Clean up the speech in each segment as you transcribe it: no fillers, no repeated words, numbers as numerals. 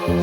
Hello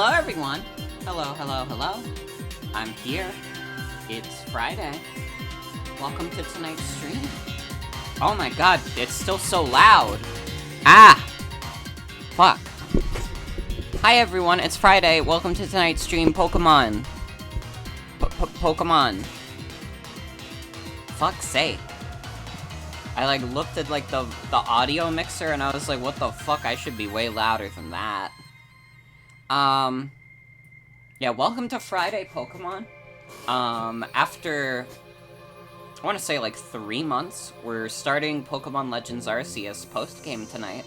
everyone! Hello. I'm here. It's Friday. Welcome to tonight's stream. Oh my god, it's still so loud. Ah! Fuck. Hi everyone, it's Friday. Welcome to tonight's stream, Pokemon. Pokemon. Fuck's sake. I like looked at like the audio mixer and I was like, what the fuck, I should be way louder than that. Yeah, welcome to Friday, Pokemon. After, I want to say like 3 months, we're starting Pokemon Legends Arceus post-game tonight.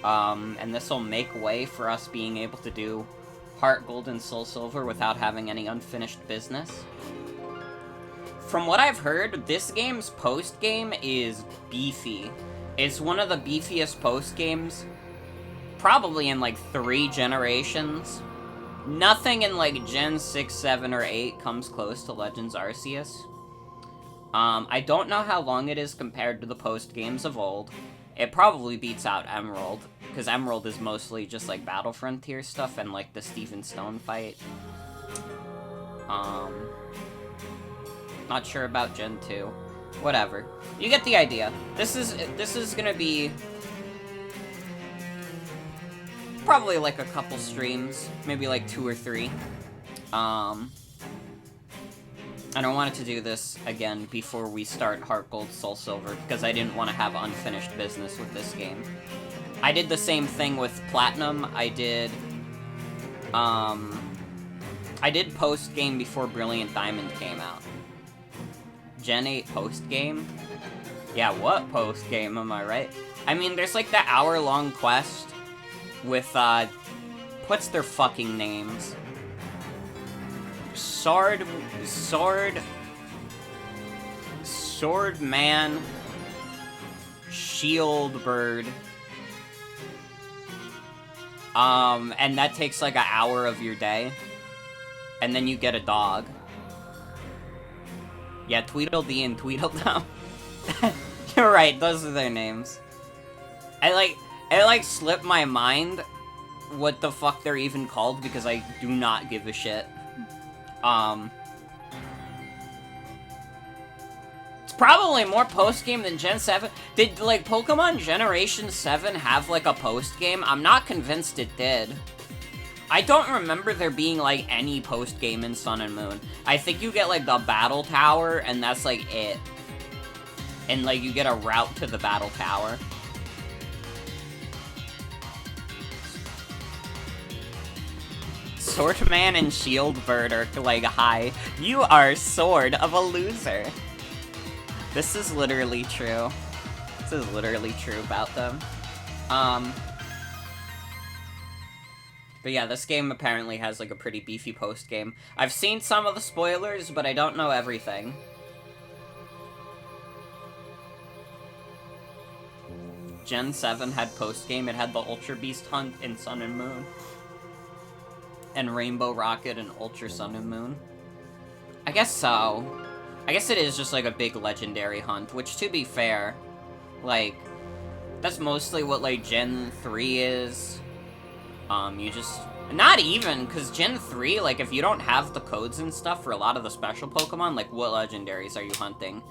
And this will make way for us being able to do Heart Gold and Soul Silver without having any unfinished business. From what I've heard, this game's post-game is beefy. It's one of the beefiest post-games, probably in like 3 generations. Nothing in like Gen 6, 7, or 8 comes close to Legends Arceus. I don't know how long it is compared to the post-games of old. It probably beats out Emerald, because Emerald is mostly just like Battle Frontier stuff and like the Stephen Stone fight. Not sure about Gen 2. Whatever. You get the idea. This is gonna be probably like a couple streams, maybe like 2 or 3. And I wanted to do this again before we start Heart Gold Soul Silver, because I didn't want to have unfinished business with this game. I did the same thing with Platinum. I did post-game before Brilliant Diamond came out. Gen 8 post-game? Yeah, what post-game, am I right? I mean, there's like the hour-long quest with, what's their fucking names? Swordman, Shield Bird. And that takes like an hour of your day. And then you get a dog. Yeah, Tweedledee and Tweedledum. You're right, those are their names. It slipped my mind what the fuck they're even called, because I do not give a shit. It's probably more post-game than Gen 7. Did, like, Pokemon Generation 7 have, like, a post-game? I'm not convinced it did. I don't remember there being, like, any post-game in Sun and Moon. I think you get, like, the Battle Tower, and that's, like, it. And, like, you get a route to the battle tower. Swordman and Shieldbird are, like, hi. You are sword of a loser. This is literally true. This is literally true about them. But yeah, this game apparently has, like, a pretty beefy post-game. I've seen some of the spoilers, but I don't know everything. Gen 7 had post-game. It had the Ultra Beast Hunt in Sun and Moon. And Rainbow Rocket and Ultra Sun and Moon. I guess so. I guess it is just, like, a big legendary hunt, which, to be fair, like, that's mostly what, like, Gen 3 is. You just... Not even, because Gen 3, like, if you don't have the codes and stuff for a lot of the special Pokemon, like, what legendaries are you hunting?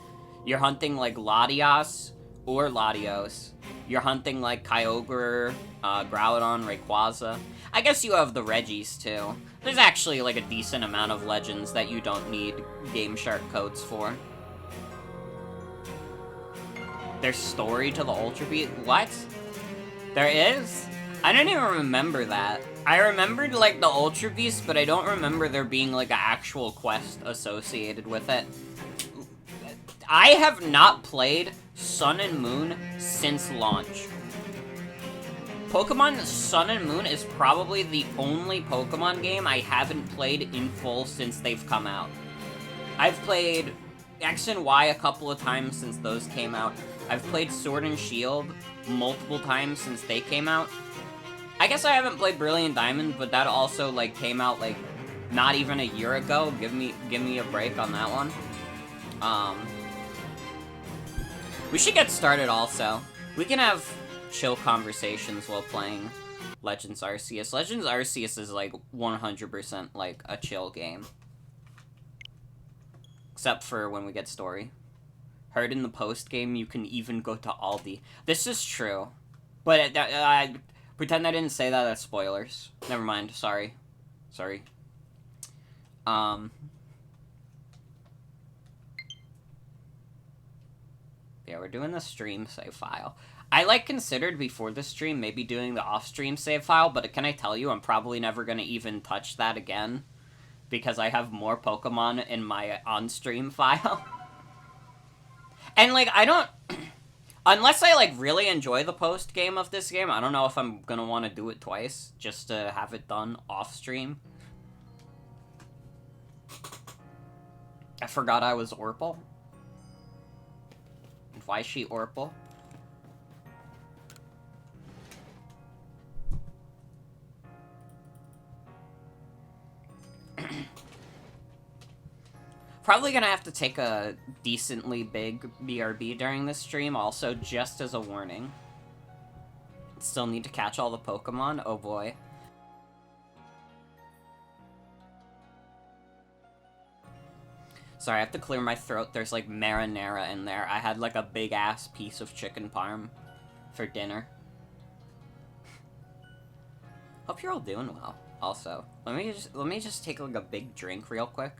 You're hunting, like, Latias or Latios. You're hunting, like, Kyogre, Groudon, Rayquaza. I guess you have the Regis, too. There's actually, like, a decent amount of legends that you don't need Game Shark codes for. There's story to the Ultra Beast? What? There is? I don't even remember that. I remembered, like, the Ultra Beast, but I don't remember there being, like, an actual quest associated with it. I have not played Sun and Moon since launch. Pokemon Sun and Moon is probably the only Pokemon game I haven't played in full since they've come out. I've played X and Y a couple of times since those came out. I've played Sword and Shield multiple times since they came out. I guess I haven't played Brilliant Diamond, but that also, like, came out, like, not even a year ago. Give me a break on that one. We should get started also. We can have chill conversations while playing Legends Arceus. Legends Arceus is, like, 100%, like, a chill game. Except for when we get story. Heard in the post-game you can even go to Aldi. This is true. But, pretend I didn't say that as spoilers. Never mind, sorry. Sorry. Yeah, we're doing the stream save file. I, like, considered before the stream maybe doing the off-stream save file, but can I tell you, I'm probably never gonna even touch that again. Because I have more Pokemon in my on-stream file. And, like, I don't... Unless I, like, really enjoy the post-game of this game, I don't know if I'm gonna want to do it twice, just to have it done off-stream. I forgot I was Orpal. Why is she Orpal? Probably gonna have to take a decently big BRB during this stream, also, just as a warning. Still need to catch all the Pokemon? Oh boy. Sorry, I have to clear my throat. There's, like, marinara in there. I had, like, a big-ass piece of chicken parm for dinner. Hope you're all doing well, also. Let me just take, like, a big drink real quick.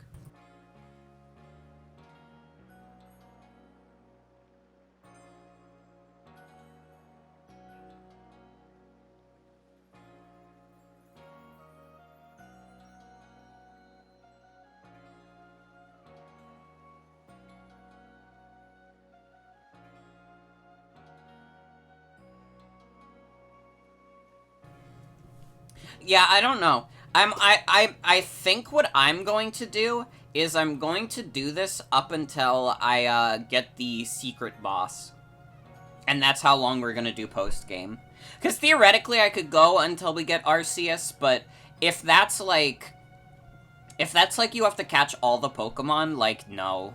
Yeah, I don't know. I think what I'm going to do is I'm going to do this up until I, get the secret boss. And that's how long we're gonna do post-game. Because theoretically I could go until we get Arceus, but if that's like you have to catch all the Pokemon, like, no.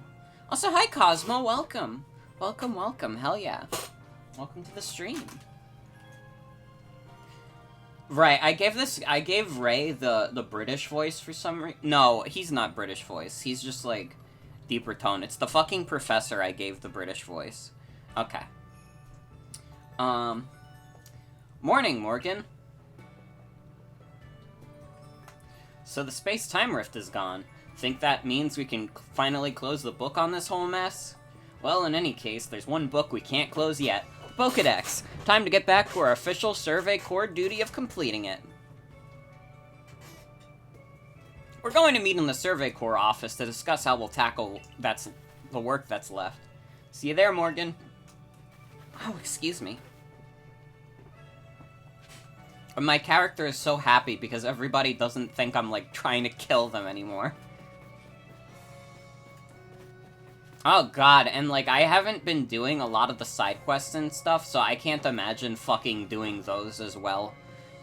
Also, hi Cosmo, welcome. Welcome, welcome, hell yeah. Welcome to the stream. Right, I gave Ray the British voice for some reason. No, he's not British voice. He's just, like, deeper tone. It's the fucking professor I gave the British voice. Okay. Morning, Morgan. So the space-time rift is gone. Think that means we can finally close the book on this whole mess? Well, in any case, there's one book we can't close yet. Pokedex. Time to get back to our official Survey Corps duty of completing it. We're going to meet in the Survey Corps office to discuss how we'll tackle the work that's left. See you there, Morgan. Oh, excuse me. My character is so happy because everybody doesn't think I'm, like, trying to kill them anymore. Oh god, and, like, I haven't been doing a lot of the side quests and stuff, so I can't imagine fucking doing those as well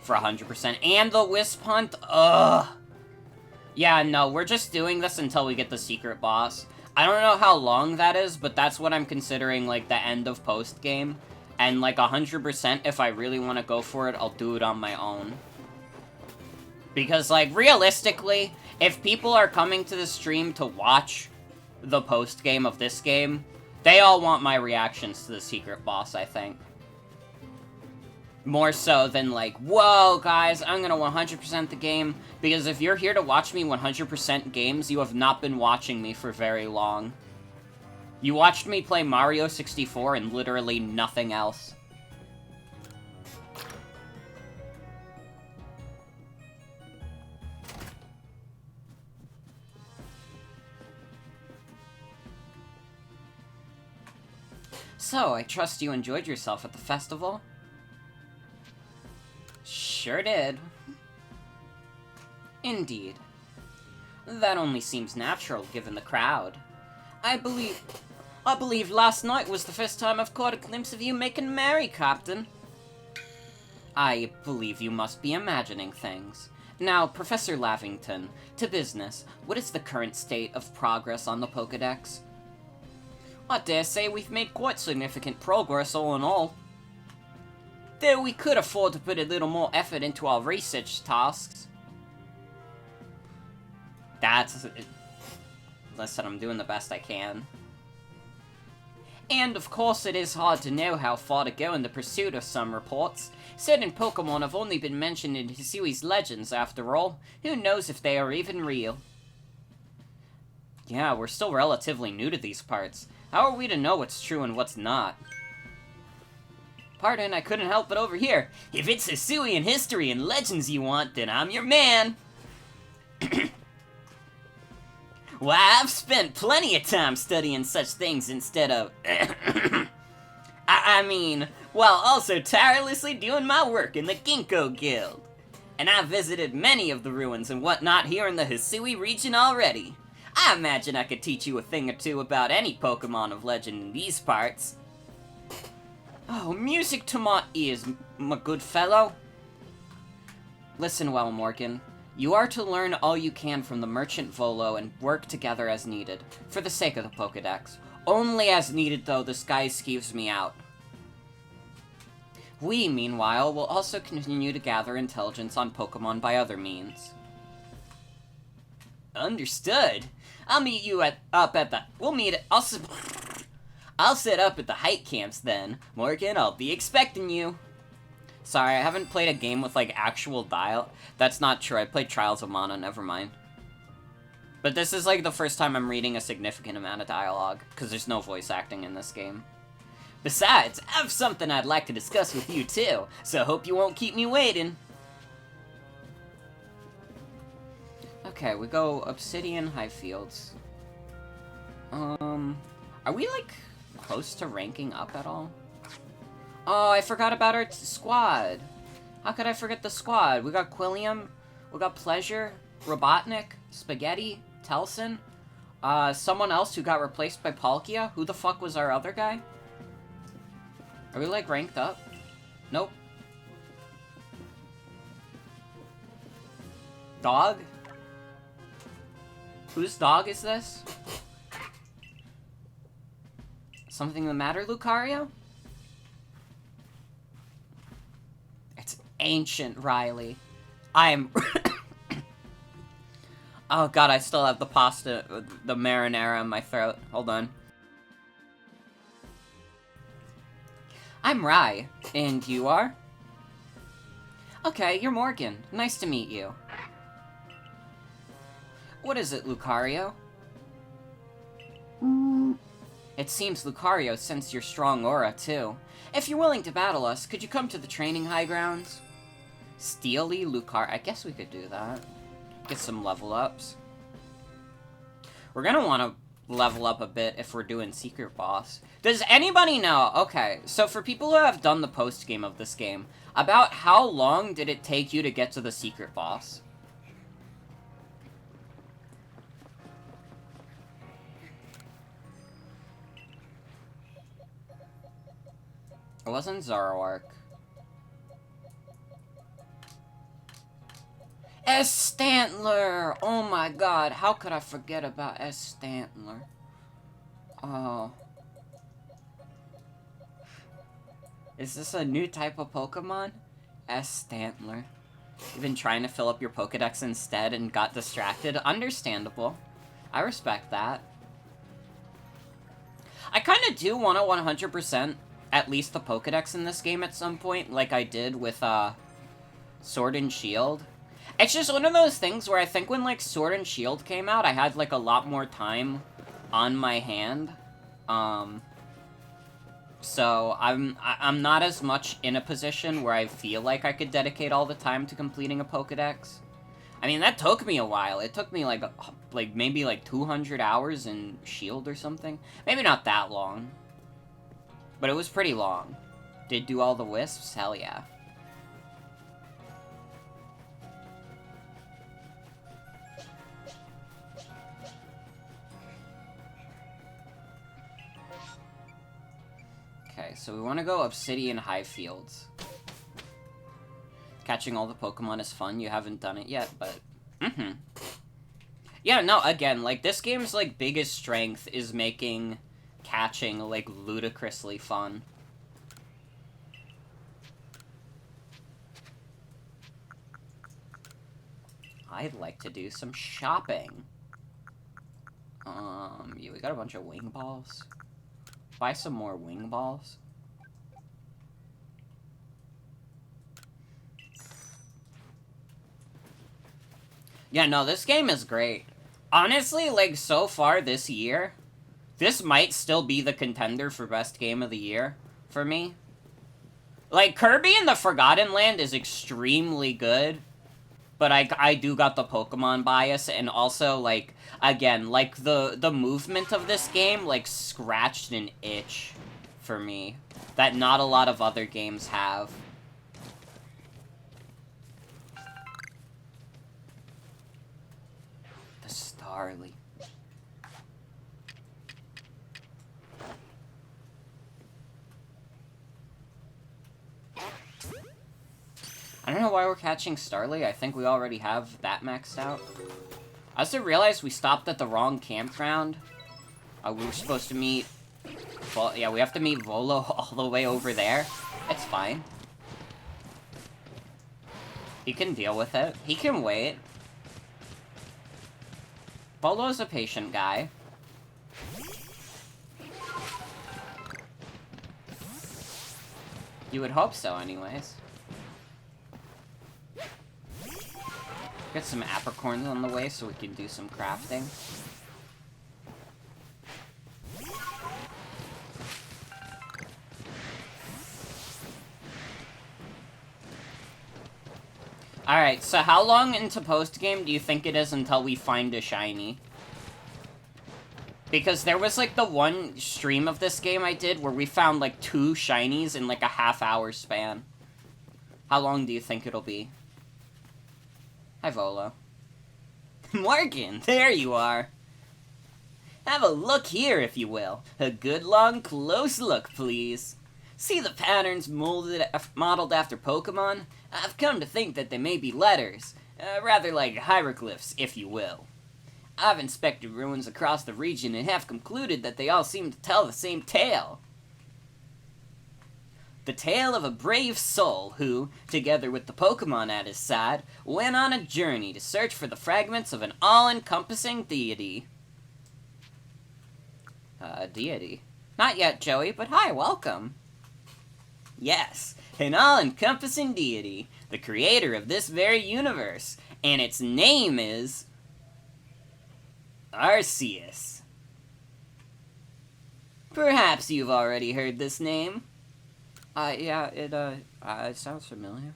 for 100%. And the Wisp Hunt? Ugh. Yeah, no, we're just doing this until we get the secret boss. I don't know how long that is, but that's what I'm considering, like, the end of Postgame. And, like, 100%, if I really want to go for it, I'll do it on my own. Because, like, realistically, if people are coming to the stream to watch the post-game of this game, they all want my reactions to the secret boss, I think. More so than, like, whoa, guys, I'm gonna 100% the game. Because if you're here to watch me 100% games, you have not been watching me for very long. You watched me play Mario 64 and literally nothing else. So, I trust you enjoyed yourself at the festival? Sure did. Indeed. That only seems natural, given the crowd. I believe last night was the first time I've caught a glimpse of you making merry, Captain. I believe you must be imagining things. Now, Professor Lavington, to business. What is the current state of progress on the Pokedex? I dare say we've made quite significant progress all in all. Though we could afford to put a little more effort into our research tasks. Listen, I'm doing the best I can. And of course it is hard to know how far to go in the pursuit of some reports. Certain Pokemon have only been mentioned in Hisui's legends after all. Who knows if they are even real? Yeah, we're still relatively new to these parts. How are we to know what's true and what's not? Pardon, I couldn't help but overhear. If it's Hisuian history and legends you want, then I'm your man. Why, I've spent plenty of time studying such things instead of... I mean, while also tirelessly doing my work in the Ginkgo Guild. And I've visited many of the ruins and whatnot here in the Hisui region already. I imagine I could teach you a thing or two about any Pokemon of legend in these parts. Oh, music to my ears, my good fellow. Listen well, Morgan. You are to learn all you can from the Merchant Volo and work together as needed, for the sake of the Pokedex. Only as needed, though, the sky skeeves me out. We, meanwhile, will also continue to gather intelligence on Pokemon by other means. Understood. I'll meet you I'll set up at the hike camps then. Morgan, I'll be expecting you. Sorry, I haven't played a game with, like, actual dialogue. That's not true, I played Trials of Mana, never mind. But this is, like, the first time I'm reading a significant amount of dialogue, because there's no voice acting in this game. Besides, I have something I'd like to discuss with you, too, so hope you won't keep me waiting. Okay, we go Obsidian Highfields. Are we, like, close to ranking up at all? Oh, I forgot about our squad. How could I forget the squad? We got Quilliam, we got Pleasure, Robotnik, Spaghetti, Telson, someone else who got replaced by Palkia. Who the fuck was our other guy? Are we, like, ranked up? Nope. Dog? Whose dog is this? Something the matter, Lucario? It's ancient, Riley. I'm... Oh god, I still have the pasta, the marinara in my throat. Hold on. I'm Rai. And you are? Okay, you're Morgan. Nice to meet you. What is it, Lucario? It seems Lucario sensed your strong aura, too. If you're willing to battle us, could you come to the training high grounds? Steely Lucario. I guess we could do that. Get some level ups. We're gonna want to level up a bit if we're doing Secret Boss. Does anybody know? Okay, so for people who have done the post-game of this game, about how long did it take you to get to the Secret Boss? It wasn't Zoroark. Estantler! Oh my god, how could I forget about Estantler? Oh. Is this a new type of Pokemon? Estantler. You've been trying to fill up your Pokedex instead and got distracted? Understandable. I respect that. I kinda do want to 100% at least the Pokedex in this game at some point, like I did with, Sword and Shield. It's just one of those things where I think when, like, Sword and Shield came out, I had, like, a lot more time on my hand. So I'm not as much in a position where I feel like I could dedicate all the time to completing a Pokedex. I mean, that took me a while. It took me, like maybe, like, 200 hours in Shield or something. Maybe not that long. But it was pretty long. Did do all the wisps? Hell yeah. Okay, so we want to go Obsidian Highfields. Catching all the Pokemon is fun. You haven't done it yet, but... Yeah, no, again, like, this game's, like, biggest strength is making catching, like, ludicrously fun. I'd like to do some shopping. Yeah, we got a bunch of wing balls. Buy some more wing balls. Yeah, no, this game is great. Honestly, like, so far this year, this might still be the contender for best game of the year for me. Like, Kirby in the Forgotten Land is extremely good, but I do got the Pokemon bias, and also, like, again, like, the movement of this game, like, scratched an itch for me that not a lot of other games have. The Starly. I don't know why we're catching Starly. I think we already have that maxed out. I also realized we stopped at the wrong campground. We were supposed to meet... Well, yeah, we have to meet Volo all the way over there. It's fine. He can deal with it. He can wait. Volo's a patient guy. You would hope so, anyways. Get some apricorns on the way so we can do some crafting. Alright, so how long into post-game do you think it is until we find a shiny? Because there was, like, the one stream of this game I did where we found, like, 2 shinies in, like, a half-hour span. How long do you think it'll be? Hi, Volo. Morgan, there you are. Have a look here, if you will. A good, long, close look, please. See the patterns modeled after Pokemon? I've come to think that they may be letters. Rather like hieroglyphs, if you will. I've inspected ruins across the region and have concluded that they all seem to tell the same tale. The tale of a brave soul who, together with the Pokemon at his side, went on a journey to search for the fragments of an all-encompassing deity. Deity? Not yet, Joey, but hi, welcome. Yes, an all-encompassing deity, the creator of this very universe, and its name is... Arceus. Perhaps you've already heard this name. Yeah, it sounds familiar.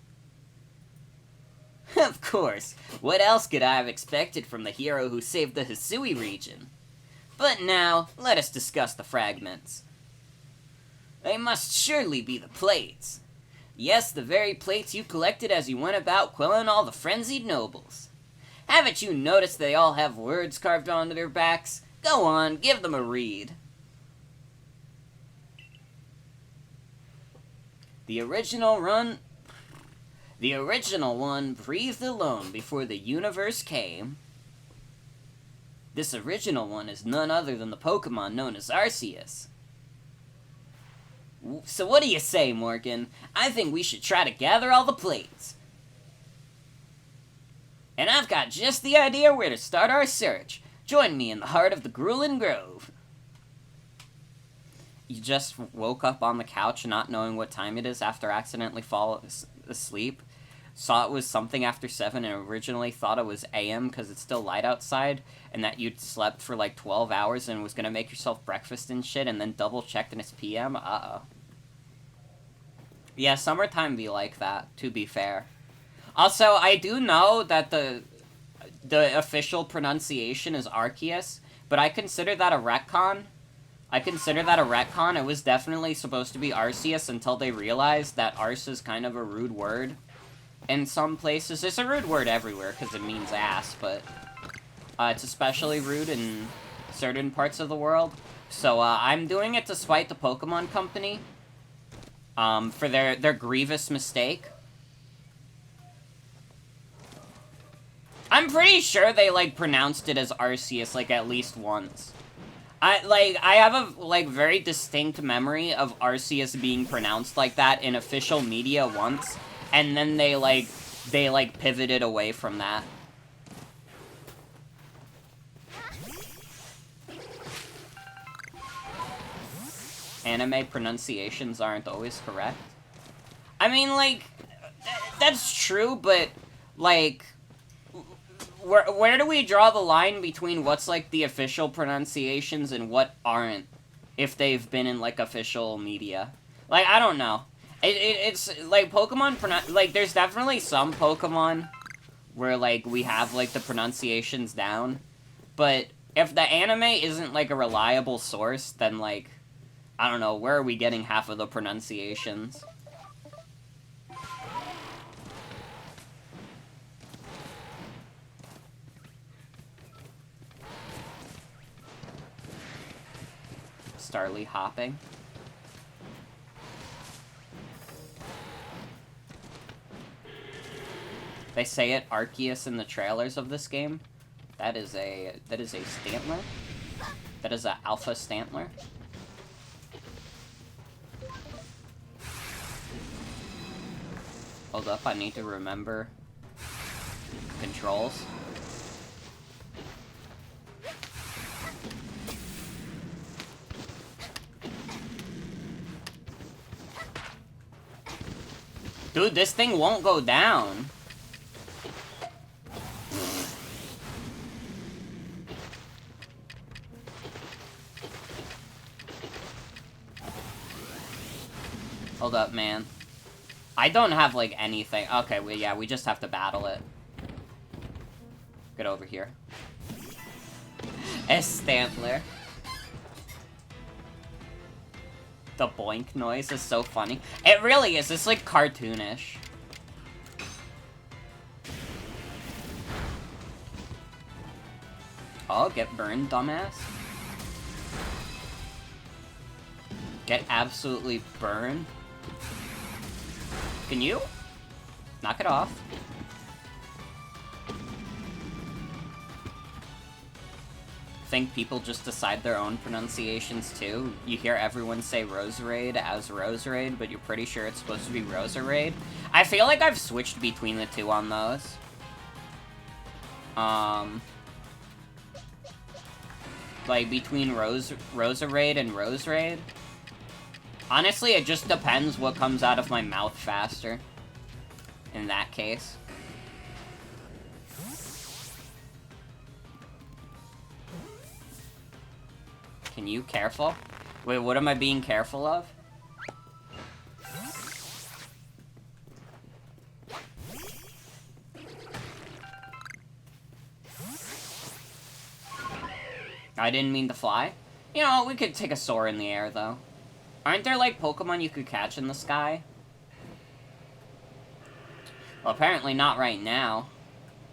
Of course. What else could I have expected from the hero who saved the Hisui region? But now, let us discuss the fragments. They must surely be the plates. Yes, the very plates you collected as you went about quelling all the frenzied nobles. Haven't you noticed they all have words carved onto their backs? Go on, give them a read. The original one breathed alone before the universe came. This original one is none other than the Pokemon known as Arceus. So what do you say, Morgan? I think we should try to gather all the plates. And I've got just the idea where to start our search. Join me in the heart of the Gruelin Grove. You just woke up on the couch not knowing what time it is after accidentally falling asleep. Saw it was something after 7 and originally thought it was AM because it's still light outside, and that you'd slept for like 12 hours and was gonna make yourself breakfast and shit, and then double checked and it's PM? Uh-oh. Yeah, summertime be like that, to be fair. Also, I do know that the official pronunciation is Arceus, but I consider that a retcon. It was definitely supposed to be Arceus until they realized that Arce is kind of a rude word. In some places, it's a rude word everywhere because it means ass, but it's especially rude in certain parts of the world. So I'm doing it to spite the Pokemon Company for their grievous mistake. I'm pretty sure they like pronounced it as Arceus like at least once. I have a like very distinct memory of Arceus being pronounced like that in official media once. And then they pivoted away from that. Anime pronunciations aren't always correct. I mean, like, that's true, but, like, where do we draw the line between what's, like, the official pronunciations and what aren't, if they've been in, like, official media? Like, I don't know. It's, like, Pokemon, like, there's definitely some Pokemon where, like, we have, like, the pronunciations down, but if the anime isn't, like, a reliable source, then, like, I don't know, where are we getting half of the pronunciations? Starly hopping. They say it Arceus in the trailers of this game. That is a Stantler. That is a Alpha Stantler. Hold up, I need to remember controls. Dude, this thing won't go down. Hold up, man. I don't have, like, anything. Okay, yeah, we just have to battle it. Get over here. A Stantler. The boink noise is so funny. It really is. It's, like, cartoonish. Oh, get burned, dumbass. Get absolutely burned. Can you? Knock it off. Think people just decide their own pronunciations too? You hear everyone say Roserade as Roserade, but you're pretty sure it's supposed to be Roserade? I feel like I've switched between the two on those. Like between Roserade and Roserade. Honestly, it just depends what comes out of my mouth faster. In that case. Can you? Careful. Wait, what am I being careful of? I didn't mean to fly. You know, we could take a soar in the air, though. Aren't there, like, Pokemon you could catch in the sky? Well, apparently not right now.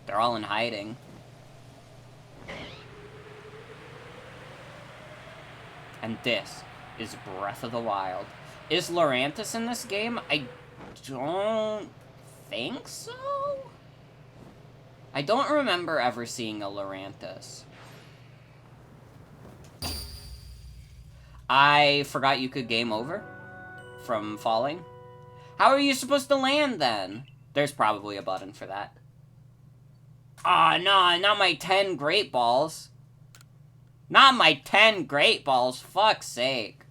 They're all in hiding. And this is Breath of the Wild. Is Lurantis in this game? I don't think so? I don't remember ever seeing a Lurantis. I forgot you could game over from falling. How are you supposed to land, then? There's probably a button for that. Aw, oh, no, not my 10 Great Balls. Not my 10 Great Balls, fuck's sake.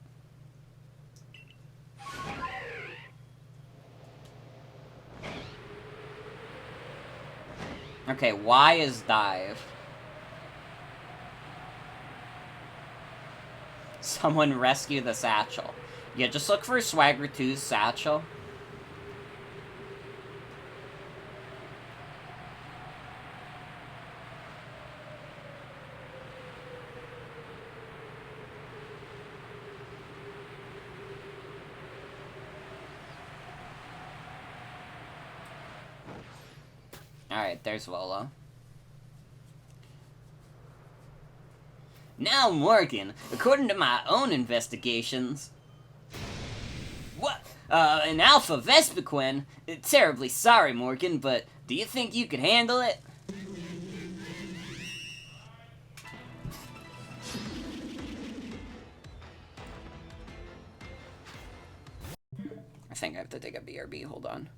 Okay, why is dive? Someone rescue the satchel. Yeah, just look for Swagger 2's satchel. Alright, there's Volo. Now, Morgan, according to my own investigations... What? An Alpha Vespiquen? Terribly sorry, Morgan, but do you think you could handle it? I think I have to take a BRB, hold on.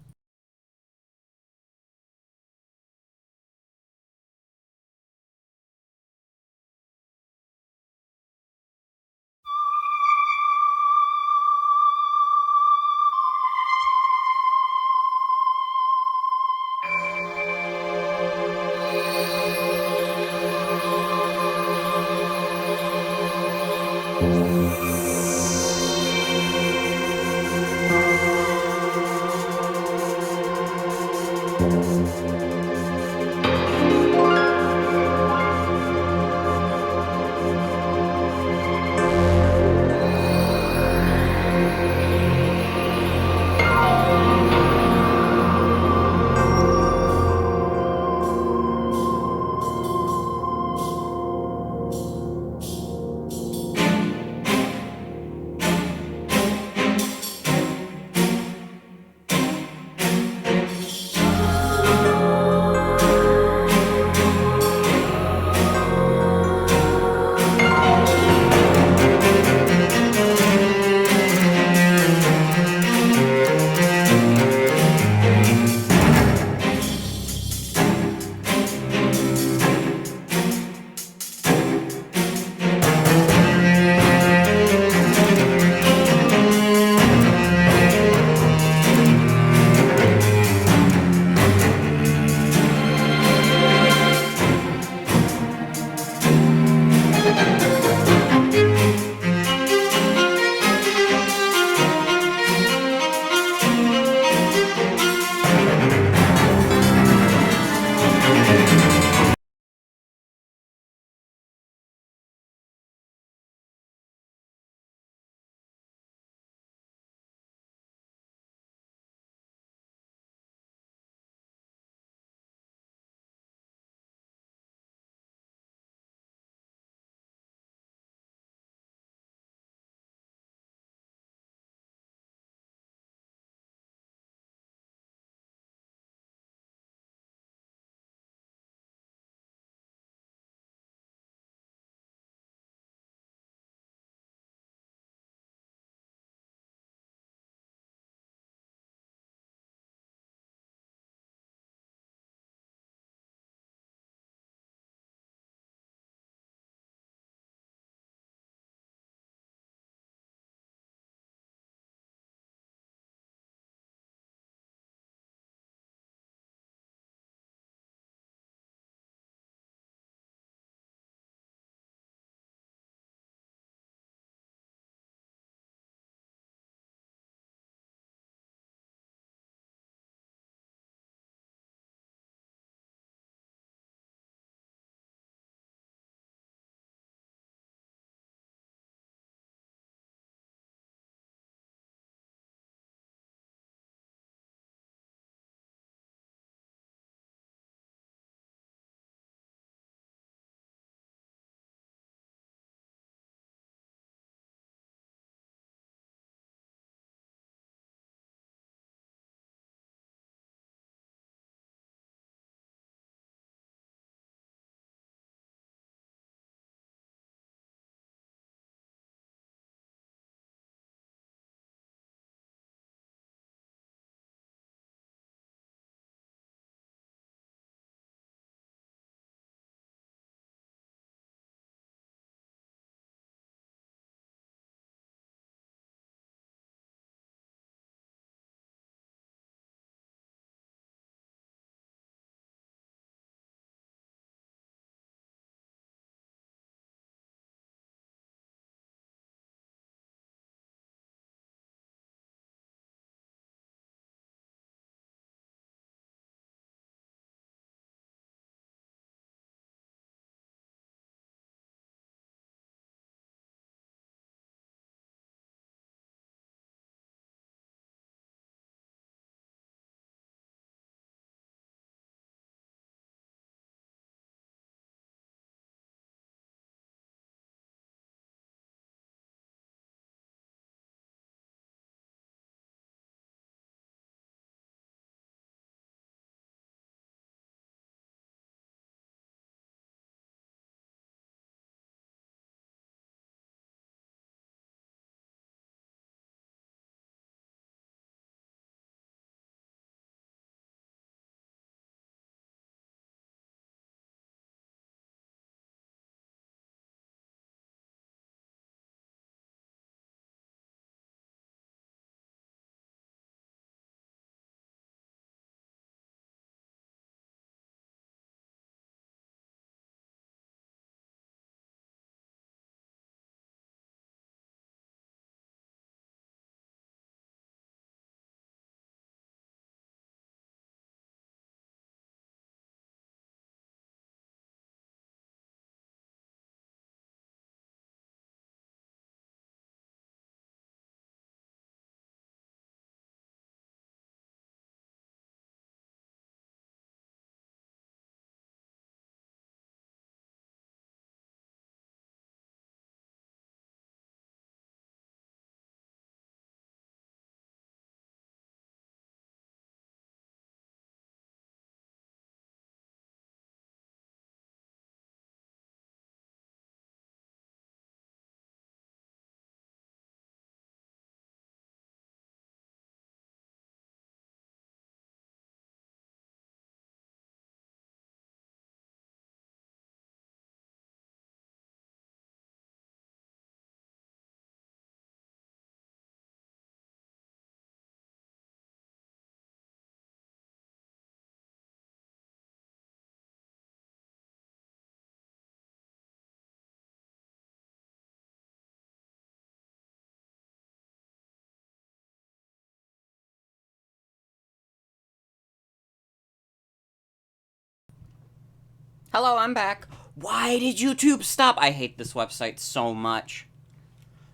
Hello, I'm back. Why did YouTube stop? I hate this website so much.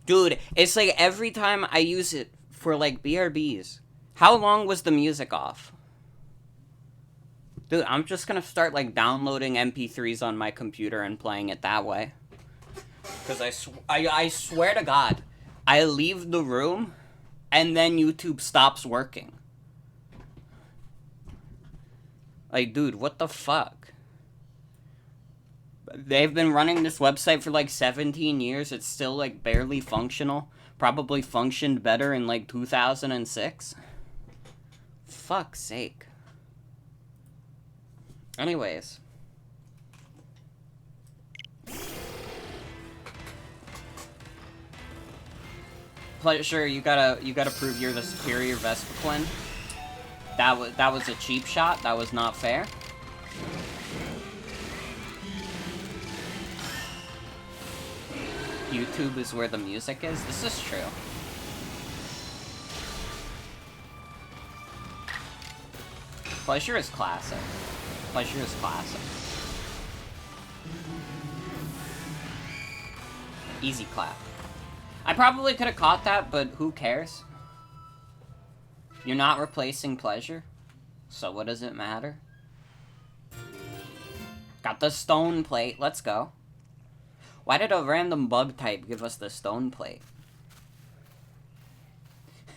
Dude, it's like every time I use it for like BRBs. How long was the music off? Dude, I'm just gonna start like downloading MP3s on my computer and playing it that way. Because I swear to God, I leave the room and then YouTube stops working. Like, dude, what the fuck? They've been running this website for like 17 years. It's still like barely functional. Probably functioned better in like 2006. Fuck's sake. Anyways. Sure, you gotta prove you're the superior Vespiquen. That was a cheap shot. That was not fair. YouTube is where the music is. This is true. Pleasure is classic. Pleasure is classic. Easy clap. I probably could have caught that, but who cares? You're not replacing pleasure, so what does it matter? Got the stone plate, let's go. Why did a random bug type give us the stone plate?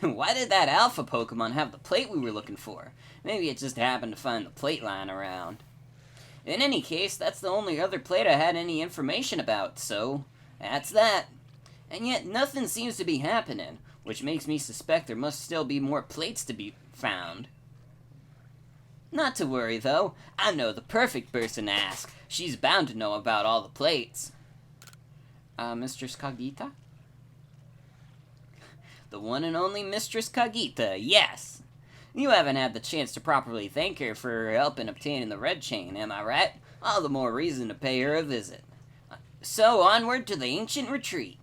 Why did that alpha Pokemon have the plate we were looking for? Maybe it just happened to find the plate lying around. In any case, that's the only other plate I had any information about, so that's that. And yet nothing seems to be happening, which makes me suspect there must still be more plates to be found. Not to worry, though. I know the perfect person to ask. She's bound to know about all the plates. Mistress Kagita? The one and only Mistress Kagita, yes! You haven't had the chance to properly thank her for her help in obtaining the red chain, am I right? All the more reason to pay her a visit. So, onward to the ancient retreat.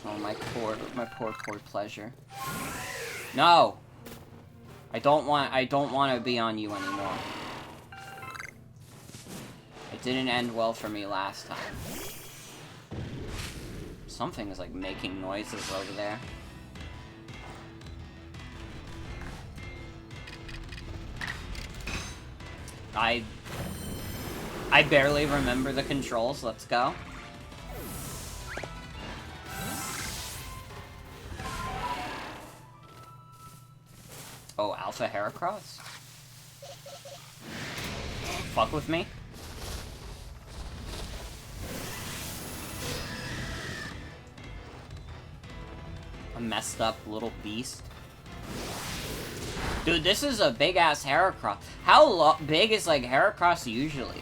Oh, my poor pleasure. No! I don't want to be on you anymore. It didn't end well for me last time. Something is like making noises over there. I barely remember the controls. Let's go. Oh, Alpha Heracross? Fuck with me? A messed up little beast. Dude, this is a big-ass Heracross. How big is, like, Heracross usually?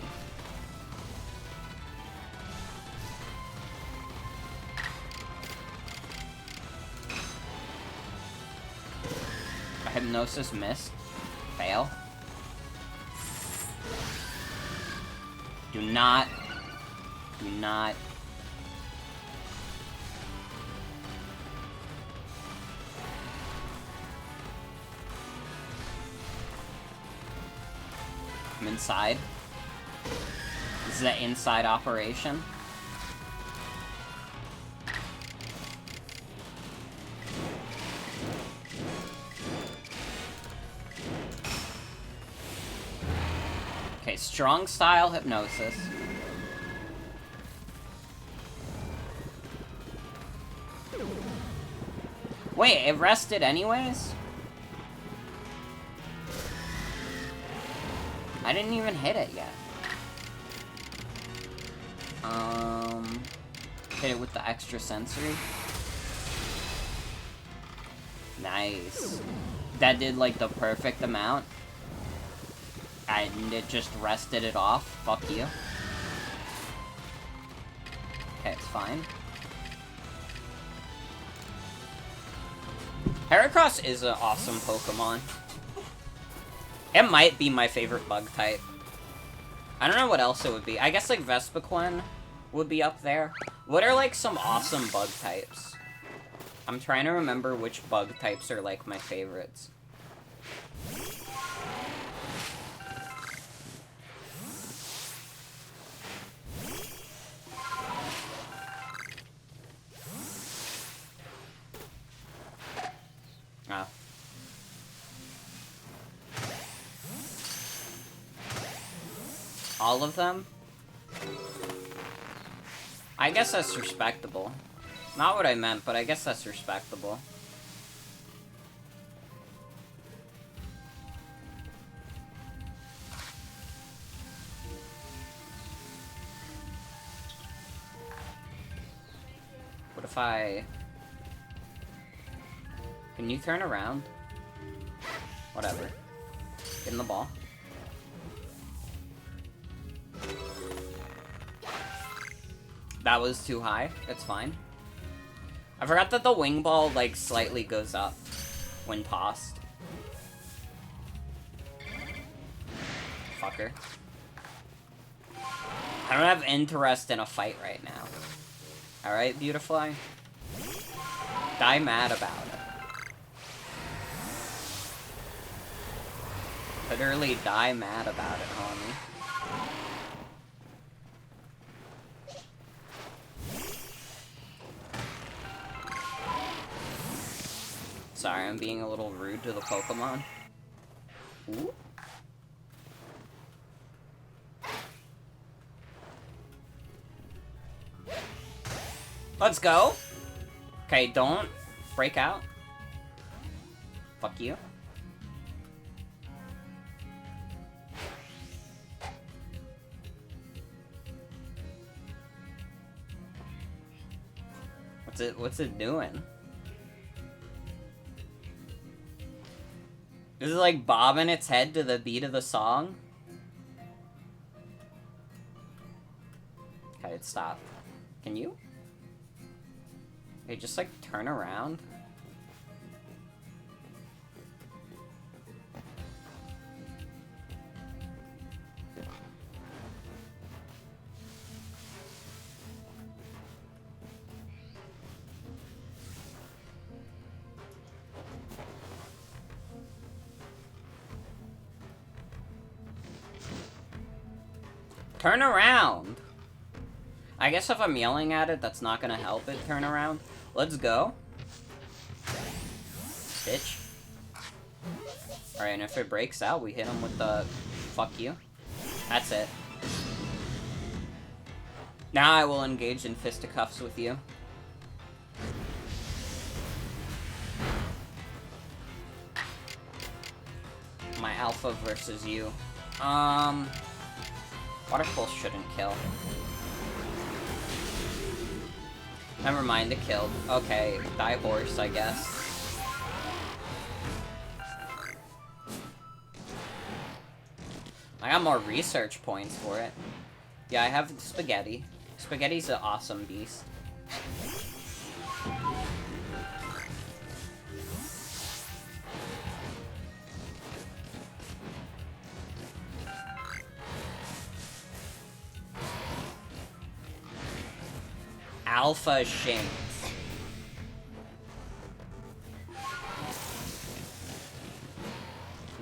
A Hypnosis missed. Fail. Do not. I'm inside. This is an inside operation. Okay, strong style hypnosis. Wait, it rested anyways? I didn't even hit it yet. Hit it with the extra sensory. Nice. That did like the perfect amount. And it just rested it off. Fuck you. Okay, it's fine. Heracross is an awesome Pokemon. It might be my favorite bug type. I don't know what else it would be. I guess, like, Vespiquen would be up there. What are, like, some awesome bug types? I'm trying to remember which bug types are, like, my favorites. All of them? I guess that's respectable. Not what I meant, but I guess that's respectable. What if I... Can you turn around? Whatever. Get in the ball. That was too high. That's fine. I forgot that the wing ball, like, slightly goes up when tossed. Fucker. I don't have interest in a fight right now. Alright, Beautifly? Die mad about it. Literally die mad about it, homie. Sorry, I'm being a little rude to the Pokemon. Ooh. Let's go! Okay, don't break out. Fuck you. What's it doing? Is it like bobbing its head to the beat of the song? Okay, it stopped. Can you? Okay, just like turn around. Turn around! I guess if I'm yelling at it, that's not gonna help it turn around. Let's go. Bitch. Alright, and if it breaks out, we hit him with the... Fuck you. That's it. Now I will engage in fisticuffs with you. My alpha versus you. Water Pulse shouldn't kill. Never mind, it killed. Okay, die horse, I guess. I got more research points for it. Yeah, I have Spaghetti. Spaghetti's an awesome beast. Alpha Shanks.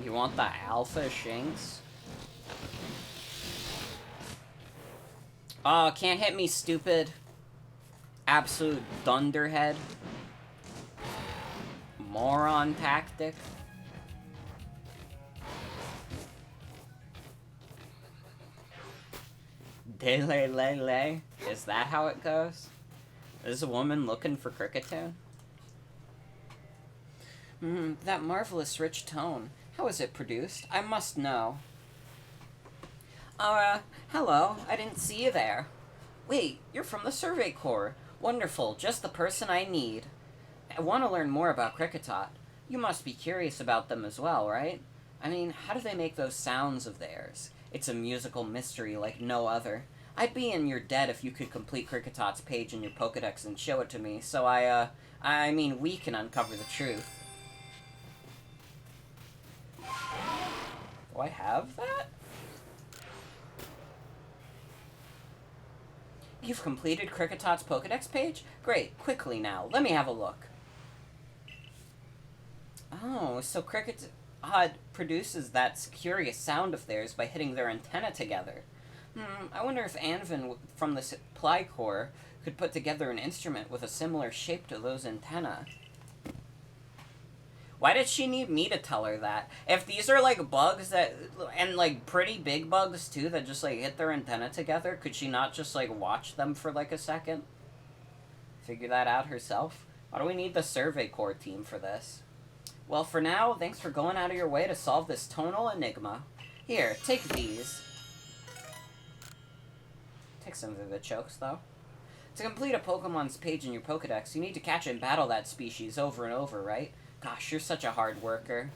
You want the Alpha Shanks? Oh, can't hit me, stupid. Absolute dunderhead. Moron tactic. Delelele. Is that how it goes? Is a woman looking for Cricketune? That marvelous rich tone. How is it produced? I must know. Hello. I didn't see you there. Wait, you're from the Survey Corps. Wonderful, just the person I need. I want to learn more about Cricketot. You must be curious about them as well, right? I mean, how do they make those sounds of theirs? It's a musical mystery like no other. I'd be in your debt if you could complete Cricketot's page in your Pokedex and show it to me, so I mean, we can uncover the truth. Do I have that? You've completed Cricketot's Pokedex page? Great, quickly now, let me have a look. Oh, so Cricketot produces that curious sound of theirs by hitting their antenna together. I wonder if Anvin from the Supply Corps could put together an instrument with a similar shape to those antennae. Why did she need me to tell her that? If these are, like, bugs that... And, like, pretty big bugs, too, that just, like, hit their antenna together, could she not just, like, watch them for, like, a second? Figure that out herself? Why do we need the Survey Corps team for this? Well, for now, thanks for going out of your way to solve this tonal enigma. Here, take these. Take some Vivid Chokes, though. To complete a Pokemon's page in your Pokedex, you need to catch and battle that species over and over, right? Gosh, you're such a hard worker.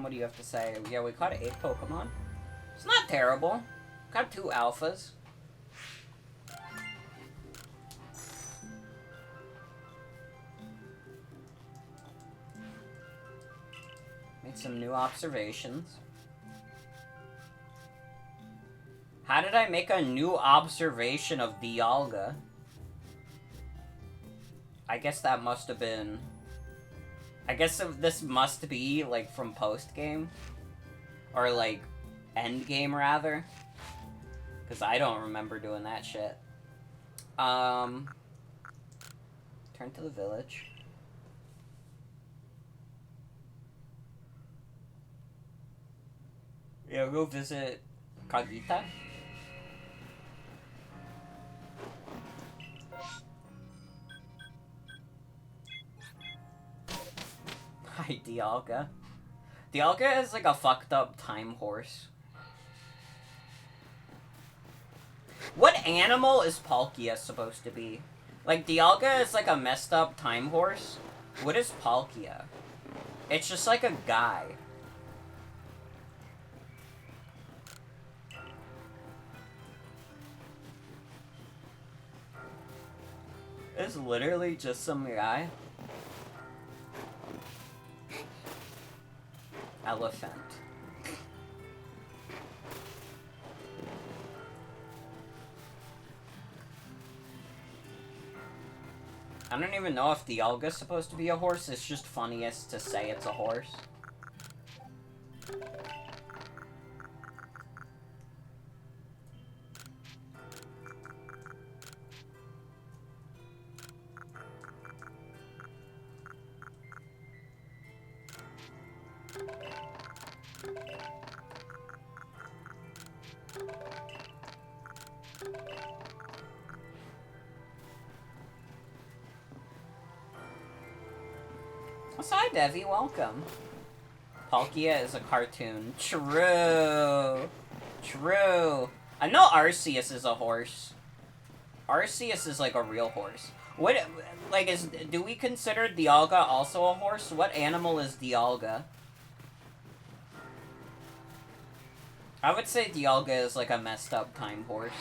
What do you have to say? Yeah, we caught 8 Pokemon. It's not terrible. Caught 2 alphas. Made some new observations. How did I make a new observation of Dialga? I guess that must have been... I guess this must be, like, from Postgame. Or, like, Endgame, rather. Because I don't remember doing that shit. Turn to the village. Yeah, go visit Kagita. Hi, Dialga. Dialga is like a fucked up time horse. What animal is Palkia supposed to be? Like, Dialga is like a messed up time horse. What is Palkia? It's just like a guy. It's literally just some guy. Elephant. I don't even know if Dialga's supposed to be a horse. It's just funniest to say it's a horse. Oh, so hi, Devi. Welcome. Palkia is a cartoon. True. True. I know Arceus is a horse. Arceus is like a real horse. What, like, do we consider Dialga also a horse? What animal is Dialga? I would say Dialga is like a messed up time horse.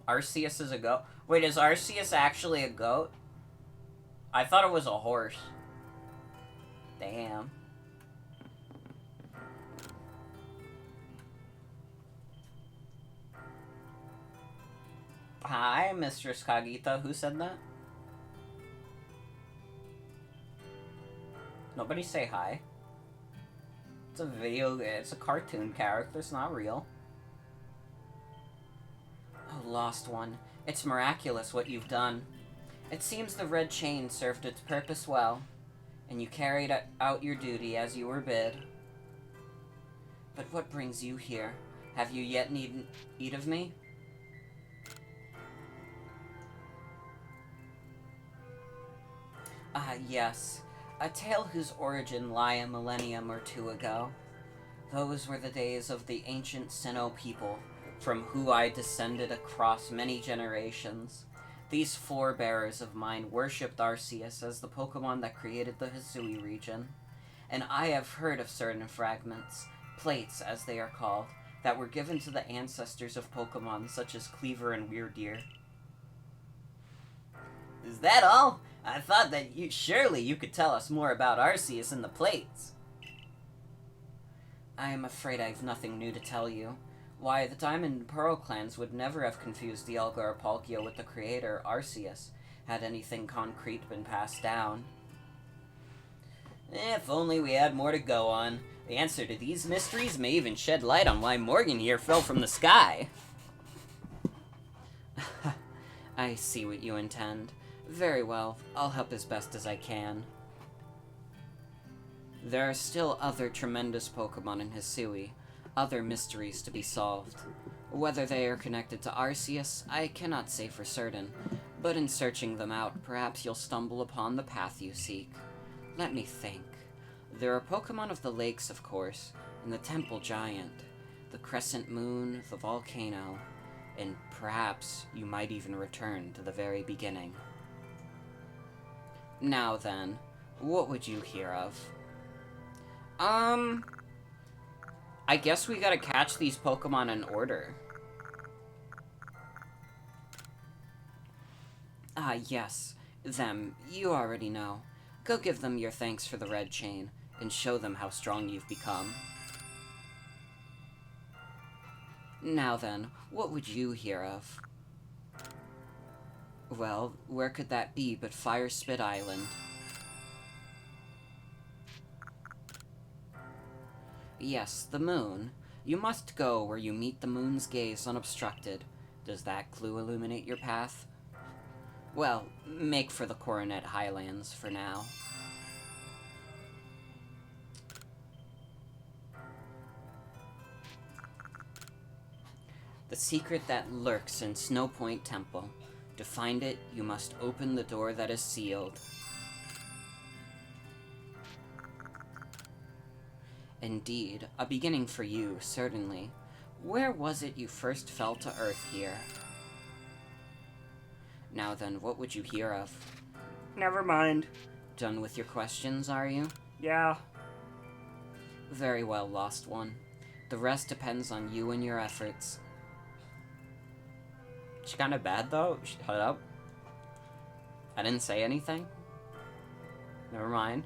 Arceus is a goat. Wait, is Arceus actually a goat? I thought it was a horse. Damn. Hi, Mistress Kagita. Who said that? Nobody say hi. It's a video, it's a cartoon character, it's not real. Oh, lost one. It's miraculous what you've done. It seems the red chain served its purpose well, and you carried out your duty as you were bid. But what brings you here? Have you yet need of me? Ah, yes. A tale whose origin lie a millennium or two ago. Those were the days of the ancient Sinnoh people, from who I descended across many generations. These forebearers of mine worshipped Arceus as the Pokemon that created the Hisui region. And I have heard of certain fragments, plates as they are called, that were given to the ancestors of Pokemon such as Cleaver and Weirdeer. Is that all? I thought that surely you could tell us more about Arceus and the plates. I am afraid I have nothing new to tell you. Why, the Diamond and Pearl clans would never have confused the Elgar Palkia with the creator, Arceus, had anything concrete been passed down. If only we had more to go on. The answer to these mysteries may even shed light on why Morgan here fell from the sky. I see what you intend. Very well, I'll help as best as I can. There are still other tremendous Pokemon in Hisui, other mysteries to be solved. Whether they are connected to Arceus, I cannot say for certain, but in searching them out, perhaps you'll stumble upon the path you seek. Let me think. There are Pokemon of the lakes, of course, and the Temple Giant, the Crescent Moon, the volcano, and perhaps you might even return to the very beginning. Now then, what would you hear of? I guess we gotta catch these Pokemon in order. Ah, yes. Them. You already know. Go give them your thanks for the red chain, and show them how strong you've become. Now then, what would you hear of? Well, where could that be but Fire Spit Island? Yes, the moon. You must go where you meet the moon's gaze unobstructed. Does that clue illuminate your path? Well, make for the Coronet Highlands for now. The secret that lurks in Snow Point Temple. To find it, you must open the door that is sealed. Indeed, a beginning for you, certainly. Where was it you first fell to Earth here? Now then, what would you hear of? Never mind. Done with your questions, are you? Yeah. Very well, Lost One. The rest depends on you and your efforts. She's kinda bad, though. Shut up. I didn't say anything. Never mind.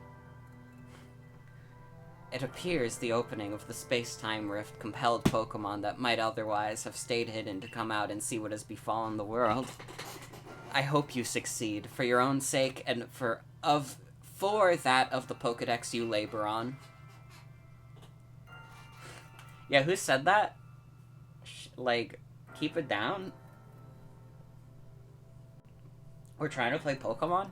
It appears the opening of the space-time rift compelled Pokemon that might otherwise have stayed hidden to come out and see what has befallen the world. I hope you succeed, for your own sake and for that of the Pokedex you labor on. Yeah, who said that? Like, keep it down? We're trying to play Pokemon?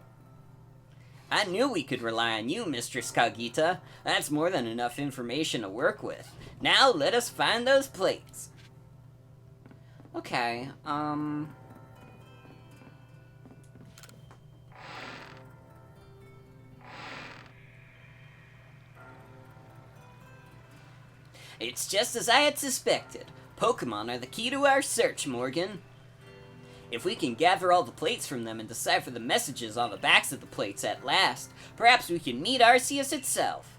I knew we could rely on you, Mistress Kagita. That's more than enough information to work with. Now let us find those plates. Okay, It's just as I had suspected. Pokemon are the key to our search, Morgan. If we can gather all the plates from them and decipher the messages on the backs of the plates at last, perhaps we can meet Arceus itself.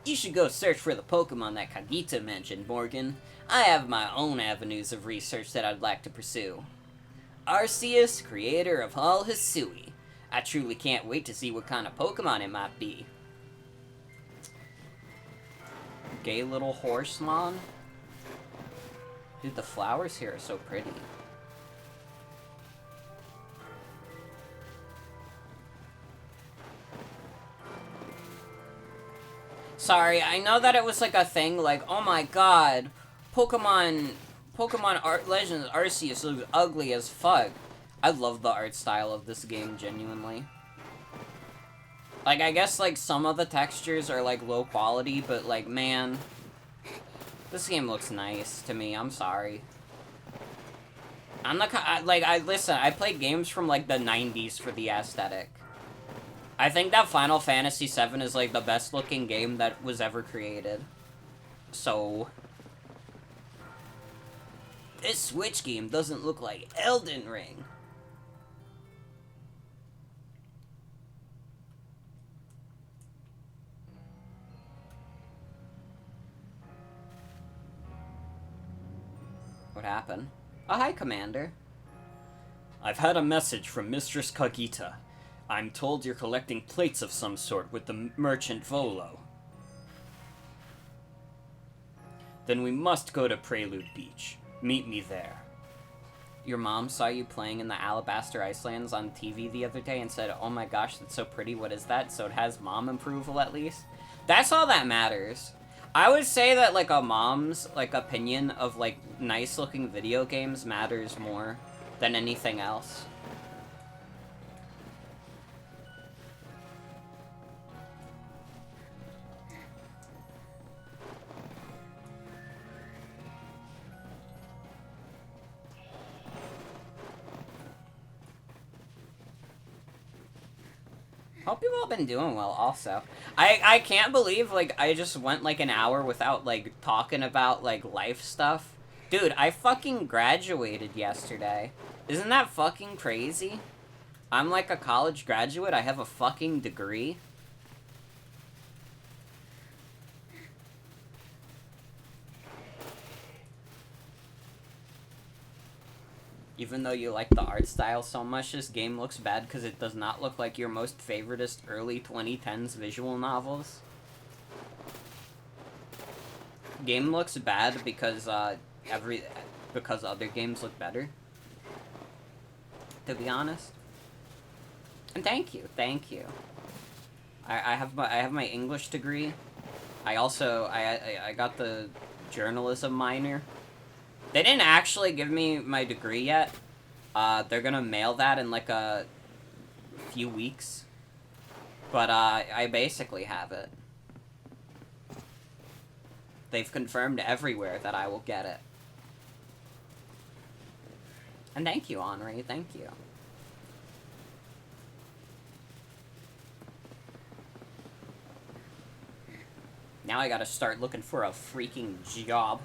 You should go search for the Pokemon that Kagita mentioned, Morgan. I have my own avenues of research that I'd like to pursue. Arceus, creator of all Hisui. I truly can't wait to see what kind of Pokemon it might be. Gay little horsemon? Dude, the flowers here are so pretty. Sorry, I know that it was like a thing, like, oh my god, Pokemon Legends Arceus looks ugly as fuck. I love the art style of this game, genuinely. Like, I guess, like, some of the textures are, like, low quality, but, like, man, this game looks nice to me, I'm sorry. I'm not, listen, I played games from, like, the 90s for the aesthetic. I think that Final Fantasy VII is, like, the best-looking game that was ever created. So, this Switch game doesn't look like Elden Ring. What happened? Oh, hi, Commander. I've had a message from Mistress Kagita. I'm told you're collecting plates of some sort with the merchant Volo. Then we must go to Prelude Beach. Meet me there. Your mom saw you playing in the Alabaster Icelands on TV the other day and said, "Oh my gosh, that's so pretty, what is that?" So it has mom approval at least. That's all that matters. I would say that, like, a mom's, like, opinion of, like, nice-looking video games matters more than anything else. Hope you've all been doing well, also. I can't believe, like, I just went, like, an hour without, like, talking about, like, life stuff. Dude, I fucking graduated yesterday. Isn't that fucking crazy? I'm, like, a college graduate. I have a fucking degree. Even though you like the art style so much, this game looks bad because it does not look like your most favoritist early 2010s visual novels. Game looks bad because because other games look better. To be honest. And thank you. I have my English degree. I also I got the journalism minor. They didn't actually give me my degree yet. They're gonna mail that in like a few weeks. But I basically have it. They've confirmed everywhere that I will get it. And thank you, Henri, thank you. Now I gotta start looking for a freaking job.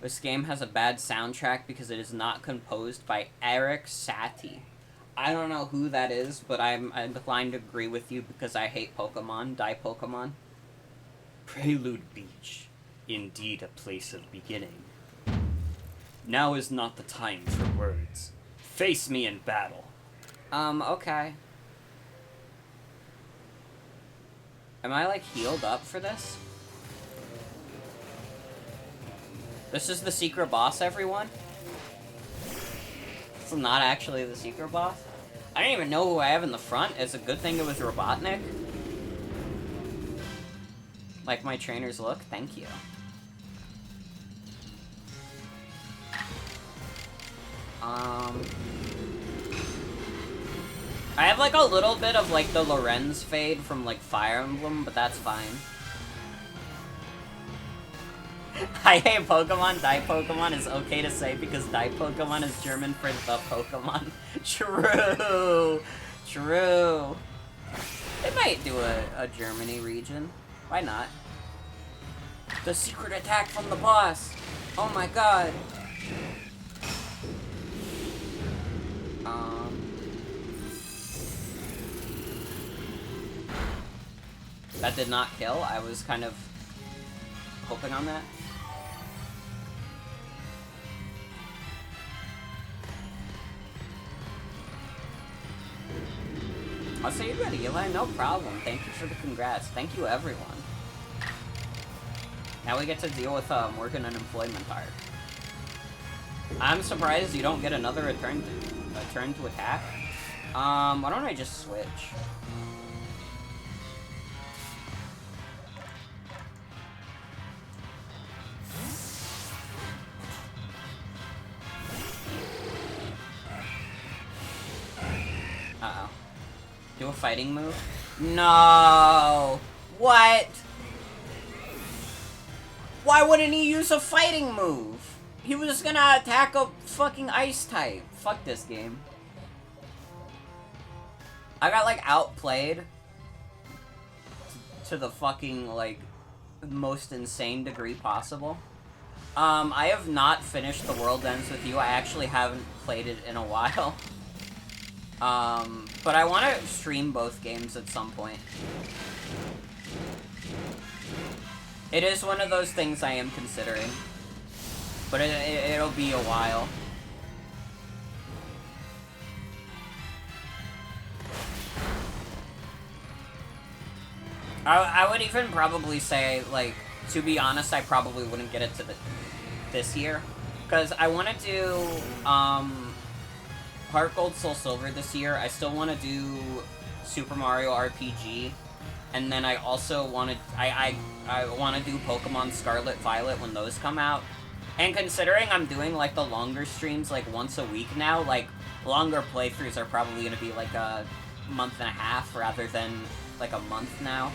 This game has a bad soundtrack because it is not composed by Eric Satie. I don't know who that is, but I'm inclined to agree with you because I hate Pokemon. Die Pokemon. Prelude Beach. Indeed a place of beginning. Now is not the time for words. Face me in battle. Okay. Am I, like, healed up for this? This is the secret boss, everyone? This is not actually the secret boss? I don't even know who I have in the front. It's a good thing it was Robotnik. Like my trainer's look? Thank you. I have, like, a little bit of, like, the Lorenz fade from, like, Fire Emblem, but that's fine. I hate Pokemon. Die Pokemon is okay to say because Die Pokemon is German for the Pokemon. True. True. They might do a Germany region. Why not? The secret attack from the boss. Oh my god. That did not kill. I was kind of hoping on that. I'll say you ready, Eli. No problem. Thank you for the congrats. Thank you, everyone. Now we get to deal with Morgan Unemployment Art. I'm surprised you don't get another turn to attack. Why don't I just switch? Uh-oh. Do a fighting move? No! What? Why wouldn't he use a fighting move? He was gonna attack a fucking ice type. Fuck this game. I got, like, outplayed to the fucking, like, most insane degree possible. I have not finished The World Ends With You. I actually haven't played it in a while. But I want to stream both games at some point. It is one of those things I am considering. But it'll be a while. I would even probably say, like, to be honest, I probably wouldn't get it to this year. Because I want to do, Heart Gold, Soul Silver this year. I still want to do Super Mario RPG. And then I also want to, I want to do Pokemon Scarlet Violet when those come out. And considering I'm doing, like, the longer streams, like, once a week now, like, longer playthroughs are probably going to be, like, a month and a half rather than, like, a month now.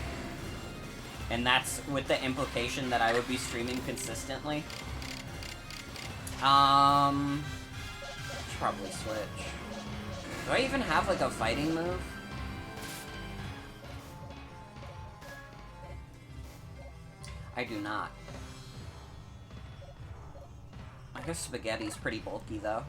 And that's with the implication that I would be streaming consistently. Should probably switch. Do I even have, like, a fighting move? I do not. I guess Spaghetti's pretty bulky, though.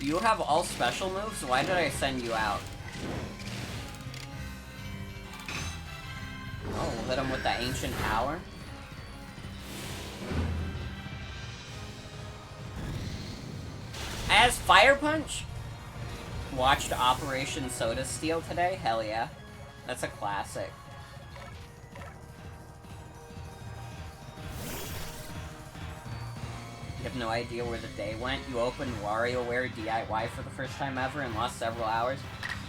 You have all special moves? Why did I send you out? Oh, we'll hit him with the Ancient Power. As Fire Punch? Watched Operation Soda Steel today? Hell yeah. That's a classic. You have no idea where the day went? You opened WarioWare DIY for the first time ever and lost several hours?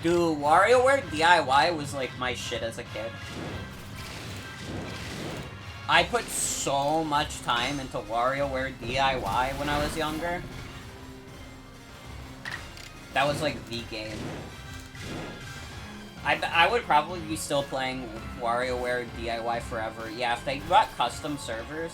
Dude, WarioWare DIY was like my shit as a kid. I put so much time into WarioWare DIY when I was younger. That was like the game. I would probably be still playing WarioWare DIY forever. Yeah, if they got custom servers.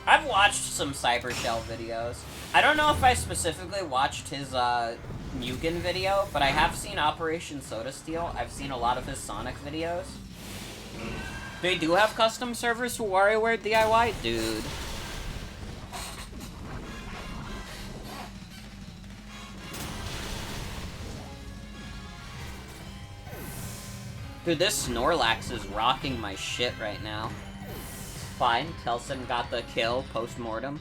I've watched some Cybershell videos. I don't know if I specifically watched his Mugen video, but I have seen Operation Soda Steel. I've seen a lot of his Sonic videos. They do have custom servers for WarioWare DIY? Dude. Dude, this Snorlax is rocking my shit right now. Fine, Kelson got the kill post-mortem.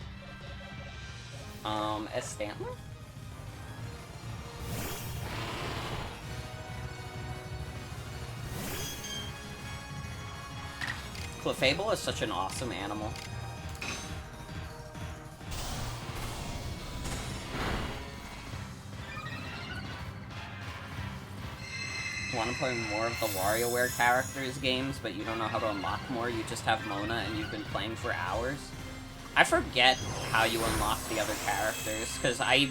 S. Stantler? Clefable is such an awesome animal. Want to play more of the WarioWare characters games, but you don't know how to unlock more, you just have Mona and you've been playing for hours? I forget how you unlock the other characters, because I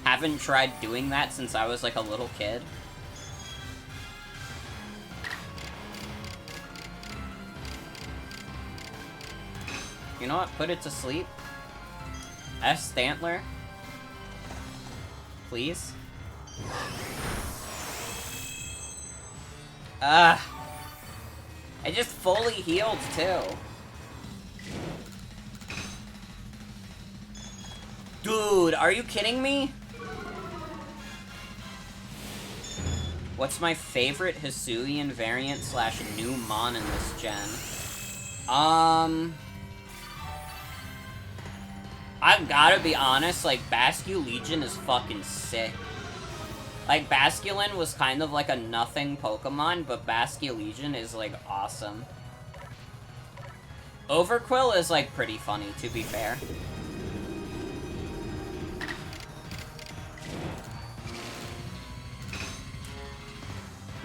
haven't tried doing that since I was like a little kid. You know what? Put it to sleep. S. Stantler. Please. I just fully healed, too. Dude, are you kidding me? What's my favorite Hisuian variant slash new Mon in this gen? I've gotta be honest, like, Bascu Legion is fucking sick. Like, Basculin was kind of like a nothing Pokemon, but Bascu Legion is, like, awesome. Overquill is, like, pretty funny, to be fair.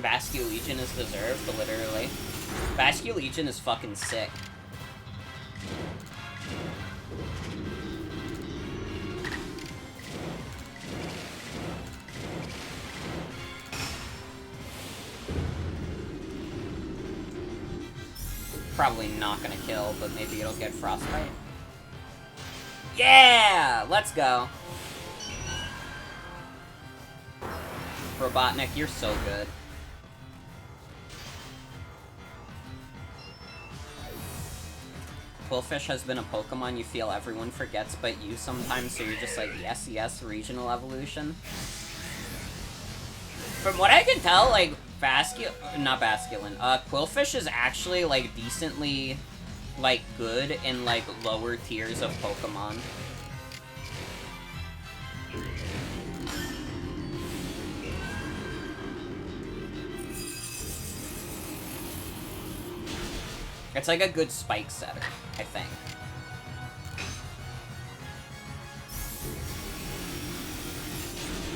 Bascu Legion is deserved, literally. Bascu Legion is fucking sick. Probably not gonna kill, but maybe it'll get Frostbite. Yeah! Let's go! Robotnik, you're so good. Quillfish has been a Pokemon you feel everyone forgets but you sometimes, so you're just like, yes, yes, regional evolution. From what I can tell, like, Not Basculin. Quillfish is actually, like, decently, like, good in, like, lower tiers of Pokemon. It's like a good spike setter, I think.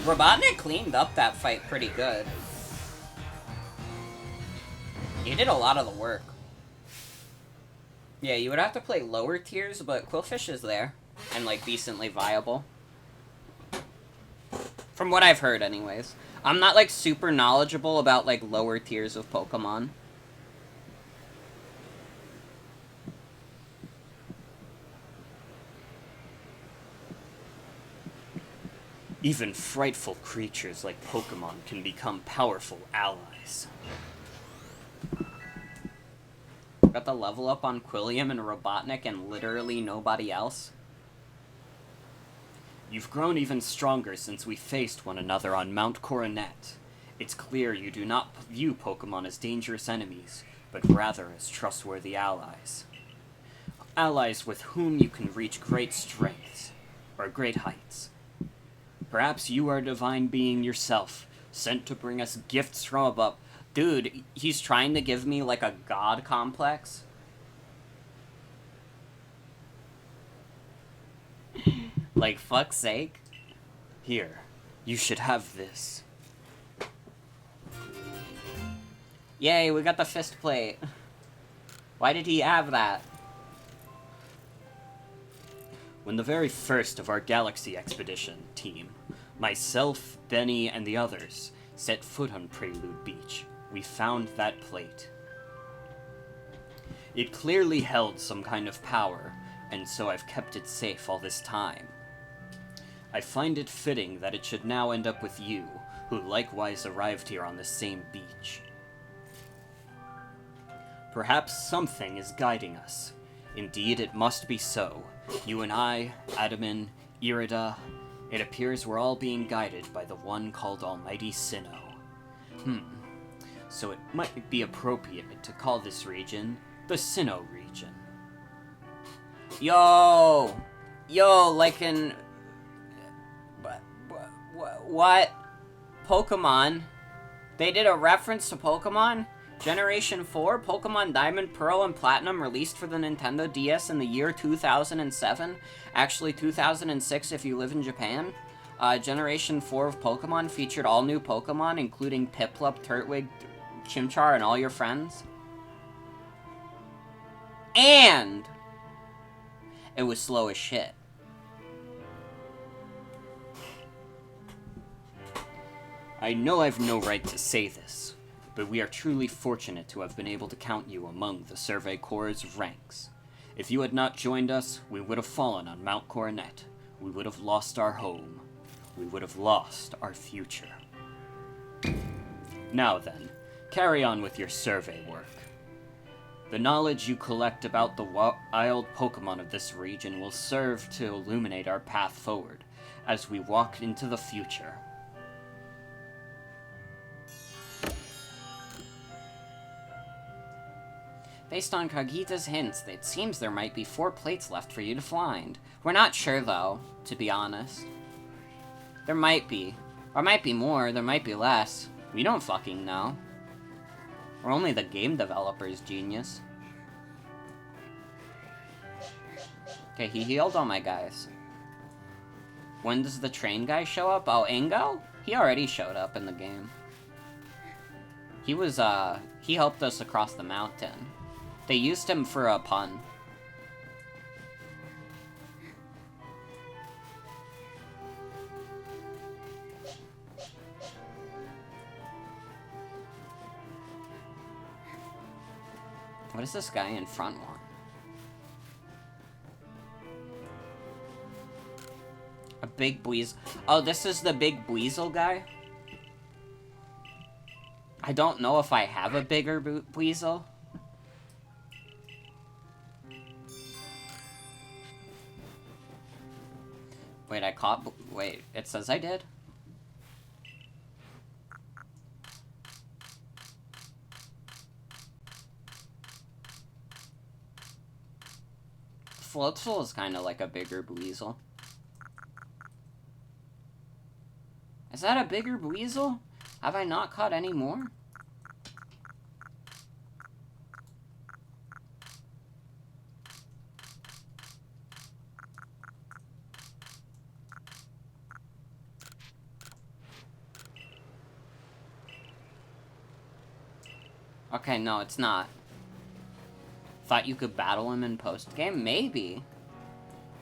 Robotnik cleaned up that fight pretty good. He did a lot of the work. Yeah, you would have to play lower tiers, but Quillfish is there. And, like, decently viable. From what I've heard, anyways. I'm not, like, super knowledgeable about, like, lower tiers of Pokemon. Even frightful creatures like Pokemon can become powerful allies. Got the level up on Quilliam and Robotnik and literally nobody else. You've grown even stronger since we faced one another on Mount Coronet. It's clear you do not view Pokemon as dangerous enemies, but rather as trustworthy allies. Allies with whom you can reach great strengths, or great heights. Perhaps you are a divine being yourself, sent to bring us gifts from above. Dude, he's trying to give me, like, a god complex. Like, fuck's sake. Here, you should have this. Yay, we got the fist plate. Why did he have that? When the very first of our Galaxy Expedition team, myself, Benny, and the others, set foot on Prelude Beach, we found that plate. It clearly held some kind of power, and so I've kept it safe all this time. I find it fitting that it should now end up with you, who likewise arrived here on the same beach. Perhaps something is guiding us. Indeed, it must be so. You and I, Adaman, Irida, it appears we're all being guided by the one called Almighty Sinnoh. So it might be appropriate to call this region the Sinnoh region. Yo, like in... What? Pokemon? They did a reference to Pokemon? Generation 4, Pokemon Diamond, Pearl, and Platinum released for the Nintendo DS in the year 2007. Actually, 2006 if you live in Japan. Generation 4 of Pokemon featured all new Pokemon, including Piplup, Turtwig, Chimchar, and all your friends. And it was slow as shit. I know I've no right to say this, but we are truly fortunate to have been able to count you among the Survey Corps' ranks. If you had not joined us, we would have fallen on Mount Coronet. We would have lost our home. We would have lost our future. Now then, carry on with your survey work. The knowledge you collect about the wild Pokemon of this region will serve to illuminate our path forward as we walk into the future. Based on Kagita's hints, it seems there might be 4 plates left for you to find. We're not sure, though, to be honest. There might be. Or might be more, there might be less. We don't fucking know. We're only the game developers, genius. Okay, he healed all my guys. When does the train guy show up? Oh, Ingo? He already showed up in the game. He was, he helped us across the mountain. They used him for a pun. What does this guy in front want? A big Buizel. Oh, this is the big Buizel guy? I don't know if I have a bigger Buizel. Wait, I caught... Wait, it says I did? Floatzel is kind of like a bigger Buizel. Is that a bigger Buizel? Have I not caught any more? Okay, no, it's not. Thought you could battle him in post-game? Maybe.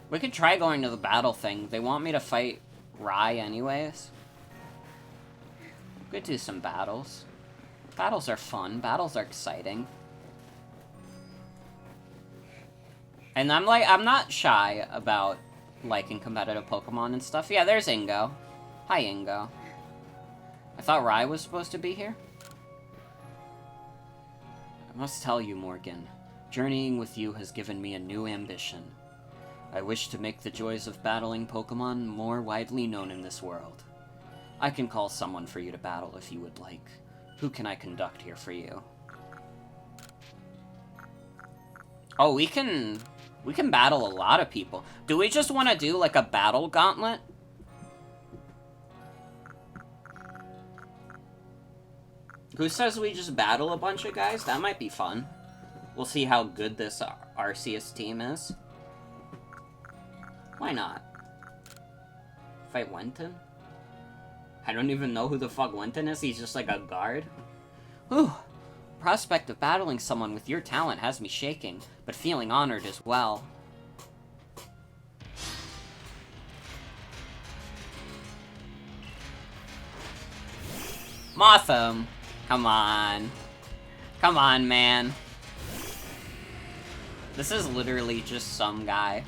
We could try going to the battle thing. They want me to fight Rai anyways. We could do some battles. Battles are fun. Battles are exciting. And I'm not shy about liking competitive Pokemon and stuff. Yeah, there's Ingo. Hi, Ingo. I thought Rai was supposed to be here. I must tell you, Morgan, journeying with you has given me a new ambition. I wish to make the joys of battling Pokemon more widely known in this world. I can call someone for you to battle if you would like. Who can I conduct here for you? Oh, we can battle a lot of people. Do we just want to do, like, a battle gauntlet? Who says we just battle a bunch of guys? That might be fun. We'll see how good this Arceus team is. Why not? Fight Wenton? I don't even know who the fuck Wenton is. He's just like a guard. Whew. Prospect of battling someone with your talent has me shaking, but feeling honored as well. Motham! Come on. Come on, man. This is literally just some guy.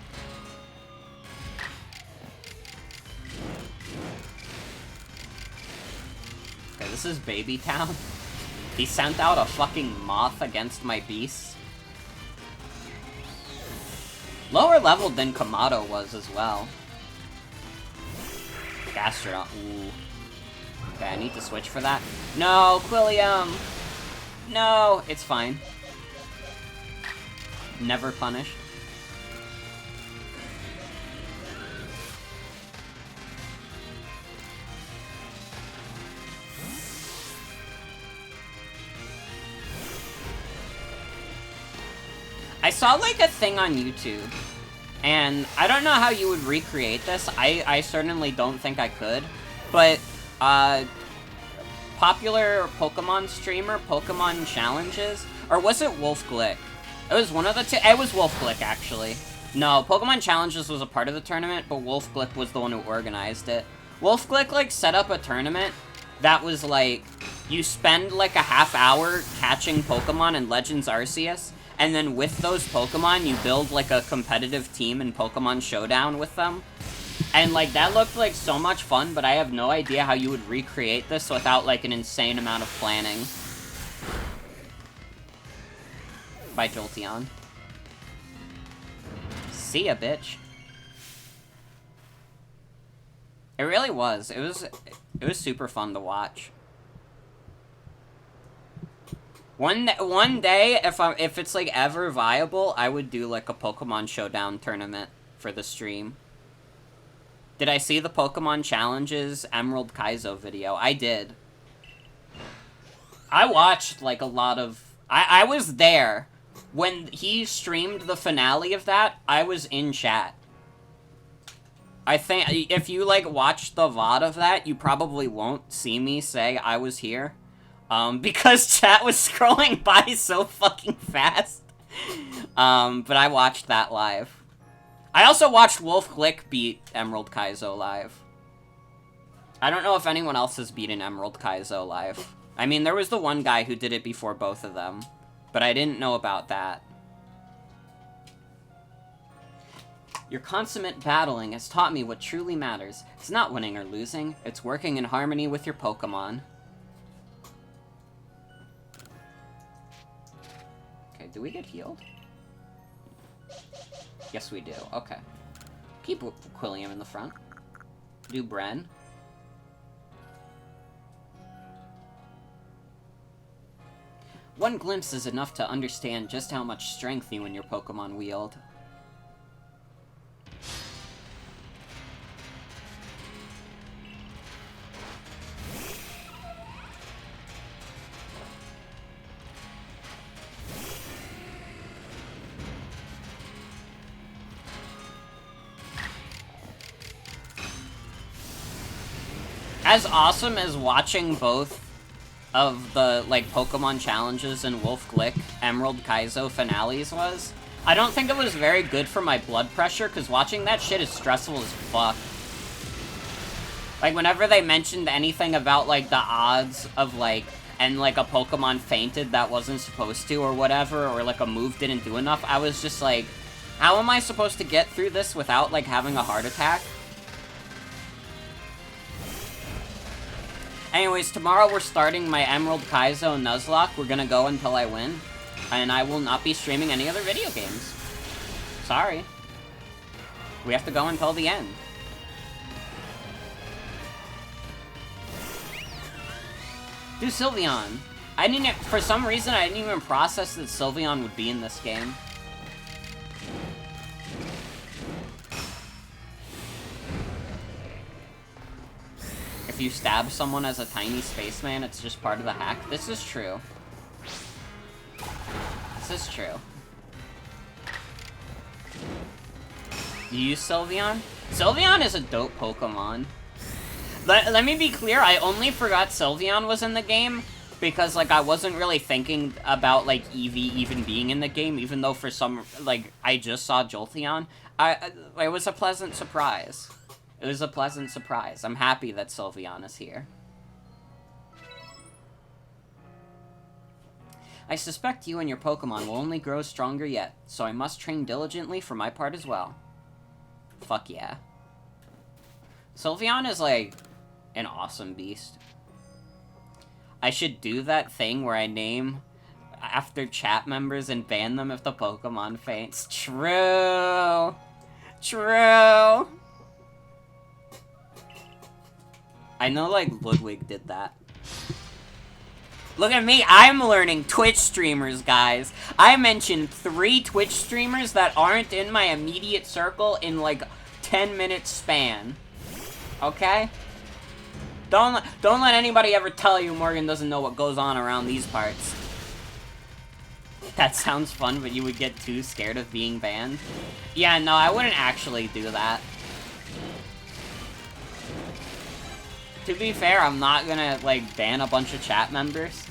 Okay, this is Baby Town. He sent out a fucking moth against my beast. Lower leveled than Kamado was as well. Gastrodon. Ooh. Okay, I need to switch for that. No, Quilliam! No, it's fine. Never punished. I saw, like, a thing on YouTube, and I don't know how you would recreate this. I certainly don't think I could, but, popular Pokemon streamer, Pokemon Challenges, or was it Wolf Glick? It was one of the two. It was Wolf Glick, actually. No, Pokemon Challenges was a part of the tournament, but Wolf Glick was the one who organized it. Wolf Glick, like, set up a tournament that was, like, you spend, like, a half hour catching Pokemon in Legends Arceus, and then with those Pokemon, you build, like, a competitive team in Pokemon Showdown with them. And, like, that looked like so much fun, but I have no idea how you would recreate this without, like, an insane amount of planning. By Jolteon. See ya, bitch. It really was. It was super fun to watch. One day, if it's, like, ever viable, I would do, like, a Pokemon Showdown tournament for the stream. Did I see the Pokemon Challenges Emerald Kaizo video? I did. I watched, like, a lot of... I was there. When he streamed the finale of that, I was in chat. I think if you, like, watch the VOD of that, you probably won't see me say I was here. Because chat was scrolling by so fucking fast. But I watched that live. I also watched Wolf Glick beat Emerald Kaizo live. I don't know if anyone else has beaten Emerald Kaizo live. I mean, there was the one guy who did it before both of them. But I didn't know about that. Your consummate battling has taught me what truly matters. It's not winning or losing. It's working in harmony with your Pokemon. Okay, do we get healed? Yes, we do. Okay. Keep Quilliam in the front. Do Bren. One glimpse is enough to understand just how much strength you and your Pokemon wield. as awesome as watching both of the, like, Pokemon challenges and Wolf Glick Emerald Kaizo finales was, I don't think it was very good for my blood pressure, because watching that shit is stressful as fuck. Like, whenever they mentioned anything about, like, the odds of, like, and, like, a Pokemon fainted that wasn't supposed to, or whatever, or, like, a move didn't do enough, I was just like, how am I supposed to get through this without, like, having a heart attack? Anyways, tomorrow we're starting my Emerald Kaizo Nuzlocke. We're gonna go until I win. And I will not be streaming any other video games. Sorry. We have to go until the end. Do Sylveon. I didn't, for some reason, I didn't even process that Sylveon would be in this game. If you stab someone as a tiny spaceman, it's just part of the hack. This is true. This is true. You use Sylveon? Sylveon is a dope Pokemon. Let me be clear, I only forgot Sylveon was in the game because, like, I wasn't really thinking about, like, Eevee even being in the game, even though for some, like, I just saw Jolteon. It was a pleasant surprise. It was a pleasant surprise. I'm happy that Sylveon is here. I suspect you and your Pokemon will only grow stronger yet, so I must train diligently for my part as well. Fuck yeah. Sylveon is, like, an awesome beast. I should do that thing where I name after chat members and ban them if the Pokemon faints. True! True! I know, like, Ludwig did that. Look at me, I'm learning Twitch streamers, guys. I mentioned 3 Twitch streamers that aren't in my immediate circle in, like, 10-minute span. Okay? Don't let anybody ever tell you Morgan doesn't know what goes on around these parts. That sounds fun, but you would get too scared of being banned. Yeah, no, I wouldn't actually do that. To be fair, I'm not gonna, like, ban a bunch of chat members.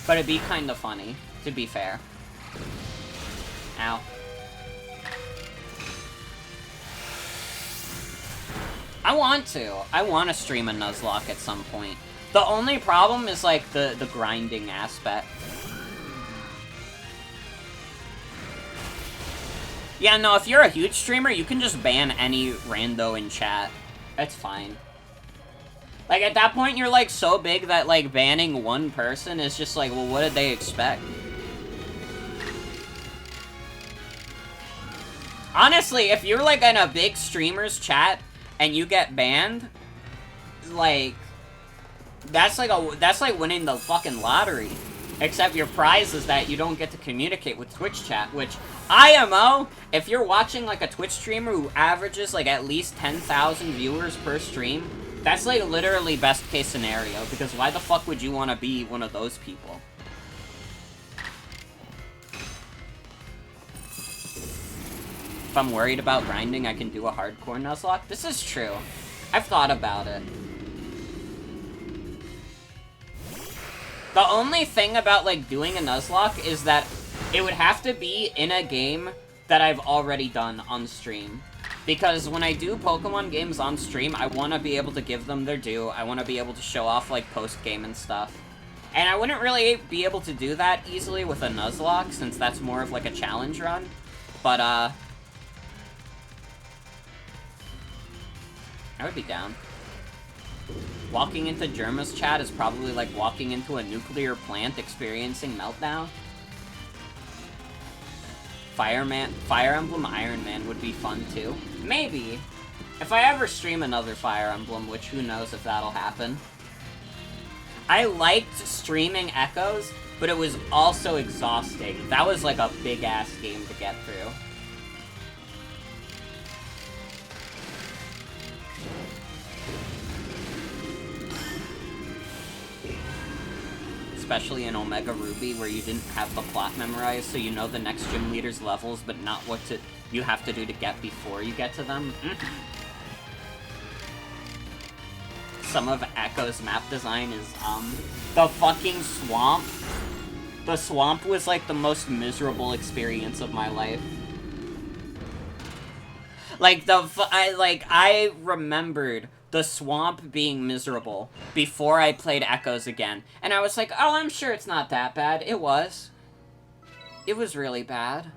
But it'd be kinda funny, to be fair. Ow. I want to. I want to stream a Nuzlocke at some point. The only problem is, like, the grinding aspect. Yeah, no, if you're a huge streamer, you can just ban any rando in chat. That's fine. Like, at that point, you're, like, so big that, like, banning one person is just like, well, what did they expect? Honestly, if you're, like, in a big streamer's chat and you get banned, like, that's like winning the fucking lottery. Except your prize is that you don't get to communicate with Twitch chat, which, IMO, if you're watching, like, a Twitch streamer who averages, like, at least 10,000 viewers per stream, that's, like, literally best case scenario, because why the fuck would you want to be one of those people? If I'm worried about grinding, I can do a hardcore Nuzlocke. This is true. I've thought about it. The only thing about, like, doing a Nuzlocke is that it would have to be in a game that I've already done on stream. Because when I do Pokemon games on stream, I want to be able to give them their due. I want to be able to show off, like, post-game and stuff. And I wouldn't really be able to do that easily with a Nuzlocke, since that's more of, like, a challenge run. But, I would be down. Walking into Germa's chat is probably like walking into a nuclear plant experiencing meltdown. Fire Emblem Iron Man would be fun too. Maybe. If I ever stream another Fire Emblem, which who knows if that'll happen. I liked streaming Echoes, but it was also exhausting. That was like a big-ass game to get through. Especially in Omega Ruby, where you didn't have the plot memorized, so you know the next gym leader's levels, but not what to you have to do to get before you get to them. Some of Echo's map design is, the fucking swamp. The swamp was, like, the most miserable experience of my life. Like, I remembered the swamp being miserable before I played Echoes again. And I was like, oh, I'm sure it's not that bad. It was. It was really bad.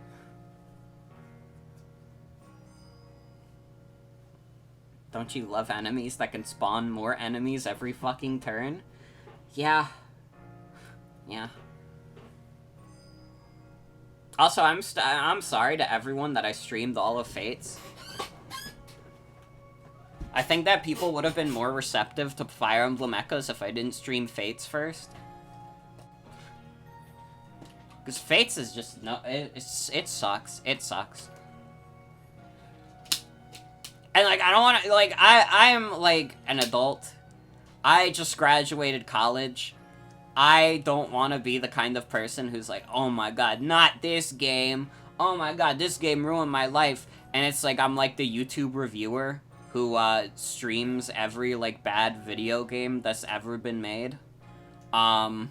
Don't you love enemies that can spawn more enemies every fucking turn? Yeah. Yeah. Also, I'm sorry to everyone that I streamed all of Fates. I think that people would have been more receptive to Fire Emblem Echoes if I didn't stream Fates first. Because Fates is just, no, it sucks. It sucks. And, like, I don't want to, like, I am, like, an adult. I just graduated college. I don't want to be the kind of person who's like, oh my god, not this game. Oh my god, this game ruined my life. And it's like, I'm like the YouTube reviewer who, streams every, like, bad video game that's ever been made. But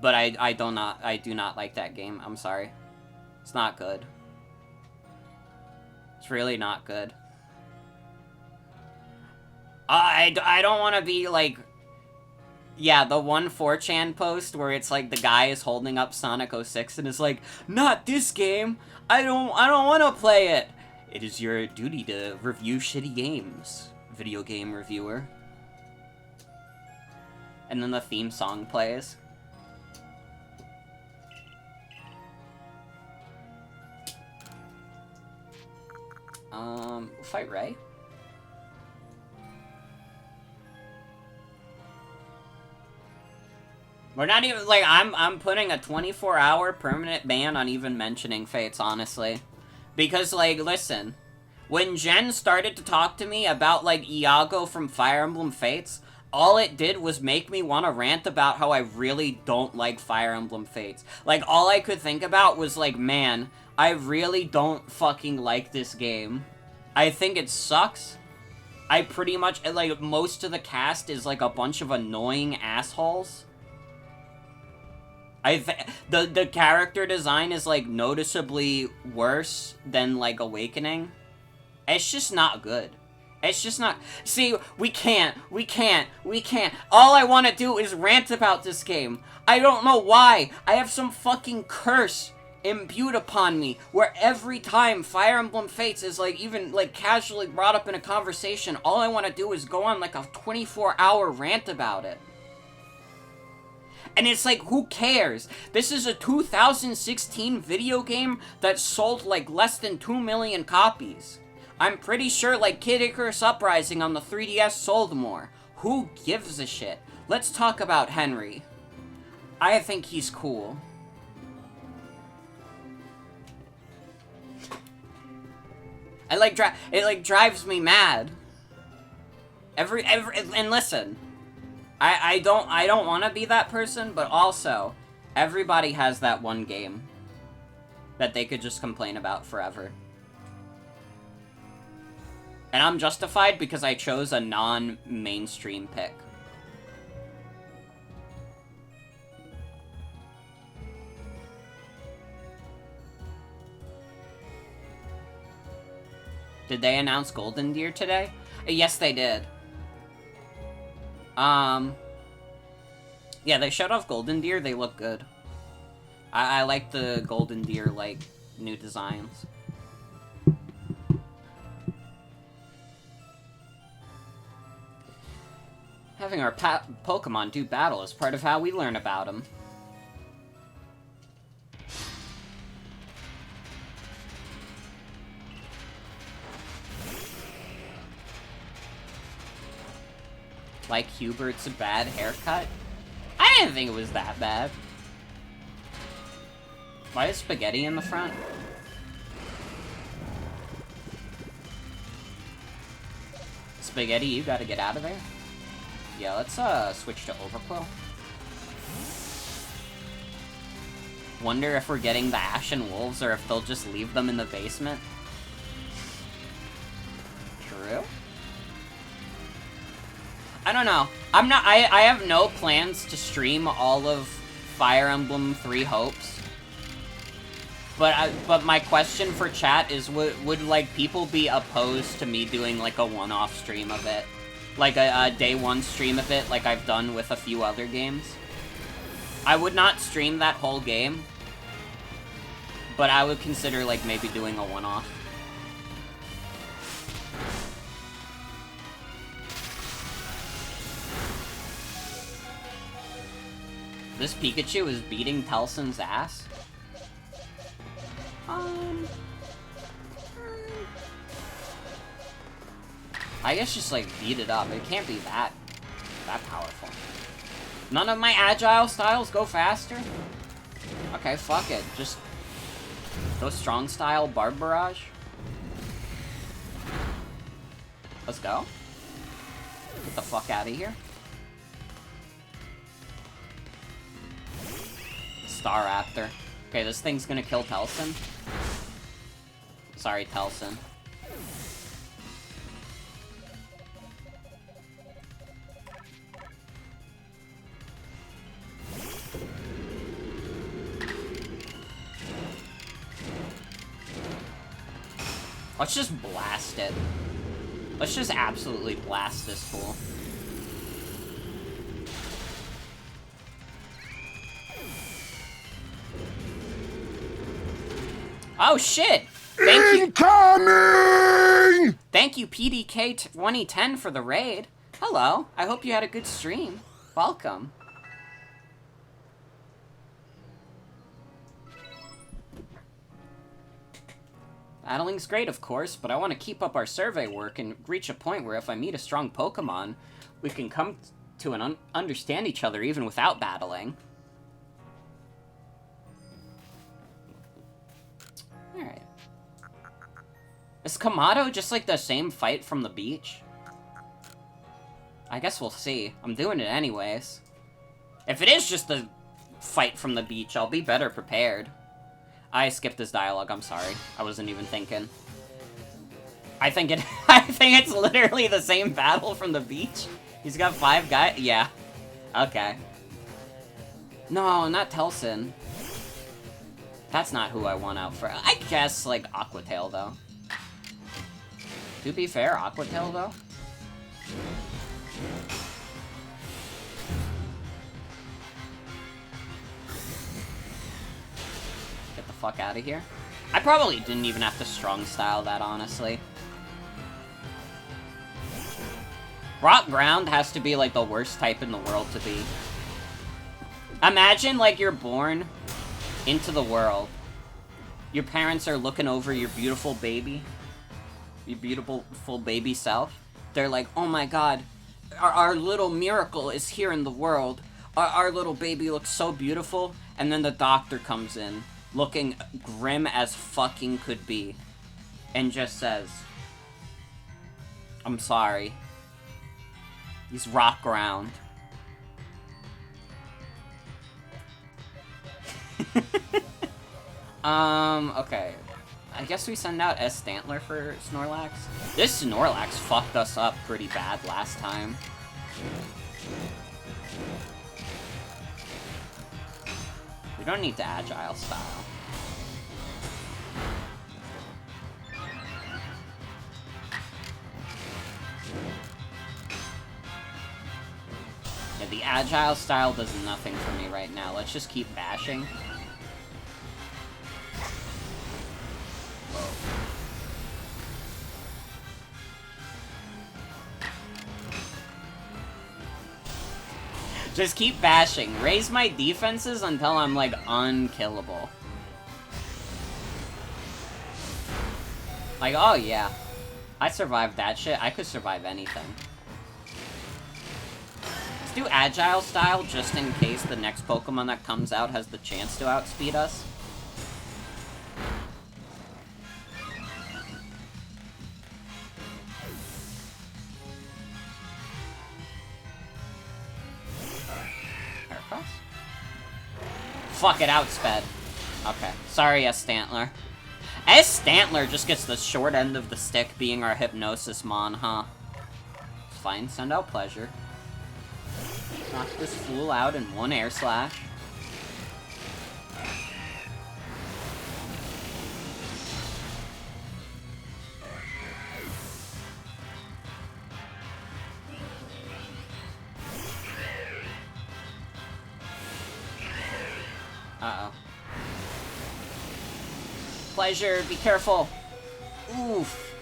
I do not like that game. I'm sorry. It's not good. It's really not good. I don't want to be, like... Yeah, the one 4chan post where it's, like, the guy is holding up Sonic 06 and is like, not this game! I don't want to play it! It is your duty to review shitty games, video game reviewer. And then the theme song plays. Fight Ray? We're not even, like, I'm putting a 24-hour permanent ban on even mentioning Fates, honestly. Because, like, listen, when Jen started to talk to me about, like, Iago from Fire Emblem Fates, all it did was make me want to rant about how I really don't like Fire Emblem Fates. Like, all I could think about was, like, man, I really don't fucking like this game. I think it sucks. I pretty much, like, most of the cast is, like, a bunch of annoying assholes. The character design is, like, noticeably worse than, like, Awakening. It's just not good. It's just not... See, we can't. All I want to do is rant about this game. I don't know why. I have some fucking curse imbued upon me, where every time Fire Emblem Fates is, like, even, like, casually brought up in a conversation, all I want to do is go on, like, a 24-hour rant about it. And it's like, who cares? This is a 2016 video game that sold, like, less than 2 million copies. I'm pretty sure, like, Kid Icarus Uprising on the 3DS sold more. Who gives a shit? Let's talk about Henry. I think he's cool. It drives me mad. And listen, I don't want to be that person, but also, everybody has that one game that they could just complain about forever. And I'm justified because I chose a non-mainstream pick. Did they announce Golden Deer today? Yes, they did. Yeah, they showed off Golden Deer. They look good. I like the Golden Deer, like, new designs. Having our Pokemon do battle is part of how we learn about them. Like Hubert's bad haircut? I didn't think it was that bad. Why is Spaghetti in the front? Spaghetti, you gotta get out of there. Yeah, let's switch to Overquill. Wonder if we're getting the Ashen Wolves or if they'll just leave them in the basement. True. I don't know. I have no plans to stream all of Fire Emblem Three Hopes. But my question for chat is, would like, people be opposed to me doing, like, a one-off stream of it? Like, a day one stream of it, like I've done with a few other games? I would not stream that whole game, but I would consider, like, maybe doing a one-off. This Pikachu is beating Telson's ass? I guess just, like, beat it up. It can't be that powerful. None of my agile styles go faster? Okay, fuck it. Just go strong style Barb Barrage. Let's go. Get the fuck out of here. Staraptor. Okay, this thing's gonna kill Telson. Sorry, Telson. Let's just blast it. Let's just absolutely blast this fool. Oh shit! Thank you. Incoming! Thank you, PDK 2010, for the raid. Hello. I hope you had a good stream. Welcome. Battling's great, of course, but I want to keep up our survey work and reach a point where if I meet a strong Pokemon, we can come to understand each other even without battling. Alright. Is Kamado just like the same fight from the beach? I guess we'll see. I'm doing it anyways. If it is just the fight from the beach, I'll be better prepared. I skipped this dialogue, I'm sorry. I wasn't even thinking. I think it's literally the same battle from the beach. He's got 5 guys? Yeah. Okay. No, not Telson. That's not who I want out for. I guess, like, Aquatail, though. To be fair, Aquatail, though. Get the fuck out of here. I probably didn't even have to strong style that, honestly. Rock Ground has to be, like, the worst type in the world to be. Imagine, like, you're born into the world. Your parents are looking over your beautiful baby. Your beautiful baby self. They're like, oh my god, our little miracle is here in the world. Our little baby looks so beautiful. And then the doctor comes in, looking grim as fucking could be. And just says, I'm sorry. He's rock ground. Okay. I guess we send out S. Stantler for Snorlax. This Snorlax fucked us up pretty bad last time. We don't need to Agile style. Yeah, the Agile style does nothing for me right now. Let's just keep bashing. Just keep bashing. Raise my defenses until I'm, like, unkillable. Like, oh yeah. I survived that shit. I could survive anything. Let's do Agile style just in case the next Pokemon that comes out has the chance to outspeed us. Fuck it, outsped. Okay. Sorry, S. Stantler. S. Stantler just gets the short end of the stick being our Hypnosis Mon, huh? It's fine. Send out Pleasure. Knock this fool out in one Air Slash. Uh-oh. Pleasure, be careful. Oof.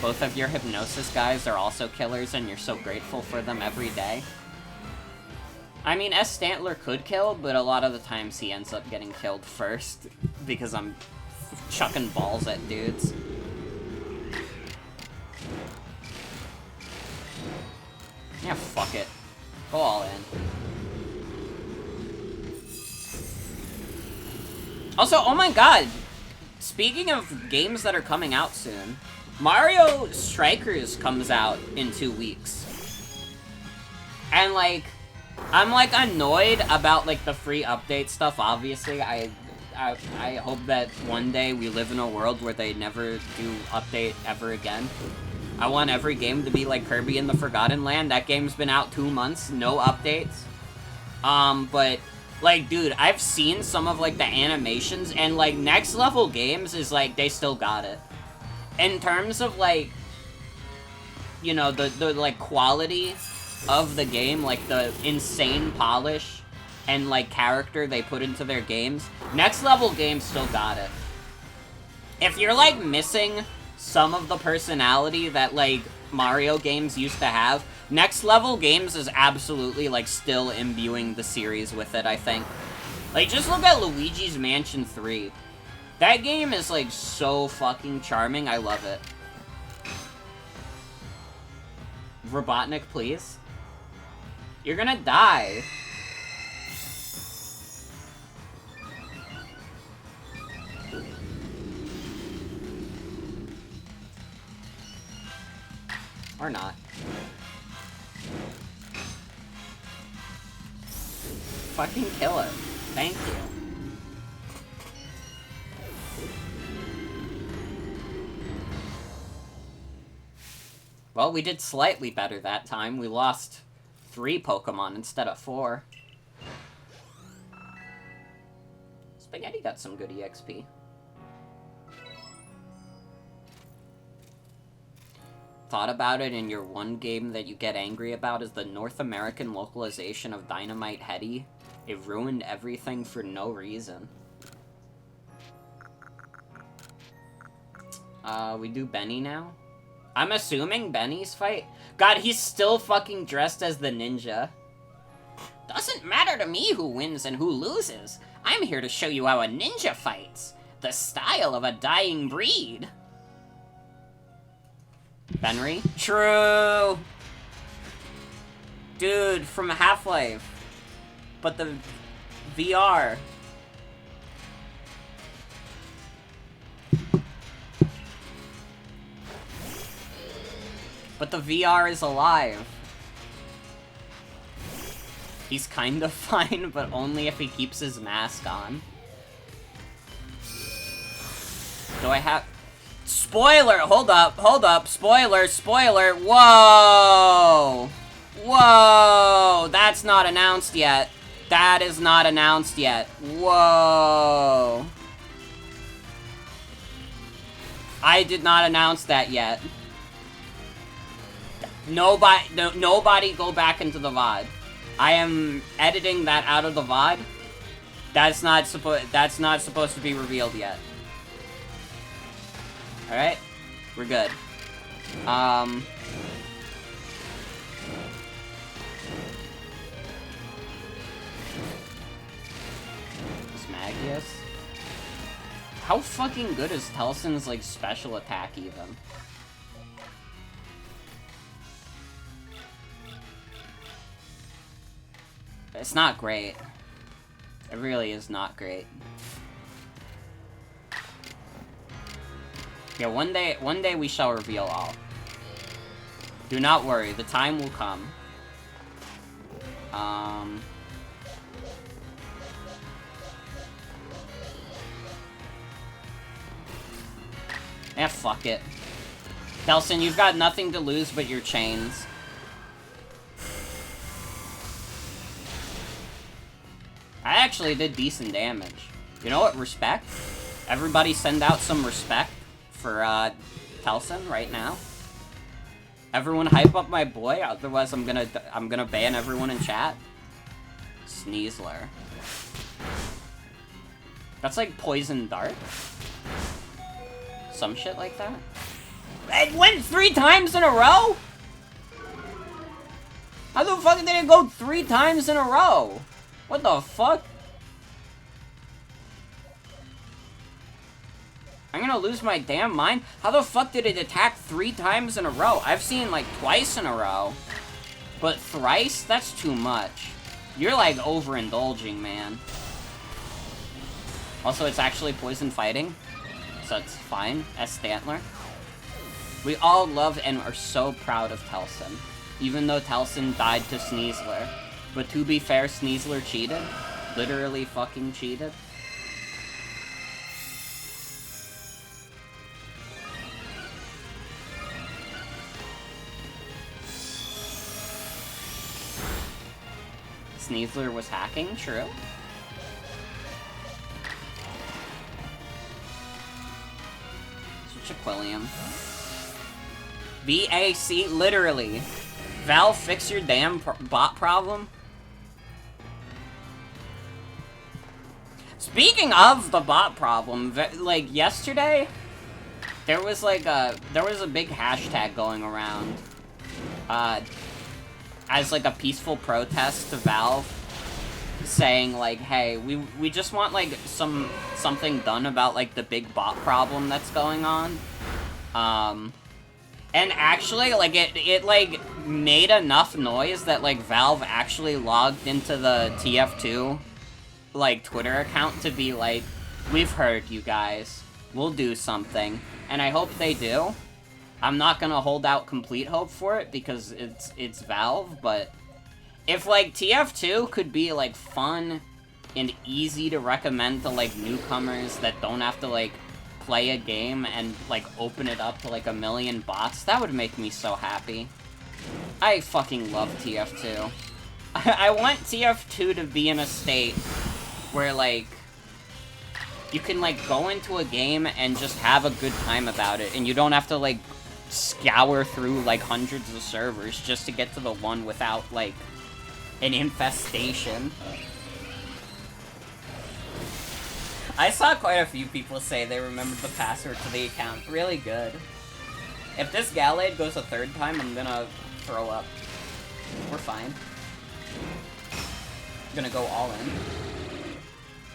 Both of your Hypnosis guys are also killers, and you're so grateful for them every day. I mean, S. Stantler could kill, but a lot of the times he ends up getting killed first, because I'm chucking balls at dudes. Yeah, fuck it. Go all in. Also, oh my god, speaking of games that are coming out soon, Mario Strikers comes out in 2 weeks. And, like, I'm, like, annoyed about, like, the free update stuff, obviously. I hope that one day we live in a world where they never do update ever again. I want every game to be like Kirby in the Forgotten Land. That game's been out 2 months, no updates. But... like, dude, I've seen some of, like, the animations, and, like, Next Level Games is, like, they still got it. In terms of, like, you know, the like, quality of the game, like, the insane polish and, like, character they put into their games, Next Level Games still got it. If you're, like, missing some of the personality that, like, Mario games used to have, Next Level Games is absolutely, like, still imbuing the series with it, I think. Like, just look at Luigi's Mansion 3. That game is, like, so fucking charming. I love it. Robotnik, please. You're gonna die. Or not. Fucking kill it. Thank you. Well, we did slightly better that time. We lost 3 Pokemon instead of 4. Spaghetti got some good EXP. Thought about it, and your one game that you get angry about is the North American localization of Dynamite Heady. It ruined everything for no reason. We do Benny now? I'm assuming Benny's fight? God, he's still fucking dressed as the ninja. Doesn't matter to me who wins and who loses. I'm here to show you how a ninja fights. The style of a dying breed. Benry? True! Dude, from Half-Life. But the VR. But the VR is alive. He's kind of fine, but only if he keeps his mask on. Do I have... Spoiler! Hold up, spoiler, whoa! Whoa! That's not announced yet. That is not announced yet. Whoa! I did not announce that yet. Nobody go back into the VOD. I am editing that out of the VOD. That's not supposed to be revealed yet. Alright? We're good. Magius? How fucking good is Telson's, like, special attack, even? It's not great. It really is not great. Yeah, one day we shall reveal all. Do not worry, the time will come. Eh, fuck it. Kelson, you've got nothing to lose but your chains. I actually did decent damage. You know what? Respect. Everybody send out some respect for, Kelson right now. Everyone hype up my boy, otherwise I'm gonna ban everyone in chat. Sneasler. That's like Poison Dart. Some shit like that. It went 3 times in a row? How the fuck did it go 3 times in a row? What the fuck? I'm gonna lose my damn mind. How the fuck did it attack 3 times in a row? I've seen like twice in a row. But thrice? That's too much. You're like overindulging, man. Also, it's actually poison fighting. So it's fine, as Stantler. We all love and are so proud of Telson. Even though Telson died to Sneasler. But to be fair, Sneasler cheated. Literally fucking cheated. Sneasler was hacking, true. Switch Aquilium. VAC, literally. Valve, fix your damn bot problem. Speaking of the bot problem, like yesterday, there was like a big hashtag going around, as like a peaceful protest to Valve, saying like, hey, we just want like something done about like the big bot problem that's going on. And actually, like, it like, made enough noise that, like, Valve actually logged into the TF2, like, Twitter account to be like, we've heard you guys, we'll do something, and I hope they do. I'm not gonna hold out complete hope for it, because it's Valve, but if, like, TF2 could be, like, fun and easy to recommend to, like, newcomers that don't have to, like, play a game and, like, open it up to, like, 1 million bots, that would make me so happy. I fucking love TF2. I want TF2 to be in a state where, like, you can, like, go into a game and just have a good time about it, and you don't have to, like, scour through, like, hundreds of servers just to get to the one without, like, an infestation. I saw quite a few people say they remembered the password to the account. Really good. If this Gallade goes a 3rd time, I'm gonna throw up. We're fine. I'm gonna go all in.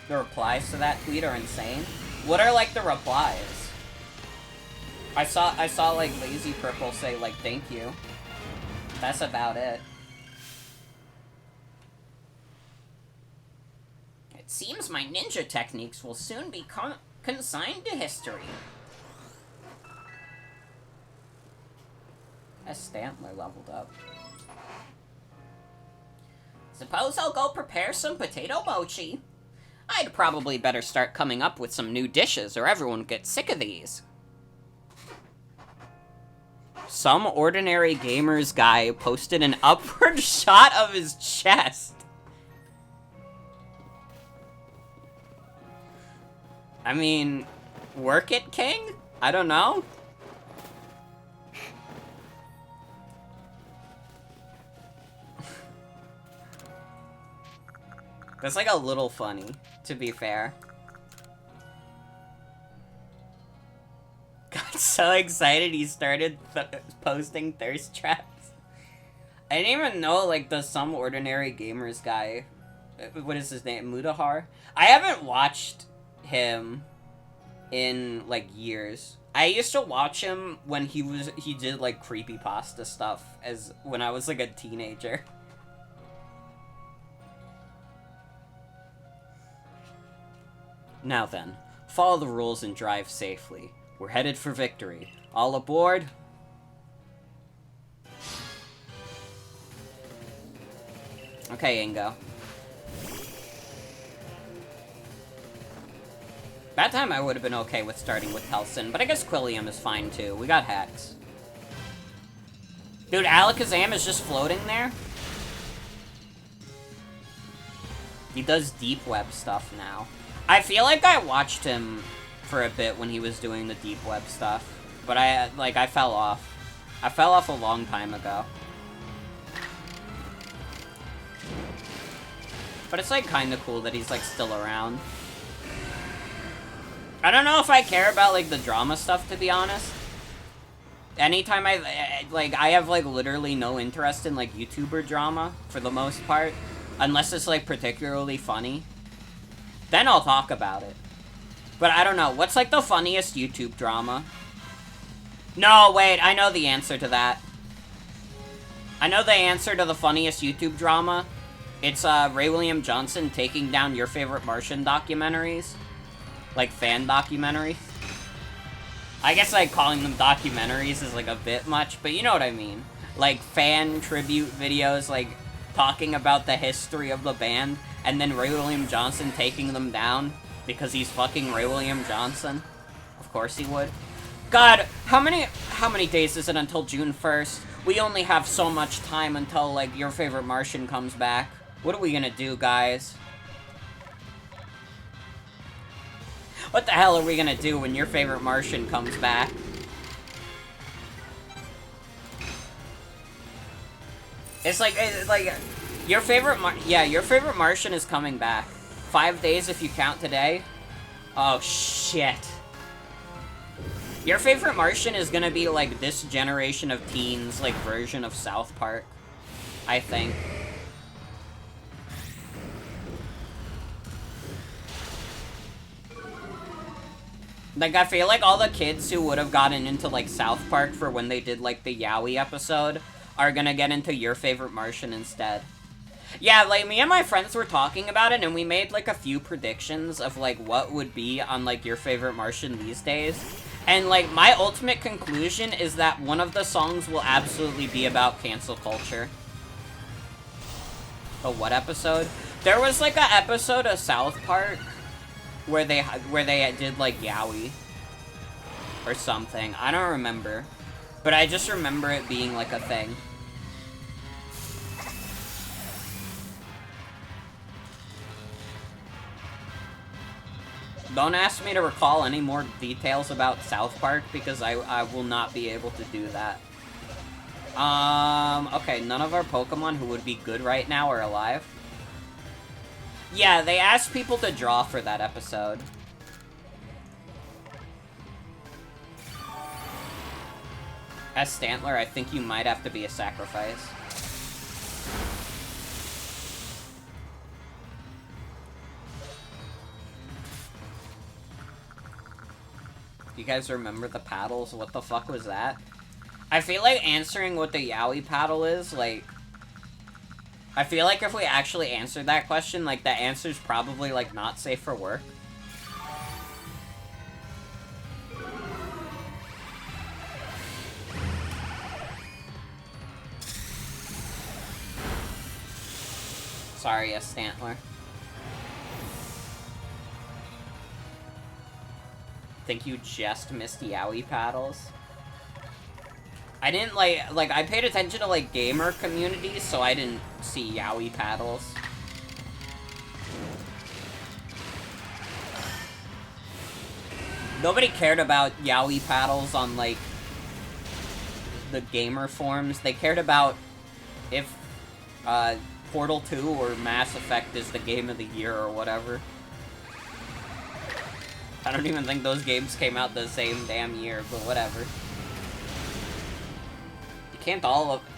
The replies to that tweet are insane. What are, like, the replies? I saw, like, Lazy Purple say, like, thank you. That's about it. Seems my ninja techniques will soon be consigned to history. As Stantler leveled up. Suppose I'll go prepare some potato mochi. I'd probably better start coming up with some new dishes or everyone gets sick of these. Some ordinary gamers guy posted an upward shot of his chest. I mean, work it, King? I don't know. That's like a little funny, to be fair. Got so excited he started posting thirst traps. I didn't even know, like, the Some Ordinary Gamers guy. What is his name? Mudahar? I haven't watched him in, like, years. I used to watch him when he did, like, creepypasta stuff when I was, like, a teenager. Now then, follow the rules and drive safely. We're headed for victory. All aboard? Okay, Ingo. That time I would have been okay with starting with Telson, but I guess Quilliam is fine too. We got Hex. Dude, Alakazam is just floating there? He does deep web stuff now. I feel like I watched him for a bit when he was doing the deep web stuff, but I fell off. I fell off a long time ago. But it's, like, kind of cool that he's, like, still around. I don't know if I care about, like, the drama stuff, to be honest. Anytime I have, like, literally no interest in, like, YouTuber drama, for the most part. Unless it's, like, particularly funny. Then I'll talk about it. But I don't know. What's, like, the funniest YouTube drama? No, wait. I know the answer to that. I know the answer to the funniest YouTube drama. It's, Ray William Johnson taking down your favorite Martian documentaries. Like, fan documentaries. I guess, like, calling them documentaries is, like, a bit much, but you know what I mean. Like, fan tribute videos, like, talking about the history of the band, and then Ray William Johnson taking them down because he's fucking Ray William Johnson. Of course he would. God, how many days is it until June 1st? We only have so much time until, like, Your Favorite Martian comes back. What are we gonna do, guys? What the hell are we gonna do when Your Favorite Martian comes back? It's like, Your Favorite Martian is coming back. 5 days if you count today. Oh, shit. Your Favorite Martian is gonna be, like, this generation of teens, like, version of South Park. I think. Like, I feel like all the kids who would have gotten into, like, South Park for when they did, like, the Yowie episode are gonna get into Your Favorite Martian instead. Yeah, like, me and my friends were talking about it, and we made, like, a few predictions of, like, what would be on, like, Your Favorite Martian these days. And, like, my ultimate conclusion is that one of the songs will absolutely be about cancel culture. The what episode? There was, like, a episode of South Park where they did, like, Yowie. Or something. I don't remember. But I just remember it being, like, a thing. Don't ask me to recall any more details about South Park, because I will not be able to do that. Okay, none of our Pokemon who would be good right now are alive. Yeah, they asked people to draw for that episode. As Stantler, I think you might have to be a sacrifice. You guys remember the paddles? What the fuck was that? I feel like answering what the Yowie paddle is, like... I feel like if we actually answered that question, like, the answer's probably, like, not safe for work. Sorry, yes, Stantler. Think you just missed Yowie paddles? I didn't, like, I paid attention to, like, gamer communities, so I didn't see Yowie paddles. Nobody cared about Yowie paddles on, like, the gamer forums. They cared about if, Portal 2 or Mass Effect is the game of the year or whatever. I don't even think those games came out the same damn year, but whatever.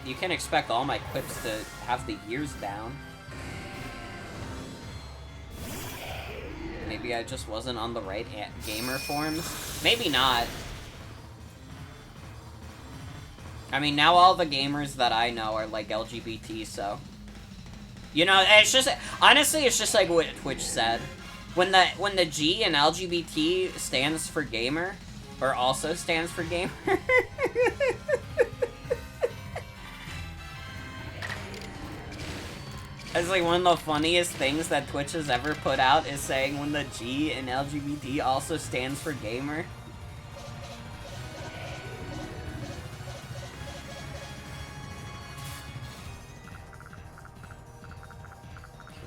You can't expect all my clips to have the years down. Maybe I just wasn't on the right gamer forums? Maybe not. I mean, now all the gamers that I know are, like, LGBT, so... You know, it's just... Honestly, it's just like what Twitch said. When the G in LGBT stands for gamer, or also stands for gamer... It's like one of the funniest things that Twitch has ever put out is saying when the G in LGBT also stands for gamer.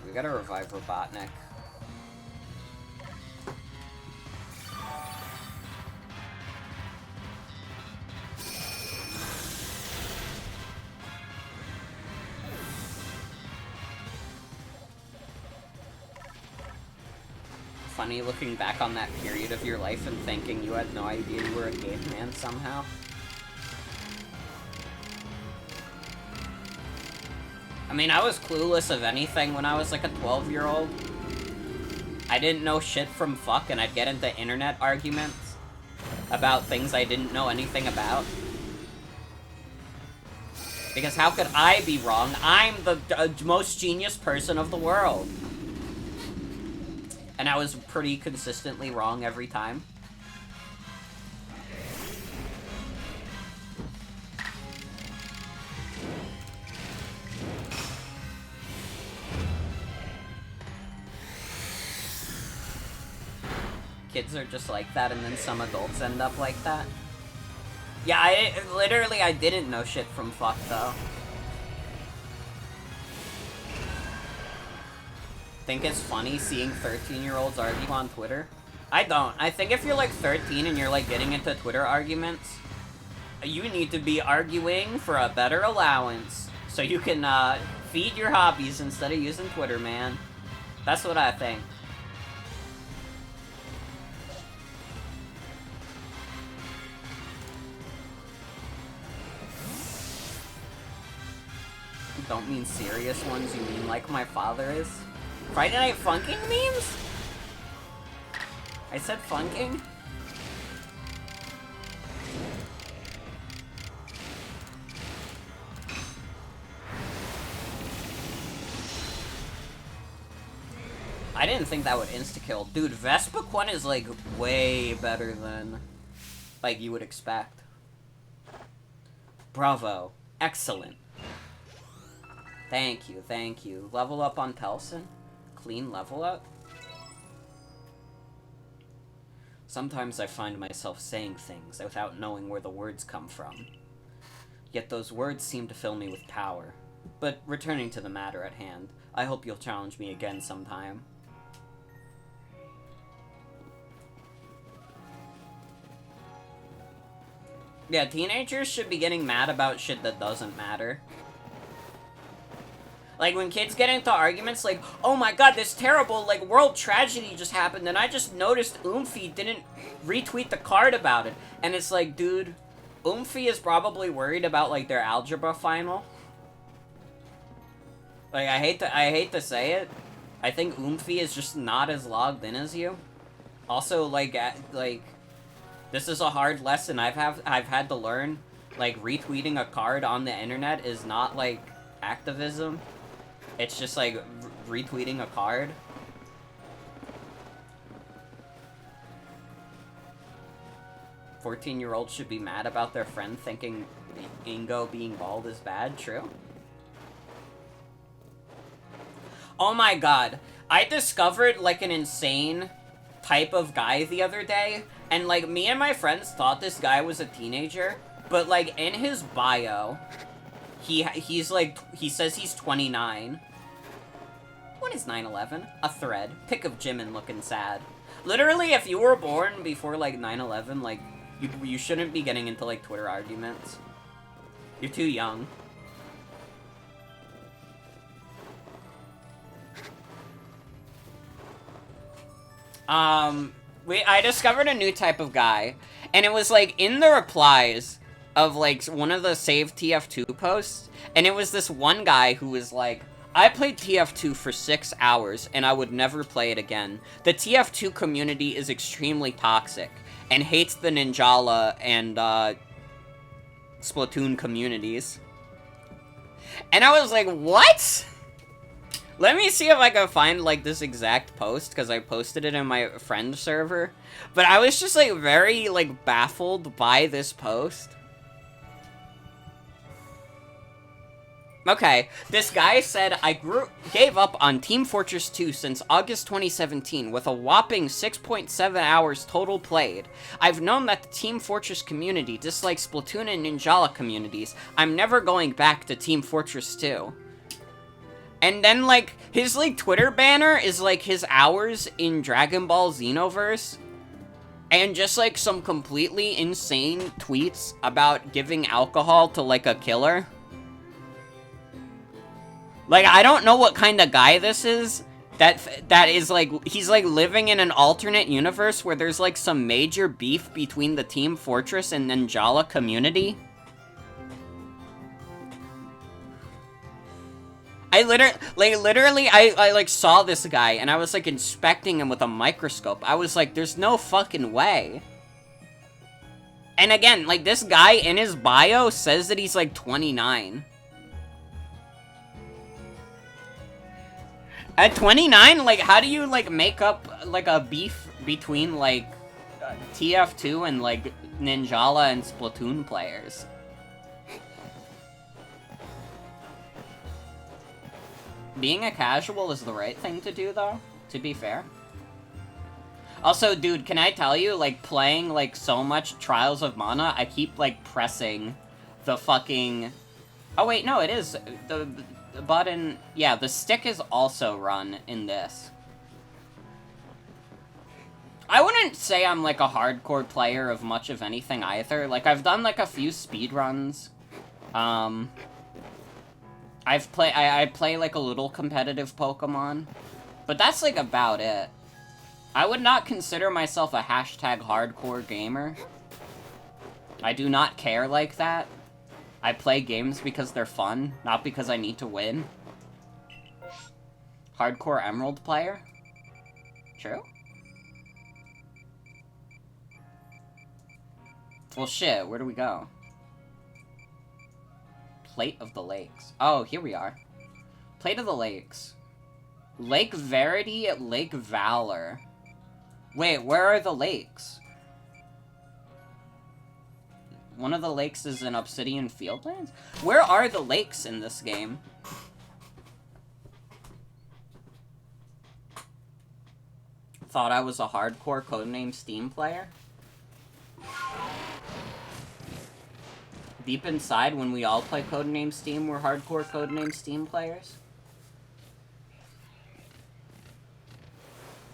We gotta revive Robotnik. Funny looking back on that period of your life and thinking you had no idea you were a gay man somehow. I mean, I was clueless of anything when I was like a 12-year-old. I didn't know shit from fuck, and I'd get into internet arguments about things I didn't know anything about. Because how could I be wrong? I'm the most genius person of the world. And I was pretty consistently wrong every time. Kids are just like that, and then some adults end up like that. Yeah, I didn't know shit from fuck, though. Think it's funny seeing 13-year-olds argue on Twitter? I don't. I think if you're like 13 and you're like getting into Twitter arguments, you need to be arguing for a better allowance so you can feed your hobbies instead of using Twitter, man. That's what I think. Don't mean serious ones, you mean like my father is? Friday Night Funking memes? I said funking? I didn't think that would insta-kill. Dude, Vespa-Quen is like way better than like you would expect. Bravo. Excellent. Thank you, thank you. Level up on Telson? Clean level up? Sometimes I find myself saying things without knowing where the words come from. Yet those words seem to fill me with power. But returning to the matter at hand, I hope you'll challenge me again sometime. Yeah, teenagers should be getting mad about shit that doesn't matter. Like, when kids get into arguments like, oh my god, this terrible, like, world tragedy just happened, and I just noticed Oomphy didn't retweet the card about it. And it's like, dude, Oomphy is probably worried about, like, their algebra final. Like, I hate to say it. I think Oomphy is just not as logged in as you. Also, like, this is a hard lesson I've had to learn. Like, retweeting a card on the internet is not, like, activism. It's just like retweeting a card. "14-year-olds should be mad about their friend thinking Ingo being bald is bad." True. Oh my god. I discovered like an insane type of guy the other day, and like me and my friends thought this guy was a teenager, but like in his bio, he's like, he says he's 29. What is 9/11? A thread. Pic of Jimin looking sad. Literally, if you were born before like 9/11, like you shouldn't be getting into like Twitter arguments. You're too young. I discovered a new type of guy, and it was like in the replies of like one of the Save TF2 posts, and it was this one guy who was like, I played TF2 for 6 hours, and I would never play it again. The TF2 community is extremely toxic, and hates the Ninjala and, Splatoon communities. And I was like, what? Let me see if I can find, like, this exact post, because I posted it in my friend server. But I was just, like, very, like, baffled by this post. Okay, this guy said, I gave up on Team Fortress 2 since August 2017 with a whopping 6.7 hours total played. I've known that the Team Fortress community dislikes Splatoon and Ninjala communities. I'm never going back to Team Fortress 2. And then, like, his, like, Twitter banner is, like, his hours in Dragon Ball Xenoverse. And just, like, some completely insane tweets about giving alcohol to, like, a killer. Like, I don't know what kind of guy this is. That is, like, he's, like, living in an alternate universe where there's, like, some major beef between the Team Fortress and Ninjala community. I literally, like, saw this guy, and I was, like, inspecting him with a microscope. I was like, there's no fucking way. And again, like, this guy in his bio says that he's, like, 29. At 29, like, how do you, like, make up, like, a beef between, like, TF2 and, like, Ninjala and Splatoon players? Being a casual is the right thing to do, though, to be fair. Also, dude, can I tell you, like, playing, like, so much Trials of Mana, I keep, like, pressing the fucking... Oh, wait, no, it is. The button... Yeah, the stick is also run in this. I wouldn't say I'm, like, a hardcore player of much of anything either. Like, I've done, like, a few speedruns. I play, like, a little competitive Pokemon. But that's, like, about it. I would not consider myself a hashtag hardcore gamer. I do not care like that. I play games because they're fun, not because I need to win. Hardcore Emerald player? True? Well, shit, where do we go? Plate of the Lakes. Oh, here we are. Plate of the Lakes. Lake Verity at Lake Valor. Wait, where are the lakes? One of the lakes is in Obsidian Fieldlands? Where are the lakes in this game? Thought I was a hardcore Codename Steam player? Deep inside, when we all play Codename Steam, we're hardcore Codename Steam players?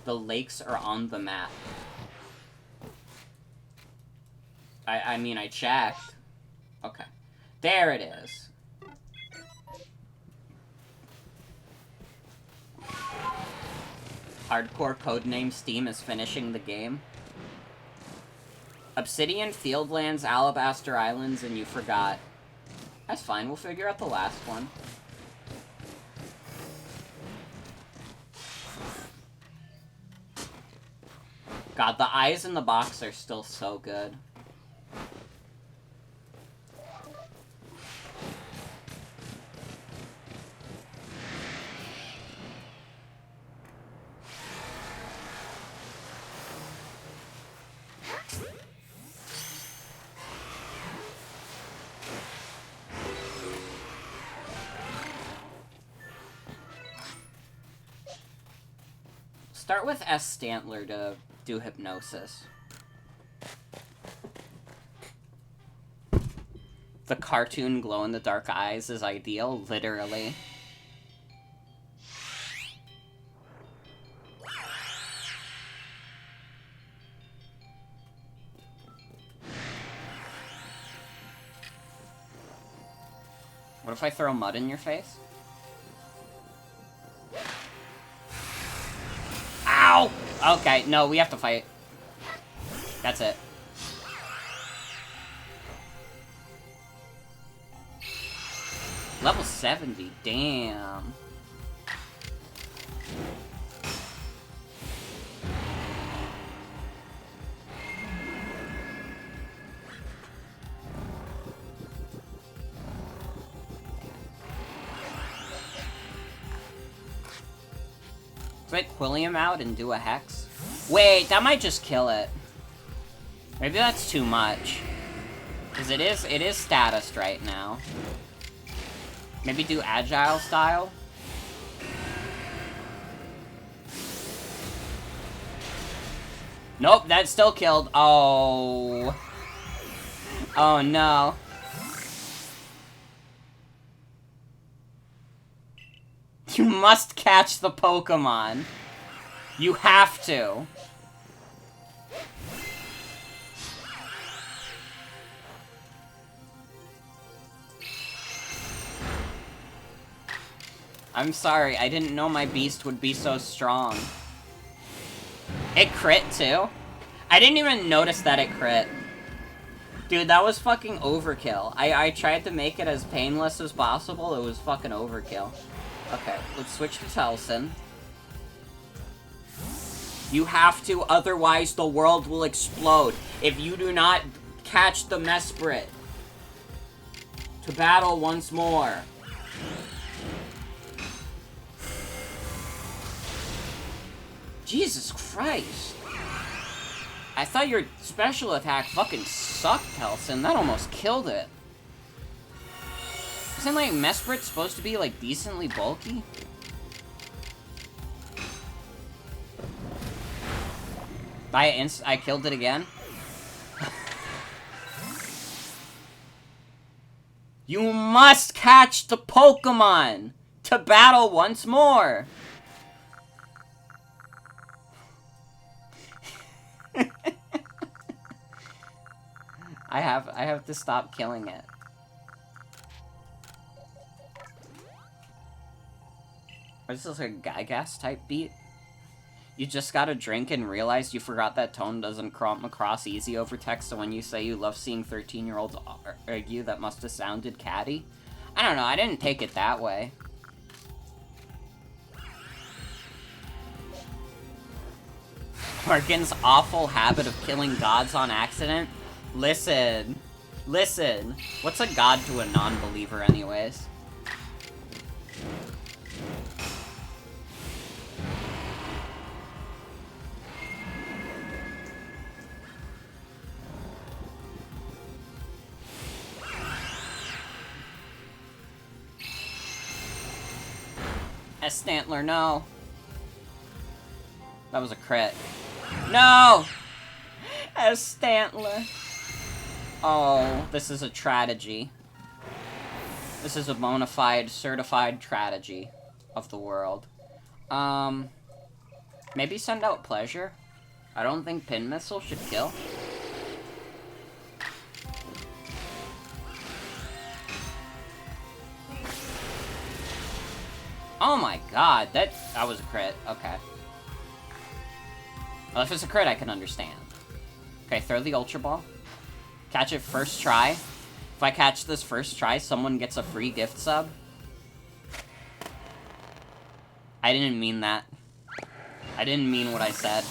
The lakes are on the map. I mean, I checked. Okay. There it is. Hardcore Codename Steam is finishing the game. Obsidian, Fieldlands, Alabaster Islands, and you forgot. That's fine, we'll figure out the last one. God, the eyes in the box are still so good. Start with S. Stantler to do Hypnosis. The cartoon glow-in-the-dark eyes is ideal, literally. What if I throw mud in your face? Ow! Okay, no, we have to fight. That's it. Level 70, damn. Do I Quilliam out and do a Hex? Wait, that might just kill it. Maybe that's too much. Because it is statused right now. Maybe do agile style? Nope, that still killed. Oh. Oh no. You must catch the Pokemon. You have to. I'm sorry, I didn't know my beast would be so strong. It crit, too? I didn't even notice that it crit. Dude, that was fucking overkill. I tried to make it as painless as possible, it was fucking overkill. Okay, let's switch to Telson. You have to, otherwise the world will explode. If you do not catch the Mesprit. To battle once more. Jesus Christ. I thought your special attack fucking sucked, Telson. That almost killed it. Isn't, like, Mesprit supposed to be, like, decently bulky? I killed it again? You must catch the Pokemon to battle once more! I have to stop killing it. Or is this like a Gygas type beat? You just got a drink and realized you forgot that tone doesn't come across easy over text, so when you say you love seeing 13-year-olds argue, that must have sounded catty? I don't know, I didn't take it that way. Morgan's awful habit of killing gods on accident? Listen. Listen. What's a god to a non-believer anyways? Stantler, no. That was a crit. No! Stantler. Oh, this is a tragedy. This is a bona fide, certified tragedy of the world. Maybe send out Pleasure? I don't think Pin Missile should kill. Oh my god, that was a crit. Okay. Well, if it's a crit, I can understand. Okay, throw the Ultra Ball. Catch it first try. If I catch this first try, someone gets a free gift sub. I didn't mean that. I didn't mean what I said.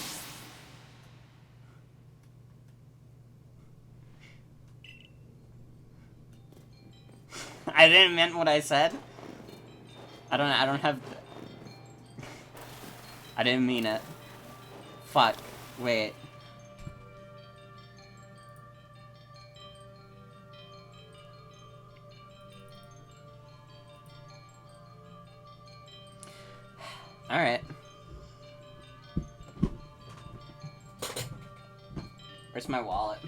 I didn't mean what I said. I don't have... I didn't mean it. Fuck. Wait. Alright. Where's my wallet?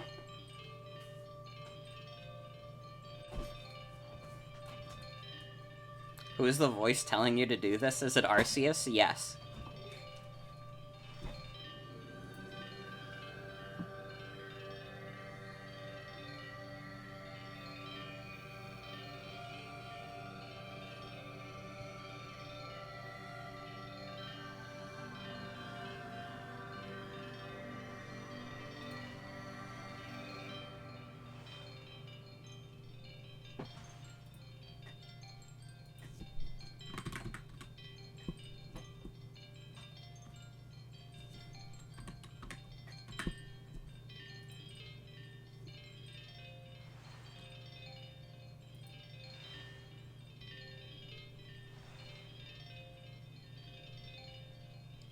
Who is the voice telling you to do this? Is it Arceus? Yes.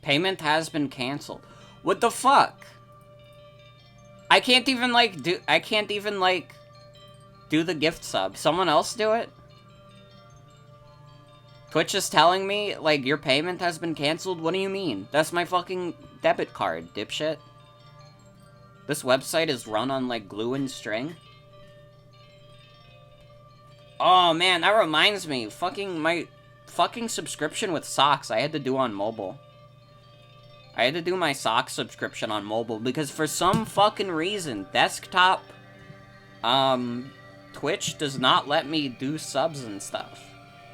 Payment has been canceled. What the fuck? I can't even, like, do the gift sub. Someone else do it? Twitch is telling me, like, your payment has been canceled? What do you mean? That's my fucking debit card, dipshit. This website is run on, like, glue and string? Oh, man, that reminds me. My fucking subscription with socks I had to do on mobile. I had to do my socks subscription on mobile because for some fucking reason, desktop, Twitch does not let me do subs and stuff.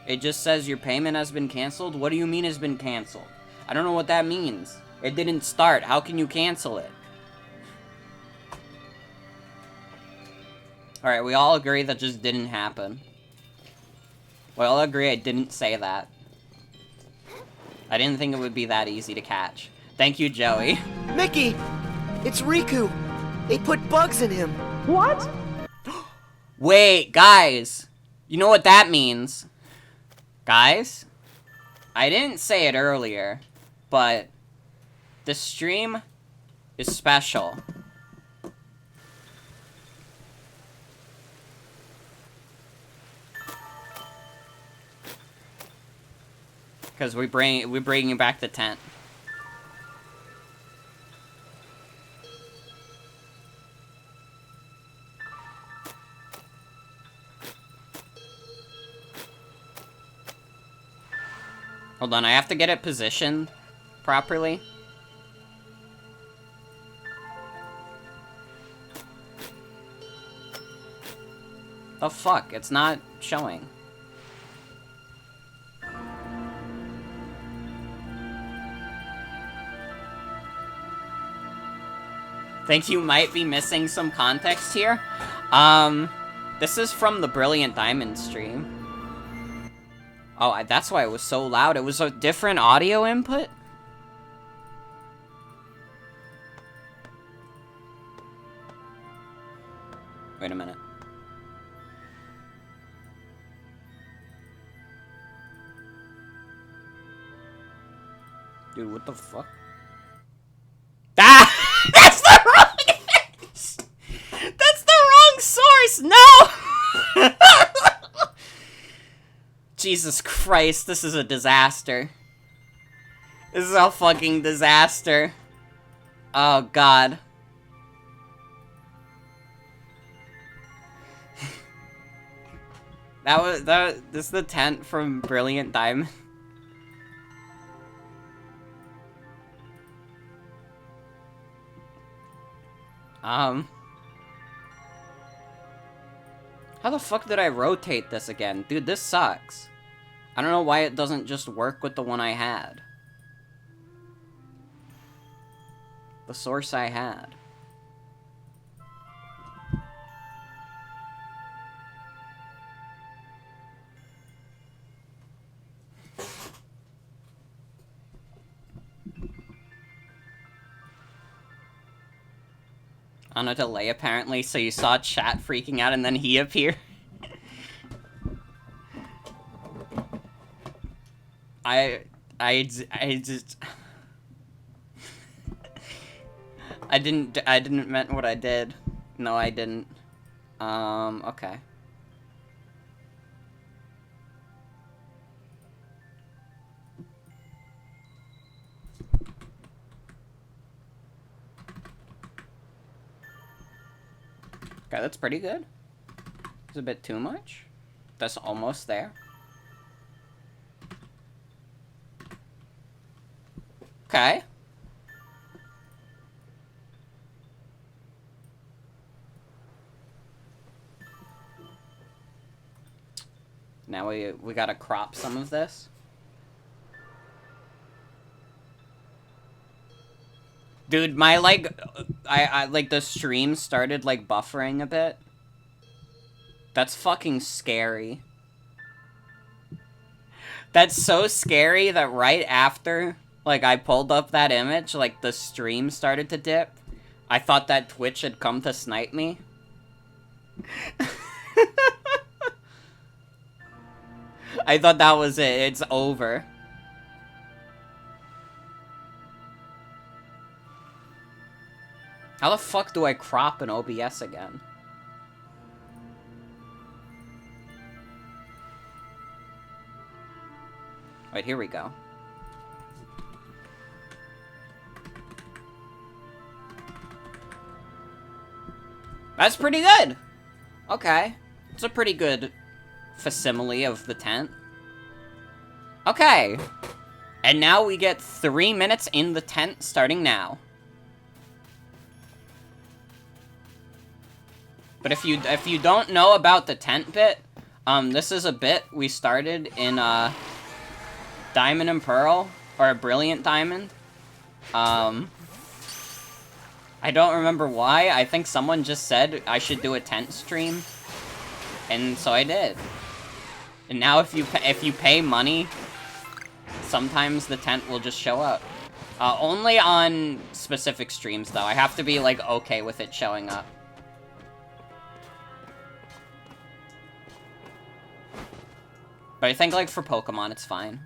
It just says your payment has been canceled. What do you mean has been canceled? I don't know what that means. It didn't start. How can you cancel it? Alright, we all agree that just didn't happen. We all agree I didn't say that. I didn't think it would be that easy to catch. Thank you, Joey. Mickey! It's Riku! They put bugs in him! What? Wait, guys! You know what that means? Guys? I didn't say it earlier, but this stream is special. Because we're bringing back the tent. Hold on, I have to get it positioned properly. The fuck? It's not showing. Think you might be missing some context here? This is from the Brilliant Diamond stream. Oh, that's why it was so loud. It was a different audio input? Wait a minute. Dude, what the fuck? Ah! That's the wrong image! That's the wrong source! No! Jesus Christ, this is a disaster. This is a fucking disaster. Oh, God. This is the tent from Brilliant Diamond. How the fuck did I rotate this again? Dude, this sucks. I don't know why it doesn't just work with the one I had. The source I had. On a delay, apparently, so you saw chat freaking out and then he appeared. I just... I didn't meant what I did. No, I didn't. Okay. Okay, that's pretty good. It's a bit too much. That's almost there. Okay. Now we gotta crop some of this. Dude, my, like, I like, the stream started, like, buffering a bit. That's fucking scary. That's so scary that right after, like, I pulled up that image, like, the stream started to dip. I thought that Twitch had come to snipe me. I thought that was it. It's over. How the fuck do I crop an OBS again? Wait, here we go. That's pretty good! Okay. It's a pretty good facsimile of the tent. Okay. And now we get 3 minutes in the tent starting now. But if you don't know about the tent bit, this is a bit we started in Diamond and Pearl, or Brilliant Diamond. I don't remember why. I think someone just said I should do a tent stream, and so I did. And now if you pay money, sometimes the tent will just show up. Only on specific streams though. I have to be like okay with it showing up. But I think like for Pokemon it's fine.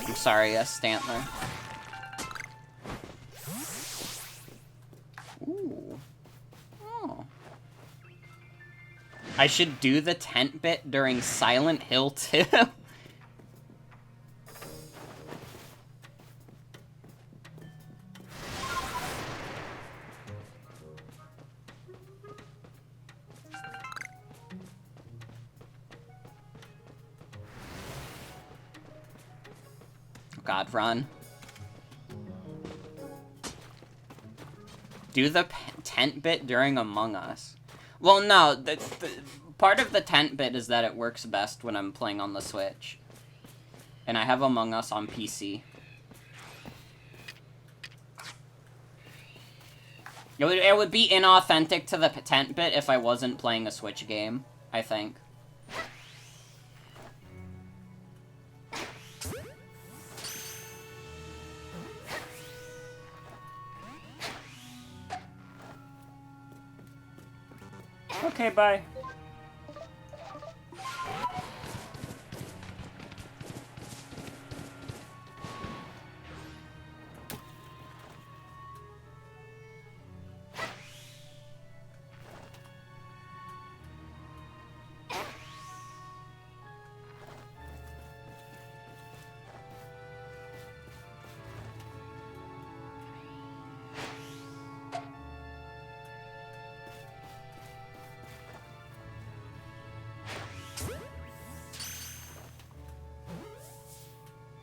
I'm sorry, Stantler. Ooh. Oh. I should do the tent bit during Silent Hill 2. God, run. Do the tent bit during Among Us. Well, no, the part of the tent bit is that it works best when I'm playing on the Switch. And I have Among Us on PC. It would be inauthentic to the tent bit if I wasn't playing a Switch game, I think. Okay, bye.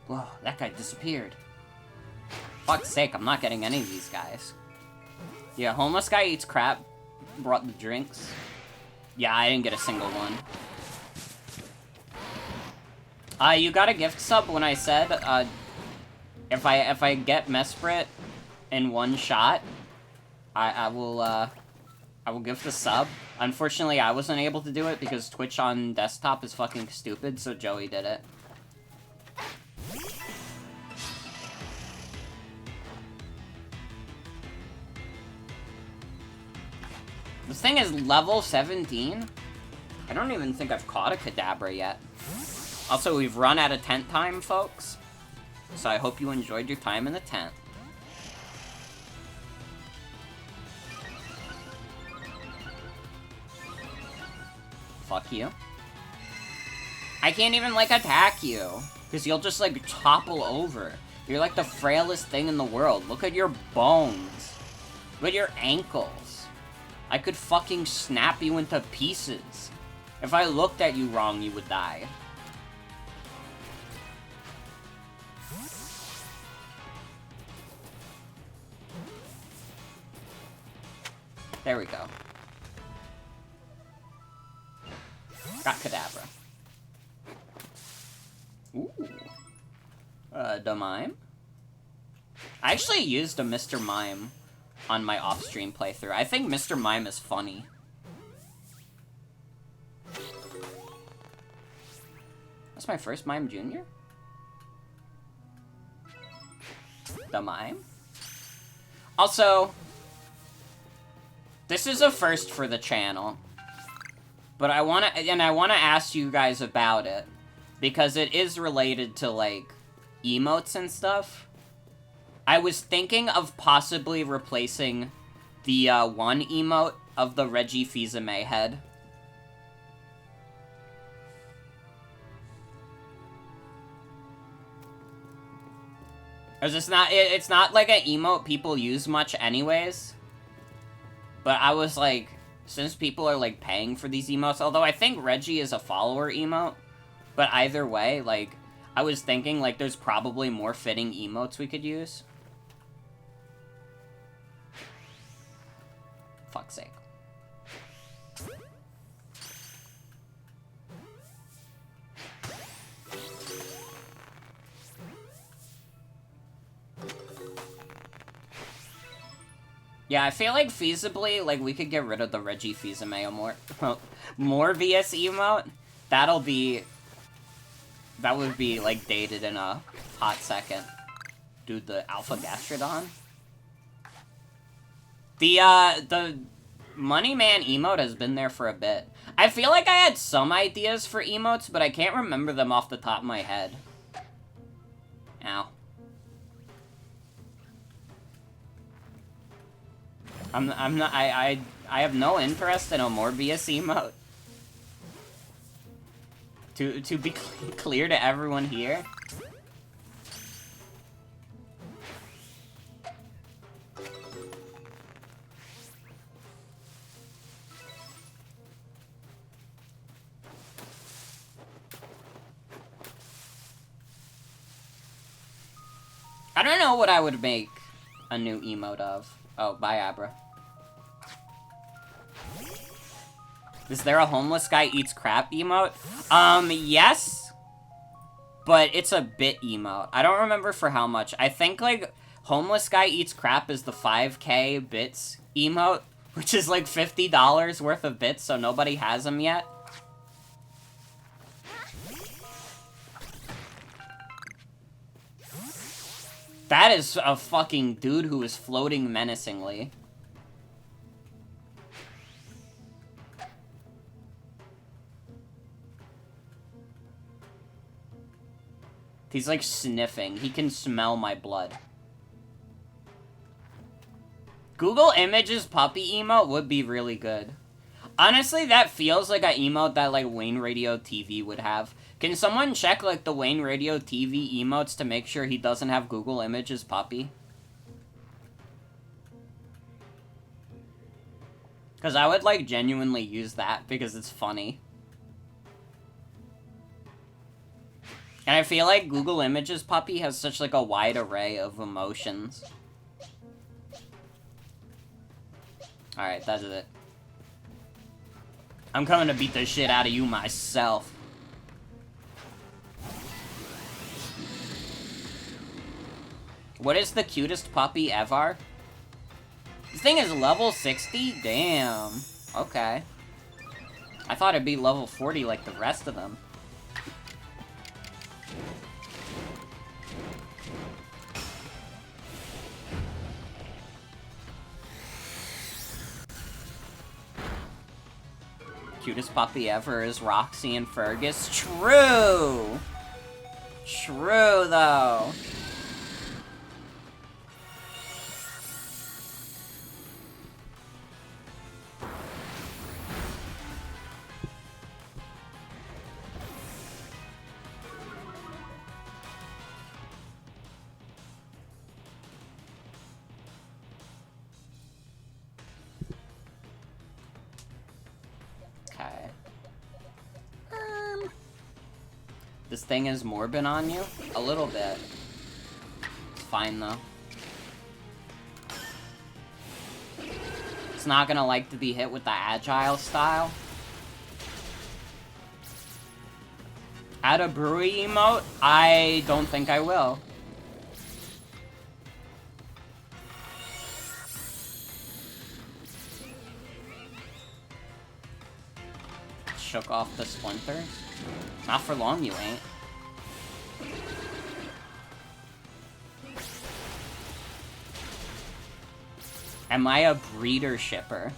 Whoa, that guy disappeared. Fuck's sake, I'm not getting any of these guys. Yeah, homeless guy eats crap. Brought the drinks. Yeah, I didn't get a single one. You got a gift sub when I said, if I get Mesprit in one shot, I will give the sub. Unfortunately, I wasn't able to do it because Twitch on desktop is fucking stupid, so Joey did it. This thing is level 17? I don't even think I've caught a Kadabra yet. Also, we've run out of tent time, folks. So I hope you enjoyed your time in the tent. Fuck you. I can't even, like, attack you. Because you'll just, like, topple over. You're, like, the frailest thing in the world. Look at your bones. Look at your ankles. I could fucking snap you into pieces. If I looked at you wrong, you would die. There we go. Got Kadabra. Ooh. The Mime? I actually used a Mr. Mime on my off-stream playthrough. I think Mr. Mime is funny. That's my first Mime Jr.? The Mime? Also, this is a first for the channel. But I wanna ask you guys about it. Because it is related to, like, emotes and stuff. I was thinking of possibly replacing the one emote of the Reggie Fils-Aimé head. It's not like an emote people use much anyways. But I was like, since people are like paying for these emotes, although I think Reggie is a follower emote, but either way, like, I was thinking like there's probably more fitting emotes we could use. Fuck's sake. Yeah, I feel like feasibly, like, we could get rid of the Reggie Fils-Aimé more VS emote. That would be, like, dated in a hot second. Dude, the Alpha Gastrodon? The Money Man emote has been there for a bit. I feel like I had some ideas for emotes, but I can't remember them off the top of my head. Ow. I have no interest in a Morbius emote. To be clear to everyone here. I don't know what I would make a new emote of. Oh, bye, Abra. Is there a homeless guy eats crap emote? Yes. But it's a bit emote. I don't remember for how much. I think, like, homeless guy eats crap is the 5K bits emote, which is, like, $50 worth of bits, so nobody has them yet. That is a fucking dude who is floating menacingly. He's like sniffing. He can smell my blood. Google Images puppy emote would be really good. Honestly, that feels like an emote that like Wayne Radio TV would have. Can someone check like the Wayne Radio TV emotes to make sure he doesn't have Google Images puppy? Because I would like genuinely use that because it's funny. And I feel like Google Images puppy has such like a wide array of emotions. Alright, that's it. I'm coming to beat the shit out of you myself. What is the cutest puppy ever? This thing is level 60? Damn. Okay. I thought it'd be level 40 like the rest of them. Cutest puppy ever is Roxy and Fergus. True! True, though. This thing is morbid on you? A little bit. It's fine, though. It's not gonna like to be hit with the agile style. Add a brewery emote? I don't think I will. Shook off the splinters? Not for long, you ain't. Am I a breeder shipper?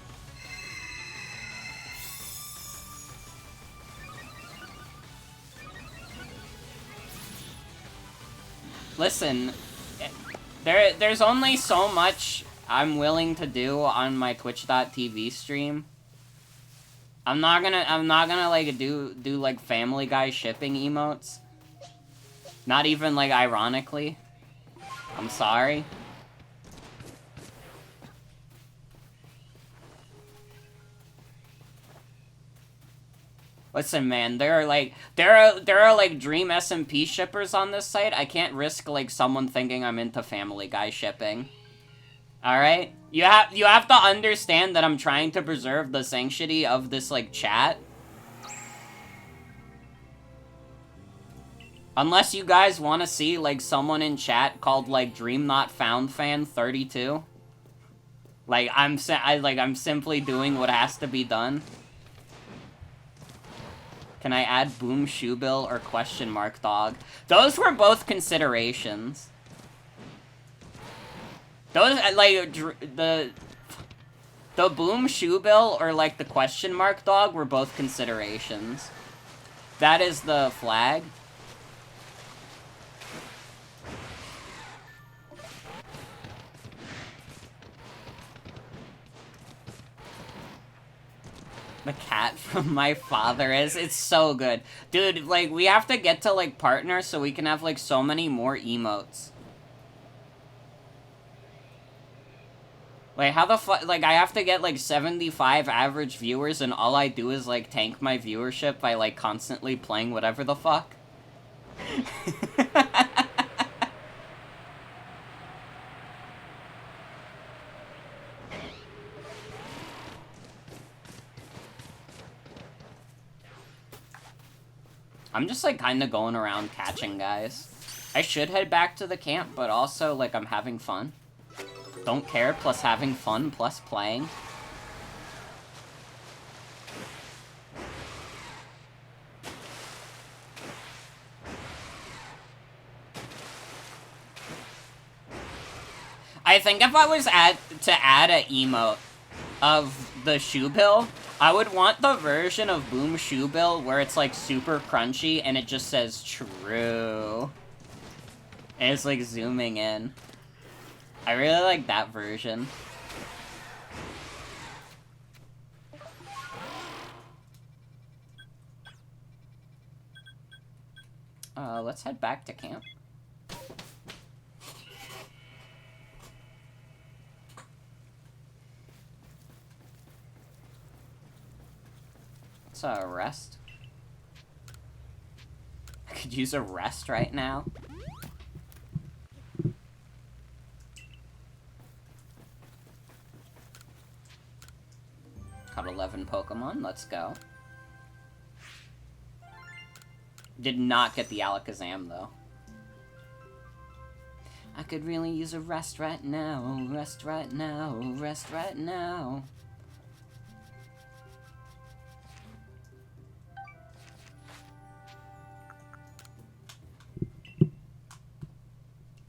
Listen, there's only so much I'm willing to do on my Twitch.tv stream. I'm not gonna like do like Family Guy shipping emotes. Not even like ironically. I'm sorry. Listen, man, there are like Dream SMP shippers on this site. I can't risk like someone thinking I'm into Family Guy shipping. All right, you have to understand that I'm trying to preserve the sanctity of this like chat. Unless you guys want to see like someone in chat called like Dream Not Found Fan 32. Like I'm simply doing what has to be done. Can I add Boom Shoebill or question mark dog? Those were both considerations. Those like the Boom Shoebill or like the question mark dog were both considerations. That is the flag. The cat from my father it's so good. Dude, like, we have to get to, like, partner so we can have, like, so many more emotes. Like, how the fuck, like, I have to get, like, 75 average viewers and all I do is, like, tank my viewership by, like, constantly playing whatever the fuck? I'm just, like, kind of going around catching guys. I should head back to the camp, but also, like, I'm having fun. Don't care, plus having fun, plus playing. I think if I was to add an emote of the Shoebill, I would want the version of Boom Shoebill where it's, like, super crunchy and it just says true. And it's, like, zooming in. I really like that version. Let's head back to camp. Let's rest. I could use a rest right now. Caught 11 Pokemon, let's go. Did not get the Alakazam, though. I could really use a rest right now, rest right now, rest right now.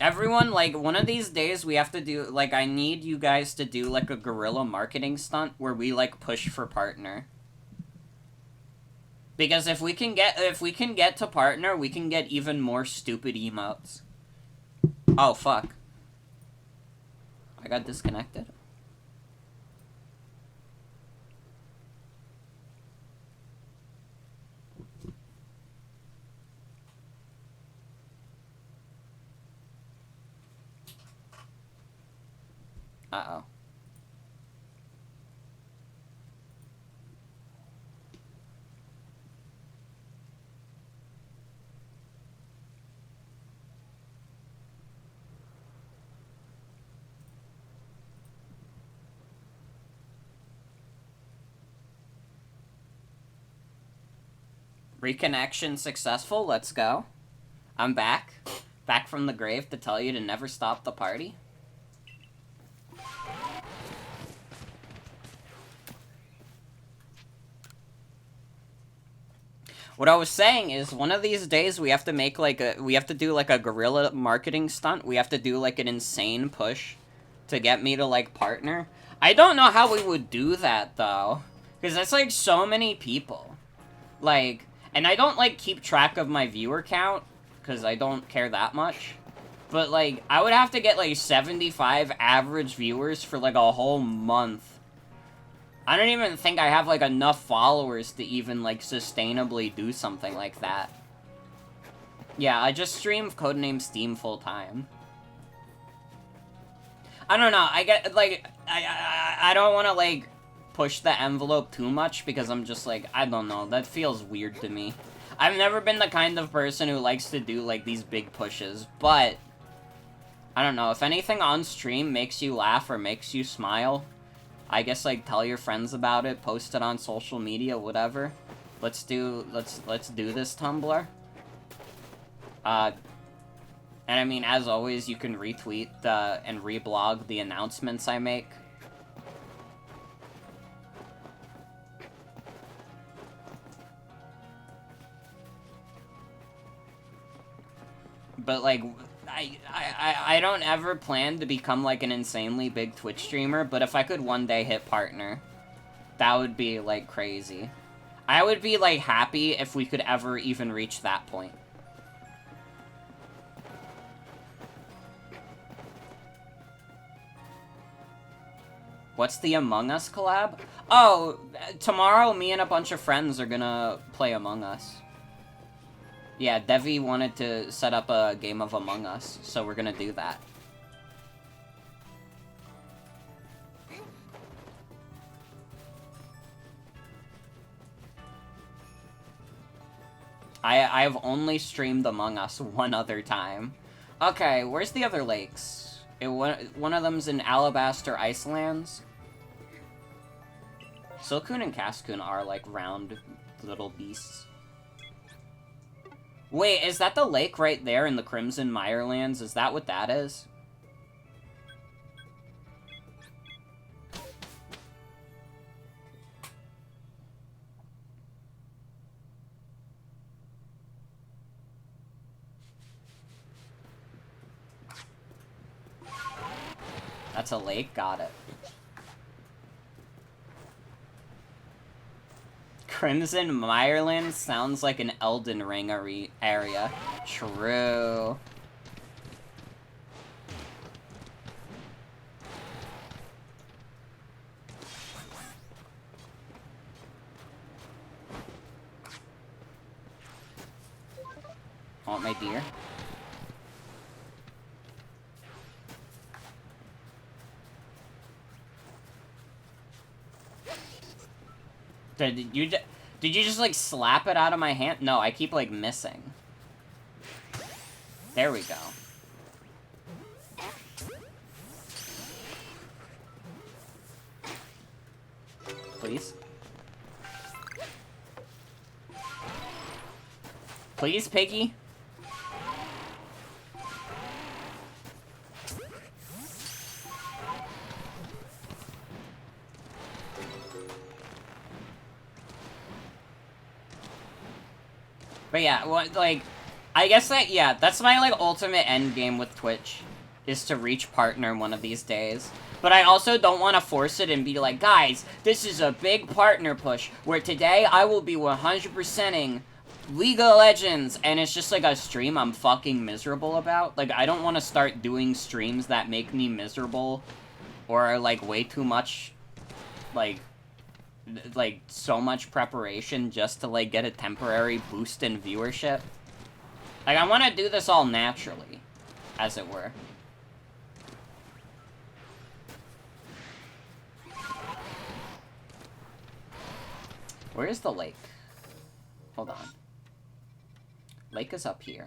Everyone, like, one of these days we have to do, like, I need you guys to do, like, a guerrilla marketing stunt where we, like, push for partner. Because if we can get to partner, we can get even more stupid emotes. Oh, fuck. I got disconnected. Uh-oh. Reconnection successful, let's go. I'm back. Back from the grave to tell you to never stop the party. What I was saying is, one of these days we have to make, like, we have to do, like, a guerrilla marketing stunt. We have to do, like, an insane push to get me to, like, partner. I don't know how we would do that, though. Because that's, like, so many people. Like, and I don't, like, keep track of my viewer count, because I don't care that much. But, like, I would have to get, like, 75 average viewers for, like, a whole month. I don't even think I have, like, enough followers to even, like, sustainably do something like that. Yeah, I just stream Codename Steam full-time. I don't know, I get, like, I don't want to, like, push the envelope too much, because I'm just like, I don't know, that feels weird to me. I've never been the kind of person who likes to do, like, these big pushes, but I don't know, if anything on stream makes you laugh or makes you smile, I guess, like, tell your friends about it, post it on social media, whatever. Let's do this, Tumblr. And I mean, as always, you can retweet and reblog the announcements I make. But, like, I don't ever plan to become, like, an insanely big Twitch streamer, but if I could one day hit partner, that would be, like, crazy. I would be, like, happy if we could ever even reach that point. What's the Among Us collab? Oh, tomorrow me and a bunch of friends are gonna play Among Us. Yeah, Devi wanted to set up a game of Among Us, so we're gonna do that. I've only streamed Among Us one other time. Okay, where's the other lakes? One of them's in Alabaster Icelands. Silcoon and Cascoon are, like, round little beasts. Wait, is that the lake right there in the Crimson Mirelands? Is that what that is? That's a lake? Got it. Crimson Mireland sounds like an Elden Ring area. True. Want my deer? Did you just, like, slap it out of my hand? No, I keep, like, missing. There we go. Please? Please, Piggy? But yeah, what, like, I guess that, yeah, that's my, like, ultimate end game with Twitch, is to reach partner one of these days. But I also don't want to force it and be like, guys, this is a big partner push, where today I will be 100%ing League of Legends, and it's just, like, a stream I'm fucking miserable about. Like, I don't want to start doing streams that make me miserable, or are, like, way too much, like, so much preparation just to, like, get a temporary boost in viewership. Like, I want to do this all naturally, as it were. Where is the lake? Hold on. Lake is up here.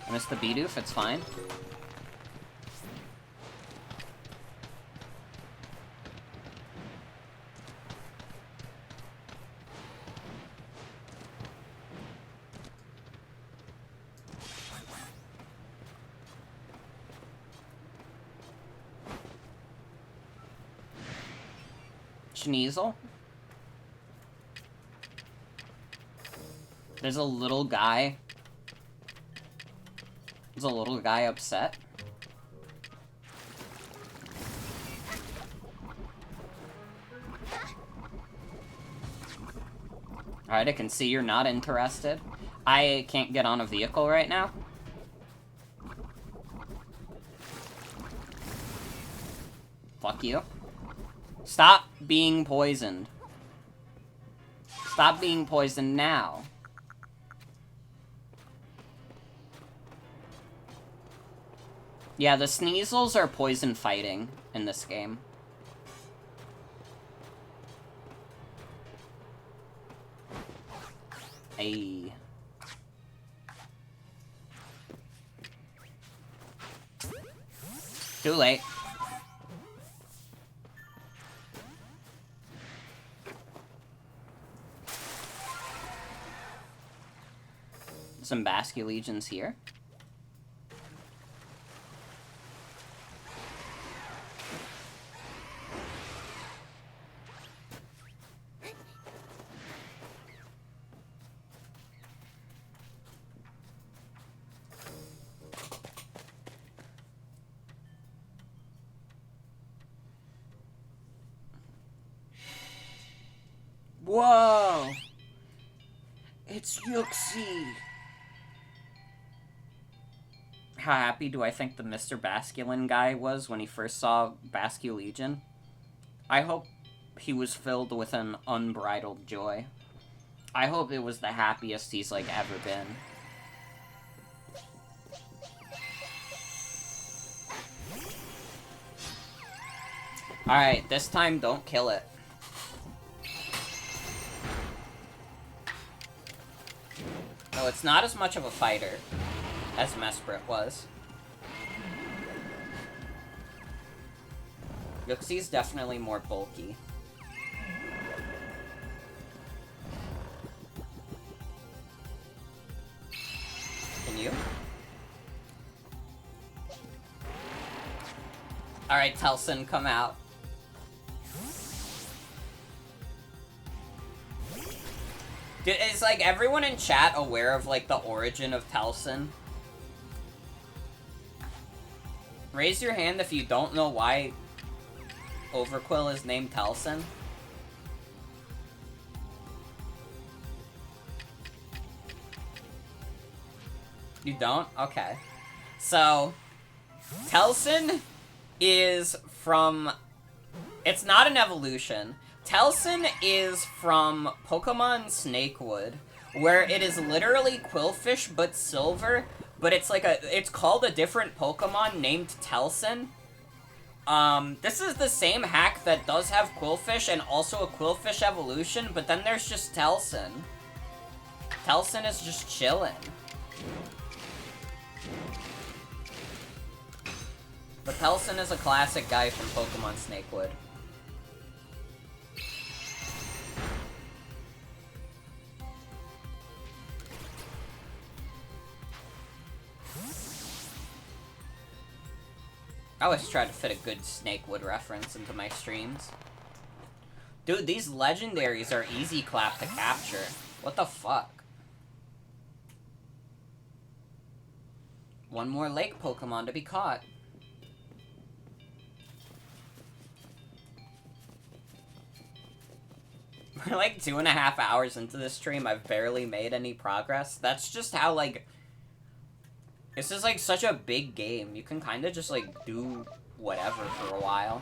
I missed the Bidoof, it's fine. Schneasel? There's a little guy. Is a little guy upset? Alright, I can see you're not interested. I can't get on a vehicle right now. Fuck you. Stop being poisoned. Stop being poisoned now. Yeah, the Sneasels are poison fighting in this game. Ayy. Too late. Some Basculegions here. Whoa! It's Yuxi! How happy do I think the Mr. Basculin guy was when he first saw Basculegion? I hope he was filled with an unbridled joy. I hope it was the happiest he's, like, ever been. Alright, this time don't kill it. No, it's not as much of a fighter as Mesprit was. Yuxi's definitely more bulky. Can you? Alright, Telson, come out. Is, like, everyone in chat aware of, like, the origin of Telson? Raise your hand if you don't know why Overquill is named Telson. You don't? Okay. So, Telson is from... It's not an evolution. Telson is from Pokemon Snakewood, where it is literally Quillfish but silver, but it's like it's called a different Pokemon named Telson. This is the same hack that does have Quillfish and also a Quillfish evolution, but then there's just Telson. Telson is just chillin'. But Telson is a classic guy from Pokemon Snakewood. I always try to fit a good Snakewood reference into my streams. Dude, these legendaries are easy clap to capture. What the fuck? One more lake Pokemon to be caught. We're like 2.5 hours into this stream, I've barely made any progress. That's just how, like... This is, like, such a big game. You can kind of just, like, do whatever for a while.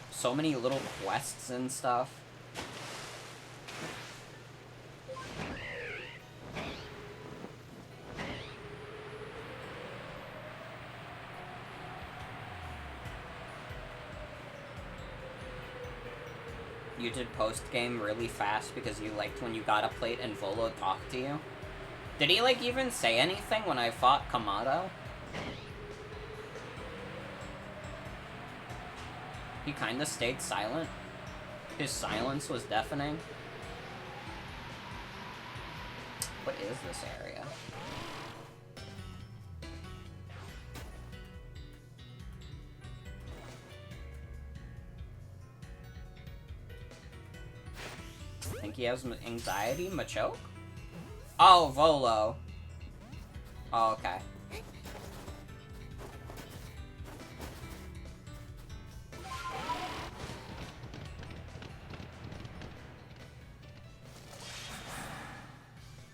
So many little quests and stuff. You did post-game really fast because you liked when you got a plate and Volo talked to you? Did he, like, even say anything when I fought Kamado? He kinda stayed silent. His silence was deafening. What is this area? Think he has anxiety? Machoke? Oh, Volo. Oh, okay.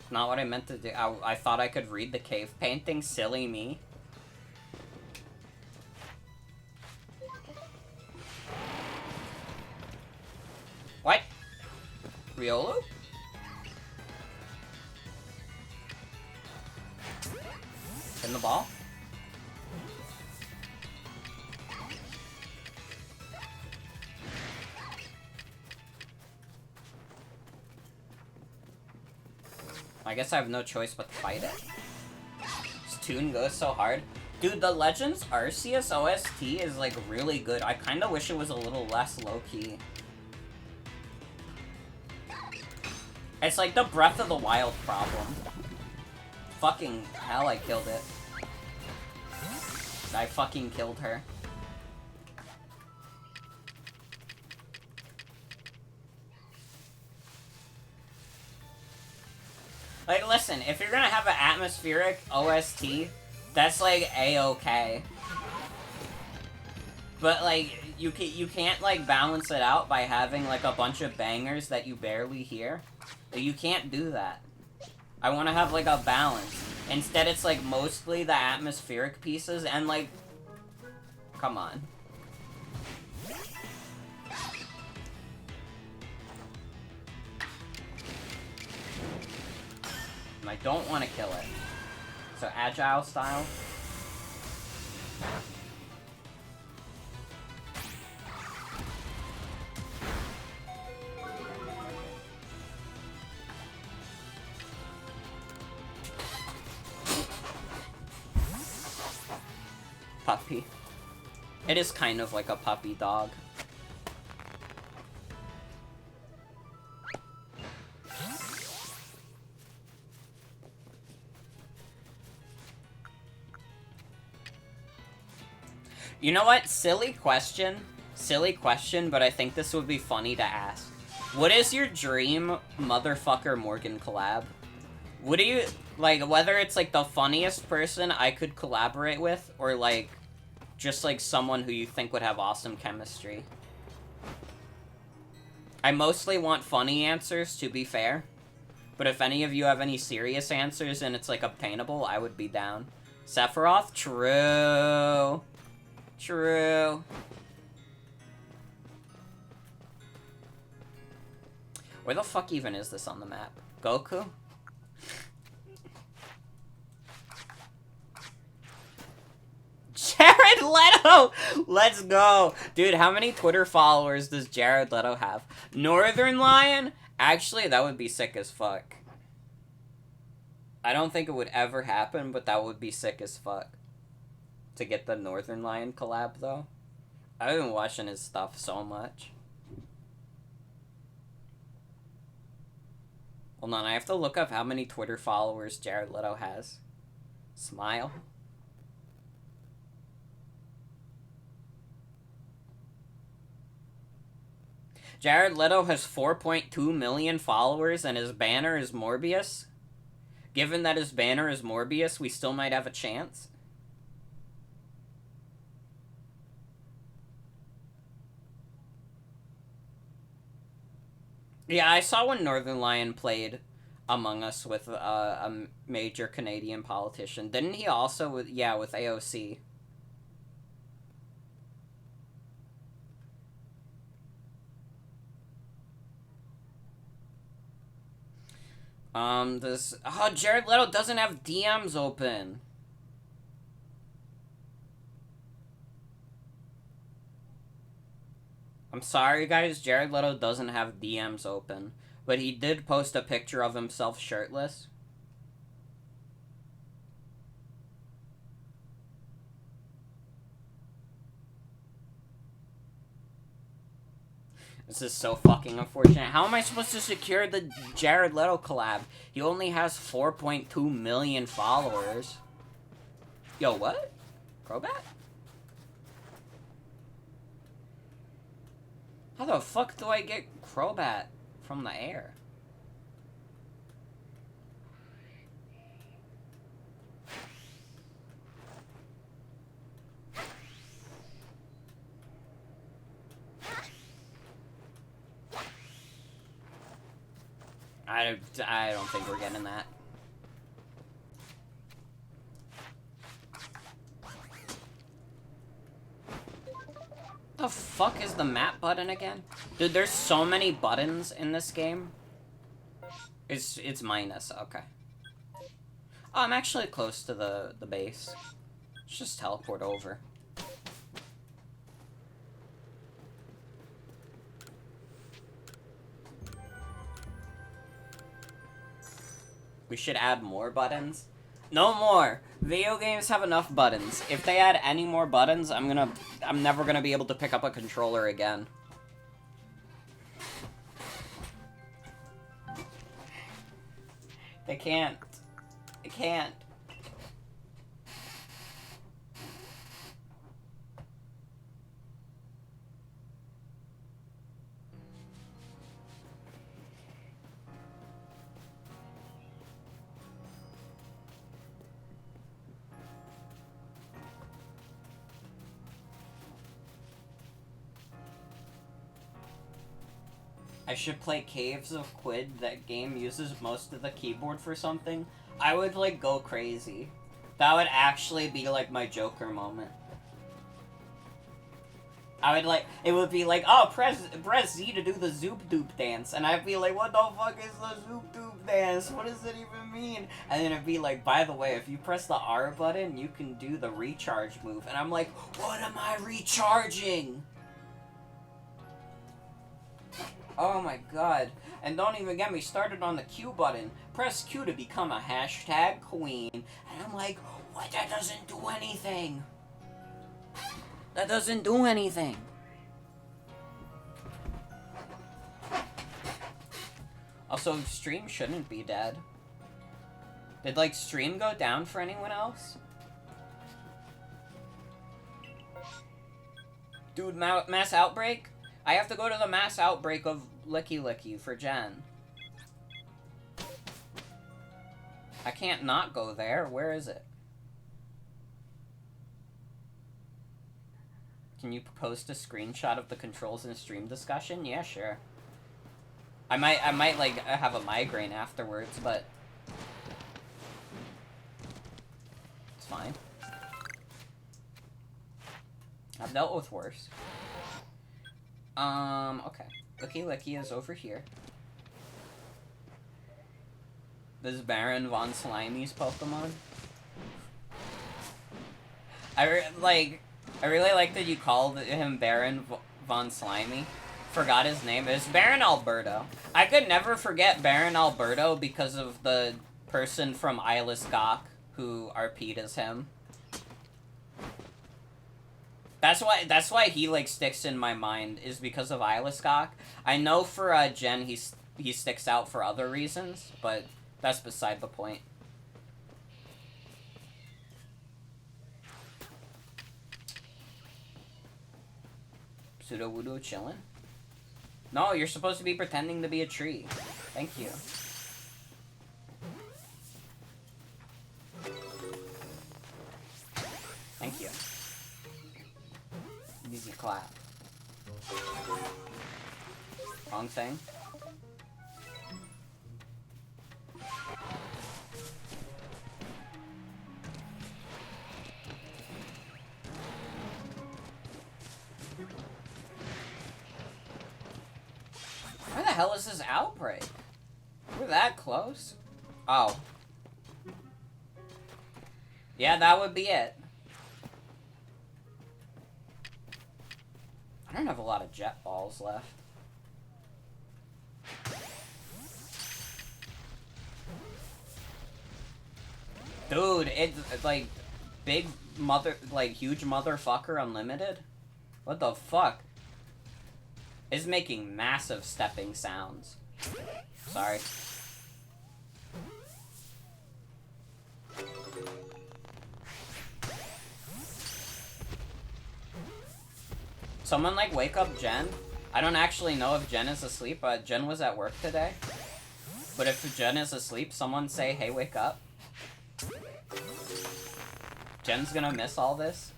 Not what I meant to do. I thought I could read the cave painting. Silly me. What? Riolu? In the ball? I guess I have no choice but to fight it. This tune goes so hard. Dude, the Legends Arceus OST is, like, really good. I kinda wish it was a little less low-key. It's like the Breath of the Wild problem. Fucking hell, I killed it. I fucking killed her. Like, listen, if you're gonna have an atmospheric OST, that's, like, A-okay. But, like, you can't, like, balance it out by having, like, a bunch of bangers that you barely hear. You can't do that. I want to have, like, a balance. Instead, it's, like, mostly the atmospheric pieces, and, like... Come on. And I don't want to kill it. So, agile style. Puppy. It is kind of like a puppy dog. You know what? Silly question, but I think this would be funny to ask. What is your dream motherfucker Morgan collab? What do you, like, whether it's, like, the funniest person I could collaborate with, or, like, just, like, someone who you think would have awesome chemistry. I mostly want funny answers, to be fair. But if any of you have any serious answers and it's, like, obtainable, I would be down. Sephiroth? True. True. Where the fuck even is this on the map? Goku? Jared Leto! Let's go! Dude, how many Twitter followers does Jared Leto have? Northern Lion? Actually, that would be sick as fuck. I don't think it would ever happen, but that would be sick as fuck. To get the Northern Lion collab, though. I've been watching his stuff so much. Hold on, I have to look up how many Twitter followers Jared Leto has. Smile. Jared Leto has 4.2 million followers and his banner is Morbius. Given that his banner is Morbius, we still might have a chance. Yeah, I saw when Northern Lion played Among Us with a major Canadian politician. Didn't he also with AOC? Jared Leto doesn't have DMs open. I'm sorry, guys, Jared Leto doesn't have DMs open. But he did post a picture of himself shirtless. This is so fucking unfortunate. How am I supposed to secure the Jared Leto collab? He only has 4.2 million followers. Yo, what? Crobat? How the fuck do I get Crobat from the air? I don't think we're getting that. fuck is the map button again? Dude, there's so many buttons in this game. It's minus, okay. Oh, I'm actually close to the base. Let's just teleport over. We should add more buttons. No more! Video games have enough buttons. If they add any more buttons, I'm never gonna be able to pick up a controller again. They can't. They can't. I should play Caves of Quid. That game uses most of the keyboard for something. I would, like, go crazy. That would actually be, like, my Joker moment. I would, like, it would be like, oh, press Z to do the Zoop Doop dance. And I'd be like, what the fuck is the Zoop Doop dance? What does it even mean? And then it'd be like, by the way, if you press the R button, you can do the recharge move. And I'm like, what am I recharging? Oh my god. And don't even get me started on the Q button. Press Q to become a hashtag queen. And I'm like, what? That doesn't do anything. That doesn't do anything. Also, stream shouldn't be dead. Did, like, stream go down for anyone else? Dude, mass outbreak? I have to go to the mass outbreak of Licky Licky for Jen. I can't not go there. Where is it? Can you post a screenshot of the controls in a stream discussion? Yeah, sure. I might like have a migraine afterwards, but it's fine. I've dealt with worse. Okay. Licky Licky is over here. This is Baron Von Slimy's Pokemon. I really like that you called him Baron Von Slimy. Forgot his name. It's Baron Alberto. I could never forget Baron Alberto because of the person from Eyeless Gawk who RP'd as him. That's why he, like, sticks in my mind, is because of Eyeless Gawk. I know for Jen he sticks out for other reasons, but that's beside the point. Pseudo-Wudo chillin'? No, you're supposed to be pretending to be a tree. Thank you. Thank you. Easy clap. Wrong thing. Where the hell is this outbreak? We're that close? Oh. Yeah, that would be it. I don't have a lot of jet balls left. Dude, it's like big huge motherfucker unlimited? What the fuck? It's making massive stepping sounds. Sorry. Someone, like, wake up Jen. I don't actually know if Jen is asleep, but Jen was at work today. But if Jen is asleep, someone say, hey, wake up. Jen's gonna miss all this.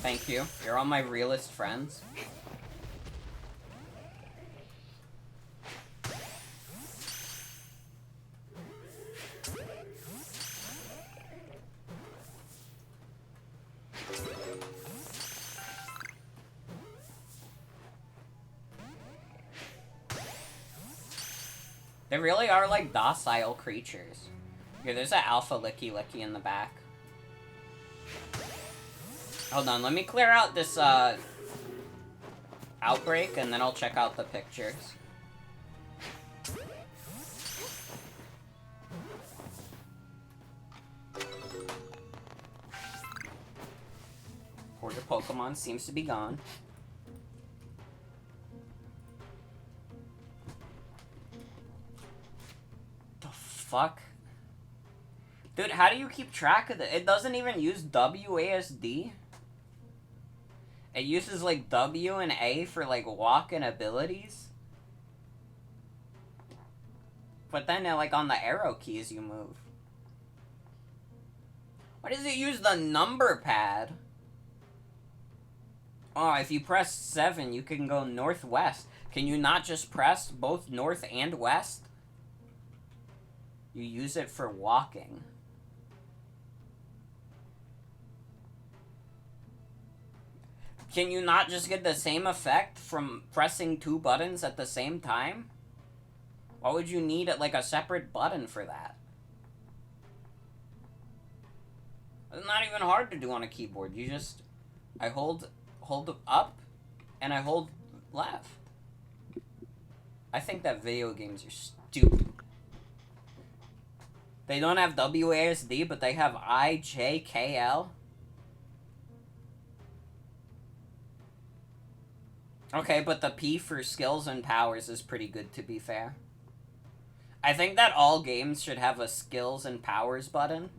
Thank you. You're all my realest friends. They really are like docile creatures. Okay, there's an alpha licky licky in the back. Hold on, let me clear out this outbreak and then I'll check out the pictures. Horde of Pokemon seems to be gone. Fuck. Dude, how do you keep track of it? It doesn't even use WASD. It uses like W and A for like walk and abilities. But then like on the arrow keys you move. Why does it use the number pad? Oh, if you press 7 you can go northwest. Can you not just press both north and west? You use it for walking. Can you not just get the same effect from pressing 2 buttons at the same time? Why would you need like a separate button for that? It's not even hard to do on a keyboard. You just... I hold up and I hold left. I think that video games are stupid. They don't have WASD, but they have IJKL. Okay, but the P for skills and powers is pretty good, to be fair. I think that all games should have a skills and powers button.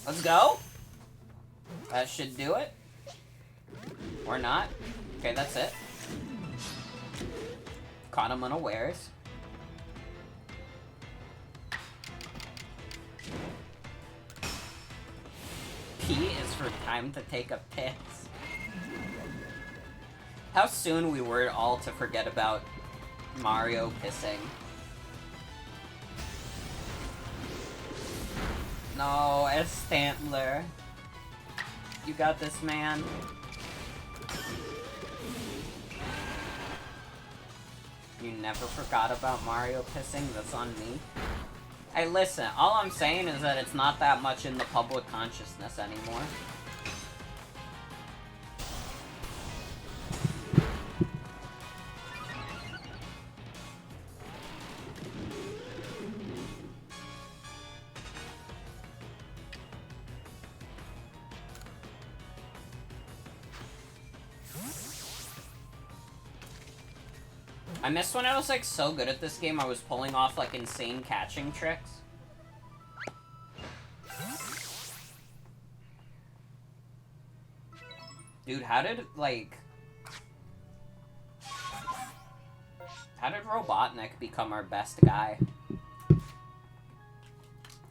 Let's go. That should do it. Or not. Okay, that's it. Caught him unawares. P is for time to take a piss. How soon we were all to forget about Mario pissing. No, S. Stantler. You got this, man. You never forgot about Mario pissing? That's on me. Hey, listen, all I'm saying is that it's not that much in the public consciousness anymore. I missed when I was like so good at this game, I was pulling off like insane catching tricks. Dude, how did Robotnik become our best guy?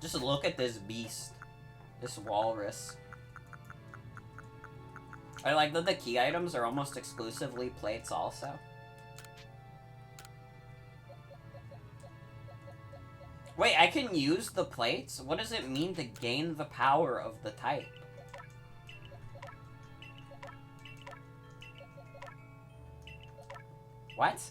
Just look at this beast. This walrus. I like that the key items are almost exclusively plates also. Wait, I can use the plates? What does it mean to gain the power of the type? What?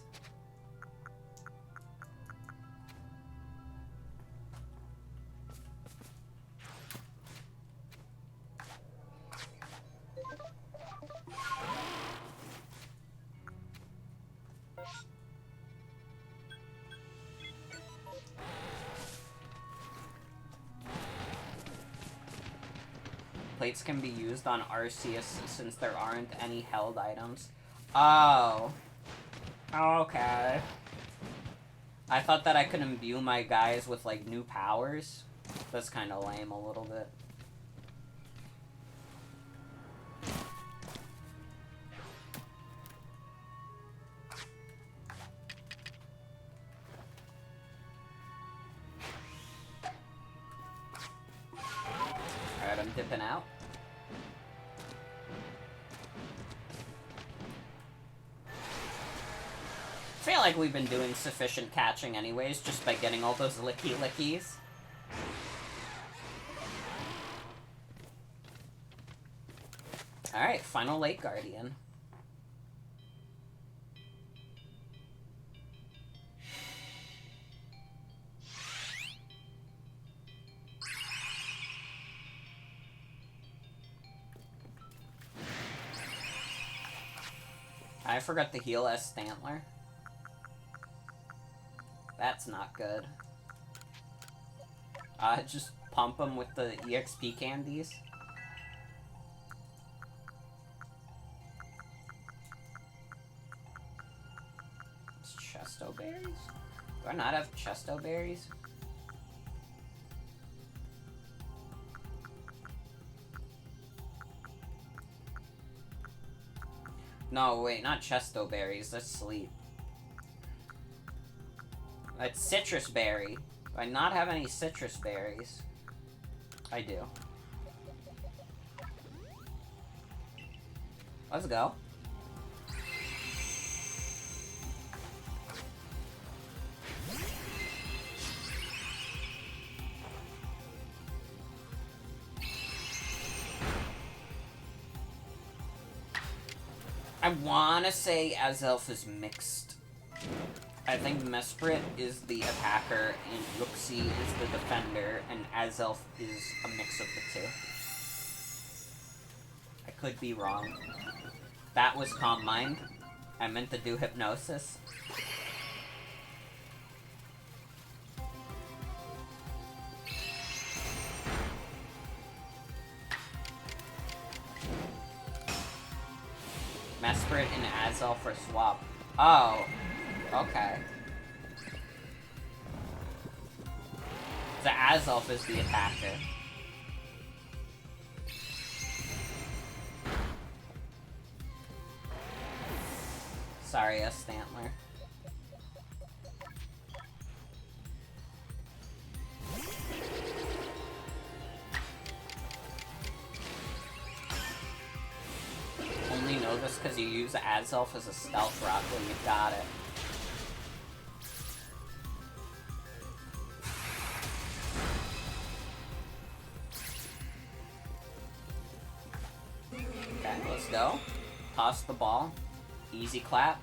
Plates can be used on Arceus since there aren't any held items. Oh. Okay. I thought that I could imbue my guys with, like, new powers. That's kind of lame a little bit. feel like we've been doing sufficient catching anyways, just by getting all those licky-lickies. Alright, final Lake Guardian. I forgot to heal as Stantler. That's not good. Just pump him with the EXP candies. It's Chesto berries? Do I not have Chesto berries? No, wait, not Chesto berries. That's sleep. It's citrus berry. Do I not have any citrus berries? I do. Let's go. I wanna say Azelf is mixed. I think Mesprit is the attacker, and Yuxi is the defender, and Azelf is a mix of the two. I could be wrong. That was Calm Mind. I meant to do Hypnosis. Mesprit and Azelf are swapped. Oh. Okay. The Azelf is the attacker. Sorry, Stantler. Only know this because you use Azelf as a stealth rock when you got it. Okay, let's go. Toss the ball. Easy clap.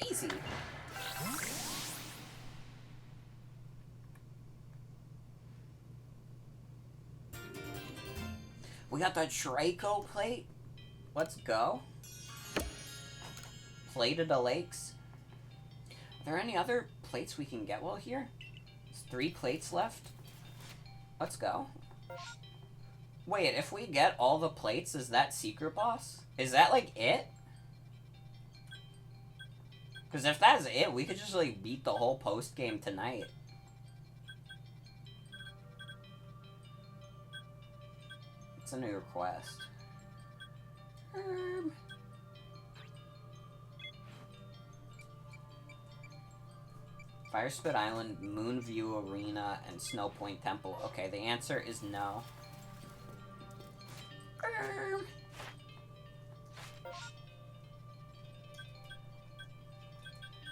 Easy. We got the Draco plate. Let's go. Plate of the Lakes. Are there any other plates we can get while here? There's 3 plates left. Let's go. Wait, if we get all the plates, is that secret boss? Is that, like, it? Because if that's it, we could just, like, beat the whole post-game tonight. It's a new request. Firespit Island, Moonview Arena, and Snowpoint Temple. Okay, the answer is no.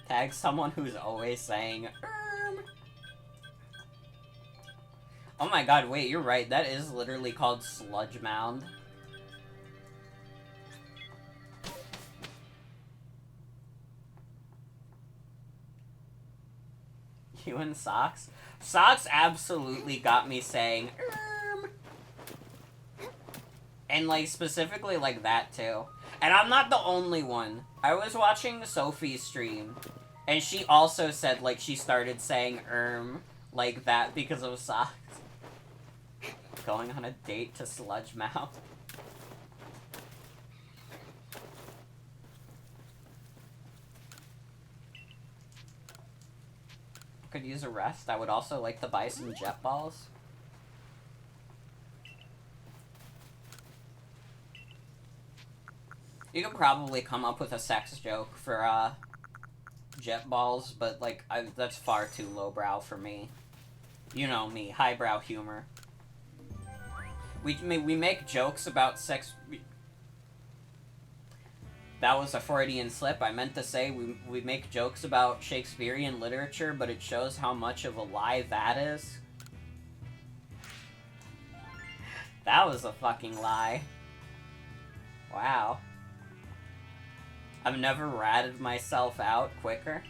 Tag someone who's always saying, Oh my god, wait, you're right. That is literally called Sludge Mound. You and Socks? Socks absolutely got me saying, And, like, specifically like that, too. And I'm not the only one. I was watching Sophie's stream, and she also said, like, she started saying, like that because of Socks. Going on a date to Sludge Mound. Could use a rest. I would also like to buy some jet balls. You could probably come up with a sex joke for, jet balls, but, like, that's far too lowbrow for me. You know me, highbrow humor. We make jokes about sex. That was a Freudian slip. I meant to say we make jokes about Shakespearean literature, but it shows how much of a lie that is. That was a fucking lie. Wow. I've never ratted myself out quicker.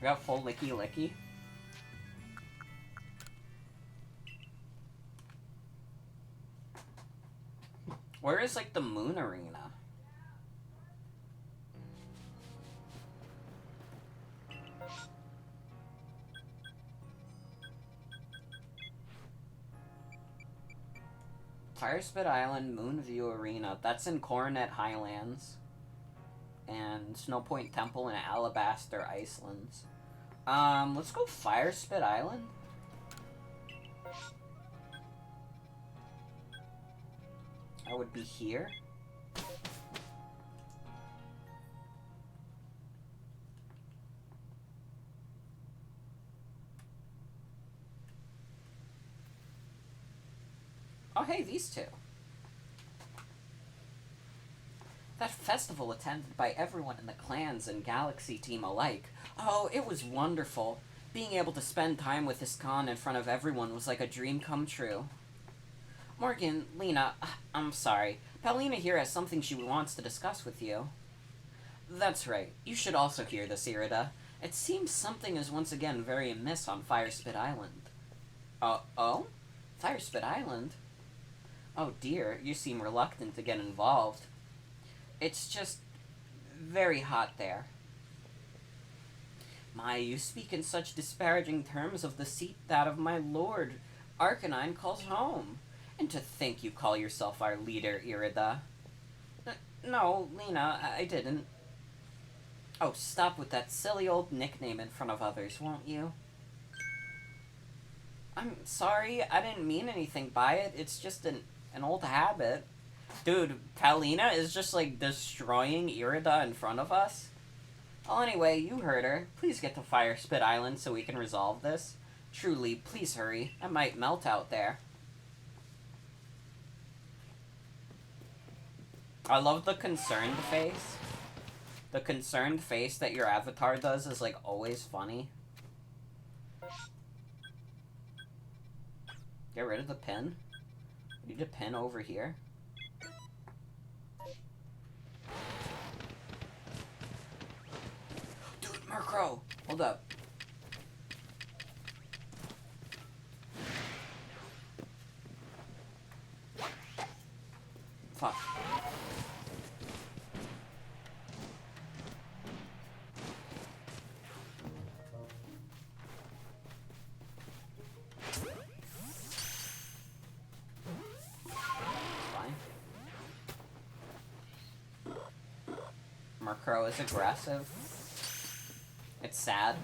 We got full licky licky. Where is, like, the moon arena? Firespit Island, Moonview Arena. That's in Coronet Highlands. And Snow Point Temple in Alabaster Icelands. Let's go Firespit Island. I would be here. Oh, hey, these two. That festival attended by everyone in the clans and Galaxy team alike. Oh, it was wonderful. Being able to spend time with Iskan in front of everyone was like a dream come true. Morgan, Lena, I'm sorry. Paulina here has something she wants to discuss with you. That's right. You should also hear this, Irida. It seems something is once again very amiss on Firespit Island. Oh? Firespit Island? Oh dear, you seem reluctant to get involved. It's just very hot there. My, you speak in such disparaging terms of the seat that of my lord Arcanine calls home. And to think you call yourself our leader, Irida. No, Lena, I didn't. Oh, stop with that silly old nickname in front of others, won't you? I'm sorry, I didn't mean anything by it. It's just an old habit. Dude, Paulina is just, like, destroying Irida in front of us. Well, anyway, you heard her. Please get to Firespit Island so we can resolve this. Truly, please hurry. I might melt out there. I love the concerned face. The concerned face that your avatar does is, like, always funny. Get rid of the pin. You need a pin over here. Dude, Murkrow! Hold up. Fuck. Murkrow is aggressive. It's sad.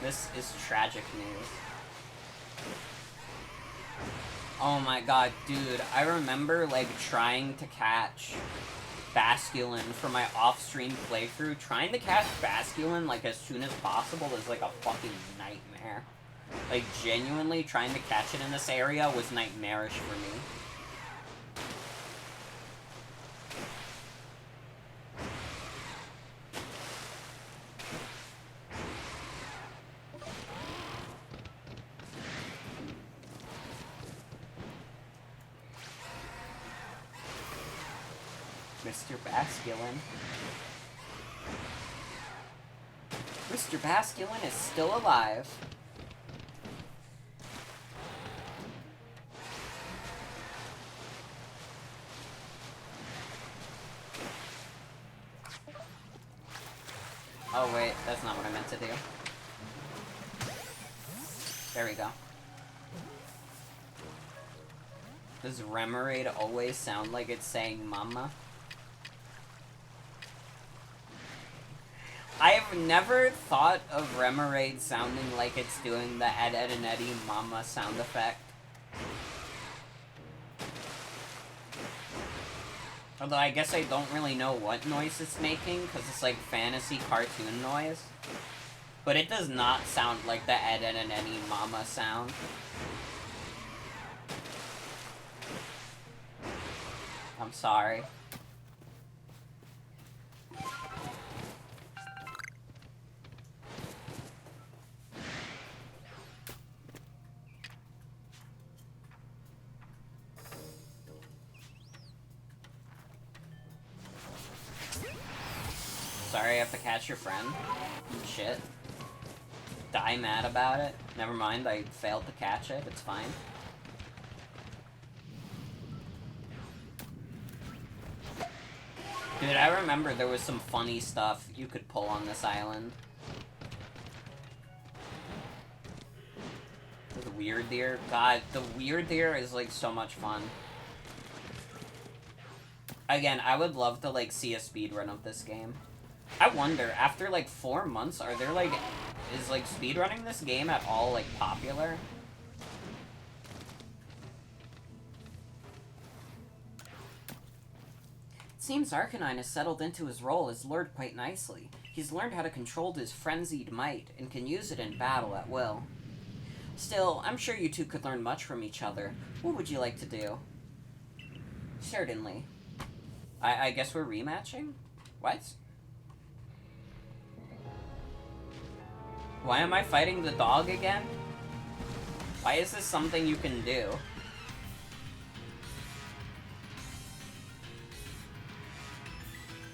This is tragic news. Oh my god, dude. I remember, like, trying to catch Basculin for my off-stream playthrough. Trying to catch Basculin, like, as soon as possible is, like, a fucking nightmare. Like, genuinely trying to catch it in this area was nightmarish for me. Mr. Basculin. Mr. Basculin is still alive. Oh wait, that's not what I meant to do. There we go. Does Remoraid always sound like it's saying mama? I have never thought of Remoraid sounding like it's doing the Ed, Ed, and Eddie mama sound effect. Although I guess I don't really know what noise it's making, because it's like fantasy cartoon noise. But it does not sound like the Ed, Ed, and Eddie Mama sound. I'm sorry. Sorry, I have to catch your friend. Shit. Die mad about it. Never mind, I failed to catch it. It's fine. Dude, I remember there was some funny stuff you could pull on this island. The weird deer. God, the weird deer is like so much fun. Again, I would love to like see a speedrun of this game. I wonder, after like 4 months, are there like, is like speedrunning this game at all like popular? It seems Arcanine has settled into his role as Lord quite nicely. He's learned how to control his frenzied might and can use it in battle at will. Still, I'm sure you two could learn much from each other. What would you like to do? Certainly. I guess we're rematching? What? Why am I fighting the dog again? Why is this something you can do?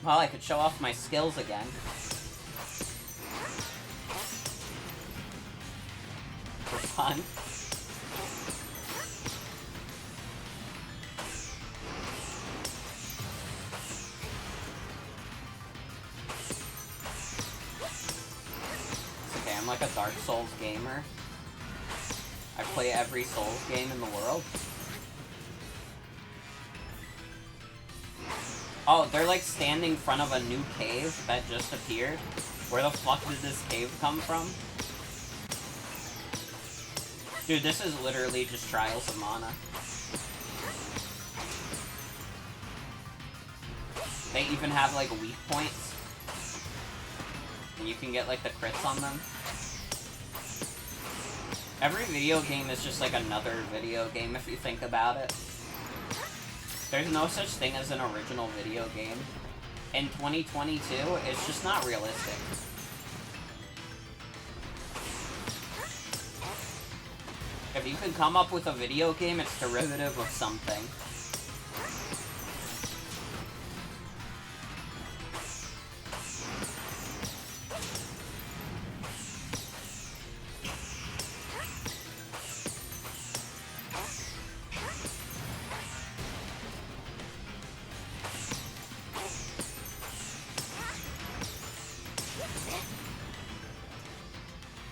Well, I could show off my skills again. For fun. It's okay, I'm like a Dark Souls gamer. I play every Souls game in the world. Oh, they're like standing in front of a new cave that just appeared. Where the fuck did this cave come from? Dude, this is literally just Trials of Mana. They even have like weak points. And you can get like the crits on them. Every video game is just like another video game if you think about it. There's no such thing as an original video game. In 2022, it's just not realistic. If you can come up with a video game, it's derivative of something.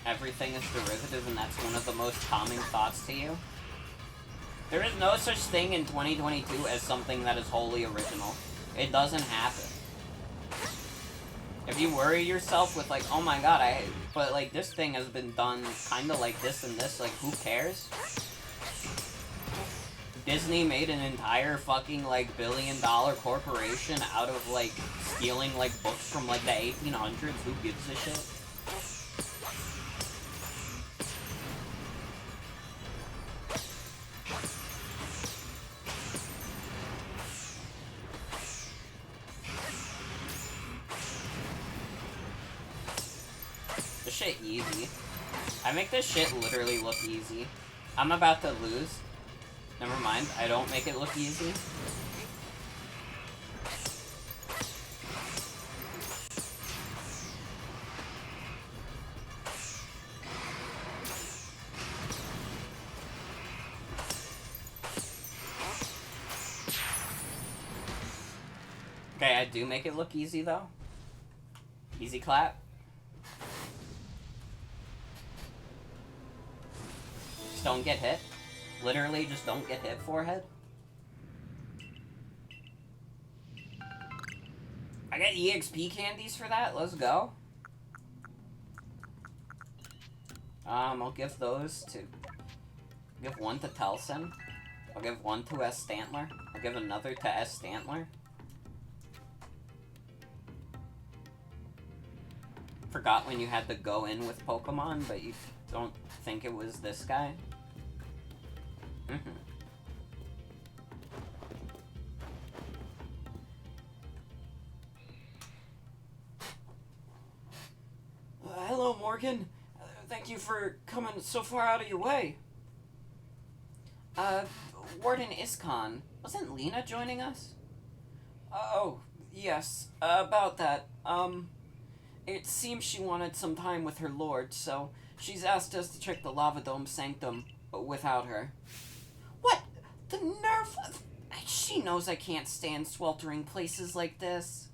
Everything is derivative, and that's one of the most calming thoughts to you. There is no such thing in 2022 as something that is wholly original. It doesn't happen. If you worry yourself with like, oh my god, but like this thing has been done kinda like this and this, like who cares? Disney made an entire fucking like billion-dollar corporation out of like stealing like books from like the 1800s, who gives a shit? This shit easy. I make this shit literally look easy. I'm about to lose. Never mind, I don't make it look easy. Okay, I do make it look easy though. Easy clap. Just don't get hit. Literally, just don't get hit, forehead. I got EXP candies for that, let's go. I'll give those to... I'll give one to Telson. I'll give one to S. Stantler. I'll give another to S. Stantler. forgot when you had to go in with Pokemon, but you don't think it was this guy? Hello, Morgan. Thank you for coming so far out of your way. Warden Iskon, wasn't Lena joining us? Oh, yes. About that. It seems she wanted some time with her lord, so she's asked us to check the Lava Dome Sanctum without her. What? The nerve of... She knows I can't stand sweltering places like this.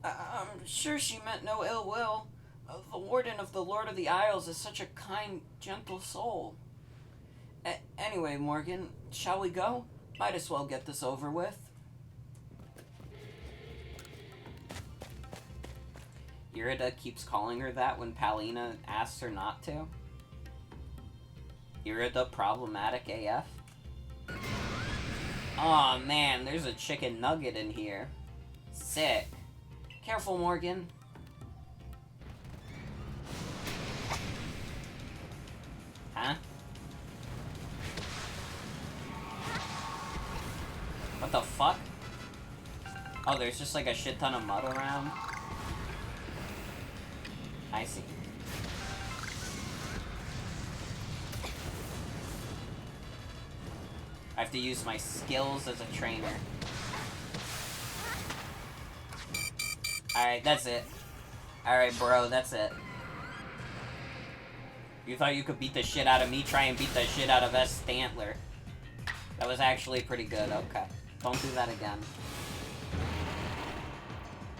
I'm sure she meant no ill will. The Warden of the Lord of the Isles is such a kind, gentle soul. Anyway, Morgan, shall we go? Might as well get this over with. Irida keeps calling her that when Palina asks her not to. Irida problematic AF. Aw, oh, man, there's a chicken nugget in here. Sick. Careful, Morgan. Huh? What the fuck? Oh, there's just like a shit ton of mud around. I see. I have to use my skills as a trainer. Alright, that's it. Alright, bro, that's it. You thought you could beat the shit out of me? Try and beat the shit out of S. Stantler. That was actually pretty good, okay. Don't do that again.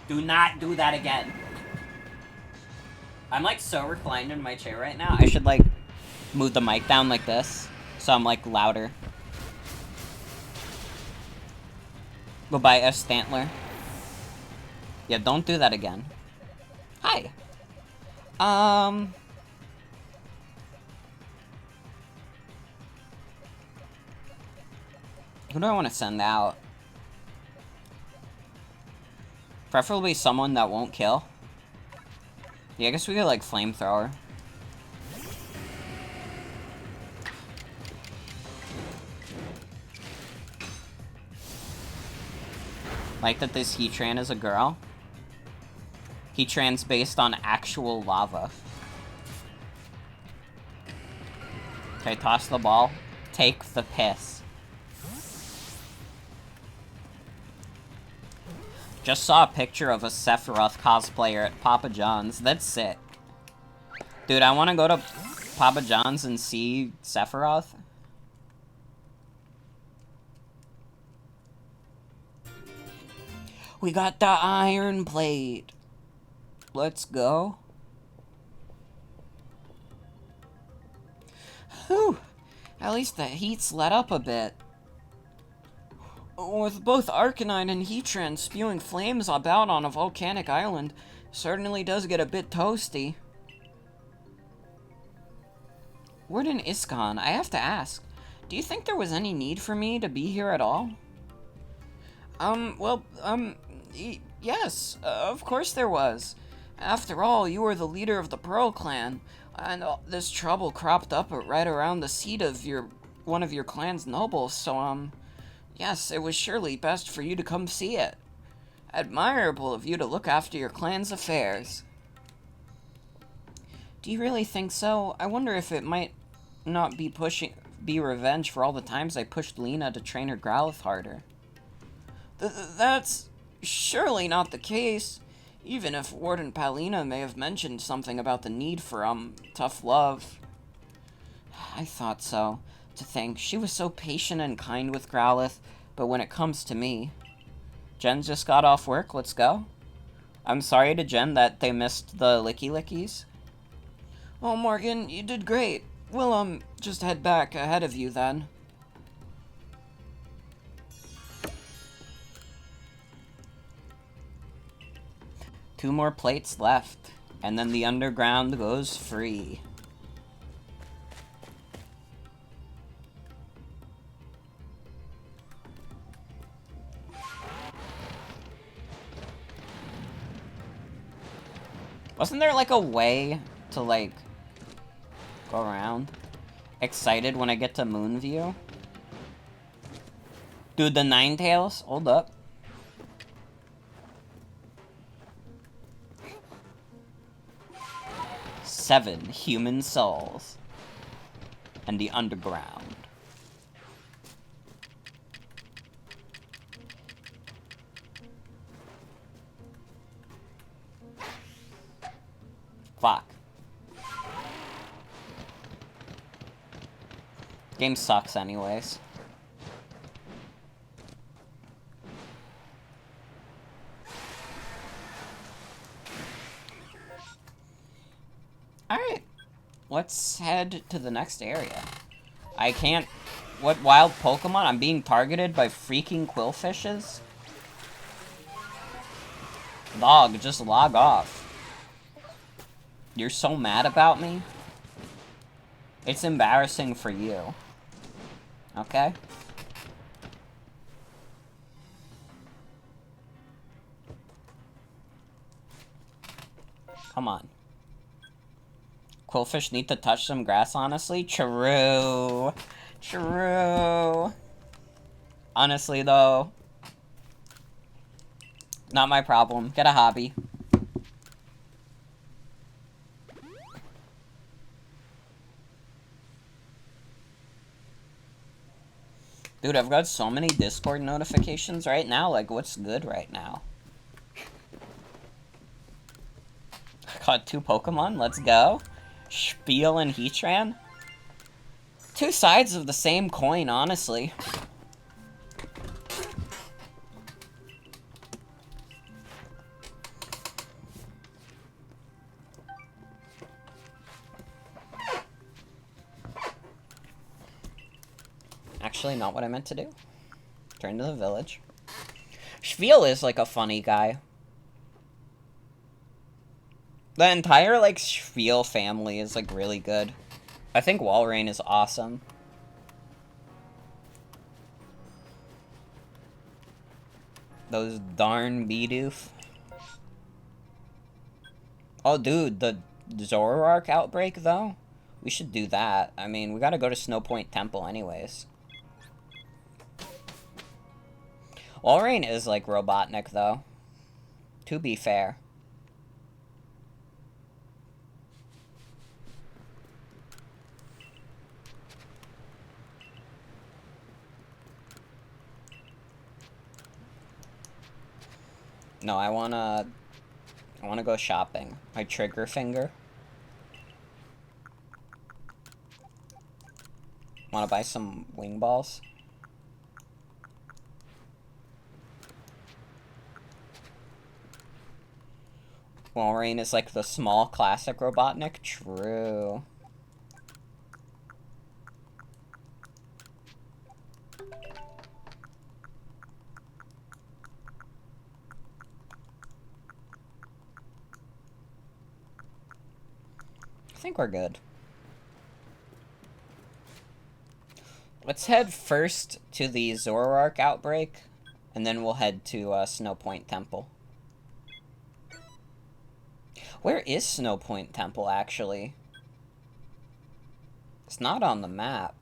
Do not do that again. I'm like so reclined in my chair right now. I should like move the mic down like this so I'm like louder. Goodbye, S. Stantler. Yeah, don't do that again. Hi. Who do I want to send out? Preferably someone that won't kill. Yeah, I guess we could, like, flamethrower. Like that this Heatran is a girl. Heatran's based on actual lava. Okay, toss the ball. Take the piss. Just saw a picture of a Sephiroth cosplayer at Papa John's. That's sick. Dude, I want to go to Papa John's and see Sephiroth. We got the iron plate. Let's go. Whew. At least the heat's let up a bit. With both Arcanine and Heatran spewing flames about on a volcanic island, certainly does get a bit toasty. Warden Iskon, I have to ask, do you think there was any need for me to be here at all? Yes, of course there was. After all, you were the leader of the Pearl Clan, and this trouble cropped up right around the seat of one of your clan's nobles, so, yes, it was surely best for you to come see it. Admirable of you to look after your clan's affairs. Do you really think so? I wonder if it might not be revenge for all the times I pushed Lena to train her Growlithe harder. That's surely not the case. Even if Warden Palina may have mentioned something about the need for, tough love. I thought so. To think, she was so patient and kind with Growlithe, but when it comes to me... Jen just got off work, let's go. I'm sorry to Jen that they missed the Licky Lickies. Oh, Morgan, you did great. We'll, just head back ahead of you, then. Two more plates left, and then the underground goes free. Wasn't there, like, a way to, like, go around? Excited when I get to Moonview? Dude, the Ninetales? Hold up. Seven human souls. And the underground. Fuck. Game sucks anyways. Alright. Let's head to the next area. I can't... What wild Pokemon? I'm being targeted by freaking Quillfishes? Dog, just log off. You're so mad about me? It's embarrassing for you. Okay? Come on. Quillfish need to touch some grass, honestly? True. True. Honestly, though. Not my problem. Get a hobby. Dude, I've got so many Discord notifications right now. Like, what's good right now? I caught 2 Pokemon. Let's go. Spiel and Heatran. 2 sides of the same coin, honestly. Actually, not what I meant to do. Turn to the village. Spiel is, like, a funny guy. The entire, like, Spiel family is, like, really good. I think Walrein is awesome. Those darn Bidoof. Oh, dude, the Zoroark outbreak, though? We should do that. I mean, we gotta go to Snowpoint Temple anyways. Walrein is, like, Robotnik, though. To be fair. No, I wanna go shopping. My trigger finger. Wanna buy some wing balls? Walrein is like the small classic Robotnik? True. I think we're good. Let's head first to the Zoroark outbreak, and then we'll head to Snowpoint Temple. Where is Snowpoint Temple, actually? It's not on the map.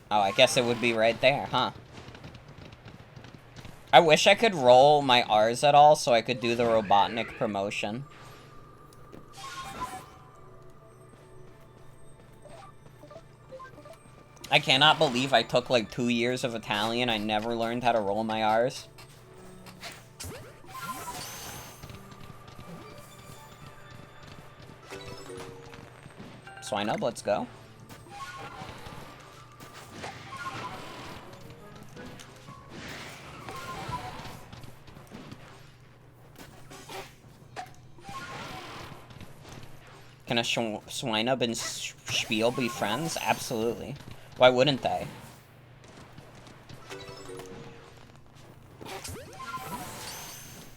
Oh, I guess it would be right there, huh? I wish I could roll my R's at all so I could do the Robotnik promotion. I cannot believe I took like 2 years of Italian. I never learned how to roll my R's. Swine up, let's go. Can a Swinub and Spiel be friends? Absolutely. Why wouldn't they?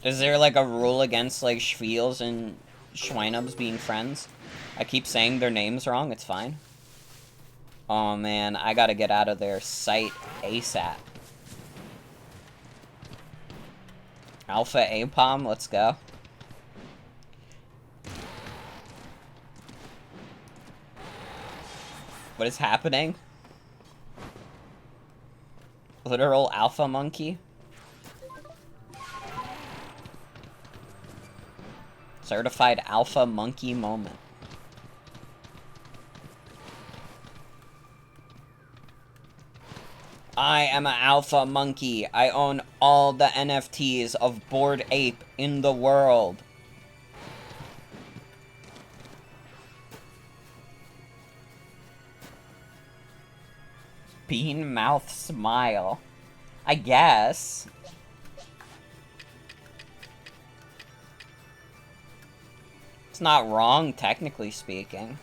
Is there like a rule against like Spiels and Schweinubs being friends? I keep saying their names wrong, it's fine. Oh man, I gotta get out of their sight ASAP. Alpha APOM, let's go. What is happening? Literal alpha monkey? Certified alpha monkey moment. I am an alpha monkey. I own all the NFTs of Bored Ape in the world. Bean mouth smile. I guess. It's not wrong, technically speaking.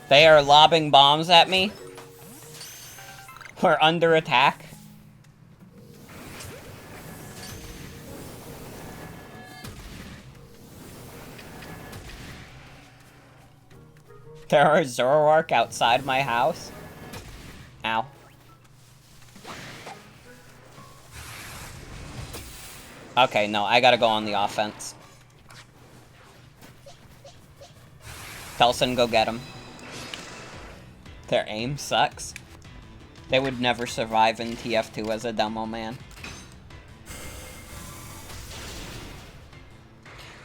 They are lobbing bombs at me. We're under attack. There are Zoroark outside my house. Ow. Okay, no, I gotta go on the offense. Telson, go get him. Their aim sucks. They would never survive in TF2 as a demo man.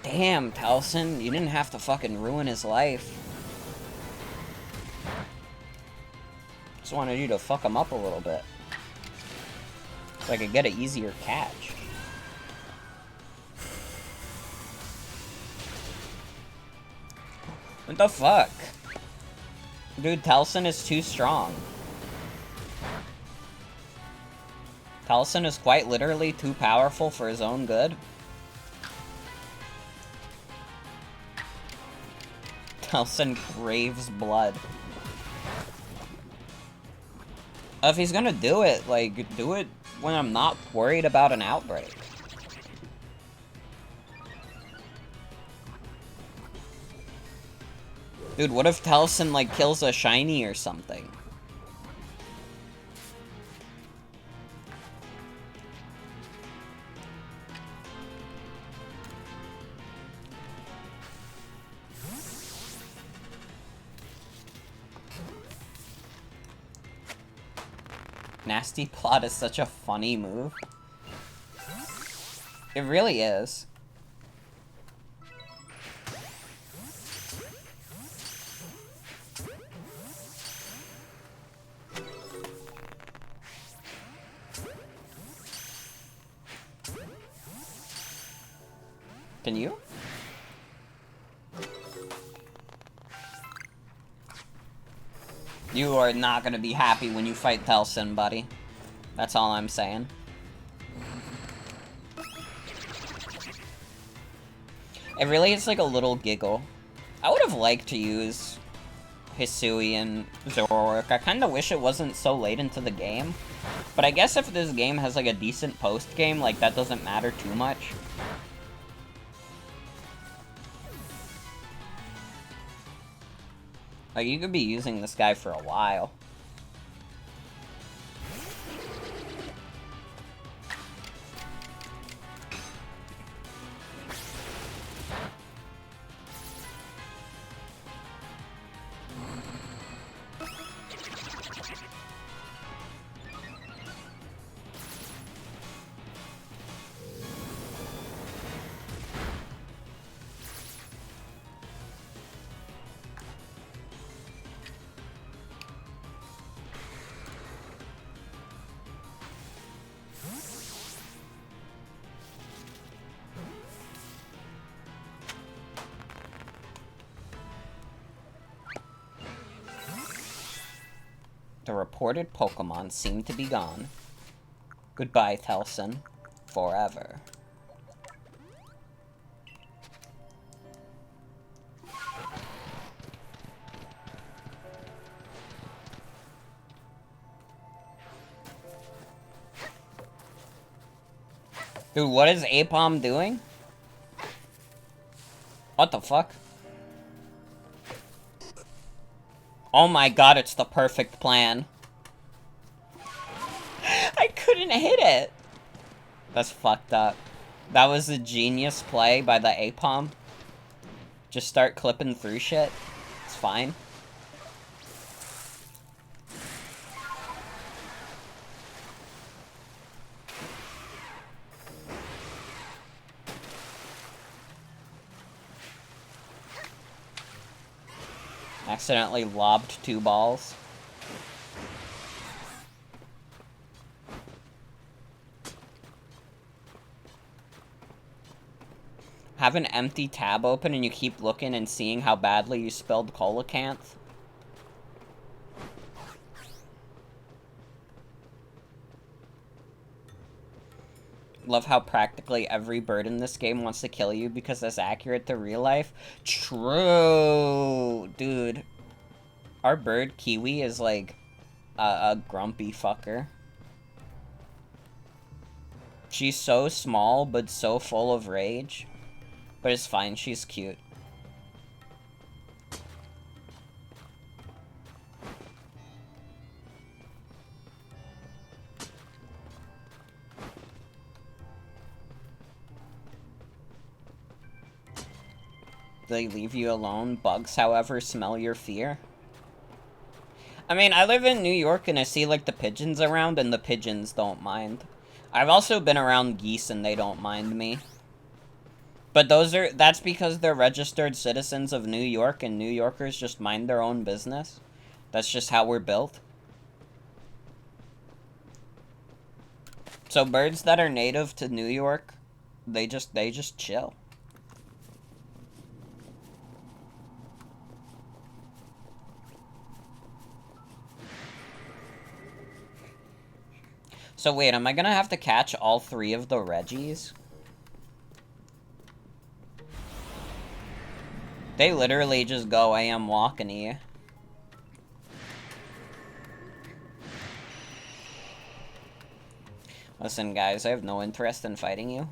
Damn, Telson, you didn't have to fucking ruin his life. Just wanted you to fuck him up a little bit. So I could get an easier catch. What the fuck? Dude, Telson is too strong. Telson is quite literally too powerful for his own good. Telson craves blood. If he's gonna do it, like, do it when I'm not worried about an outbreak. Dude, what if Telson, like, kills a shiny or something? Nasty Plot is such a funny move. It really is. Can you? You are not gonna be happy when you fight Telson, buddy. That's all I'm saying. It really is like a little giggle. I would have liked to use Hisui and Zoroark. I kinda wish it wasn't so late into the game. But I guess if this game has like a decent post-game, like that doesn't matter too much. Like, you could be using this guy for a while. The reported Pokemon seem to be gone. Goodbye, Telson. Forever. Dude, what is Apom doing? What the fuck? Oh my god, it's the perfect plan. I couldn't hit it. That's fucked up. That was a genius play by the Apom. Just start clipping through shit. It's fine. Accidentally lobbed 2 balls. Have an empty tab open and you keep looking and seeing how badly you spelled coelacanth. Love how practically every bird in this game wants to kill you because that's accurate to real life. True! Dude. Our bird, Kiwi, is like a grumpy fucker. She's so small, but so full of rage. But it's fine, she's cute. They leave you alone. Bugs, however, smell your fear. I mean, I live in New York and I see, like, the pigeons around, and the pigeons don't mind. I've also been around geese and they don't mind me. But that's because they're registered citizens of New York and New Yorkers just mind their own business. That's just how we're built. So birds that are native to New York, they just chill. So wait, am I gonna have to catch all 3 of the Reggies? They literally just go, I am walking here. Listen, guys, I have no interest in fighting you.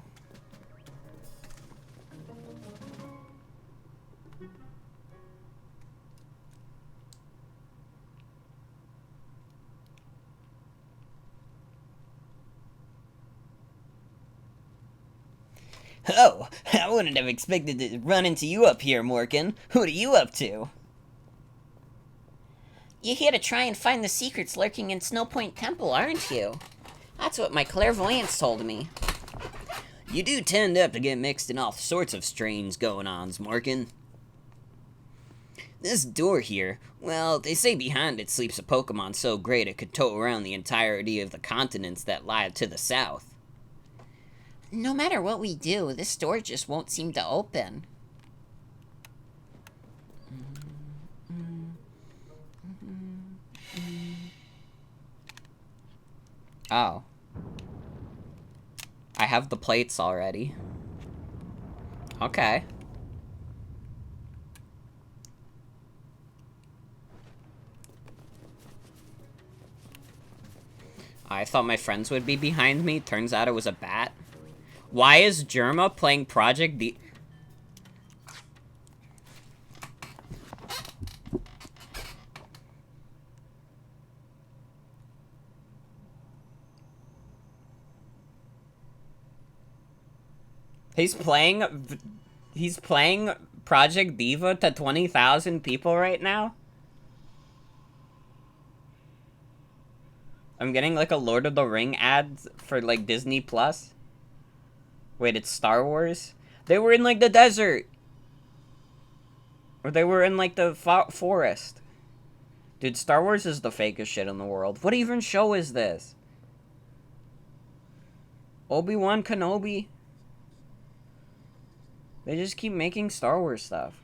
Oh, I wouldn't have expected to run into you up here, Morgan. What are you up to? You're here to try and find the secrets lurking in Snowpoint Temple, aren't you? That's what my clairvoyance told me. You do tend up to get mixed in all sorts of strange going-ons, Morgan. This door here, well, they say behind it sleeps a Pokemon so great it could tow around the entirety of the continents that lie to the south. No matter what we do, this door just won't seem to open. Oh. I have the plates already. Okay. I thought my friends would be behind me. Turns out it was a bat. Why is Germa playing Project D? He's playing Project Diva to 20,000 people right now? I'm getting like a Lord of the Ring ad for like Disney Plus. Wait, it's Star Wars? They were in, like, the desert! Or they were in, like, the forest. Dude, Star Wars is the fakest shit in the world. What even show is this? Obi-Wan Kenobi? They just keep making Star Wars stuff.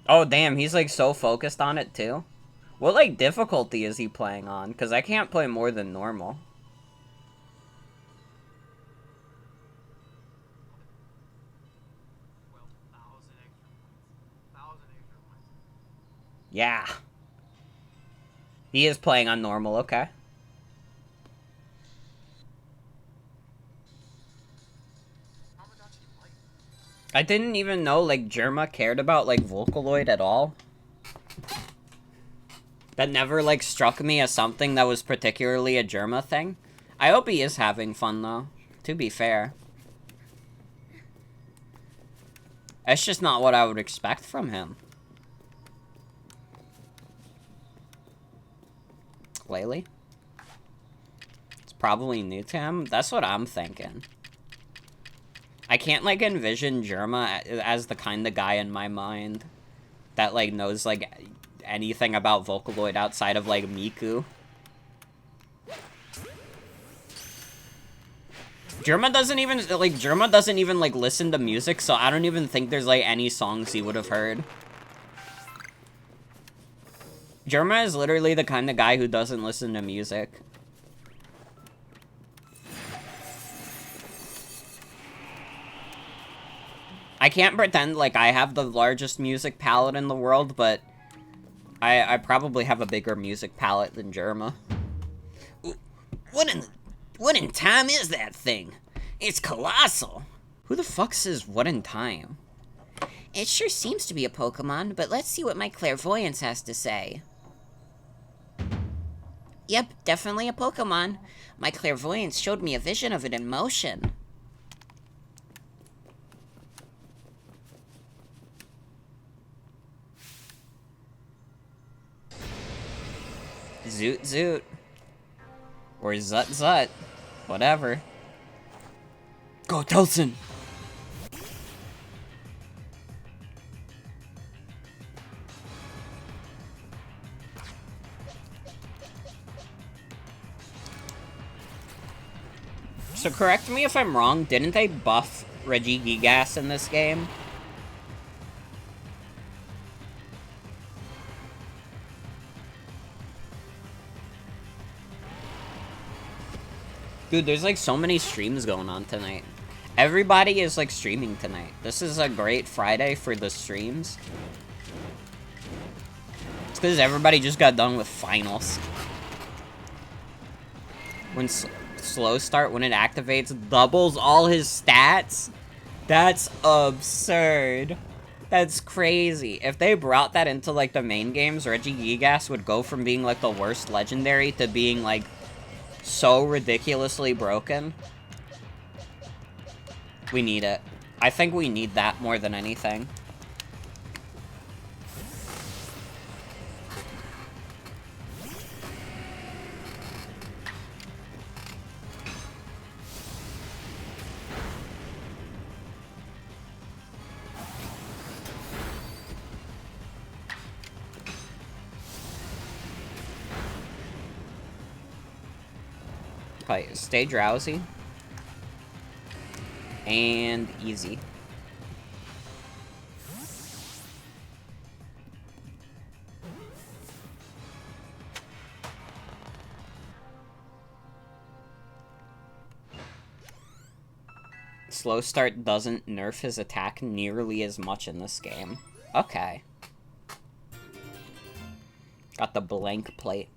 Oh, damn, he's, like, so focused on it, too? What, like, difficulty is he playing on? Because I can't play more than normal. Yeah. He is playing on normal, okay. I didn't even know, like, Germa cared about, like, Vocaloid at all. That never, like, struck me as something that was particularly a Germa thing. I hope he is having fun, though, to be fair. That's just not what I would expect from him. Lately? It's probably new to him. That's what I'm thinking. I can't, like, envision Germa as the kind of guy in my mind that, like, knows, like, anything about Vocaloid outside of, like, Miku. Germa doesn't even, like, listen to music, so I don't even think there's, like, any songs he would have heard. Germa is literally the kind of guy who doesn't listen to music. I can't pretend like I have the largest music palette in the world, but I probably have a bigger music palette than Germa. What in time is that thing? It's colossal. Who the fuck says what in time? It sure seems to be a Pokemon, but let's see what my clairvoyance has to say. Yep, definitely a Pokemon. My clairvoyance showed me a vision of it in motion. Zoot Zoot. Or Zut Zut. Whatever. Go, Telson! So correct me if I'm wrong, didn't they buff Regigigas in this game? Dude, there's like so many streams going on tonight. Everybody is like streaming tonight. This is a great Friday for the streams. It's because everybody just got done with finals. When slow start, when it activates, doubles all his stats? That's absurd. That's crazy. If they brought that into like the main games, Regigigas would go from being like the worst legendary to being like so ridiculously broken. We need it. I think we need that more than anything. Okay, stay drowsy. And easy. Slow start doesn't nerf his attack nearly as much in this game. Okay. Got the blank plate.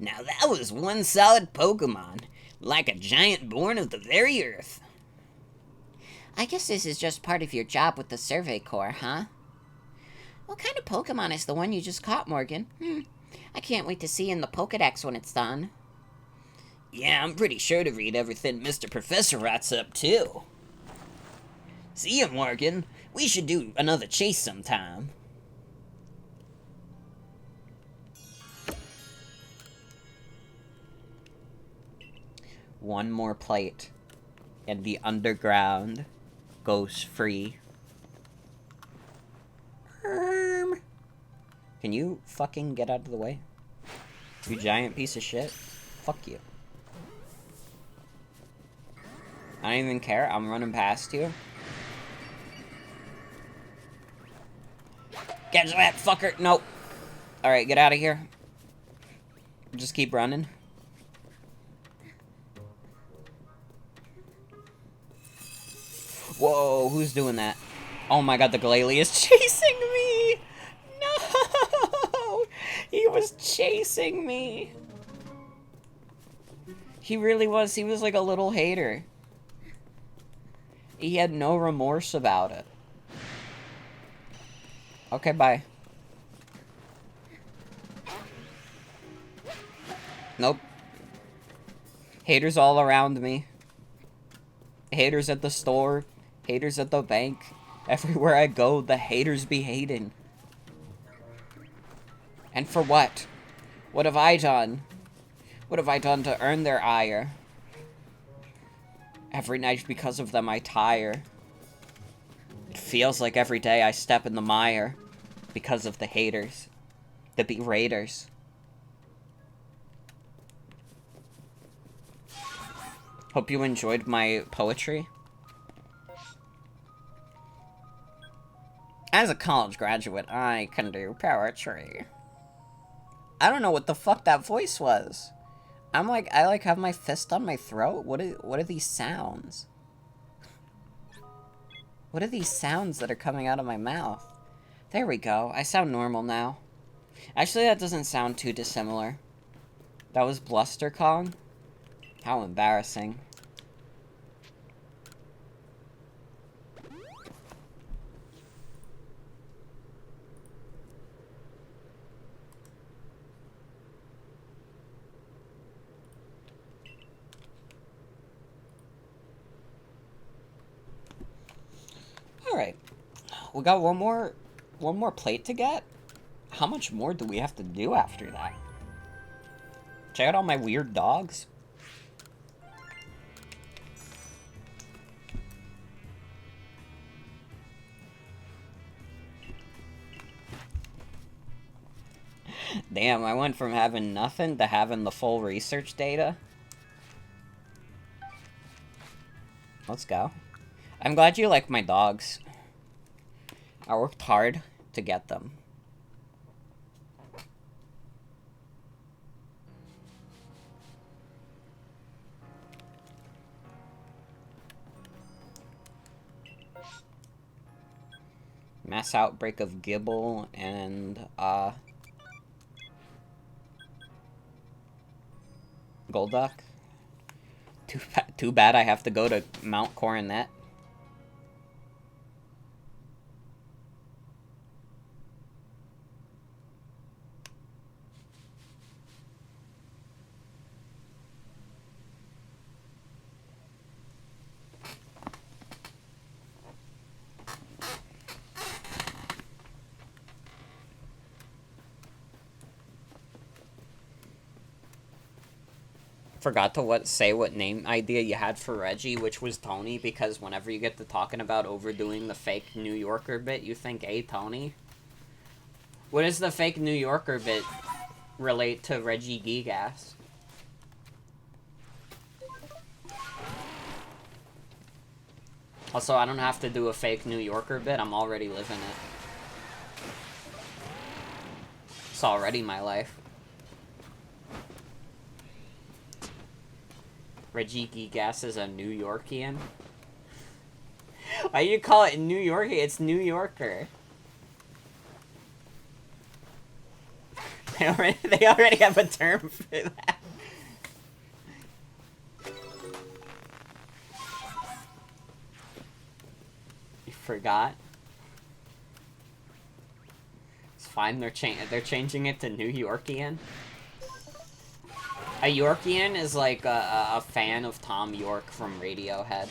Now that was one solid Pokemon, like a giant born of the very earth. I guess this is just part of your job with the Survey Corps, huh? What kind of Pokemon is the one you just caught, Morgan? I can't wait to see in the Pokedex when it's done. Yeah, I'm pretty sure to read everything Mr. Professor writes up, too. See ya, Morgan. We should do another chase sometime. One more plate, and the underground goes free. Can you fucking get out of the way? You giant piece of shit. Fuck you. I don't even care. I'm running past you. Catch that fucker! Nope. Alright, get out of here. Just keep running. Whoa, who's doing that? Oh my god, the Glalie is chasing me! No! He was chasing me! He really was. He was like a little hater. He had no remorse about it. Okay, bye. Nope. Haters all around me. Haters at the store. Haters at the bank. Everywhere I go, the haters be hating. And for what? What have I done? What have I done to earn their ire? Every night because of them I tire. It feels like every day I step in the mire because of the haters. The beraters. Hope you enjoyed my poetry. As a college graduate, I can do poetry. I don't know what the fuck that voice was. I have my fist on my throat. What are these sounds? What are these sounds that are coming out of my mouth? There we go. I sound normal now. Actually, that doesn't sound too dissimilar. That was Bluster Kong? How embarrassing. Alright. We got one more plate to get? How much more do we have to do after that? Check out all my weird dogs. Damn, I went from having nothing to having the full research data. Let's go. I'm glad you like my dogs. I worked hard to get them. Mass outbreak of Gibble and, Golduck. Too bad I have to go to Mount Coronet. Forgot to say what name idea you had for Reggie, which was Tony, because whenever you get to talking about overdoing the fake New Yorker bit, you think, hey, Tony? What does the fake New Yorker bit relate to Reggie Gigas? Also, I don't have to do a fake New Yorker bit, I'm already living it. It's already my life. Reggie Gigas is a New Yorkian. Why you call it New Yorkie? It's New Yorker. They already have a term for that. You forgot? It's fine. They're changing it to New Yorkian. A Yorkian is like a fan of Tom York from Radiohead.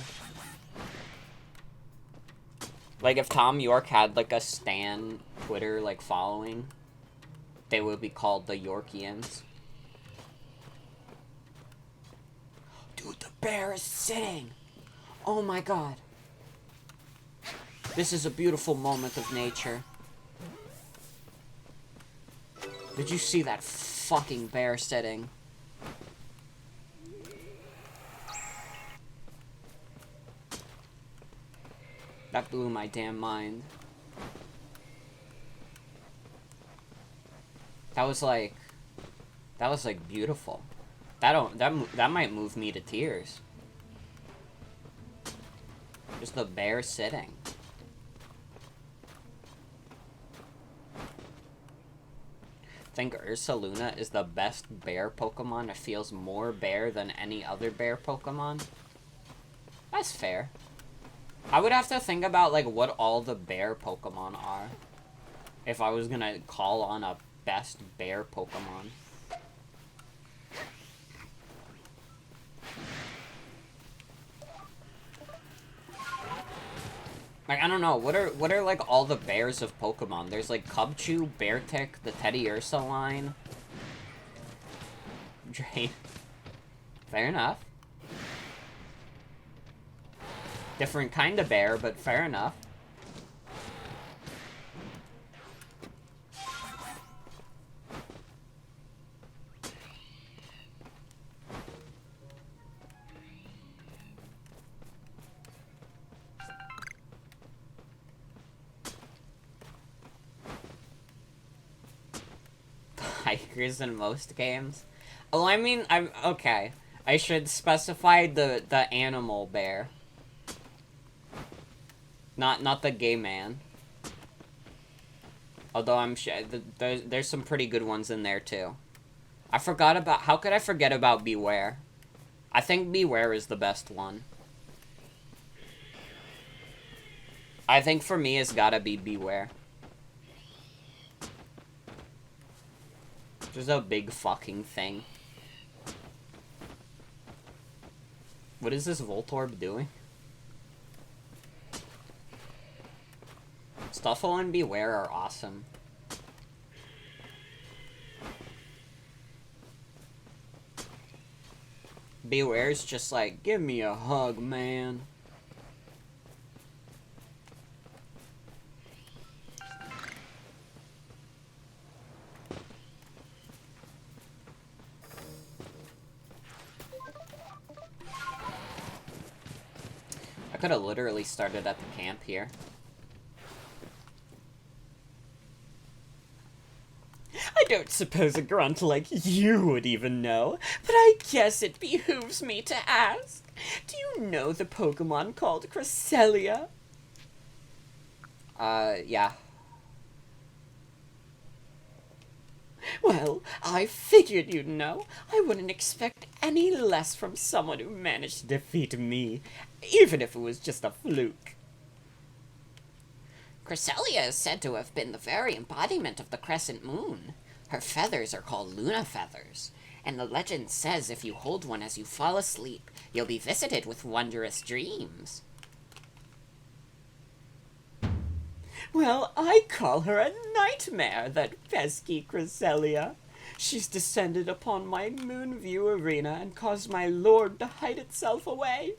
Like, if Tom York had, like, a stan Twitter, like, following, they would be called the Yorkians. Dude, the bear is sitting! Oh my god. This is a beautiful moment of nature. Did you see that fucking bear sitting? That blew my damn mind. That was like beautiful. That might move me to tears. Just the bear sitting. I think Ursaluna is the best bear Pokemon. It feels more bear than any other bear Pokemon. That's fair. I would have to think about, like, what all the bear Pokemon are. If I was gonna call on a best bear Pokemon. Like, I don't know, what are like all the bears of Pokemon? There's like Cubchoo, Beartic, the Teddiursa line. Drain. Fair enough. Different kind of bear, but fair enough. Tigers in most games. Oh, I mean, I'm okay. I should specify the animal bear, not the gay man. Although I'm sure there's some pretty good ones in there too. I forgot about, how could I forget about Beware? I think Beware is the best one. I think for me it's gotta be Beware. There's a big fucking thing. What is this Voltorb doing? Stuffle and Beware are awesome. Beware's just like, give me a hug, man. I could have literally started at the camp here. I don't suppose a grunt like you would even know, but I guess it behooves me to ask. Do you know the Pokemon called Cresselia? Yeah. Well, I figured you'd know. I wouldn't expect any less from someone who managed to defeat me, even if it was just a fluke. Cresselia is said to have been the very embodiment of the crescent moon. Her feathers are called Luna feathers, and the legend says if you hold one as you fall asleep, you'll be visited with wondrous dreams. Well, I call her a nightmare, that pesky Cresselia. She's descended upon my Moonview arena and caused my lord to hide itself away.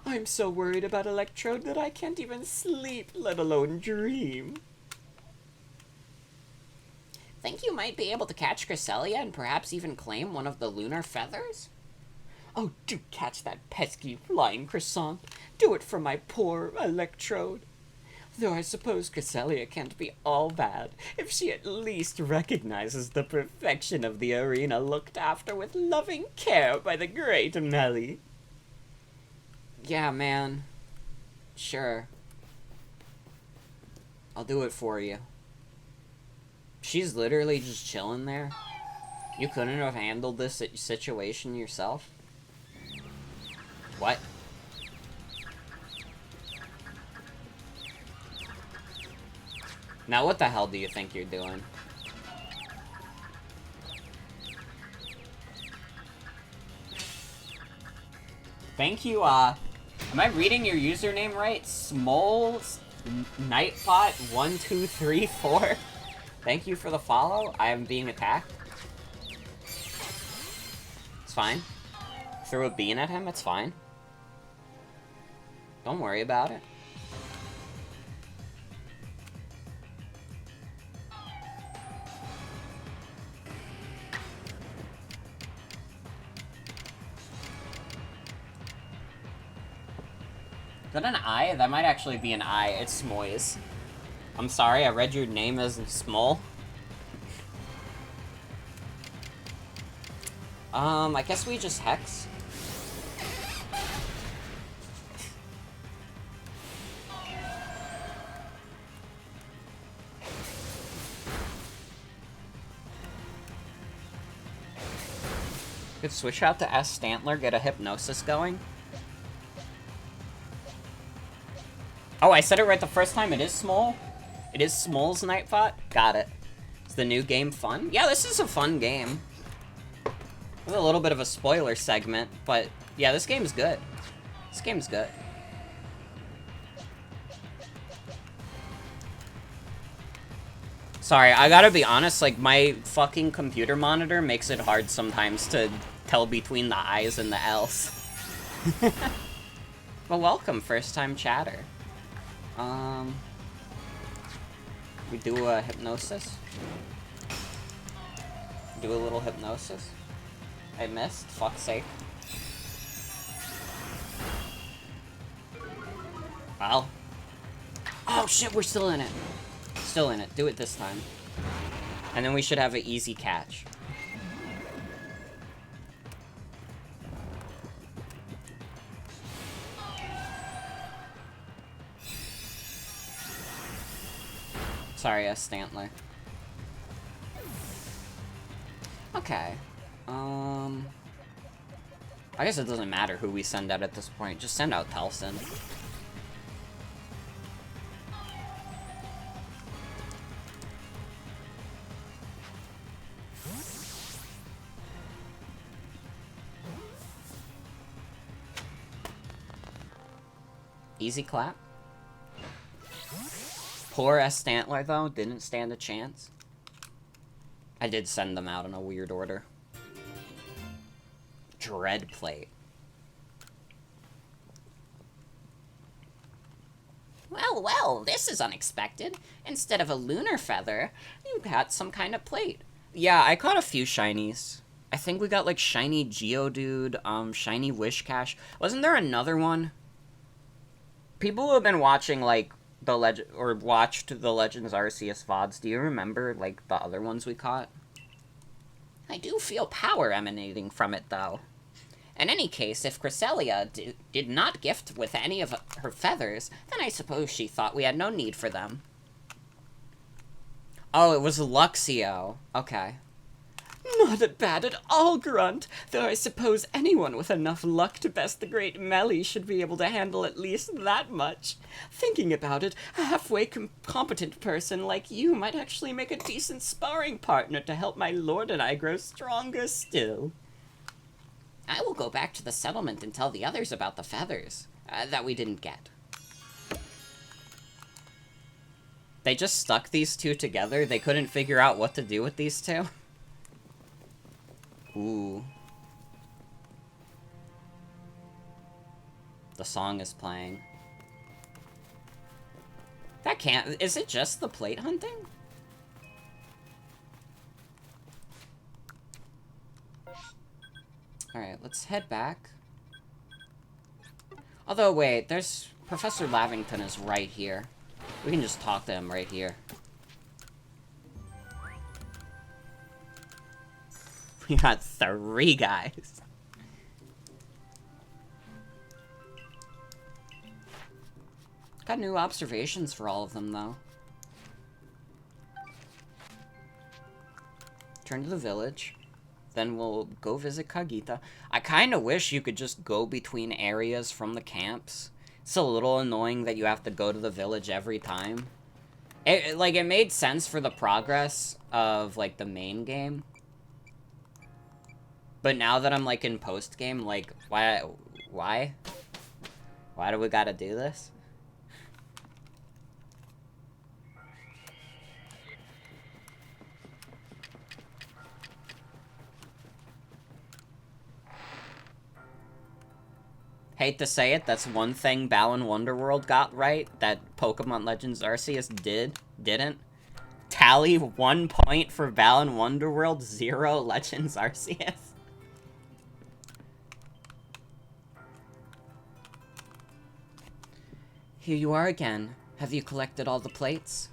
I'm so worried about Electrode that I can't even sleep, let alone dream. Think you might be able to catch Cresselia and perhaps even claim one of the lunar feathers? Oh, do catch that pesky flying croissant. Do it for my poor Electrode. Though I suppose Cresselia can't be all bad, if she at least recognizes the perfection of the arena looked after with loving care by the great Melly. Yeah, man. Sure. I'll do it for you. She's literally just chilling there. You couldn't have handled this situation yourself? What? Now what the hell do you think you're doing? Thank you, am I reading your username right? Smoles Nightbot 1234. Thank you for the follow. I am being attacked. It's fine. Threw a bean at him, it's fine. Don't worry about it. that an I? That might actually be an I. It's Smoys. I'm sorry, I read your name as Smol. I guess we just Hex. Could switch out to S. Stantler, get a Hypnosis going. Oh, I said it right the first time. It is Smol. It is Smol's Nightbot. Got it. Is the new game fun? Yeah, this is a fun game. With a little bit of a spoiler segment, but yeah, this game's good. This game's good. Sorry, I gotta be honest, like, my fucking computer monitor makes it hard sometimes to tell between the I's and the L's. Well, welcome, first-time chatter. We do a Hypnosis? Do a little Hypnosis? I missed, fuck's sake. Well. Oh shit, we're still in it. Still in it. Do it this time. And then we should have an easy catch. Sorry, Stantler. Okay. I guess it doesn't matter who we send out at this point. Just send out Telson. Easy clap. Poor S. Stantler, though, didn't stand a chance. I did send them out in a weird order. Dread Plate. Well, well, this is unexpected. Instead of a lunar feather, you got some kind of plate. Yeah, I caught a few shinies. I think we got, like, shiny Geodude, shiny Wishcash. Wasn't there another one? People who have been watching, like, watched the Legends Arceus VODs, do you remember, like, the other ones we caught? I do feel power emanating from it, though. In any case, if Cresselia did not gift with any of her feathers, then I suppose she thought we had no need for them. Oh, it was Luxio. Okay. Not bad at all, Grunt, though I suppose anyone with enough luck to best the great Melly should be able to handle at least that much. Thinking about it, a halfway competent person like you might actually make a decent sparring partner to help my lord and I grow stronger still. I will go back to the settlement and tell the others about the feathers that we didn't get. They just stuck these two together? They couldn't figure out what to do with these two? Ooh. The song is playing. That can't... Is it just the plate hunting? Alright, let's head back. Although, wait, there's... Professor Lavington is right here. We can just talk to him right here. We got 3 guys. Got new observations for all of them, though. Turn to the village. Then we'll go visit Kagita. I kind of wish you could just go between areas from the camps. It's a little annoying that you have to go to the village every time. It made sense for the progress of, like, the main game. But now that I'm, like, in post-game, like, why? Why do we gotta do this? Hate to say it, that's one thing Balan Wonderworld got right that Pokemon Legends Arceus didn't. Tally 1 point for Balan Wonderworld, 0 Legends Arceus. Here you are again. Have you collected all the plates?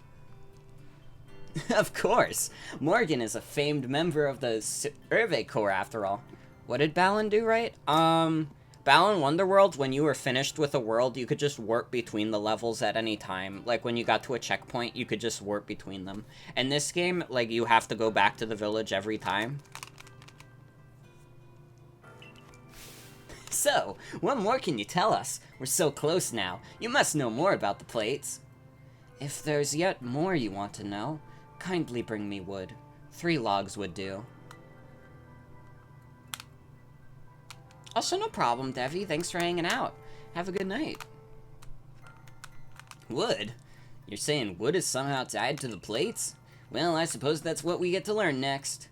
Of course! Morgan is a famed member of the Survey Corps, after all. What did Balin do right? Balin Wonderworld, when you were finished with a world, you could just warp between the levels at any time. Like, when you got to a checkpoint, you could just warp between them. In this game, like, you have to go back to the village every time. So, what more can you tell us? We're so close now. You must know more about the plates. If there's yet more you want to know, kindly bring me wood. 3 logs would do. Also, no problem, Devi. Thanks for hanging out. Have a good night. Wood? You're saying wood is somehow tied to the plates? Well, I suppose that's what we get to learn next.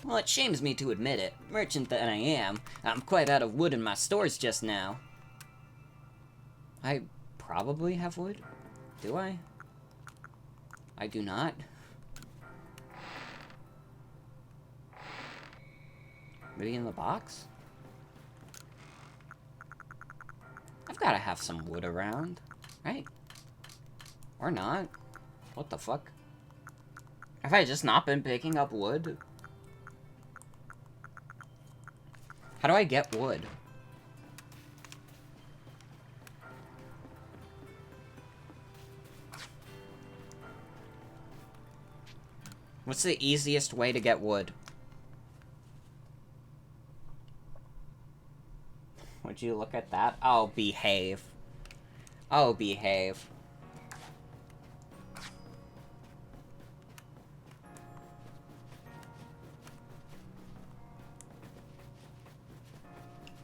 Well, it shames me to admit it. Merchant that I am, I'm quite out of wood in my stores just now. I probably have wood. Do I? I do not. Maybe in the box? I've gotta have some wood around, right? Or not. What the fuck? Have I just not been picking up wood? How do I get wood? What's the easiest way to get wood? Would you look at that? Oh, behave. Oh, behave.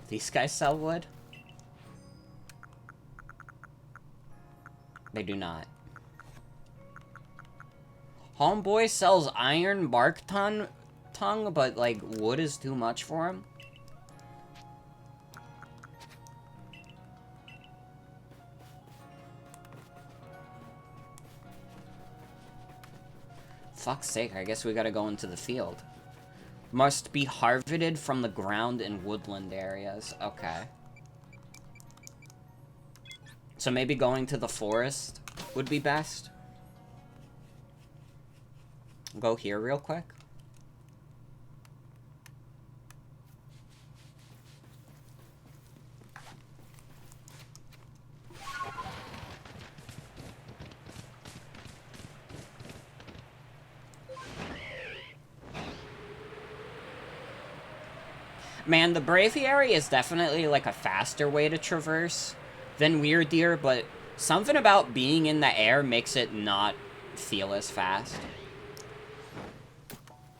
These guys sell wood? They do not. Homeboy sells iron bark tongue, but, like, wood is too much for him? Fuck's sake, I guess we gotta go into the field. Must be harvested from the ground in woodland areas. Okay. So maybe going to the forest would be best. Go here real quick. Man, the Braviary is definitely, like, a faster way to traverse than Weird Deer, but something about being in the air makes it not feel as fast.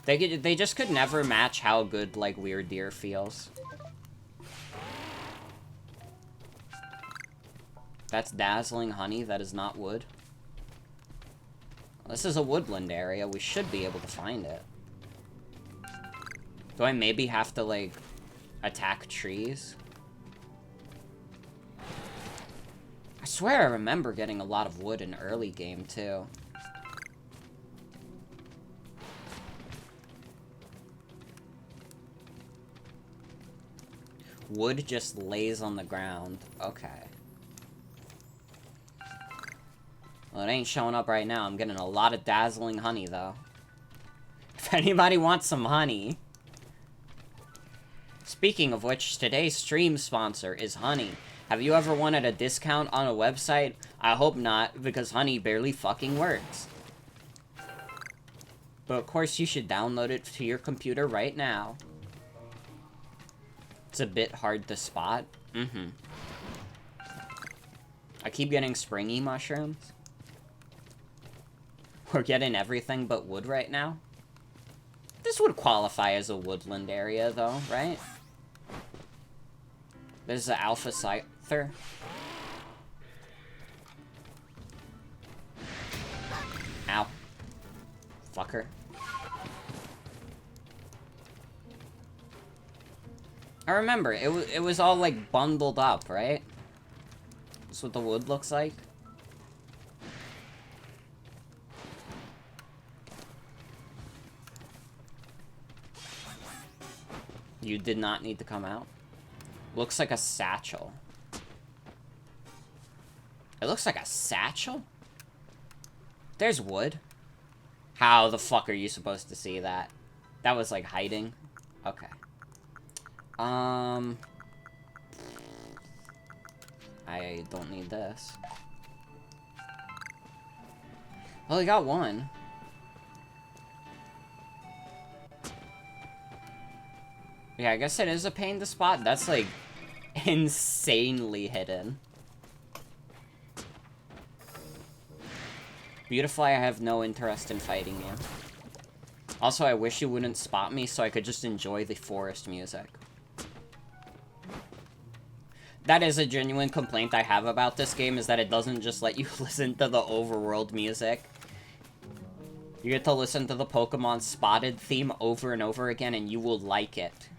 They just could never match how good, like, Weird Deer feels. That's dazzling honey, that is not wood. This is a woodland area, we should be able to find it. Do I maybe have to, like, attack trees? I swear I remember getting a lot of wood in early game, too. Wood just lays on the ground. Okay. Well, it ain't showing up right now. I'm getting a lot of dazzling honey, though. If anybody wants some honey... Speaking of which, today's stream sponsor is Honey. Have you ever wanted a discount on a website? I hope not, because Honey barely fucking works. But of course, you should download it to your computer right now. It's a bit hard to spot. I keep getting springy mushrooms. We're getting everything but wood right now. This would qualify as a woodland area, though, right? There's the Alpha Scyther. Ow. Fucker. I remember, it was all, like, bundled up, right? That's what the wood looks like. You did not need to come out. Looks like a satchel. It looks like a satchel? There's wood. How the fuck are you supposed to see that? That was, like, hiding? Okay. I don't need this. Well, we got one. Yeah, I guess it is a pain to spot. That's, like, insanely hidden. Beautiful, I have no interest in fighting you. Also, I wish you wouldn't spot me so I could just enjoy the forest music. That is a genuine complaint I have about this game, is that it doesn't just let you listen to the overworld music. You get to listen to the Pokemon Spotted theme over and over again, and you will like it.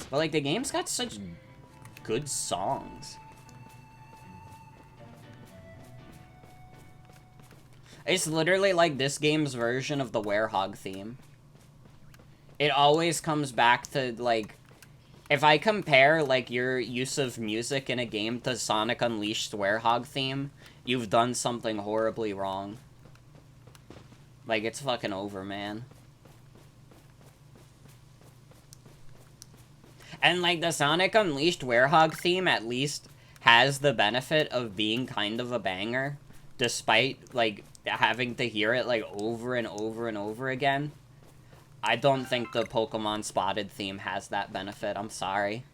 But, like, the game's got such good songs. It's literally like this game's version of the Werehog theme. It always comes back to, like... If I compare, like, your use of music in a game to Sonic Unleashed Werehog theme, you've done something horribly wrong. Like, it's fucking over, man. And, like, the Sonic Unleashed Werehog theme at least has the benefit of being kind of a banger, despite, like, having to hear it, like, over and over and over again. I don't think the Pokemon Spotted theme has that benefit. I'm sorry.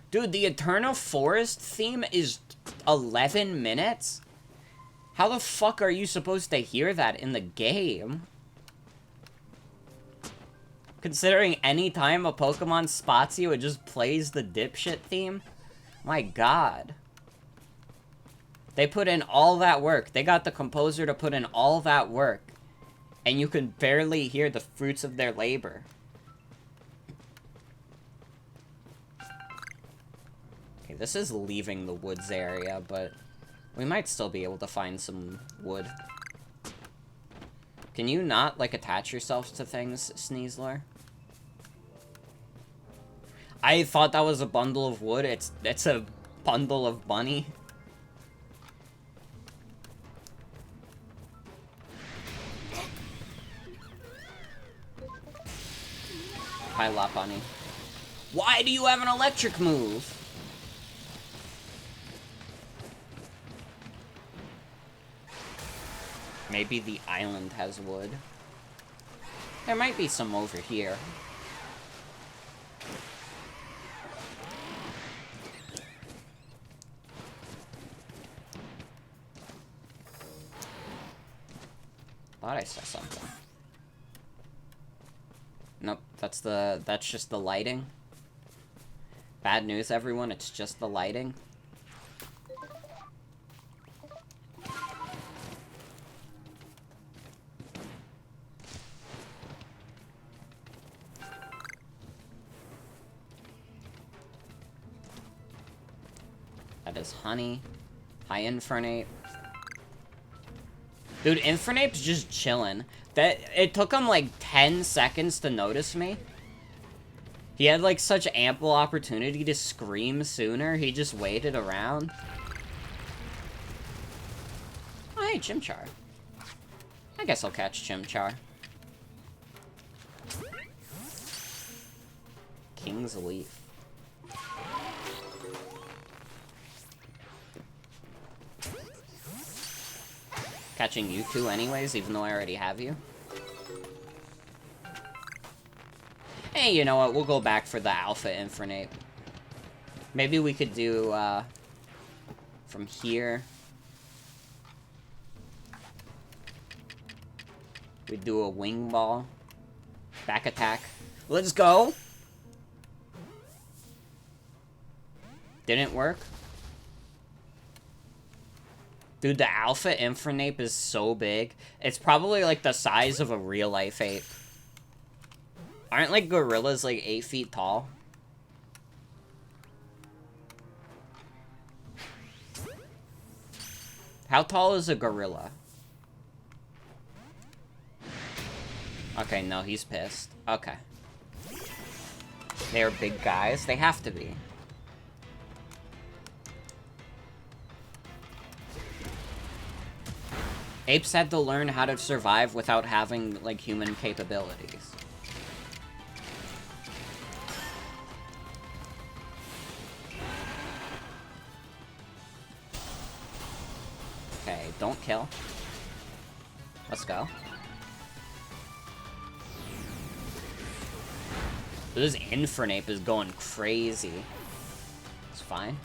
Dude, the Eternal Forest theme is 11 minutes? How the fuck are you supposed to hear that in the game? Considering any time a Pokemon spots you, it just plays the dipshit theme? My god. They put in all that work. They got the composer to put in all that work. And you can barely hear the fruits of their labor. Okay, this is leaving the woods area, but we might still be able to find some wood. Can you not, like, attach yourselves to things, Sneasler? I thought that was a bundle of wood. It's a bundle of bunny. Hi, La Bunny. Why do you have an electric move? Maybe the island has wood. There might be some over here. Thought I saw something. Nope, that's just the lighting. Bad news, everyone, it's just the lighting. That is honey. Hi, Infernape. Dude, Infernape's just chilling. It took him like 10 seconds to notice me. He had like such ample opportunity to scream sooner. He just waited around. Oh, hey, Chimchar. I guess I'll catch Chimchar. King's Leaf. Catching you two anyways, even though I already have you. Hey, you know what? We'll go back for the Alpha Infernape. Maybe we could do, from here. We do a Wing Ball. Back attack. Let's go! Didn't work. Dude, the Alpha Infernape is so big. It's probably like the size of a real-life ape. Aren't, like, gorillas, like, 8 feet tall? How tall is a gorilla? Okay, no, he's pissed. Okay. They're big guys. They have to be. Apes had to learn how to survive without having, like, human capabilities. Okay, don't kill. Let's go. This Infernape is going crazy. It's fine.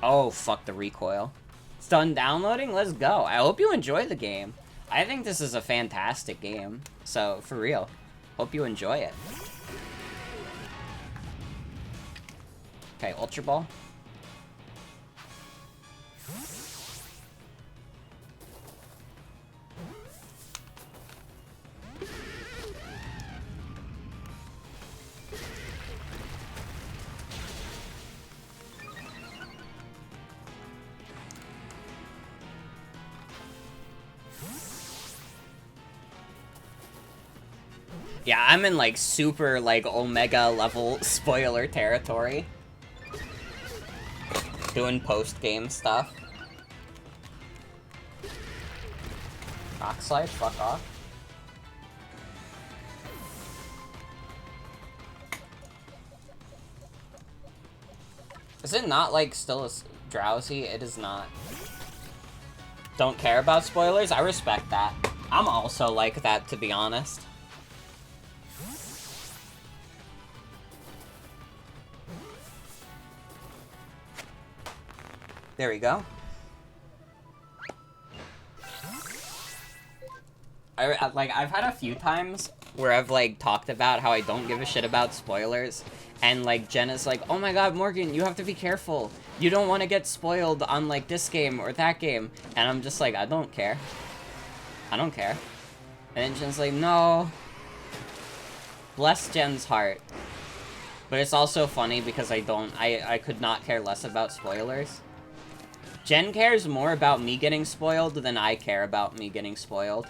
Oh, fuck the recoil. It's done downloading? Let's go. I hope you enjoy the game. I think this is a fantastic game. So, for real. Hope you enjoy it. Okay, Ultra Ball. Yeah, I'm in, like, super, like, Omega level spoiler territory. Doing post-game stuff. Rock Slide? Fuck off. Is it not, like, still drowsy? It is not. Don't care about spoilers? I respect that. I'm also like that, to be honest. There we go. I've had a few times where I've, like, talked about how I don't give a shit about spoilers, and, like, Jenna's like, oh my god, Morgan, you have to be careful. You don't want to get spoiled on, like, this game or that game. And I'm just like, I don't care. I don't care. And then Jen's like, no. Bless Jen's heart. But it's also funny because I could not care less about spoilers. Jen cares more about me getting spoiled than I care about me getting spoiled.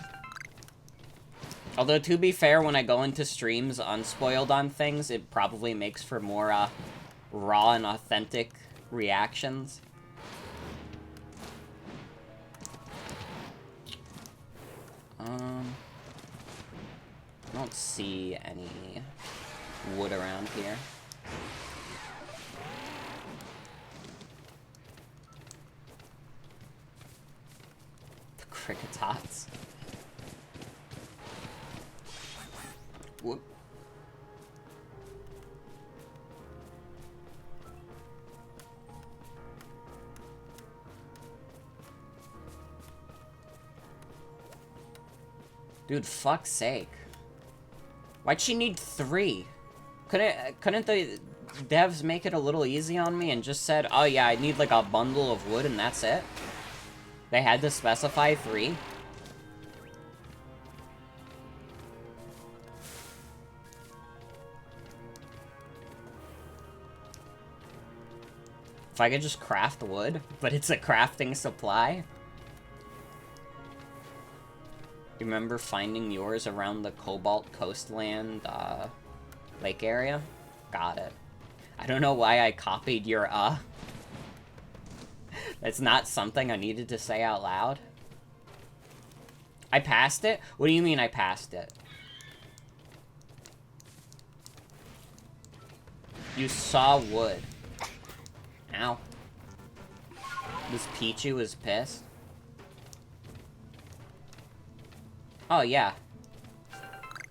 Although, to be fair, when I go into streams unspoiled on things, it probably makes for more, raw and authentic reactions. I don't see any wood around here. Cricketots. Whoop. Dude, fuck's sake. Why'd she need 3? Couldn't the devs make it a little easy on me and just said, oh yeah, I need like a bundle of wood and that's it? They had to specify 3? If I could just craft wood, but it's a crafting supply? You remember finding yours around the Cobalt Coastland, lake area? Got it. I don't know why I copied your, That's not something I needed to say out loud. I passed it? What do you mean I passed it? You saw wood. Ow. This Pichu was pissed. Oh, yeah.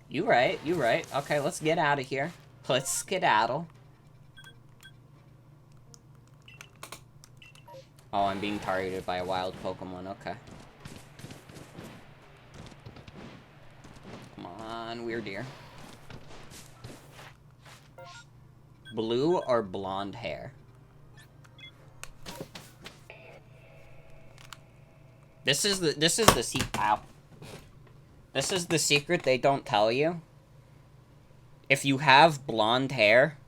You right, you right. Okay, let's get out of here. Let's skedaddle. Oh, I'm being targeted by a wild Pokemon, okay. Come on, weird deer. Blue or blonde hair? This is the secret. Ow. This is the secret they don't tell you. If you have blonde hair,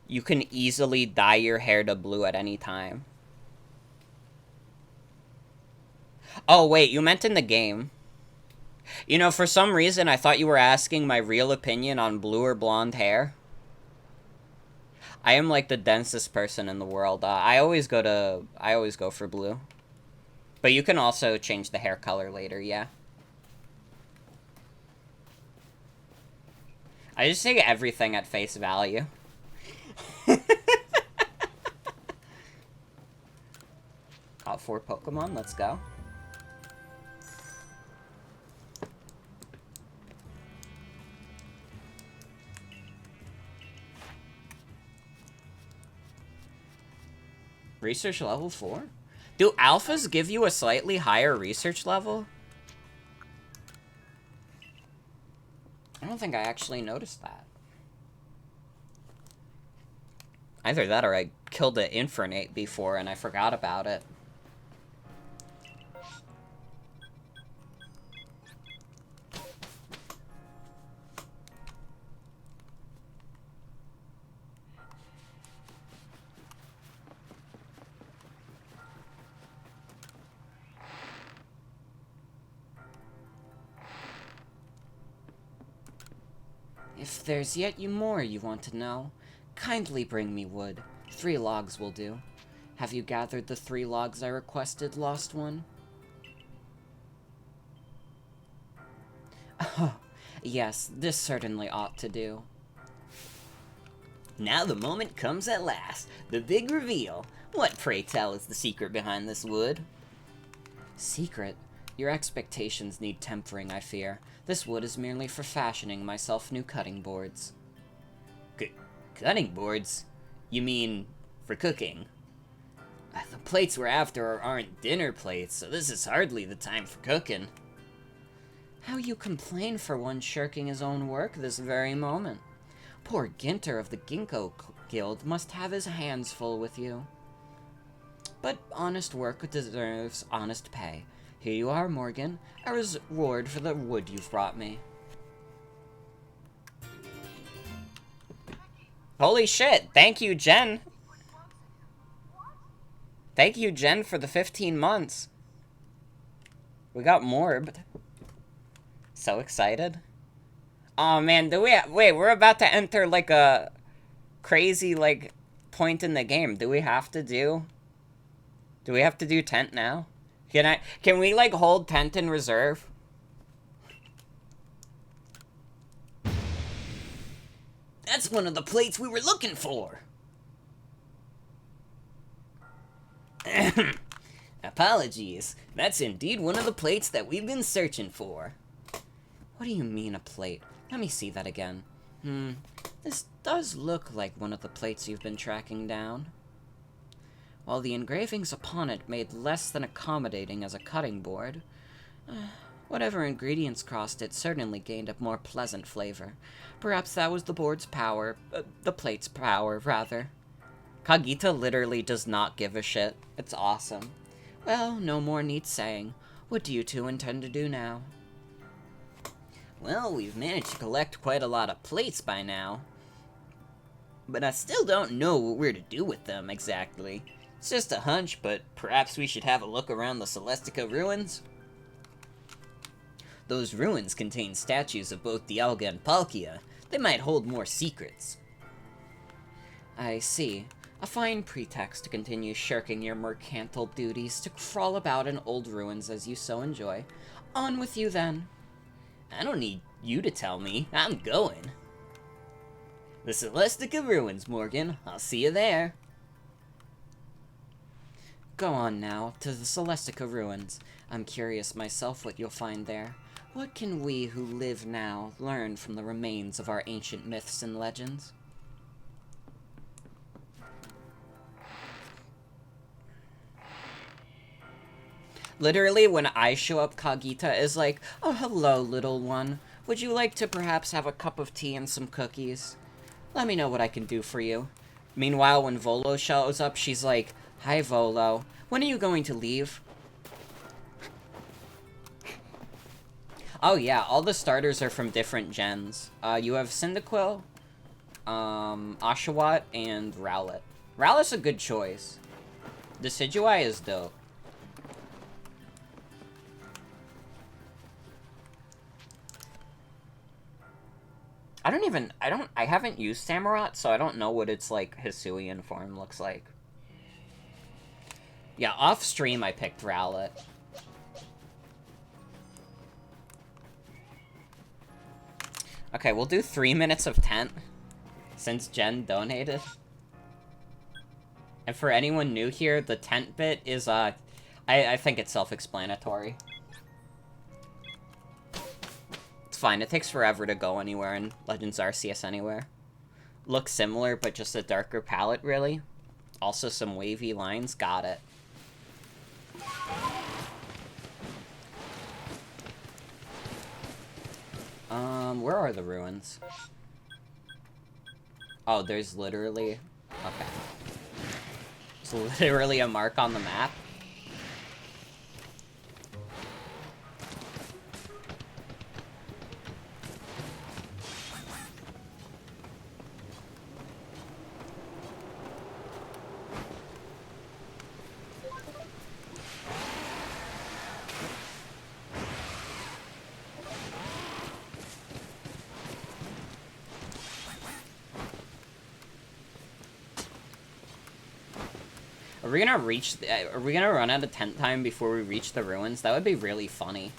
you can easily dye your hair to blue at any time. Oh, wait, you meant in the game. You know, for some reason, I thought you were asking my real opinion on blue or blonde hair. I am like the densest person in the world. I always go for blue. But you can also change the hair color later, yeah. I just take everything at face value. Got 4 Pokemon, let's go. Research level 4? Do alphas give you a slightly higher research level? I don't think I actually noticed that. Either that or I killed an Infernape before and I forgot about it. If there's yet more you want to know, kindly bring me wood. 3 logs will do. Have you gathered the 3 logs I requested, Lost One? Oh, yes, this certainly ought to do. Now the moment comes at last. The big reveal. What, pray tell, is the secret behind this wood? Secret? Your expectations need tempering, I fear. This wood is merely for fashioning myself new cutting boards. Cutting boards? You mean for cooking? The plates we're after aren't dinner plates, so this is hardly the time for cooking. How you complain for one shirking his own work this very moment. Poor Ginter of the Ginkgo Guild must have his hands full with you. But honest work deserves honest pay. Here you are, Morgan, a reward for the wood you've brought me. Holy shit, thank you, Jen. Thank you, Jen, for the 15 months. We got Morbed. So excited. Oh man, wait, we're about to enter like a crazy like point in the game. Do we have to do tent now? Can we like hold tent in reserve? That's one of the plates we were looking for. Apologies. That's indeed one of the plates that we've been searching for. What do you mean a plate? Let me see that again. This does look like one of the plates you've been tracking down. While the engravings upon it made less than accommodating as a cutting board, whatever ingredients crossed it certainly gained a more pleasant flavor. Perhaps that was the board's power, the plate's power, rather. Kagita literally does not give a shit. It's awesome. Well, no more needs saying. What do you two intend to do now? Well, we've managed to collect quite a lot of plates by now. But I still don't know what we're to do with them, exactly. It's just a hunch, but perhaps we should have a look around the Celestica ruins? Those ruins contain statues of both Dialga and Palkia. They might hold more secrets. I see. A fine pretext to continue shirking your mercantile duties to crawl about in old ruins as you so enjoy. On with you, then. I don't need you to tell me. I'm going. The Celestica ruins, Morgan. I'll see you there. Go on now, to the Celestica ruins. I'm curious myself what you'll find there. What can we who live now learn from the remains of our ancient myths and legends? Literally, when I show up, Kagita is like, "Oh, hello, little one. Would you like to perhaps have a cup of tea and some cookies? Let me know what I can do for you." Meanwhile, when Volo shows up, she's like, "Hi, Volo. When are you going to leave?" Oh yeah, all the starters are from different gens. You have Cyndaquil, Oshawott, and Rowlet. Rowlet's a good choice. Decidueye is dope. I haven't used Samurott, so I don't know what its, like, Hisuian form looks like. Yeah, off stream I picked Rowlet. Okay, we'll do 3 minutes of tent, since Jen donated. And for anyone new here, the tent bit is, I think it's self-explanatory. It's fine, it takes forever to go anywhere in Legends Arceus anywhere. Looks similar, but just a darker palette, really. Also some wavy lines, got it. Where are the ruins? Oh, there's literally... Okay. There's literally a mark on the map. Are we gonna reach... Are we gonna run out of tent time before we reach the ruins? That would be really funny.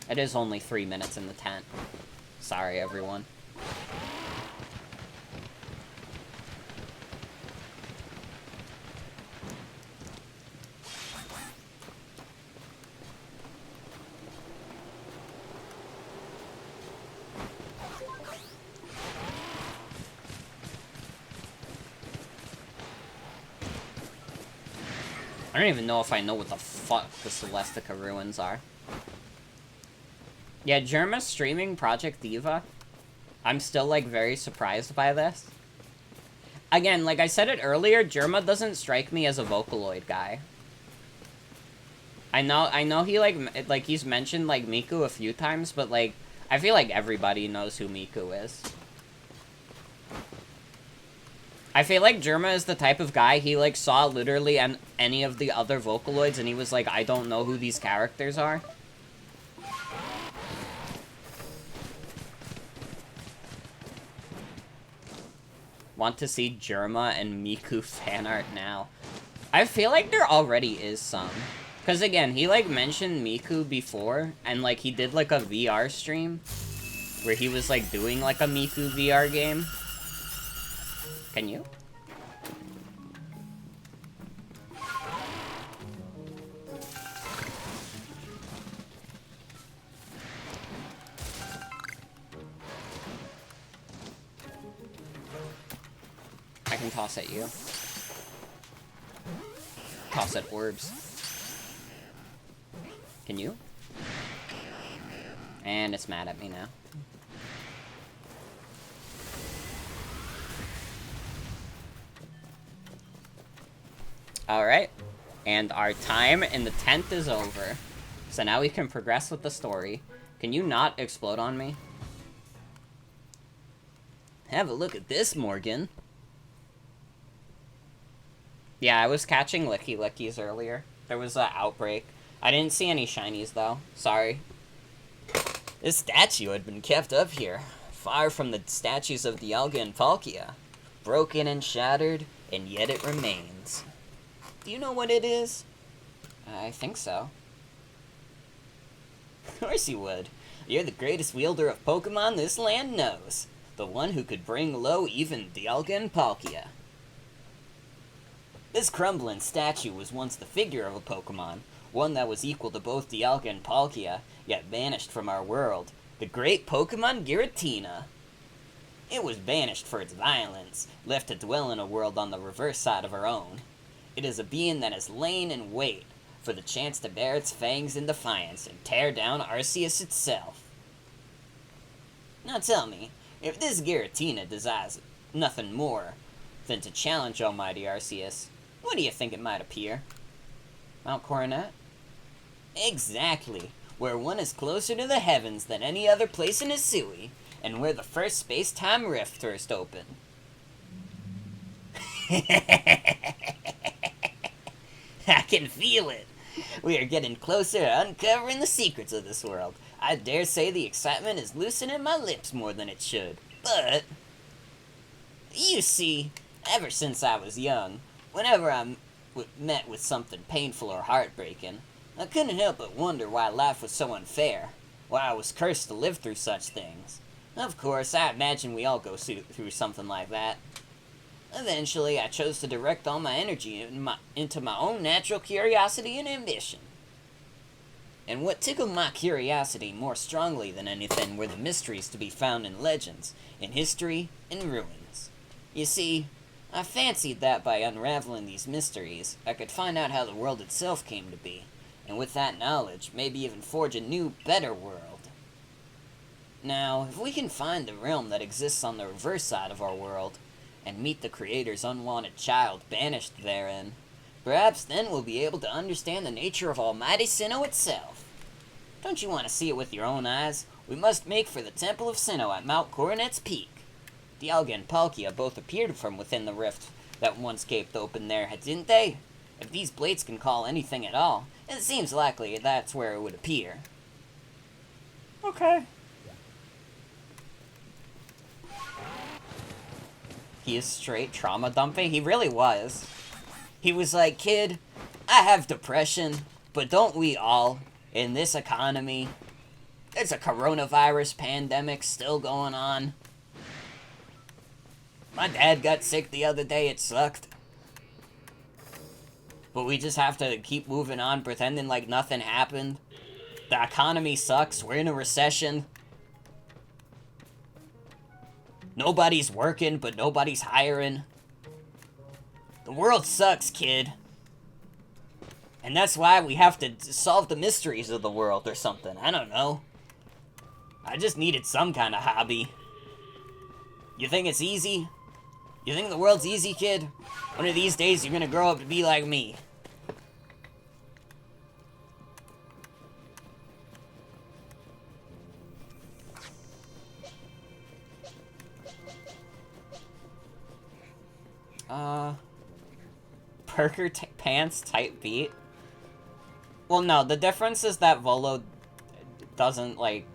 It is only 3 minutes in the tent. Sorry, everyone. I don't even know if I know what the fuck the Celestica ruins are. Yeah, Germa's streaming Project Diva. I'm still, like, very surprised by this. Again, like I said it earlier, Germa doesn't strike me as a Vocaloid guy. I know he, like, he's mentioned, like, Miku a few times, but, like, I feel like everybody knows who Miku is. I feel like Germa is the type of guy, he, like, saw literally any of the other Vocaloids, and he was like, I don't know who these characters are. Want to see Germa and Miku fan art now. I feel like there already is some. Because, again, he, like, mentioned Miku before, and, like, he did, like, a VR stream where he was, like, doing, like, a Miku VR game. Can you? I can toss at you. Toss at orbs. Can you? And it's mad at me now. Alright. And our time in the tent is over. So now we can progress with the story. Can you not explode on me? Have a look at this, Morgan. Yeah, I was catching Licky Lickies earlier. There was an outbreak. I didn't see any shinies, though. Sorry. This statue had been kept up here, far from the statues of Dialga and Palkia. Broken and shattered, and yet it remains. Do you know what it is? I think so. Of course you would. You're the greatest wielder of Pokemon this land knows. The one who could bring low even Dialga and Palkia. This crumbling statue was once the figure of a Pokemon, one that was equal to both Dialga and Palkia, yet vanished from our world, the great Pokemon Giratina. It was banished for its violence, left to dwell in a world on the reverse side of our own. It is a being that has lain in wait for the chance to bare its fangs in defiance and tear down Arceus itself. Now tell me, if this Giratina desires nothing more than to challenge Almighty Arceus, what do you think it might appear? Mount Coronet? Exactly, where one is closer to the heavens than any other place in Hisui, and where the first space-time rift first opened. I can feel it. We are getting closer to uncovering the secrets of this world. I dare say the excitement is loosening my lips more than it should. But, you see, ever since I was young, whenever I met with something painful or heartbreaking, I couldn't help but wonder why life was so unfair, why I was cursed to live through such things. Of course, I imagine we all go through something like that. Eventually, I chose to direct all my energy into my own natural curiosity and ambition. And what tickled my curiosity more strongly than anything were the mysteries to be found in legends, in history, and ruins. You see, I fancied that by unraveling these mysteries, I could find out how the world itself came to be, and with that knowledge, maybe even forge a new, better world. Now, if we can find the realm that exists on the reverse side of our world, and meet the Creator's unwanted child banished therein, perhaps then we'll be able to understand the nature of Almighty Sinnoh itself. Don't you want to see it with your own eyes? We must make for the Temple of Sinnoh at Mount Coronet's peak. Dialga and Palkia both appeared from within the rift that once gaped open there, didn't they? If these blades can call anything at all, it seems likely that's where it would appear. Okay. He is straight trauma dumping. He really was. He was like, kid, I have depression, but don't we all, in this economy? There's a coronavirus pandemic still going on. My dad got sick the other day, it sucked. But we just have to keep moving on, pretending like nothing happened. The economy sucks, we're in a recession. Nobody's working, but nobody's hiring. The world sucks, kid. And that's why we have to solve the mysteries of the world or something. I don't know. I just needed some kind of hobby. You think it's easy? You think the world's easy, kid? One of these days you're gonna grow up to be like me. Burger Pants type beat? Well, no, the difference is that Volo doesn't, like...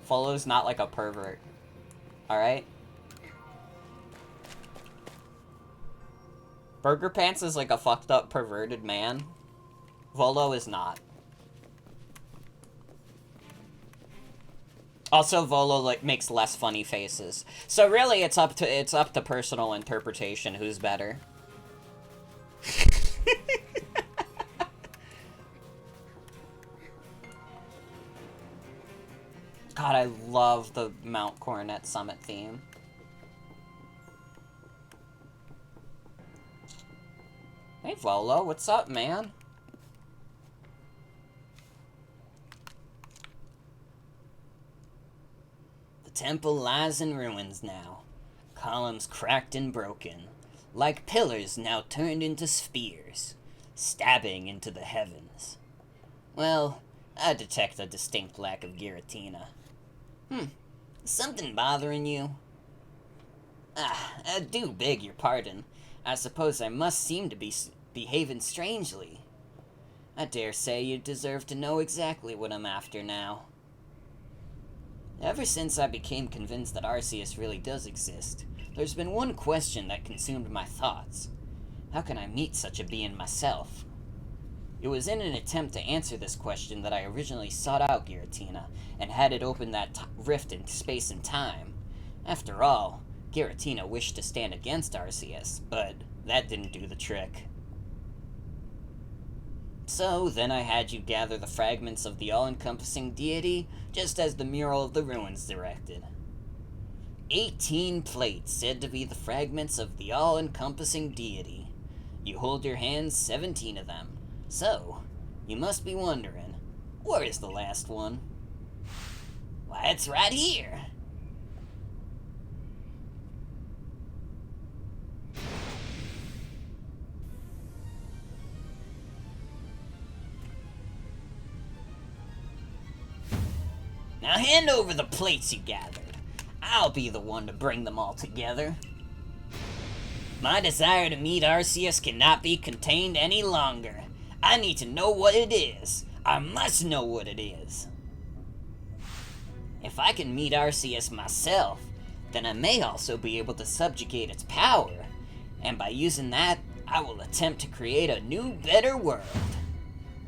Volo's not like a pervert. Alright? Burger Pants is like a fucked up perverted man. Volo is not. Also, Volo like makes less funny faces. So really it's up to personal interpretation who's better. God, I love the Mount Coronet Summit theme. Hey, Volo, what's up, man? The temple lies in ruins now, columns cracked and broken, like pillars now turned into spears, stabbing into the heavens. Well, I detect a distinct lack of Giratina. Something bothering you? I do beg your pardon. I suppose I must seem to be behaving strangely. I dare say you deserve to know exactly what I'm after now. Ever since I became convinced that Arceus really does exist, there's been one question that consumed my thoughts. How can I meet such a being myself? It was in an attempt to answer this question that I originally sought out Giratina, and had it open that rift in space and time. After all, Giratina wished to stand against Arceus, but that didn't do the trick. So then I had you gather the fragments of the all-encompassing deity, just as the mural of the ruins directed. 18 plates said to be the fragments of the all-encompassing deity. You hold your hands 17 of them. So, you must be wondering, where is the last one? Why, it's right here! Now hand over the plates you gathered. I'll be the one to bring them all together. My desire to meet Arceus cannot be contained any longer. I need to know what it is. I must know what it is. If I can meet Arceus myself, then I may also be able to subjugate its power, and by using that, I will attempt to create a new, better world.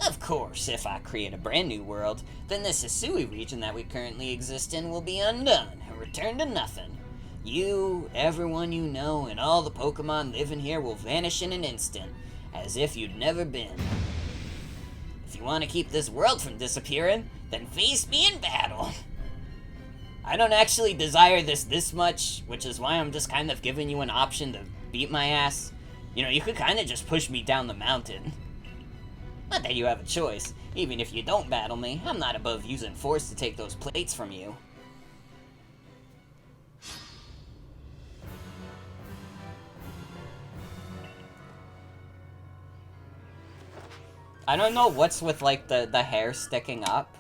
Of course, if I create a brand new world, then this Hisui region that we currently exist in will be undone and return to nothing. You, everyone you know, and all the Pokemon living here will vanish in an instant, as if you'd never been. If you want to keep this world from disappearing, then face me in battle. I don't actually desire this much, which is why I'm just kind of giving you an option to beat my ass. You know, you could kind of just push me down the mountain. Not that you have a choice. Even if you don't battle me, I'm not above using force to take those plates from you. I don't know what's with, like, the hair sticking up.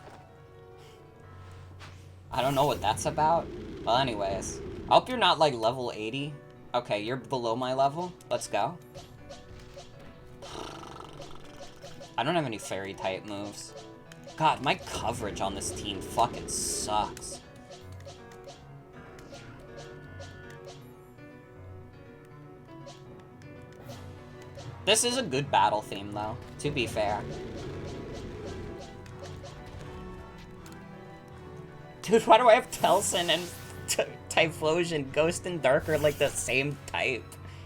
I don't know what that's about. Well, anyways. I hope you're not, like, level 80. Okay, you're below my level. Let's go. I don't have any fairy-type moves. God, my coverage on this team fucking sucks. This is a good battle theme, though, to be fair. Dude, why do I have Telson and Typhlosion, Ghost and Dark are like the same type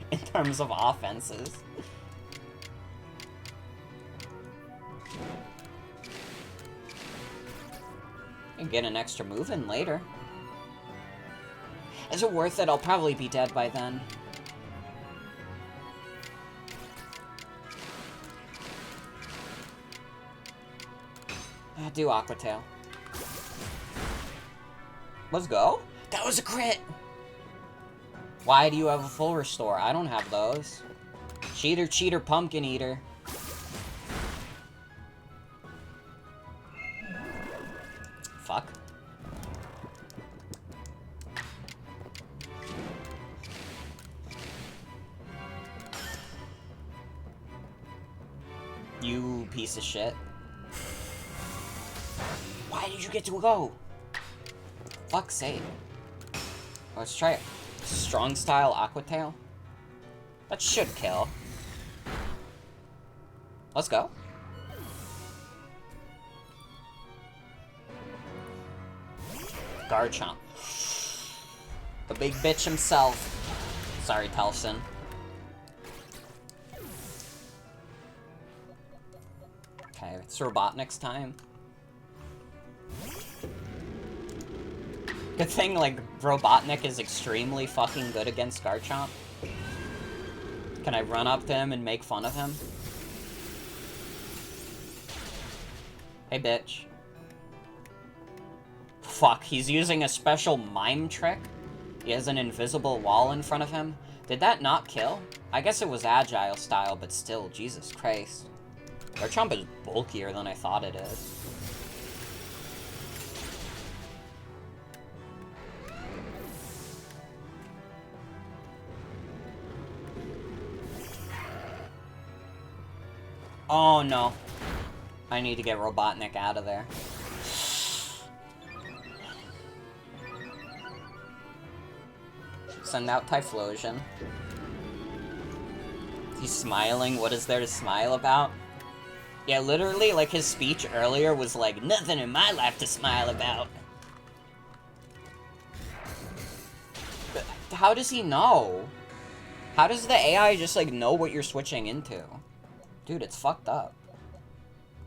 in terms of offenses? And get an extra move in later. Is it worth it? I'll probably be dead by then. Do Aqua Tail. Let's go. That was a crit! Why do you have a full restore? I don't have those. Cheater, cheater, pumpkin eater. Fuck. You piece of shit. Why did you get to go? Fuck's sake. Let's try it. Strong style Aqua Tail. That should kill. Let's go. Garchomp. The big bitch himself. Sorry, Telson. Okay, it's Robotnik's time. Good thing, like, Robotnik is extremely fucking good against Garchomp. Can I run up to him and make fun of him? Hey, bitch. Fuck, he's using a special mime trick? He has an invisible wall in front of him? Did that not kill? I guess it was agile style, but still, Jesus Christ. Garchomp is bulkier than I thought it is. Oh no. I need to get Robotnik out of there. Send out Typhlosion. He's smiling. What is there to smile about? Yeah, literally, like, his speech earlier was like, nothing in my life to smile about. But how does he know? How does the AI just, like, know what you're switching into? Dude, it's fucked up.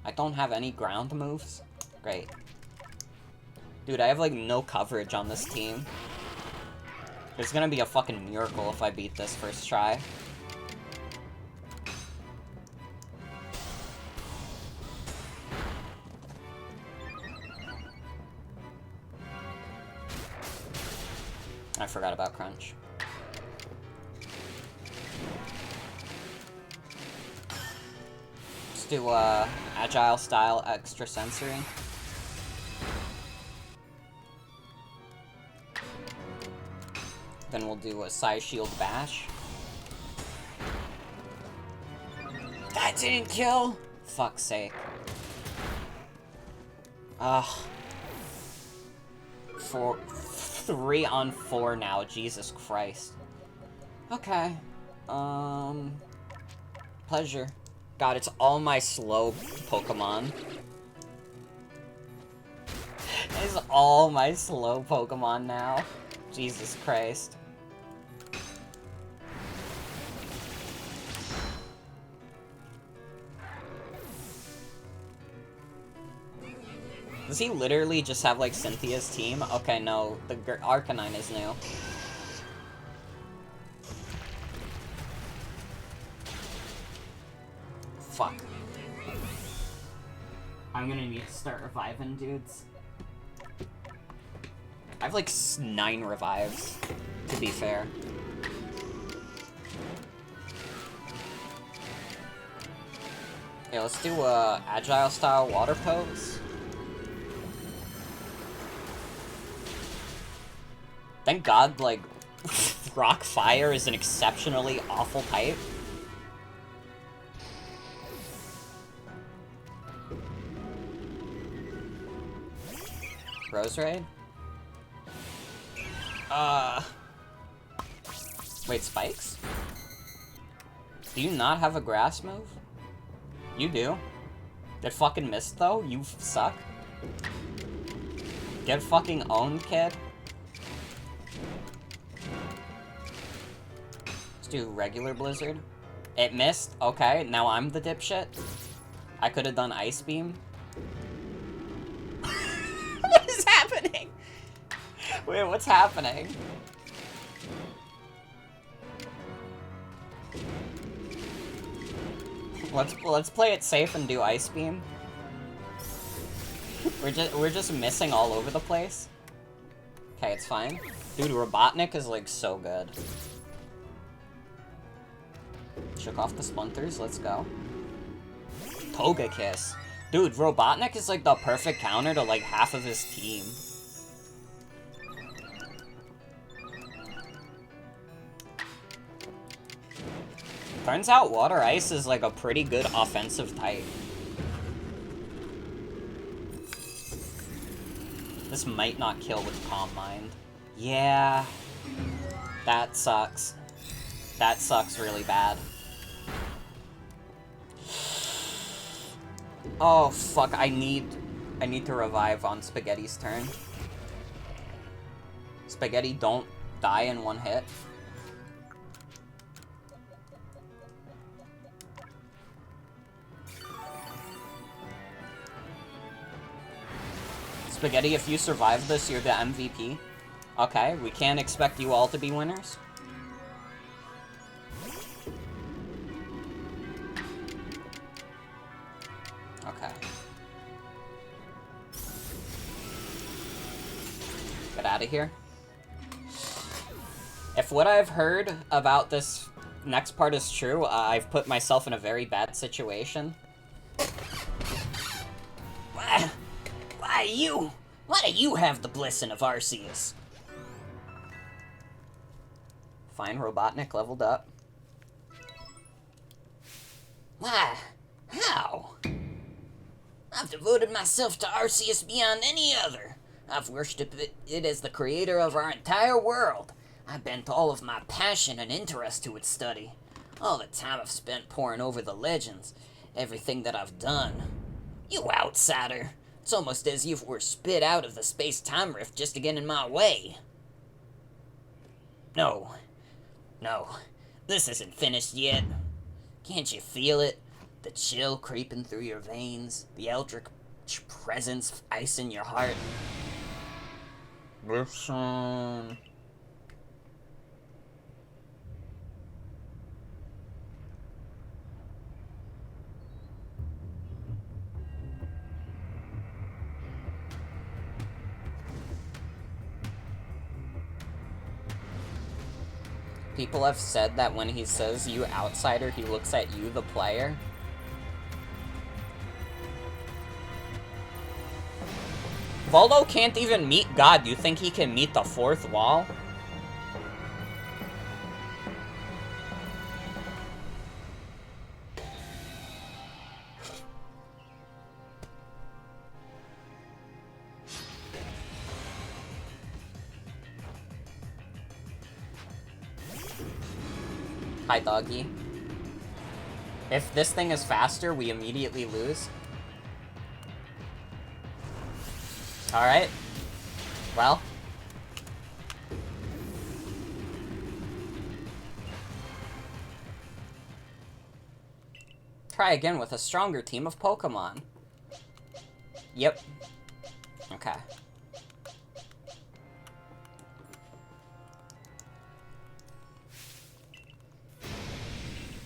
I don't have any ground moves. Great. Dude, I have, like, no coverage on this team. It's gonna be a fucking miracle if I beat this first try. I forgot about Crunch. Let's do agile style extra sensory. Then we'll do a Psy Shield Bash. That didn't kill! Fuck's sake. Ugh. 3 on 4 now, Jesus Christ. Okay. Pleasure. God, it's all my slow Pokemon. It's all my slow Pokemon now. Jesus Christ. Does he literally just have, like, Cynthia's team? Okay, no. The Arcanine is new. Fuck. I'm gonna need to start reviving dudes. I have, like, 9 revives, to be fair. Yeah, let's do a Agile-style water pose. Thank God, like, Rock Fire is an exceptionally awful type. Rose Raid? Wait, Spikes? Do you not have a grass move? You do. Get fucking missed, though? You suck. Get fucking owned, kid. Let's do regular Blizzard. It missed? Okay, now I'm the dipshit. I could have done Ice Beam. What is happening? Wait, what's happening? Let's play it safe and do Ice Beam. We're just missing all over the place. Okay, it's fine. Dude, Robotnik is like so good. Shook off the splinters, let's go. Togekiss. Dude, Robotnik is like the perfect counter to like half of his team. Turns out Water Ice is like a pretty good offensive type. This might not kill with Calm Mind. Yeah. That sucks. That sucks really bad. Oh fuck, I need to revive on Spaghetti's turn. Spaghetti, don't die in one hit. Spaghetti, if you survive this, you're the MVP. Okay, we can't expect you all to be winners. Okay. Get out of here. If what I've heard about this next part is true, I've put myself in a very bad situation. Why do you have the blessing of Arceus? Fine, Robotnik leveled up. Why? How? I've devoted myself to Arceus beyond any other. I've worshipped it as the creator of our entire world. I bent all of my passion and interest to its study. All the time I've spent poring over the legends. Everything that I've done. You outsider. It's almost as if we're spit out of the space-time rift just to get in my way. No. This isn't finished yet. Can't you feel it? The chill creeping through your veins. The eldritch presence icing your heart. Listen. People have said that when he says you outsider, he looks at you, the player. Voldo can't even meet God. Do you think he can meet the fourth wall? Hi, doggy. If this thing is faster, we immediately lose. Alright. Well. Try again with a stronger team of Pokemon. Yep. Okay.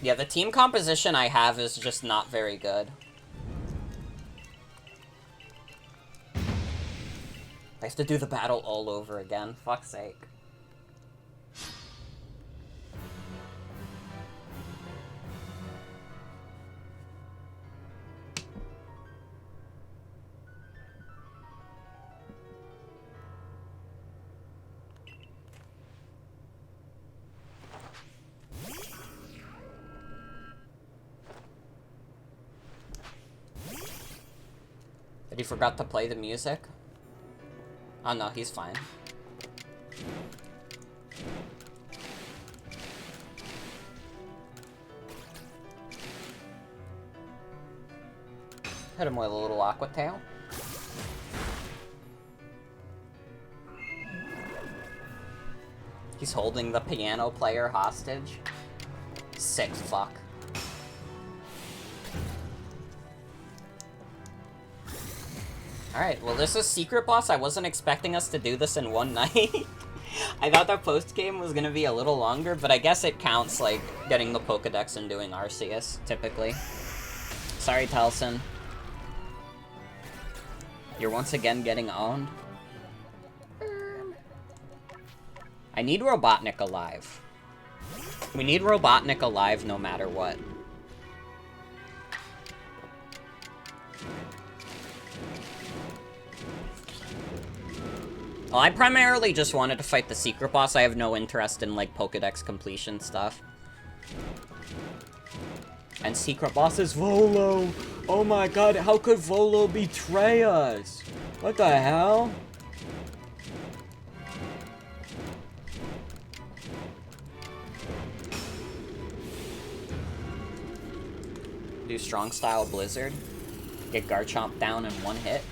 Yeah, the team composition I have is just not very good. I have to do the battle all over again. Fuck's sake. He forgot to play the music? Oh no, he's fine. Hit him with a little Aqua Tail. He's holding the piano player hostage. Sick fuck. Alright, well this is Secret Boss. I wasn't expecting us to do this in one night. I thought the post-game was gonna be a little longer, but I guess it counts, like, getting the Pokedex and doing Arceus, typically. Sorry, Telson. You're once again getting owned. I need Robotnik alive. We need Robotnik alive no matter what. Well, I primarily just wanted to fight the Secret Boss. I have no interest in, like, Pokedex completion stuff. And Secret Boss is Volo! Oh my god, how could Volo betray us? What the hell? Do Strong Style Blizzard. Get Garchomp down in one hit.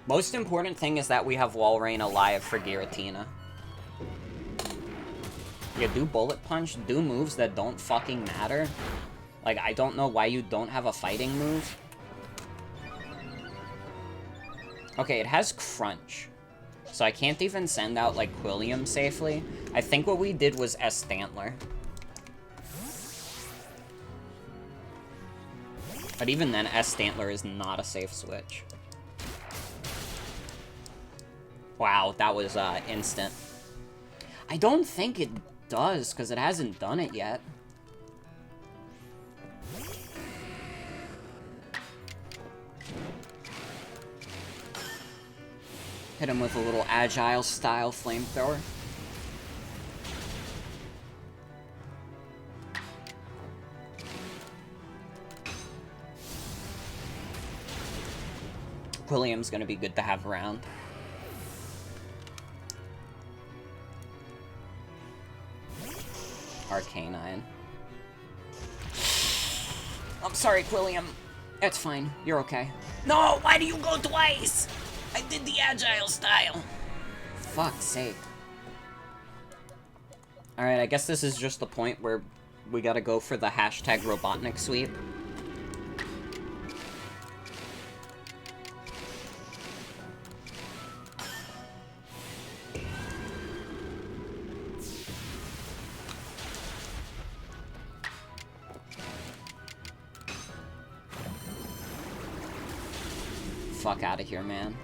Most important thing is that we have Walrein alive for Giratina. Yeah, do Bullet Punch, do moves that don't fucking matter. Like, I don't know why you don't have a fighting move. Okay, it has Crunch. So I can't even send out, like, Quilliam safely. I think what we did was S-Stantler. But even then, S-Stantler is not a safe switch. Wow, that was, instant. I don't think it does, because it hasn't done it yet. Hit him with a little Agile-style flamethrower. Quilliam's gonna be good to have around. Arcanine. I'm sorry, Quilliam. It's fine. You're okay. No, why do you go twice? I did the agile style. Fuck's sake. Alright, I guess this is just the point where we gotta go for the hashtag Robotnik sweep. Fuck out of here, man.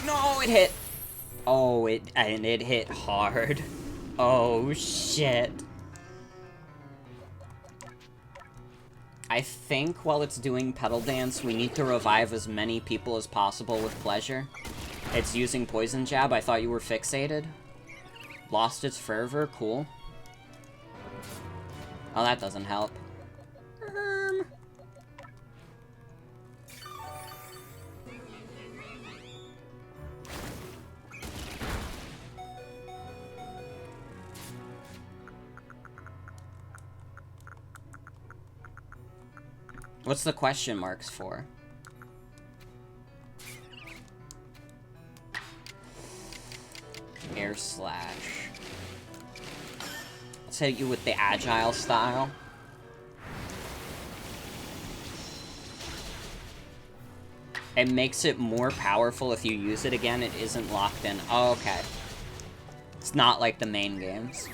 No, it hit. Oh, it hit hard. Oh, shit. I think while it's doing Petal Dance, we need to revive as many people as possible with pleasure. It's using Poison Jab. I thought you were fixated. Lost its fervor, cool. Oh, that doesn't help. What's the question marks for? Air slash. Let's hit you with the agile style. It makes it more powerful if you use it again. It isn't locked in. Oh, okay. It's not like the main games.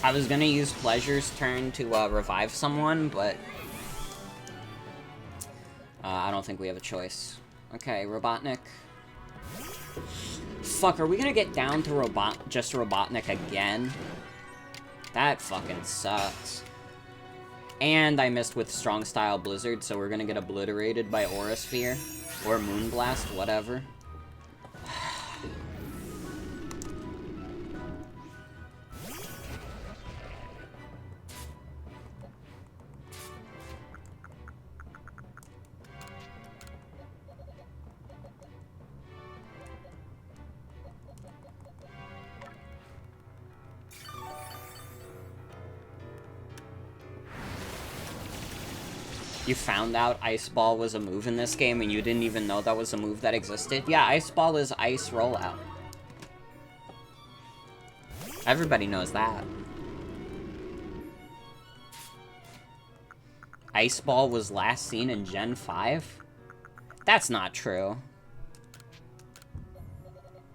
I was gonna use Pleasure's turn to revive someone, but I don't think we have a choice. Okay, Robotnik. Fuck, are we gonna get down to just Robotnik again? That fucking sucks. And I missed with Strong Style Blizzard, so we're gonna get obliterated by Aura Sphere. Or Moonblast, whatever. You found out Ice Ball was a move in this game and you didn't even know that was a move that existed? Yeah, Ice Ball is Ice Rollout. Everybody knows that. Ice Ball was last seen in Gen 5? That's not true.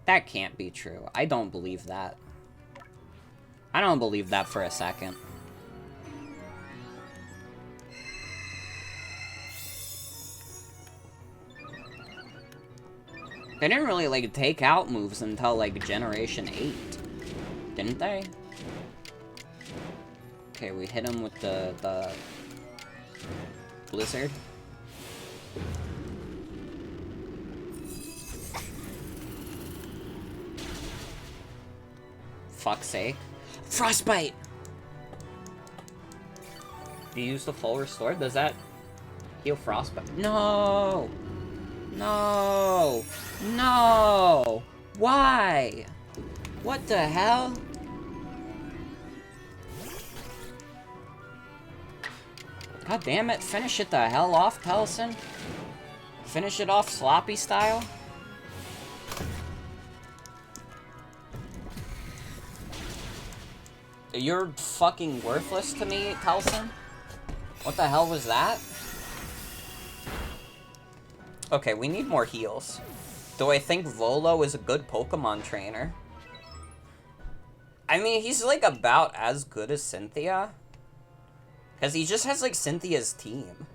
That can't be true. I don't believe that. I don't believe that for a second. They didn't really, like, take out moves until, like, Generation 8. Didn't they? Okay, we hit him with the Blizzard. Fuck's sake. Frostbite! Do you use the full restore? Does that heal Frostbite? No! No! No! Why? What the hell? God damn it, finish it the hell off, Pelson. Finish it off sloppy style. You're fucking worthless to me, Pelson. What the hell was that? Okay, we need more heals. Do I think Volo is a good Pokemon trainer? I mean, he's, like, about as good as Cynthia. Because he just has, like, Cynthia's team.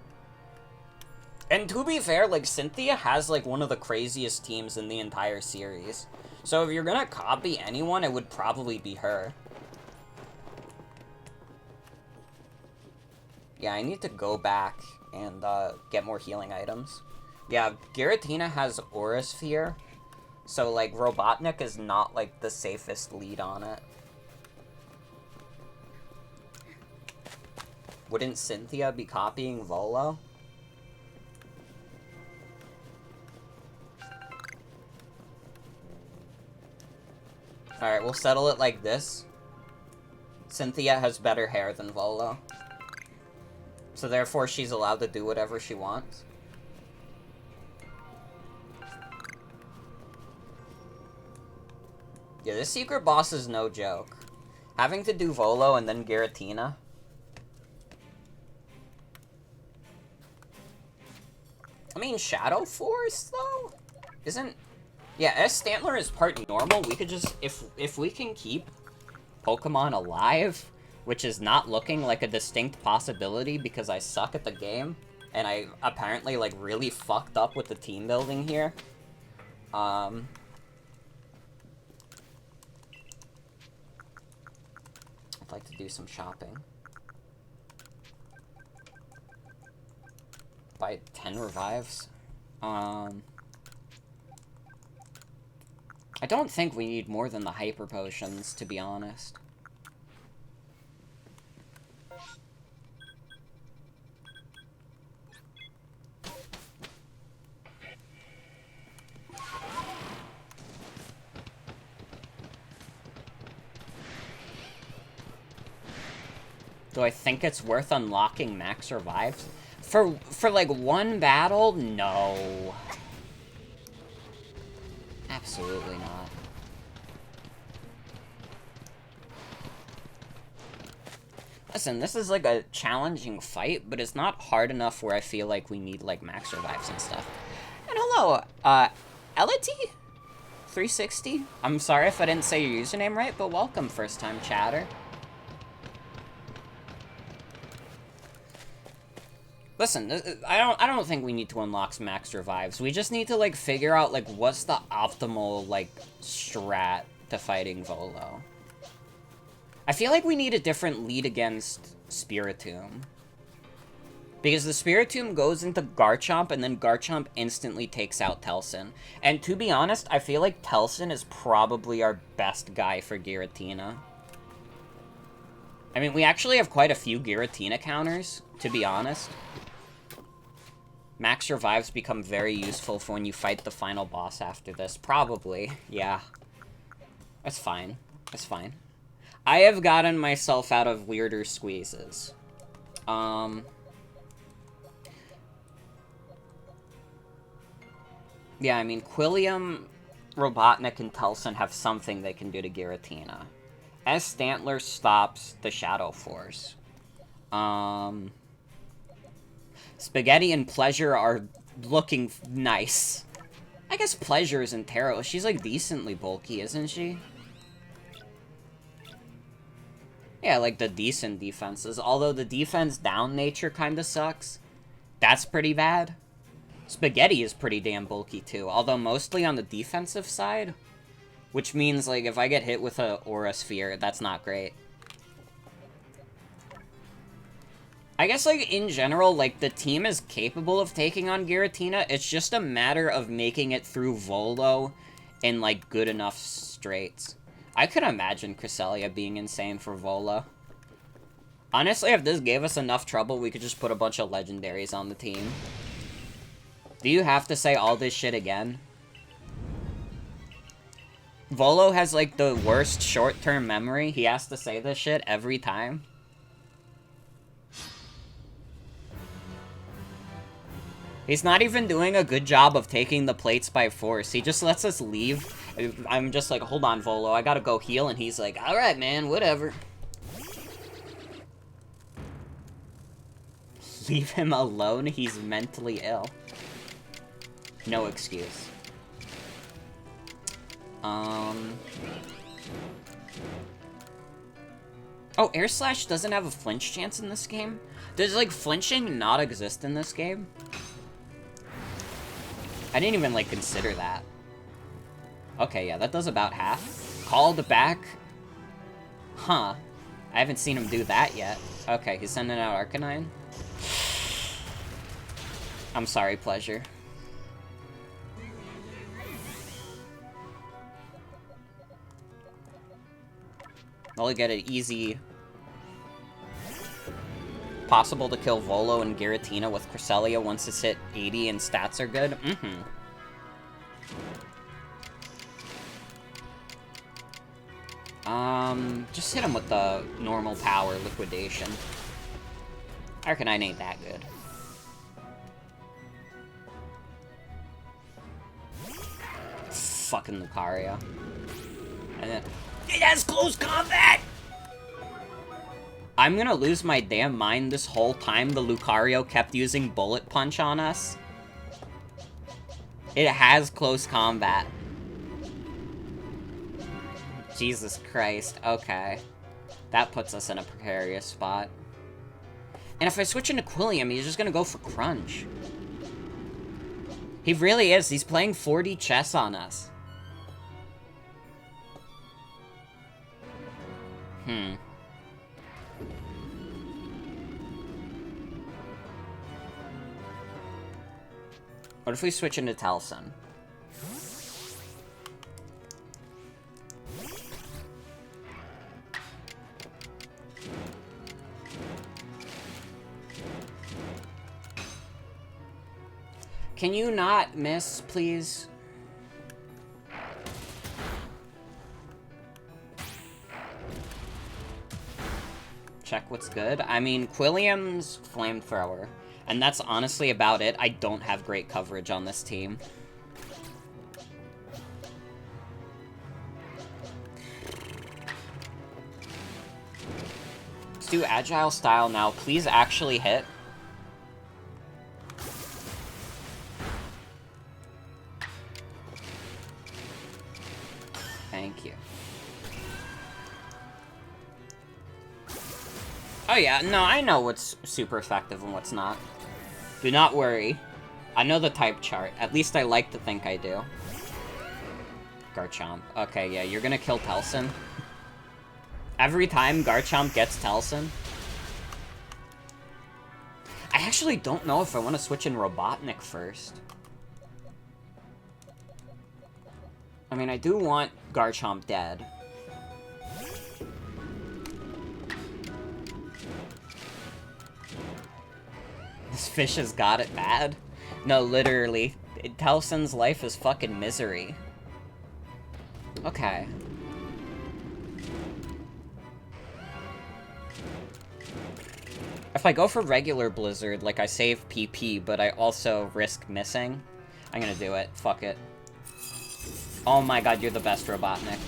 And to be fair, like, Cynthia has, like, one of the craziest teams in the entire series. So if you're gonna copy anyone, it would probably be her. Yeah, I need to go back and get more healing items. Yeah, Giratina has Aura Sphere, so, like, Robotnik is not, like, the safest lead on it. Wouldn't Cynthia be copying Volo? Alright, we'll settle it like this. Cynthia has better hair than Volo. So therefore, she's allowed to do whatever she wants. Yeah, this secret boss is no joke. Having to do Volo and then Giratina. I mean, Shadow Force, though? Isn't... Yeah, S. Stantler is part normal. We could just... If we can keep Pokemon alive, which is not looking like a distinct possibility because I suck at the game, and I apparently, like, really fucked up with the team building here. I'd like to do some shopping. Buy 10 revives. I don't think we need more than the hyper potions, to be honest. Do I think it's worth unlocking max revives? For like one battle? No. Absolutely not. Listen, this is like a challenging fight, but it's not hard enough where I feel like we need like max revives and stuff. And hello, Elity? 360? I'm sorry if I didn't say your username right, but welcome, first time chatter. Listen, I don't think we need to unlock max revives. We just need to like figure out like what's the optimal like strat to fighting Volo. I feel like we need a different lead against Spiritomb. Because the Spiritomb goes into Garchomp, and then Garchomp instantly takes out Telson. And to be honest, I feel like Telson is probably our best guy for Giratina. I mean, we actually have quite a few Giratina counters, to be honest. Max revives become very useful for when you fight the final boss after this. Probably, yeah. That's fine. That's fine. I have gotten myself out of weirder squeezes. Yeah, I mean, Quilliam, Robotnik, and Telson have something they can do to Giratina. S. Stantler stops the Shadow Force. Spaghetti and Pleasure are looking nice. I guess Pleasure isn't terrible. She's, like, decently bulky, isn't she? Yeah, like the decent defenses. Although the defense down nature kinda sucks. That's pretty bad. Spaghetti is pretty damn bulky too, although mostly on the defensive side. Which means, like, if I get hit with a Aura Sphere, that's not great. I guess, like, in general, like, the team is capable of taking on Giratina. It's just a matter of making it through Volo in, like, good enough straights. I could imagine Cresselia being insane for Volo. Honestly, if this gave us enough trouble, we could just put a bunch of legendaries on the team. Do you have to say all this shit again? Volo has, like, the worst short-term memory. He has to say this shit every time. He's not even doing a good job of taking the plates by force. He just lets us leave. I'm just like, hold on, Volo, I gotta go heal. And he's like, alright, man, whatever. Leave him alone? He's mentally ill. No excuse. Oh, Air Slash doesn't have a flinch chance in this game? Does, like, flinching not exist in this game? I didn't even, like, consider that. Okay, yeah, that does about half. Called back? Huh. I haven't seen him do that yet. Okay, he's sending out Arcanine. I'm sorry, Pleasure. I'll get an easy... Possible to kill Volo and Giratina with Cresselia once it's hit 80 and stats are good? Just hit him with the normal power liquidation. Arcanine ain't that good. Fucking Lucario. And then... It has close combat! I'm gonna lose my damn mind this whole time the Lucario kept using Bullet Punch on us. It has close combat. Jesus Christ, okay. That puts us in a precarious spot. And if I switch into Quilliam, he's just gonna go for Crunch. He really is, he's playing 4D chess on us. What if we switch into Telson? Can you not miss, please? check what's good. I mean, Quilliam's Flamethrower. And that's honestly about it. I don't have great coverage on this team. Let's do Agile Style now. Please actually hit. Thank you. Oh yeah, no, I know what's super effective and what's not. Do not worry. I know the type chart. At least I like to think I do. Garchomp. Okay, yeah, you're gonna kill Telson. Every time Garchomp gets Telson. I actually don't know if I want to switch in Robotnik first. I mean, I do want Garchomp dead. This fish has got it bad. No, literally. Telson's life is fucking misery. Okay. If I go for regular Blizzard, like I save PP, but I also risk missing, I'm gonna do it. Fuck it. Oh my god, you're the best, Robotnik.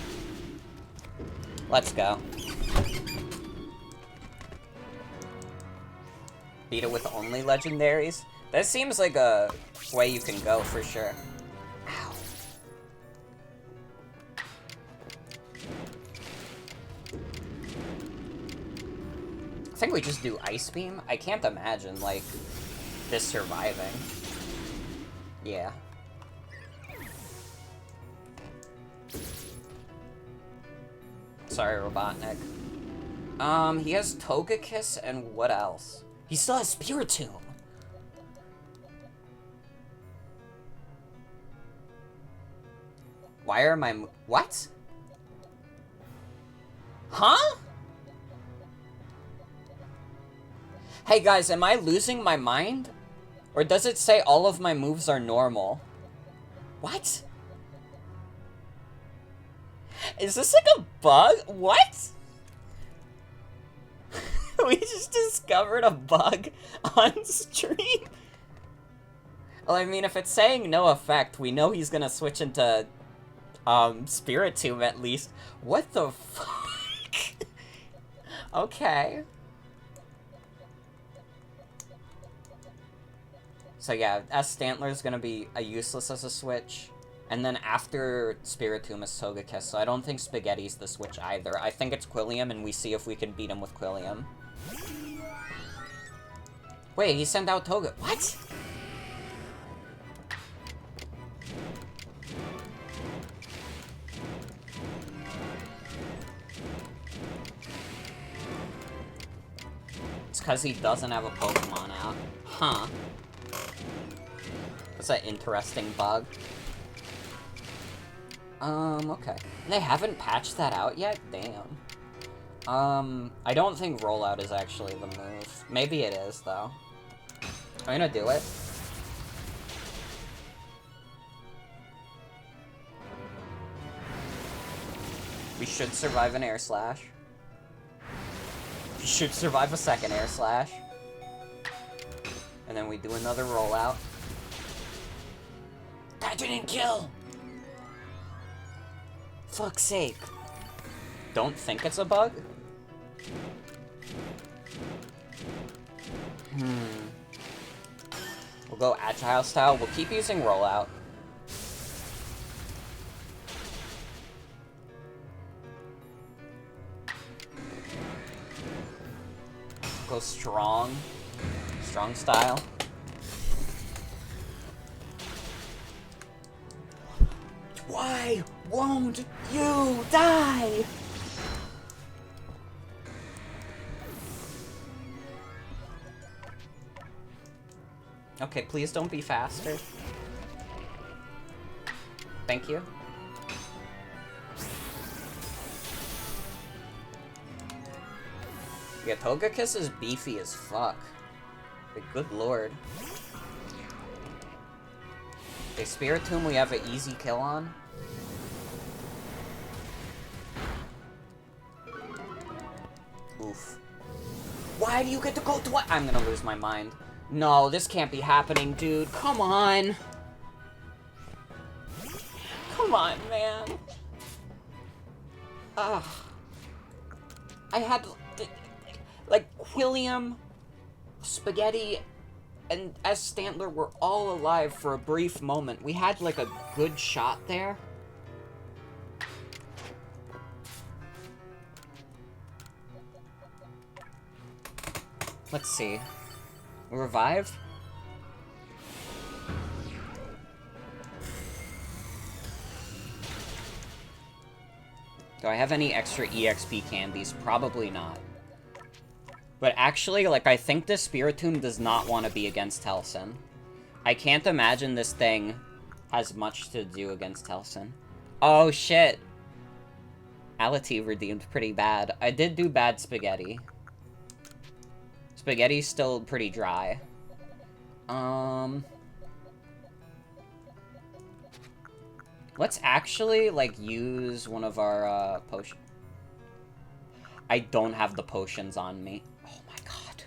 Let's go. Beat it with only legendaries? That seems like a way you can go for sure. Ow. I think we just do Ice Beam. I can't imagine, like, this surviving. Yeah. Sorry, Robotnik. He has Togekiss and what else? He still has Spiritomb. Why are my what? Huh? Hey guys, am I losing my mind? Or does it say all of my moves are normal? What? Is this like a bug? What? We just discovered a bug on stream? Well, I mean, if it's saying no effect, we know he's gonna switch into, Spiritomb at least. What the fuck? Okay. So yeah, S Stantler's gonna be useless as a switch. And then after Spiritomb is Togekiss, so I don't think Spaghetti's the switch either. I think it's Quilliam, and we see if we can beat him with Quilliam. Wait, he sent out Toga. What? It's because he doesn't have a Pokemon out. Huh. That's an interesting bug. Okay. They haven't patched that out yet? Damn. I don't think Rollout is actually the move. Maybe it is, though. I'm gonna do it. We should survive an Air Slash. We should survive a second Air Slash. And then we do another Rollout. That didn't kill! Fuck's sake. Don't think it's a bug? We'll go Agile Style. We'll keep using Rollout. Go Strong. Strong Style. Why won't you die? Okay, please don't be faster. Thank you. Yeah, Togekiss is beefy as fuck. Like, good lord. Okay, Spiritomb we have an easy kill on. Oof. Why do you get to go twice? I'm gonna lose my mind. No, this can't be happening, dude. Come on. Come on, man. Ugh. I had, like, William, Spaghetti, and S. Stantler were all alive for a brief moment. We had, like, a good shot there. Let's see. Revive? Do I have any extra EXP candies? Probably not. But actually, like, I think this Spiritomb does not want to be against Telson. I can't imagine this thing has much to do against Telson. Oh, shit. Ality redeemed pretty bad. I did do bad Spaghetti. Spaghetti's still pretty dry. Let's actually, like, use one of our, potions. I don't have the potions on me. Oh my god.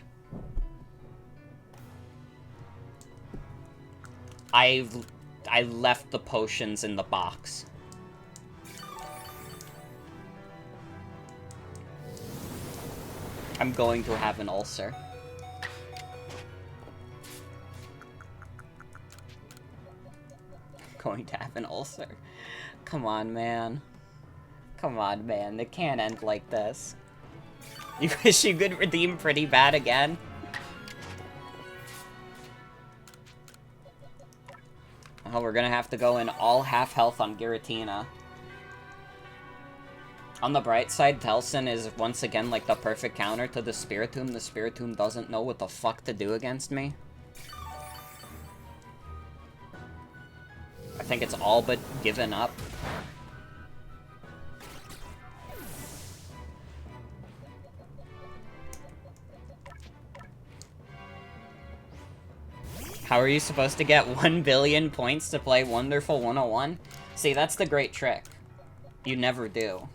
I left the potions in the box. I'm going to have an ulcer. Going to have an ulcer. Come on, man. Come on, man. It can't end like this. You wish you could redeem pretty bad again? Oh, we're gonna have to go in all half health on Giratina. On the bright side, Telson is once again like the perfect counter to the Spiritomb. The Spiritomb doesn't know what the fuck to do against me. I think it's all but given up. How are you supposed to get 1 billion points to play Wonderful 101? See, that's the great trick. You never do.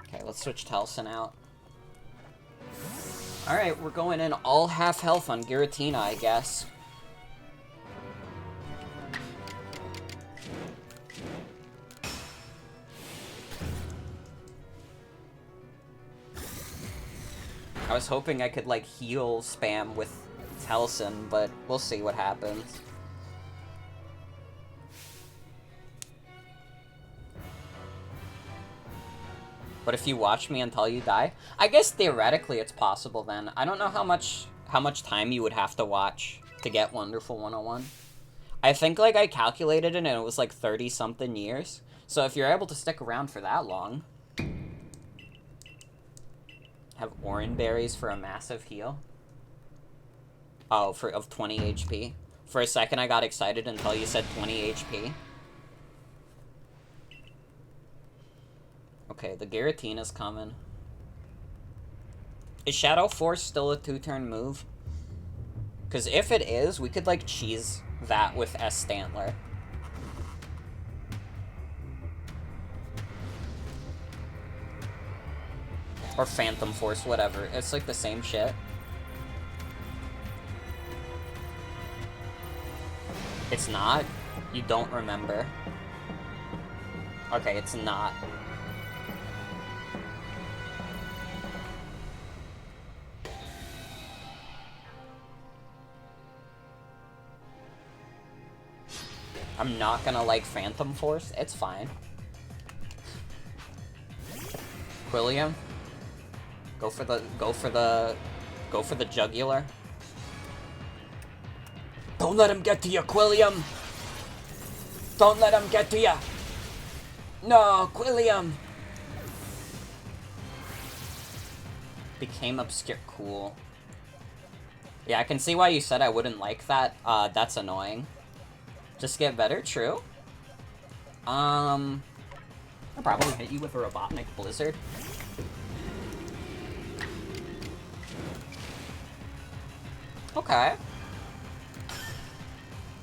Okay, let's switch Telson out. Alright, we're going in all half health on Giratina, I guess. I was hoping I could, like, heal spam with Telson, but we'll see what happens. But if you watch me until you die, I guess theoretically it's possible then. I don't know how much time you would have to watch to get Wonderful 101. I think, like, I calculated it and it was like 30-something years. So if you're able to stick around for that long... Have orange berries for a massive heal. Oh, of 20 HP. For a second I got excited until you said 20 HP. Okay, the Giratina's coming. Is Shadow Force still a 2-turn move? Because if it is, we could, like, cheese that with S. Stantler. Or Phantom Force, whatever. It's like the same shit. It's not? You don't remember. Okay, it's not. I'm not gonna like Phantom Force. It's fine. Quilliam? Go for the jugular. Don't let him get to you, Quilliam! Don't let him get to you! No, Quilliam! Became obscure. Cool. Yeah, I can see why you said I wouldn't like that. That's annoying. Just get better, true. I'll probably hit you with a Robotnik Blizzard. Okay.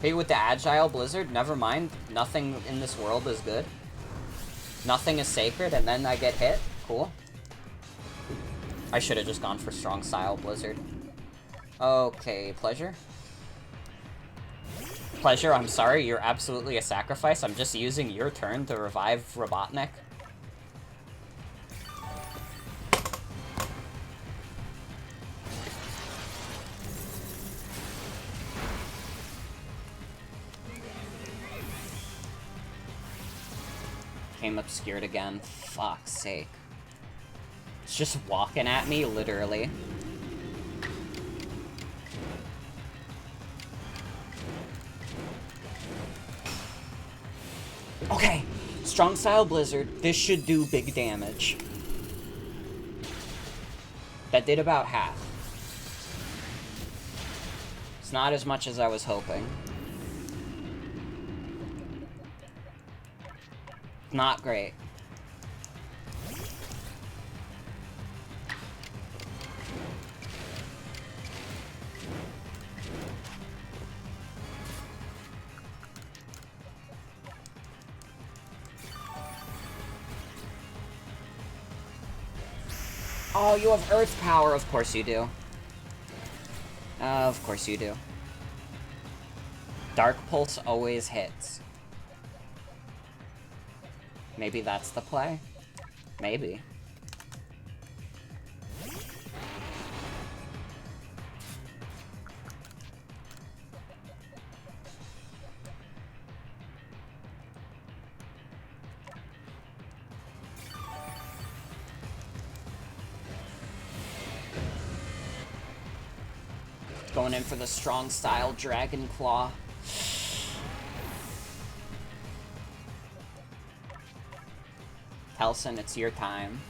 Okay, with the Agile Blizzard, never mind. Nothing in this world is good. Nothing is sacred, and then I get hit. Cool. I should have just gone for Strong Style Blizzard. Okay, Pleasure. Pleasure, I'm sorry, you're absolutely a sacrifice. I'm just using your turn to revive Robotnik. Came obscured again. Fuck's sake. It's just walking at me, literally. Okay, Strong Style Blizzard. This should do big damage. That did about half. It's not as much as I was hoping. Not great. Oh, you have Earth Power. Of course you do. Of course you do. Dark Pulse always hits. Maybe that's the play? Maybe. Going in for the Strong Style Dragon Claw. Helson, it's your time.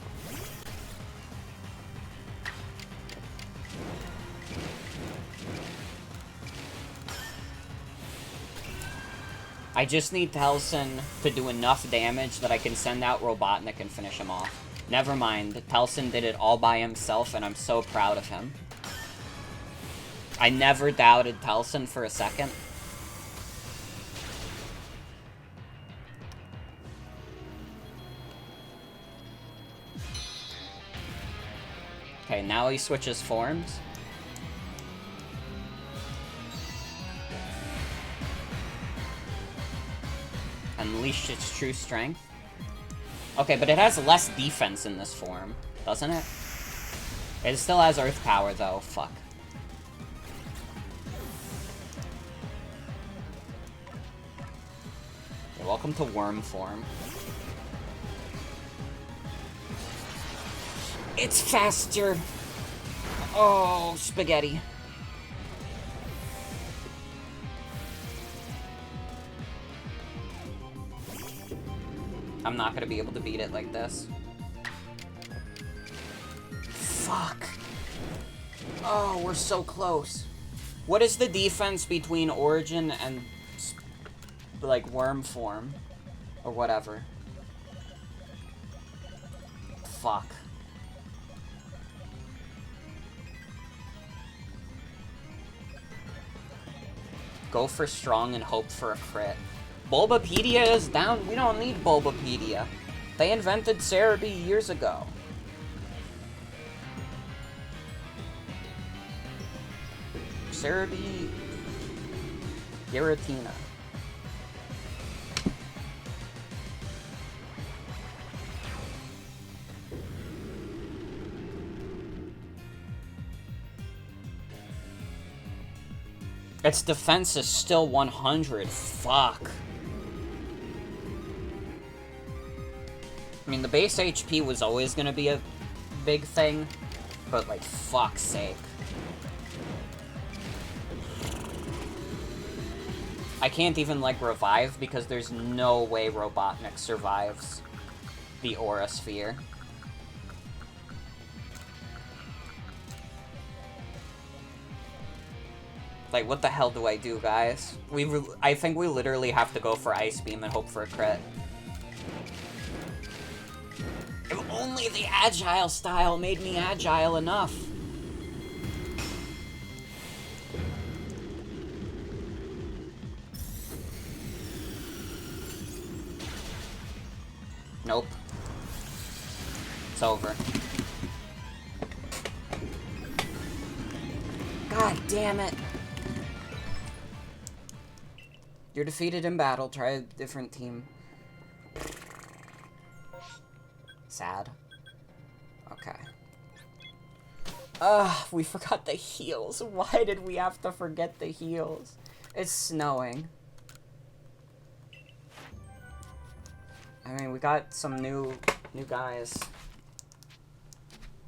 I just need Telson to do enough damage that I can send out Robotnik and finish him off. Never mind, Telson did it all by himself, and I'm so proud of him. I never doubted Telson for a second. Okay, now he switches forms. Unleash its true strength. Okay, but it has less defense in this form, doesn't it? It still has Earth Power, though. Fuck. Okay, welcome to Worm form. It's faster! Oh, spaghetti. I'm not gonna be able to beat it like this. Fuck. Oh, we're so close. What is the defense between Origin and, like, Worm form? Or whatever. Fuck. Go for strong and hope for a crit. Bulbapedia is down. We don't need Bulbapedia. They invented Cerebi years ago. Cerebi... Giratina. Its defense is still 100. Fuck. I mean, the base HP was always gonna be a big thing, but, like, fuck's sake. I can't even, like, revive because there's no way Robotnik survives the Aura Sphere. Like, what the hell do I do, guys? I think we literally have to go for Ice Beam and hope for a crit. If only the Agile style made me agile enough. Nope. It's over. God damn it. You're defeated in battle. Try a different team. Sad. Okay. We forgot the heals. Why did we have to forget the heals? It's snowing. I mean, we got some new guys.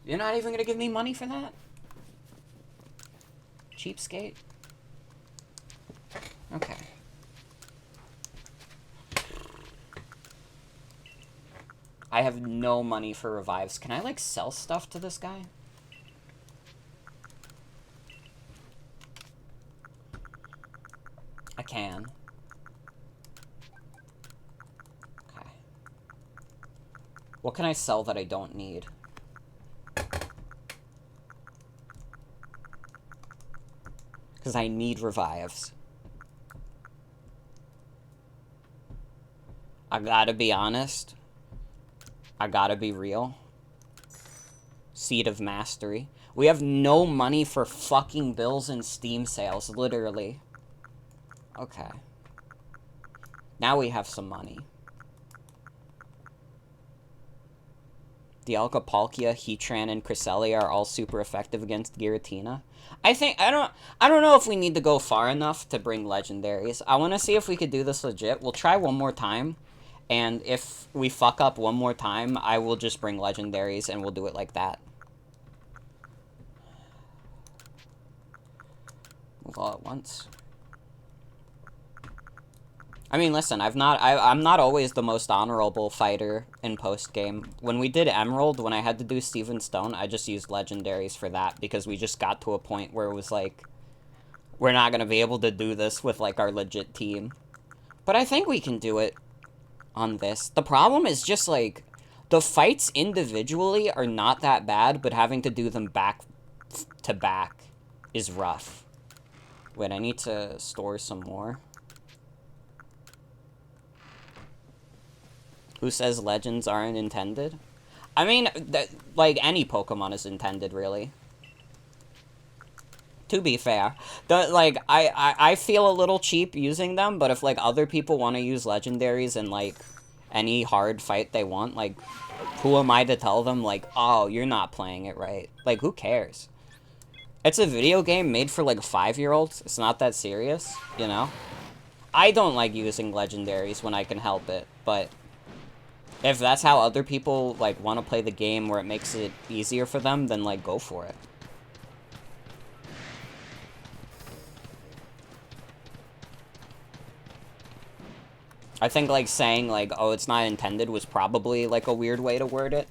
You're not even gonna give me money for that? Cheapskate? Okay. I have no money for revives. Can I, like, sell stuff to this guy? I can. Okay. What can I sell that I don't need? Because I need revives. I gotta be honest. I gotta be real. Seed of Mastery. We have no money for fucking bills and Steam sales, literally. Okay. Now we have some money. The Alcapalkia, Heatran, and Cresselia are all super effective against Giratina. I don't know if we need to go far enough to bring legendaries. I want to see if we could do this legit. We'll try one more time. And if we fuck up one more time, I will just bring legendaries and we'll do it like that. Move all at once. I mean, listen, I'm not always the most honorable fighter in post-game. When we did Emerald, when I had to do Steven Stone, I just used legendaries for that because we just got to a point where it was like, we're not going to be able to do this with, like, our legit team. But I think we can do it on this. The problem is just, like, the fights individually are not that bad, but having to do them back to back is rough. Wait, I need to store some more. Who says legends aren't intended? I mean, like, any Pokemon is intended, really. To be fair. I feel a little cheap using them, but if, like, other people want to use legendaries in, like, any hard fight they want, like, who am I to tell them, like, oh, you're not playing it right? Like, who cares? It's a video game made for, like, 5-year-olds. It's not that serious, you know? I don't like using legendaries when I can help it, but if that's how other people, like, want to play the game where it makes it easier for them, then, like, go for it. I think, like, saying, like, oh, it's not intended was probably, like, a weird way to word it.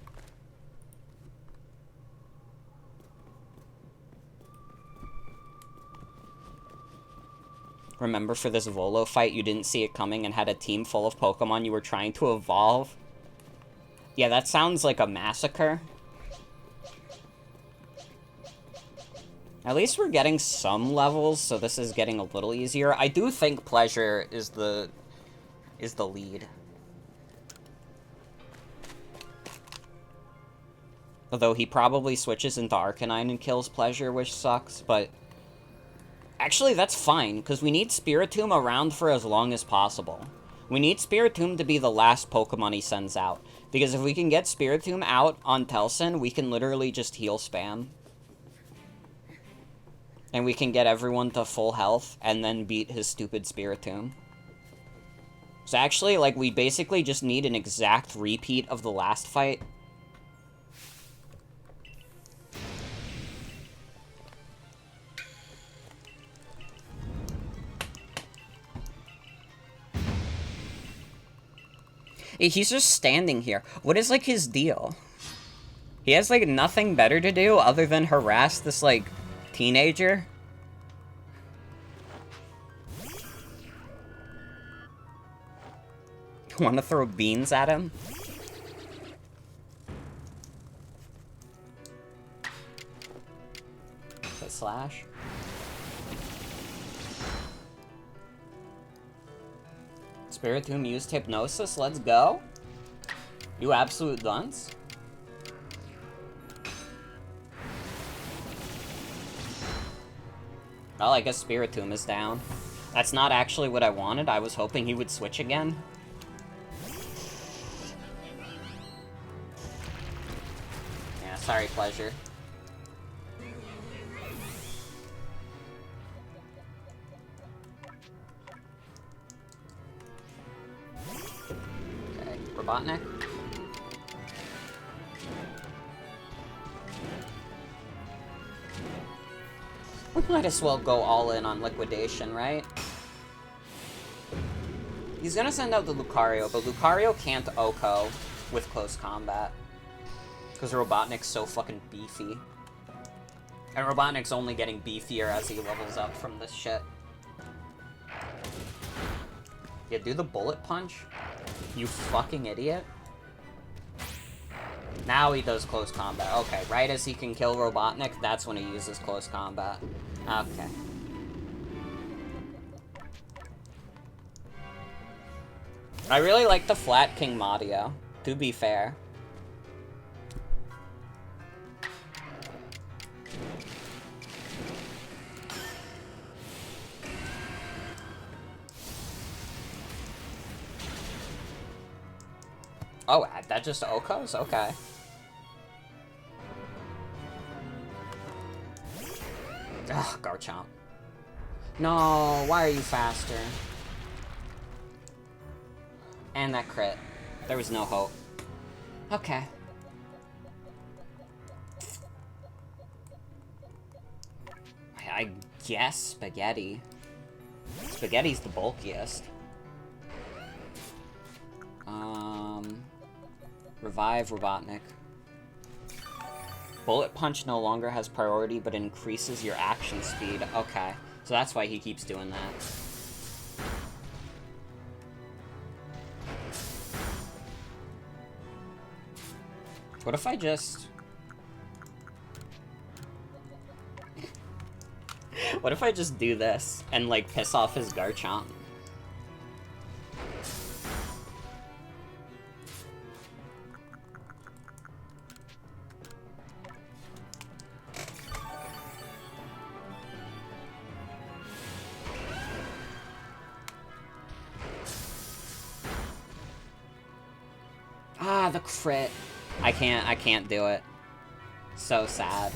Remember for this Volo fight, you didn't see it coming and had a team full of Pokemon you were trying to evolve? Yeah, that sounds like a massacre. At least we're getting some levels, so this is getting a little easier. I do think Pleasure is the lead. Although he probably switches into Arcanine and kills Pleasure, which sucks, but actually that's fine, because we need Spiritomb around for as long as possible. We need Spiritomb to be the last Pokemon he sends out, because if we can get Spiritomb out on Telson, we can literally just heal spam. And we can get everyone to full health, and then beat his stupid Spiritomb. So actually, like, we basically just need an exact repeat of the last fight. He's just standing here. What is, like, his deal? He has, like, nothing better to do other than harass this, like, teenager? Want to throw beans at him? The slash. Spiritomb used Hypnosis, let's go. You absolute dunce? Well, I guess Spiritomb is down. That's not actually what I wanted. I was hoping he would switch again. Yeah, sorry, Pleasure. Okay, Robotnik. We might as well go all in on Liquidation, right? He's gonna send out the Lucario, but Lucario can't OHKO with close combat. Because Robotnik's so fucking beefy. And Robotnik's only getting beefier as he levels up from this shit. Yeah, do the Bullet Punch? You fucking idiot. Now he does close combat. Okay, right as he can kill Robotnik, that's when he uses close combat. Okay. I really like the flat King Mario, to be fair. Oh, that just OHKOs? Okay. Ugh, Garchomp. No, why are you faster? And that crit. There was no hope. Okay. I guess Spaghetti. Spaghetti's the bulkiest. Revive Robotnik. Bullet Punch no longer has priority, but increases your action speed. Okay, so that's why he keeps doing that. What if I just... What if I just do this and, like, piss off his Garchomp? Ah, the crit. I can't do it. So sad.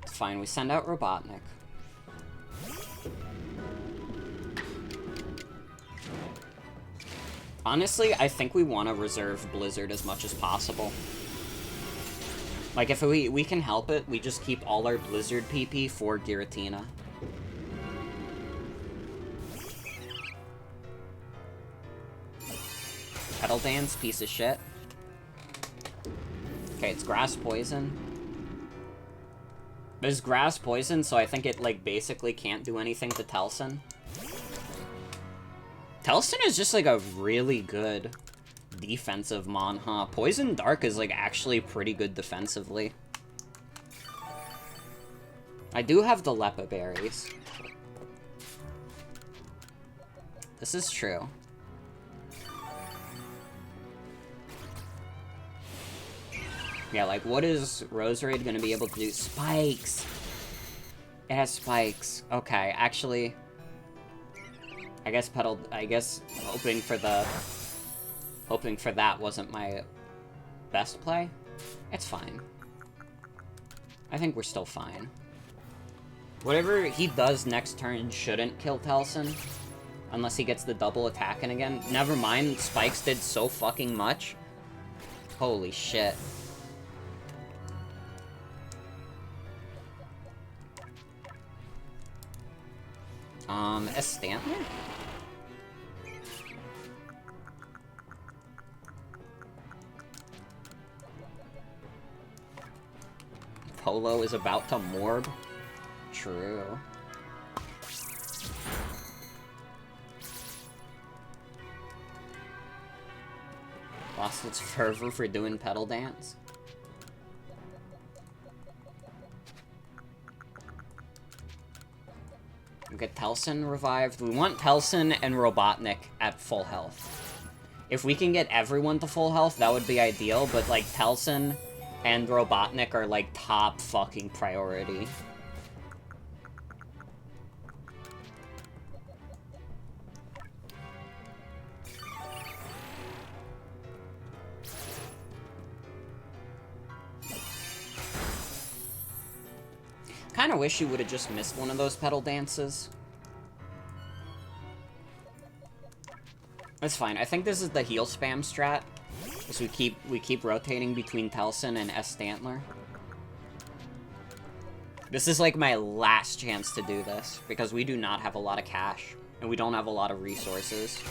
It's fine, we send out Robotnik. Honestly, I think we want to reserve Blizzard as much as possible. Like, if we can help it, we just keep all our Blizzard PP for Giratina. Petal Dance, piece of shit. Okay, it's Grass Poison. There's Grass Poison, so I think it, like, basically can't do anything to Telson. Telson is just, like, a really good defensive mon, huh? Poison Dark is, like, actually pretty good defensively. I do have the Lepa Berries. This is true. Yeah, like, what is Roserade gonna be able to do? Spikes! It has spikes. Okay, actually... I guess hoping for that wasn't my best play. It's fine. I think we're still fine. Whatever he does next turn shouldn't kill Telson. Unless he gets the double attacking again. Never mind, spikes did so fucking much. Holy shit. Estantler? Polo is about to morb? True. Lost its fervor for doing Petal Dance? We'll get Telson revived. We want Telson and Robotnik at full health. If we can get everyone to full health, that would be ideal, but, like, Telson and Robotnik are, like, top fucking priority. Kinda wish you would've just missed one of those pedal dances. That's fine. I think this is the heal spam strat. Because we keep rotating between Telson and S. Stantler. This is like my last chance to do this, because we do not have a lot of cash, and we don't have a lot of resources.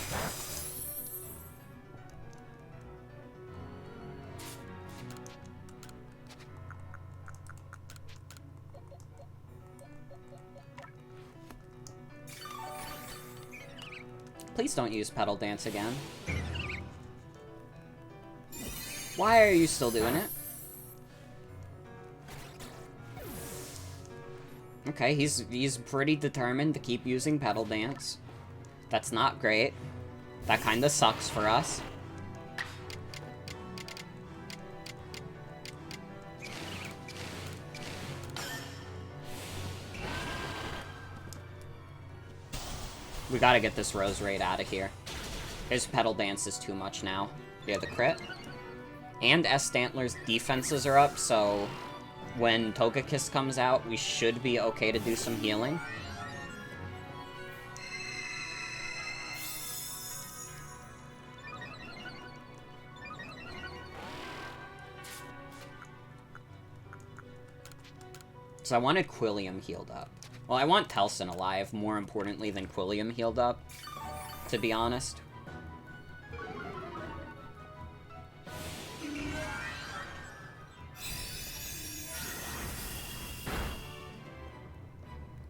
Please don't use Pedal Dance again. Why are you still doing it? Okay, he's pretty determined to keep using Pedal Dance. That's not great. That kinda sucks for us. We gotta get this Rose Raid out of here. His Pedal Dance is too much now. Yeah, the crit. And S. Stantler's defenses are up, so when Togekiss comes out, we should be okay to do some healing. So I wanted Quilliam healed up. Well, I want Telson alive, more importantly than Quilliam healed up, to be honest.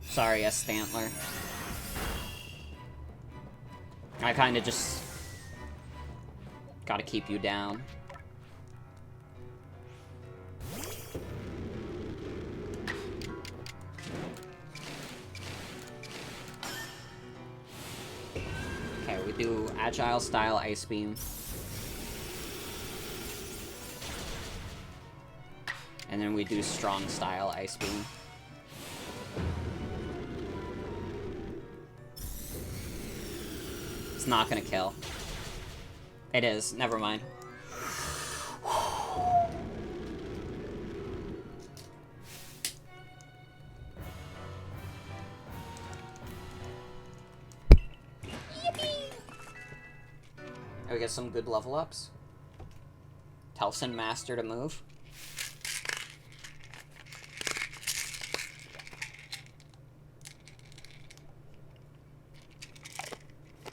Sorry, S. Stantler. I kinda just gotta keep you down. Okay, we do Agile style Ice Beam. And then we do Strong style Ice Beam. It's not gonna kill. It is. Never mind. We get some good level ups. Telson mastered a move.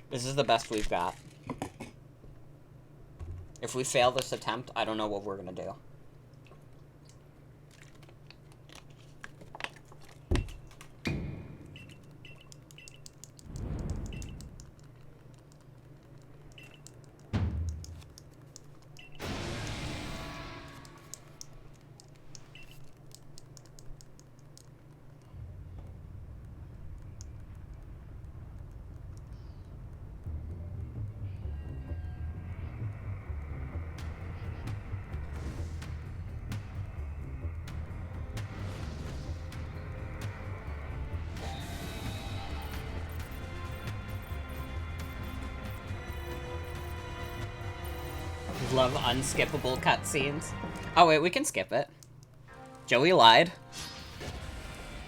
This is the best we've got. If we fail this attempt, I don't know what we're gonna do. Love unskippable cutscenes. Oh wait, we can skip it. Joey lied.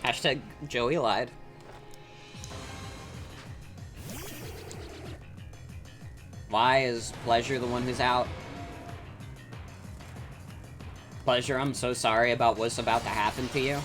Hashtag Joey lied. Why is Pleasure the one who's out? Pleasure, I'm so sorry about what's about to happen to you.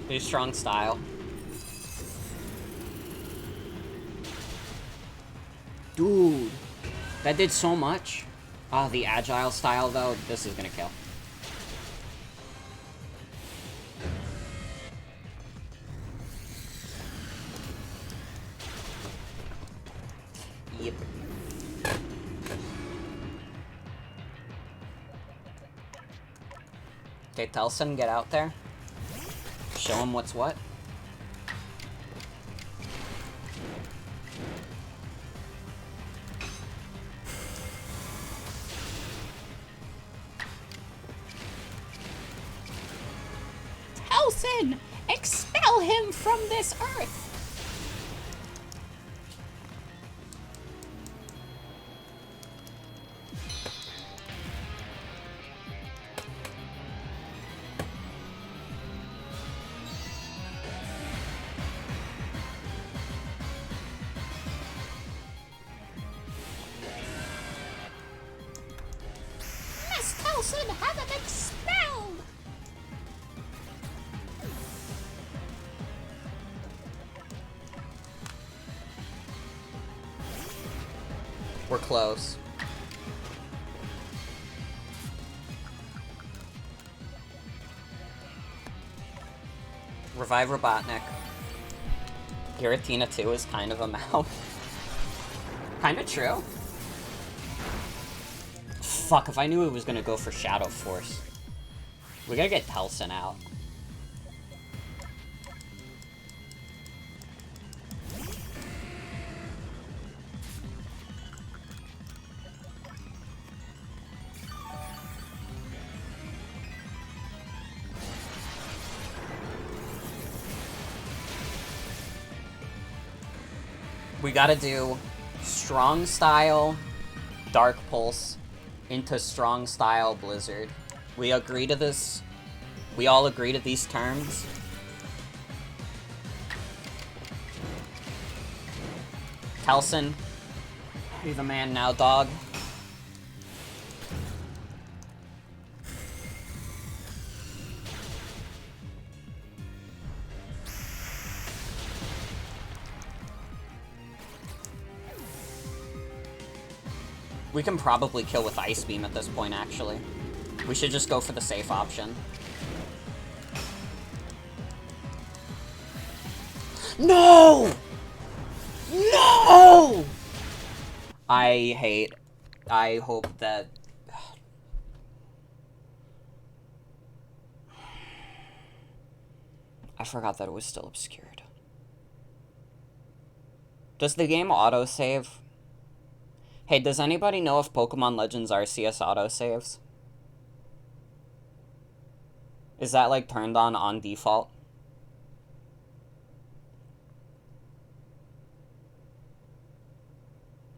Do strong style. Dude, that did so much. Oh, the agile style though, this is gonna kill. Yep. Okay, Telson, get out there. Show him what's what. Telson! Expel him from this earth! Miss Telson, have him expelled! We're close. Revive Robotnik. Giratina 2 is kind of a mouth. Kinda true. Fuck, if I knew it was gonna go for Shadow Force. We gotta get Telson out. We gotta do Strong Style, Dark Pulse, into Strong Style Blizzard. We agree to this? We all agree to these terms? Telson, you're the man now, dog. We can probably kill with Ice Beam at this point, actually. We should just go for the safe option. No! No! I hope that... I forgot that it was still obscured. Does the game autosave? Hey, does anybody know if Pokemon Legends Arceus autosaves? Is that, like, turned on default?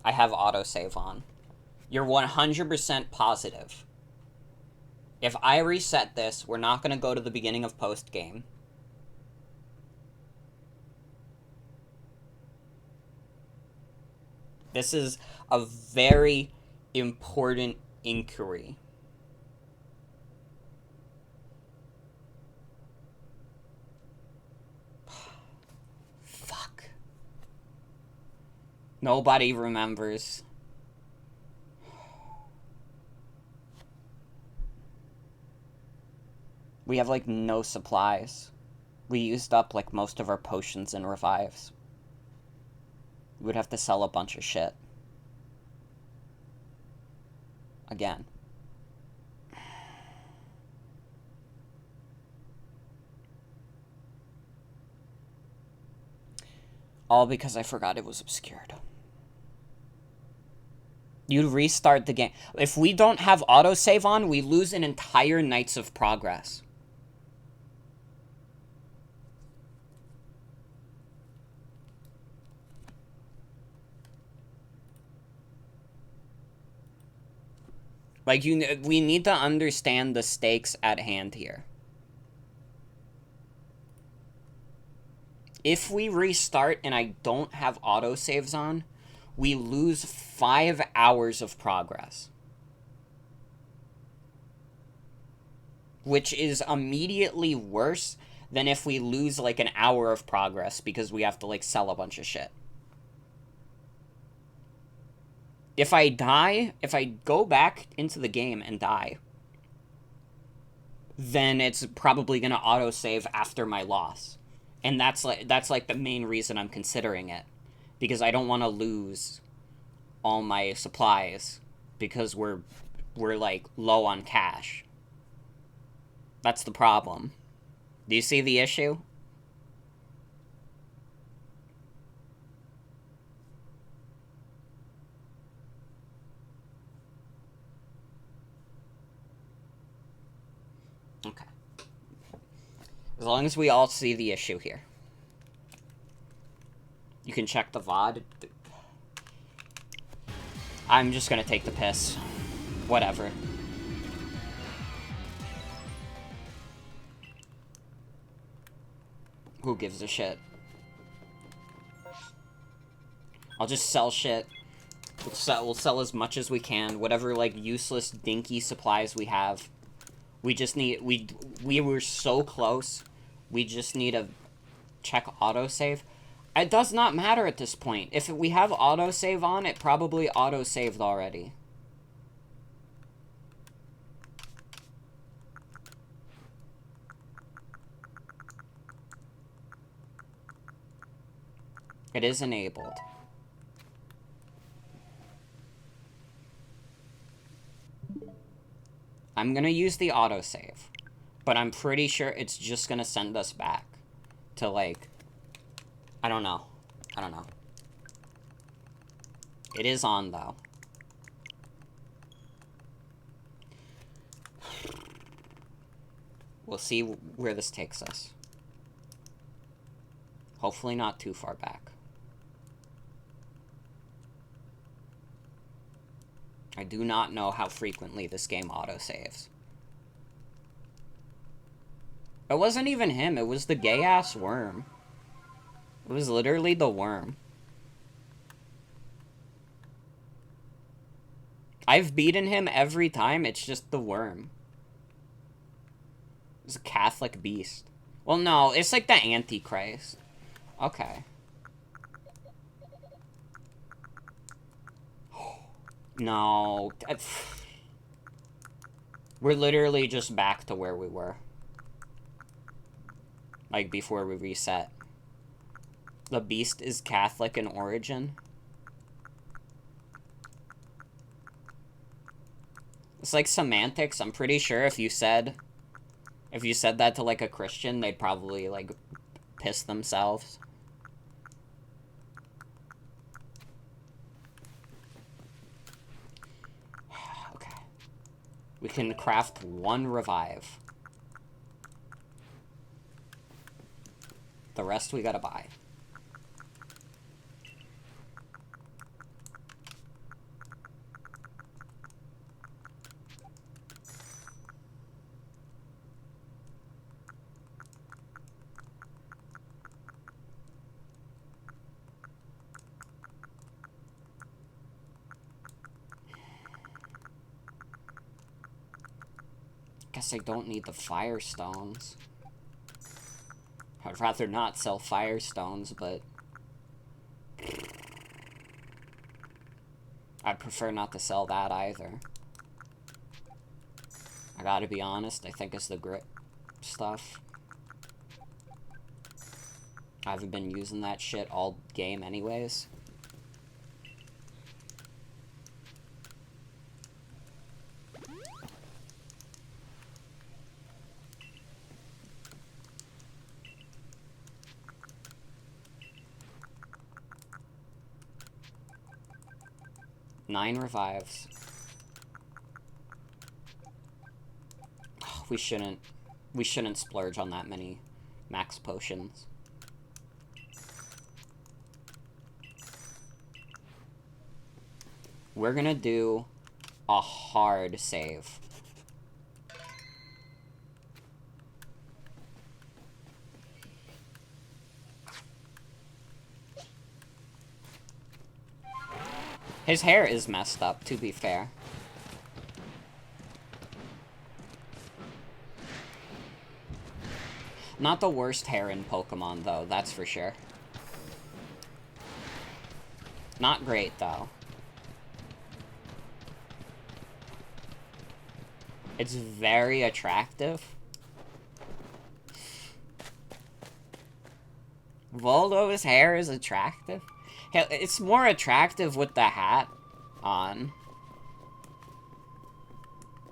I have autosave on. You're 100% positive. If I reset this, we're not going to go to the beginning of post-game. This is a very important inquiry. Fuck. Nobody remembers. We have, like, no supplies. We used up, like, most of our potions and revives. We would have to sell a bunch of shit. Again. All because I forgot it was obscured. You'd restart the game. If we don't have autosave on, we lose an entire Nights of Progress. Like, we need to understand the stakes at hand here. If we restart and I don't have autosaves on, we lose 5 hours of progress. Which is immediately worse than if we lose, like, an hour of progress because we have to, like, sell a bunch of shit. If I die, if I go back into the game and die, then it's probably going to autosave after my loss. And that's like the main reason I'm considering it. Because I don't want to lose all my supplies because we're like low on cash. That's the problem. Do you see the issue? Okay. As long as we all see the issue here. You can check the VOD. I'm just gonna take the piss. Whatever. Who gives a shit? I'll just sell shit. We'll sell as much as we can. Whatever, like, useless, dinky supplies we have. We just need... We were so close. We just need to check autosave. It does not matter at this point. If we have autosave on, it probably autosaved already. It is enabled. I'm gonna use the autosave, but I'm pretty sure it's just gonna send us back to, like, I don't know. I don't know. It is on, though. We'll see where this takes us. Hopefully not too far back. I do not know how frequently this game autosaves. It wasn't even him, it was the gay-ass worm. It was literally the worm. I've beaten him every time, it's just the worm. It's a Catholic beast. Well, no, it's like the Antichrist. Okay. No. We're literally just back to where we were. Like, before we reset. The beast is Catholic in origin. It's like semantics. I'm pretty sure if you said that to, like, a Christian, they'd probably, like, piss themselves. Okay. We can craft 1 revive. The rest we gotta buy. Guess I don't need the firestones. I'd rather not sell firestones, but I'd prefer not to sell that either. I gotta be honest, I think it's the grit stuff. I haven't been using that shit all game anyways. Nine revives. Oh, we shouldn't splurge on that many max potions. We're gonna do a hard save. His hair is messed up, to be fair. Not the worst hair in Pokemon, though, that's for sure. Not great, though. It's very attractive. Voldo's hair is attractive? It's more attractive with the hat, on.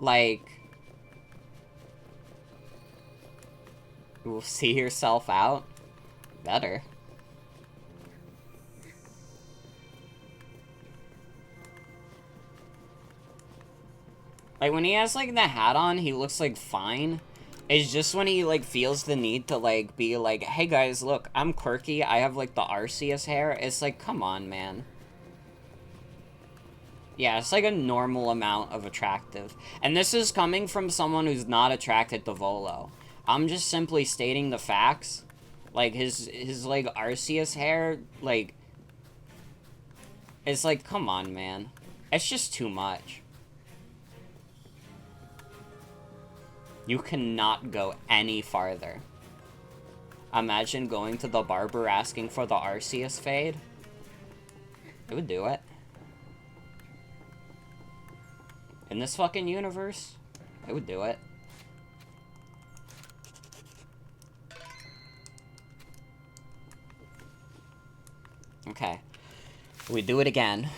Like, you will see yourself out? Better. Like, when he has, like, the hat on, he looks, like, fine. It's just when he, like, feels the need to, like, be like, hey, guys, look, I'm quirky, I have, like, the Arceus hair. It's like, come on, man. Yeah, it's, like, a normal amount of attractive. And this is coming from someone who's not attracted to Volo. I'm just simply stating the facts. Like, his like, Arceus hair, like... It's like, come on, man. It's just too much. You cannot go any farther. Imagine going to the barber asking for the Arceus fade. It would do it. In this fucking universe, it would do it. Okay. We do it again.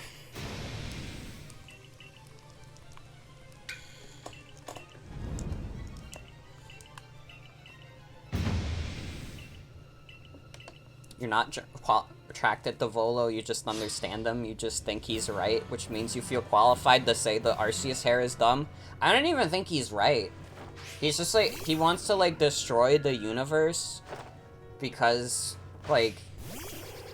You're not attracted to Volo, you just understand him, you just think he's right, which means you feel qualified to say the Arceus hair is dumb. I don't even think he's right. He's just like, he wants to, like, destroy the universe because, like,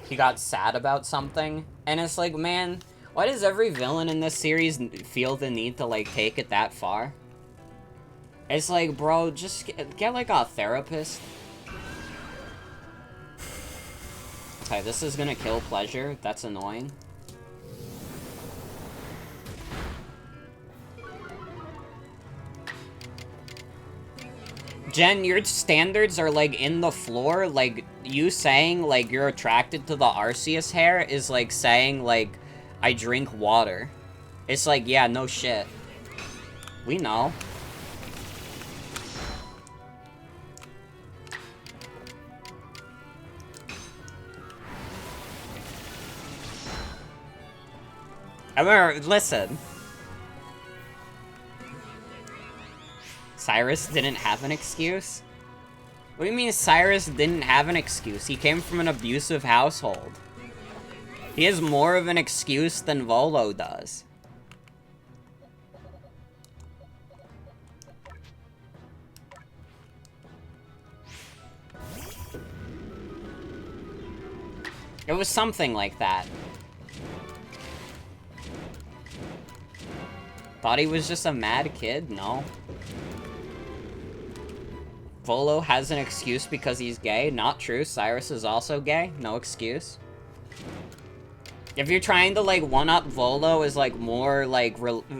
he got sad about something. And it's like, man, why does every villain in this series feel the need to, like, take it that far? It's like, bro, just get like, a therapist. Okay, this is gonna kill pleasure. That's annoying. Jen, your standards are, like, in the floor. Like, you saying, like, you're attracted to the Arceus hair is like saying, like, I drink water. It's like, yeah, no shit. We know. I mean, listen. Cyrus didn't have an excuse? What do you mean Cyrus didn't have an excuse? He came from an abusive household. He has more of an excuse than Volo does. It was something like that. Thought he was just a mad kid? No. Volo has an excuse because he's gay? Not true. Cyrus is also gay. No excuse. If you're trying to, like, one-up Volo is, like, more, like,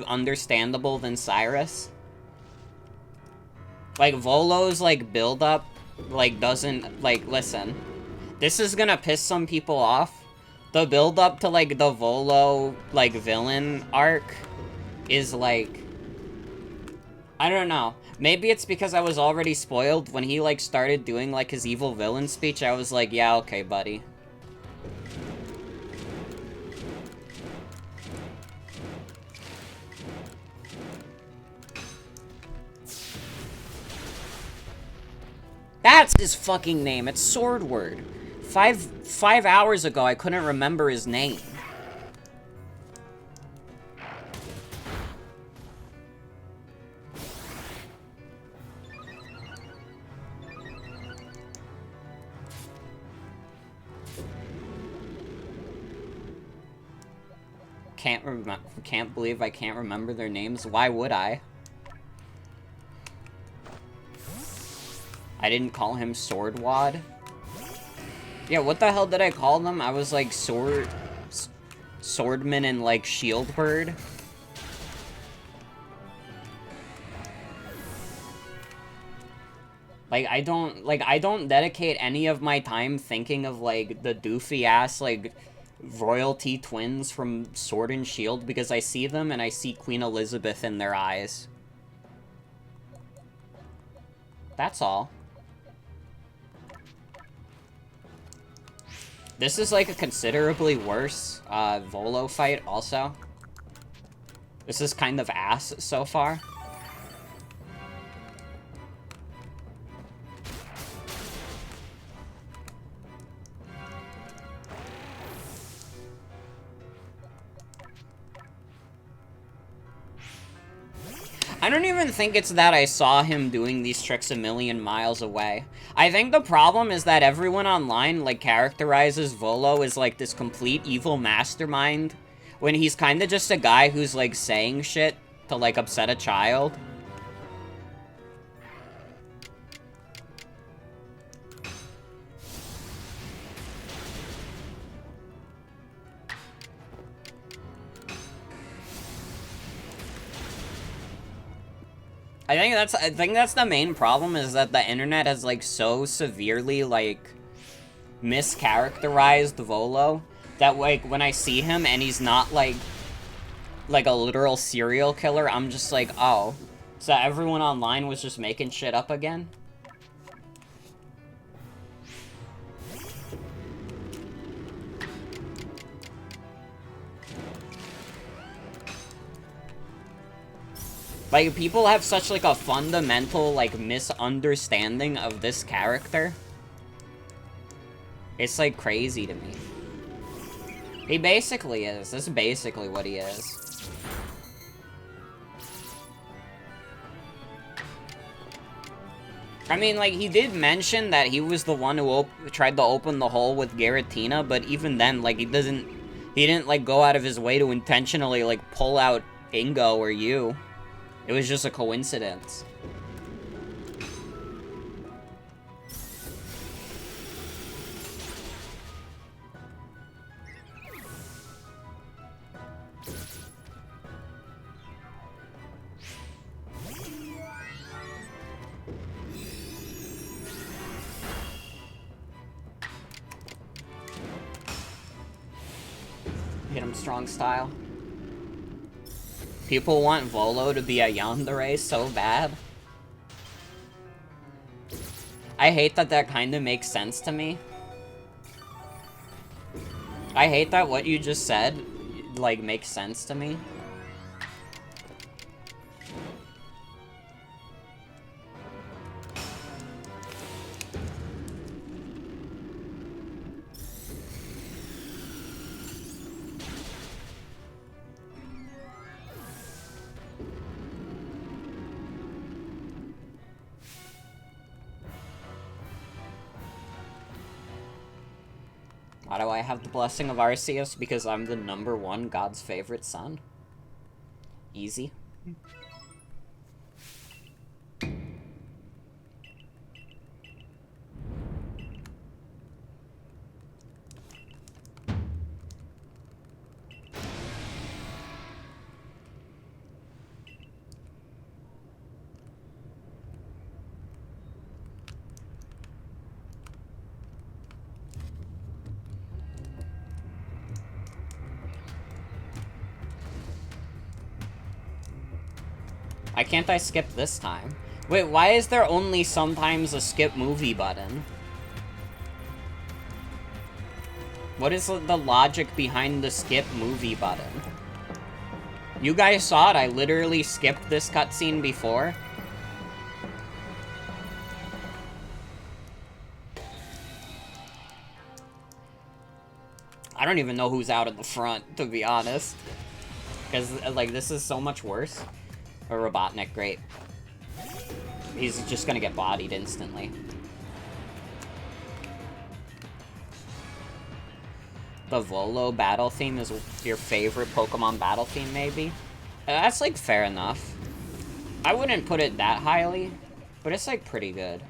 understandable than Cyrus. Like, Volo's, like, build-up, like, doesn't, like, listen. This is gonna piss some people off. The build-up to, like, the Volo, like, villain arc is, like... I don't know. Maybe it's because I was already spoiled. When he, like, started doing, like, his evil villain speech, I was like, yeah, okay, buddy. That's his fucking name. It's Swordward. Five hours ago, I couldn't remember his name. Can't believe I can't remember their names. Why would I? I didn't call him Swordwad. Yeah, what the hell did I call them? I was like Swordman and like Shieldbird. Like, I don't dedicate any of my time thinking of, like, the doofy-ass, like, royalty twins from Sword and Shield because I see them and I see Queen Elizabeth in their eyes. That's all. This is, like, a considerably worse, Volo fight, also. This is kind of ass so far. I don't even think it's that I saw him doing these tricks a million miles away. I think the problem is that everyone online, like, characterizes Volo as, like, this complete evil mastermind, when he's kinda just a guy who's, like, saying shit to, like, upset a child. I think that's the main problem, is that the internet has, like, so severely, like, mischaracterized Volo that, like, when I see him and he's not, like a literal serial killer, I'm just like, oh, so everyone online was just making shit up again? Like, people have such, like, a fundamental, like, misunderstanding of this character. It's, like, crazy to me. He basically is. This is basically what he is. I mean, like, he did mention that he was the one who tried to open the hole with Giratina, but even then, like, he didn't, like, go out of his way to intentionally, like, pull out Ingo or you. It was just a coincidence. Hit him strong style. People want Volo to be a yandere so bad. I hate that that kind of makes sense to me. I hate that what you just said, like, makes sense to me. Why do I have the blessing of Arceus? Because I'm the #1 God's favorite son. Easy. Why can't I skip this time? Wait, why is there only sometimes a skip movie button? What is the logic behind the skip movie button? You guys saw it, I literally skipped this cutscene before. I don't even know who's out at the front, to be honest. Because, like, this is so much worse. A Robotnik, great. He's just gonna get bodied instantly. The Volo battle theme is your favorite Pokemon battle theme, maybe? That's, like, fair enough. I wouldn't put it that highly, but it's, like, pretty good.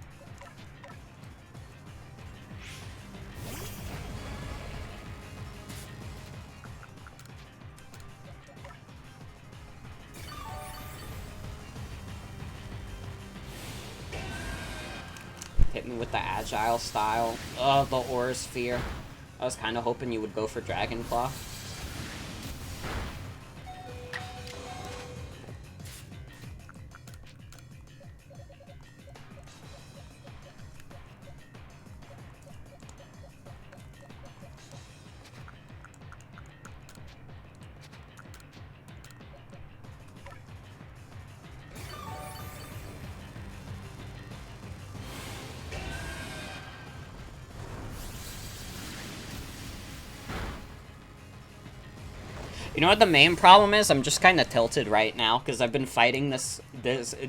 Hit me with the agile style. Oh, the Aura Sphere. I was kind of hoping you would go for Dragon Claw. You know what the main problem is? I'm just kind of tilted right now, because I've been fighting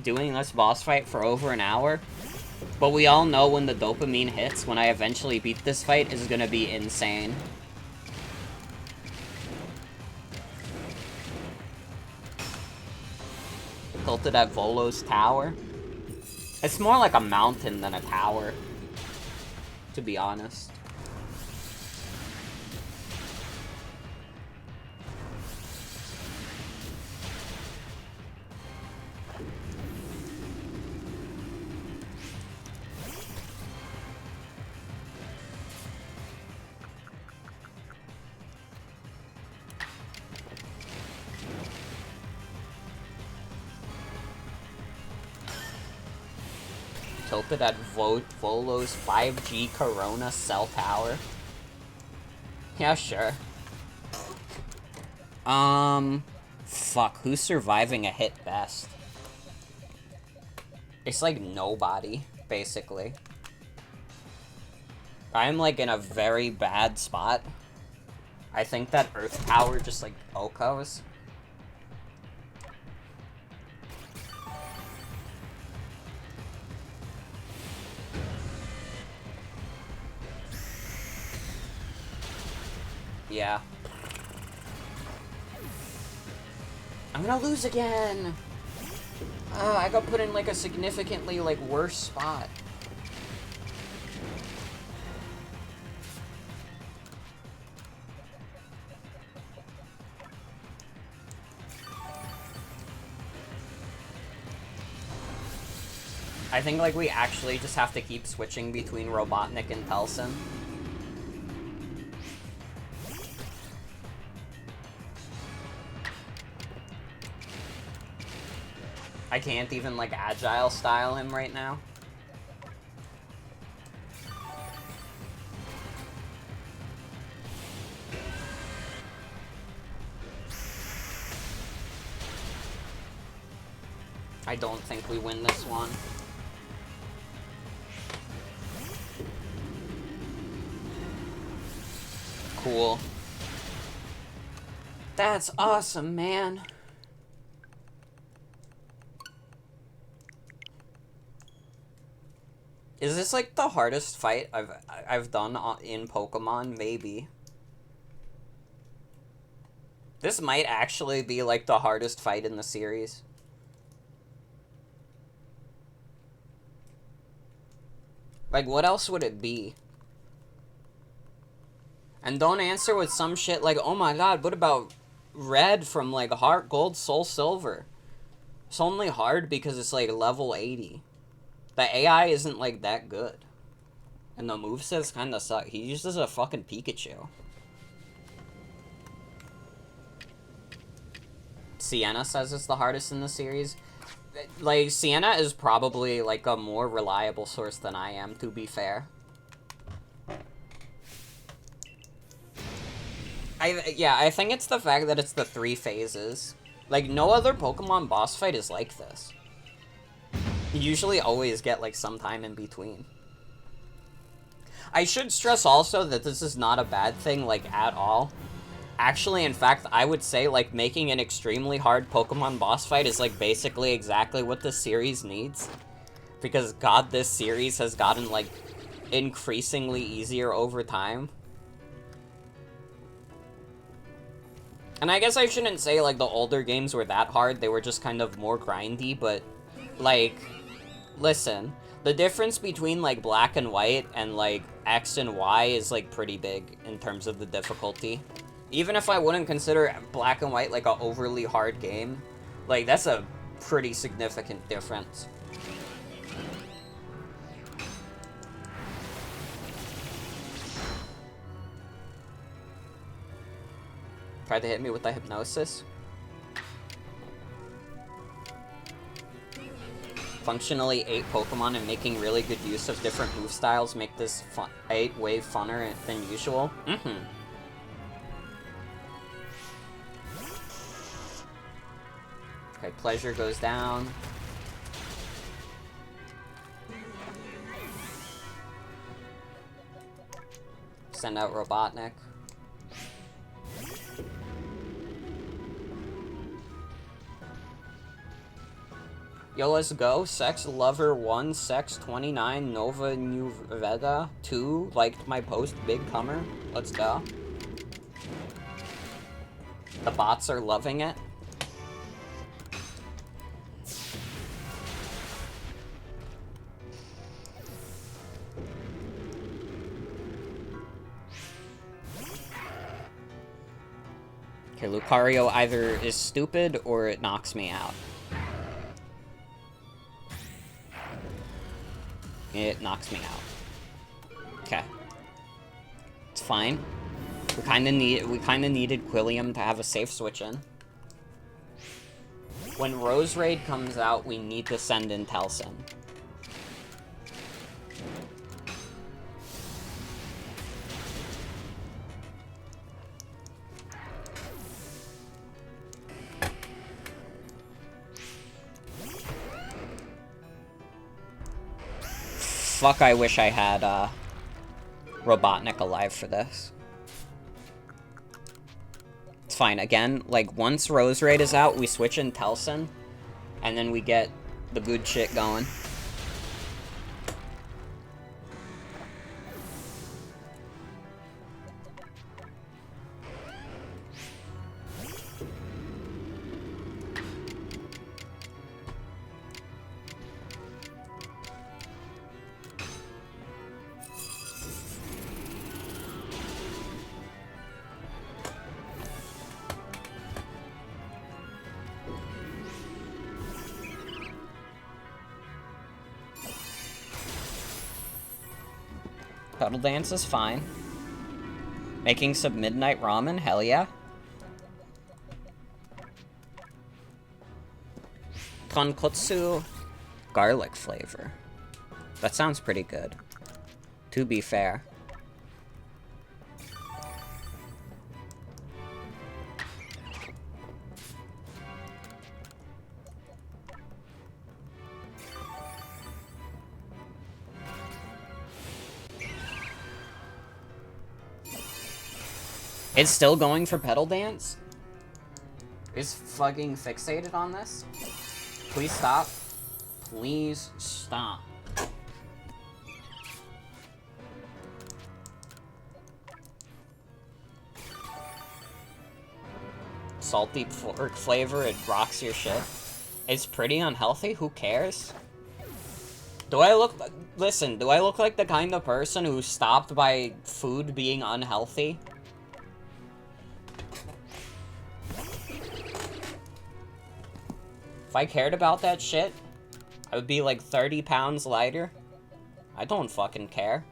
doing this boss fight for over an hour. But we all know when the dopamine hits, when I eventually beat this fight, is gonna be insane. Tilted at Volo's tower. It's more like a mountain than a tower, to be honest. Tilted at Volo's 5G Corona cell tower. Yeah, sure. Fuck, who's surviving a hit best? It's like nobody, basically. I'm like in a very bad spot. I think that Earth Tower just like Okos. Yeah. I'm gonna lose again! Oh, I got put in like a significantly like worse spot. I think like we actually just have to keep switching between Robotnik and Telson. I can't even, like, agile style him right now. I don't think we win this one. Cool. That's awesome, man. Is this like the hardest fight I've done in Pokemon? Maybe. This might actually be like the hardest fight in the series. Like, what else would it be? And don't answer with some shit like, oh my god, what about Red from like Heart Gold, Soul Silver? It's only hard because it's like level 80. The AI isn't, like, that good. And the movesets kinda suck. He uses a fucking Pikachu. Sienna says it's the hardest in the series. Like, Sienna is probably, like, a more reliable source than I am, to be fair. I think it's the fact that it's the 3 phases. Like, no other Pokemon boss fight is like this. You usually always get, like, some time in between. I should stress also that this is not a bad thing, like, at all. Actually, in fact, I would say, like, making an extremely hard Pokemon boss fight is, like, basically exactly what this series needs. Because, God, this series has gotten, like, increasingly easier over time. And I guess I shouldn't say, like, the older games were that hard. They were just kind of more grindy, but, like... Listen, the difference between, like, Black and White and, like, X and Y is, like, pretty big in terms of the difficulty. Even if I wouldn't consider Black and White, like, a overly hard game, like, that's a pretty significant difference. Tried to hit me with the hypnosis. Functionally 8 Pokemon and making really good use of different move styles make this 8 way funner than usual. Okay, Pleasure goes down. Send out Robotnik. Yo, let's go. Sex Lover 1, Sex 29, Nova New Vega 2, liked my post, Big Comer. Let's go. The bots are loving it. Okay, Lucario either is stupid or it knocks me out. It knocks me out. Okay. It's fine. We kinda needed Quilliam to have a safe switch in. When Rose Raid comes out, we need to send in Telson. Fuck, I wish I had, Robotnik alive for this. It's fine. Again, like, once Rose Raid is out, we switch in Telson, and then we get the good shit going. Puddle Dance is fine. Making some Midnight Ramen? Hell yeah. Tonkotsu garlic flavor. That sounds pretty good. To be fair. It's still going for Pedal Dance? Is fucking fixated on this? Please stop. Please stop. Salty fork flavor, it rocks your shit. It's pretty unhealthy, who cares? Do I look... Listen, do I look like the kind of person who stopped by food being unhealthy? If I cared about that shit, I would be like 30 pounds lighter. I don't fucking care.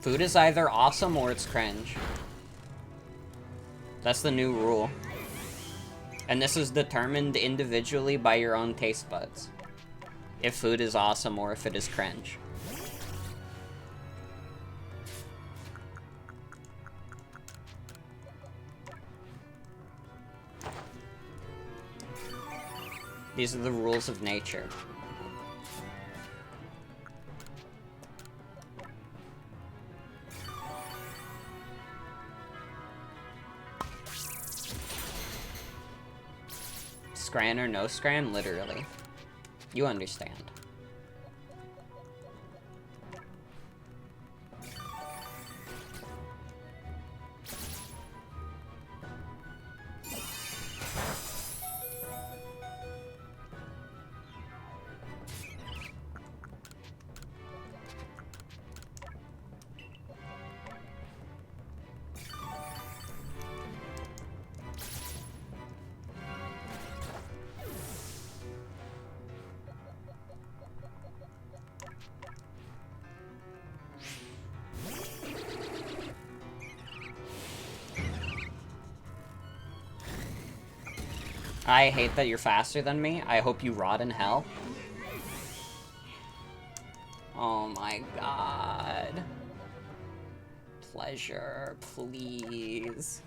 Food is either awesome or it's cringe. That's the new rule. And this is determined individually by your own taste buds. If food is awesome or if it is cringe. These are the rules of nature. Scran or no scran? Literally. You understand. I hate that you're faster than me. I hope you rot in hell. Oh my god. Pleasure, please.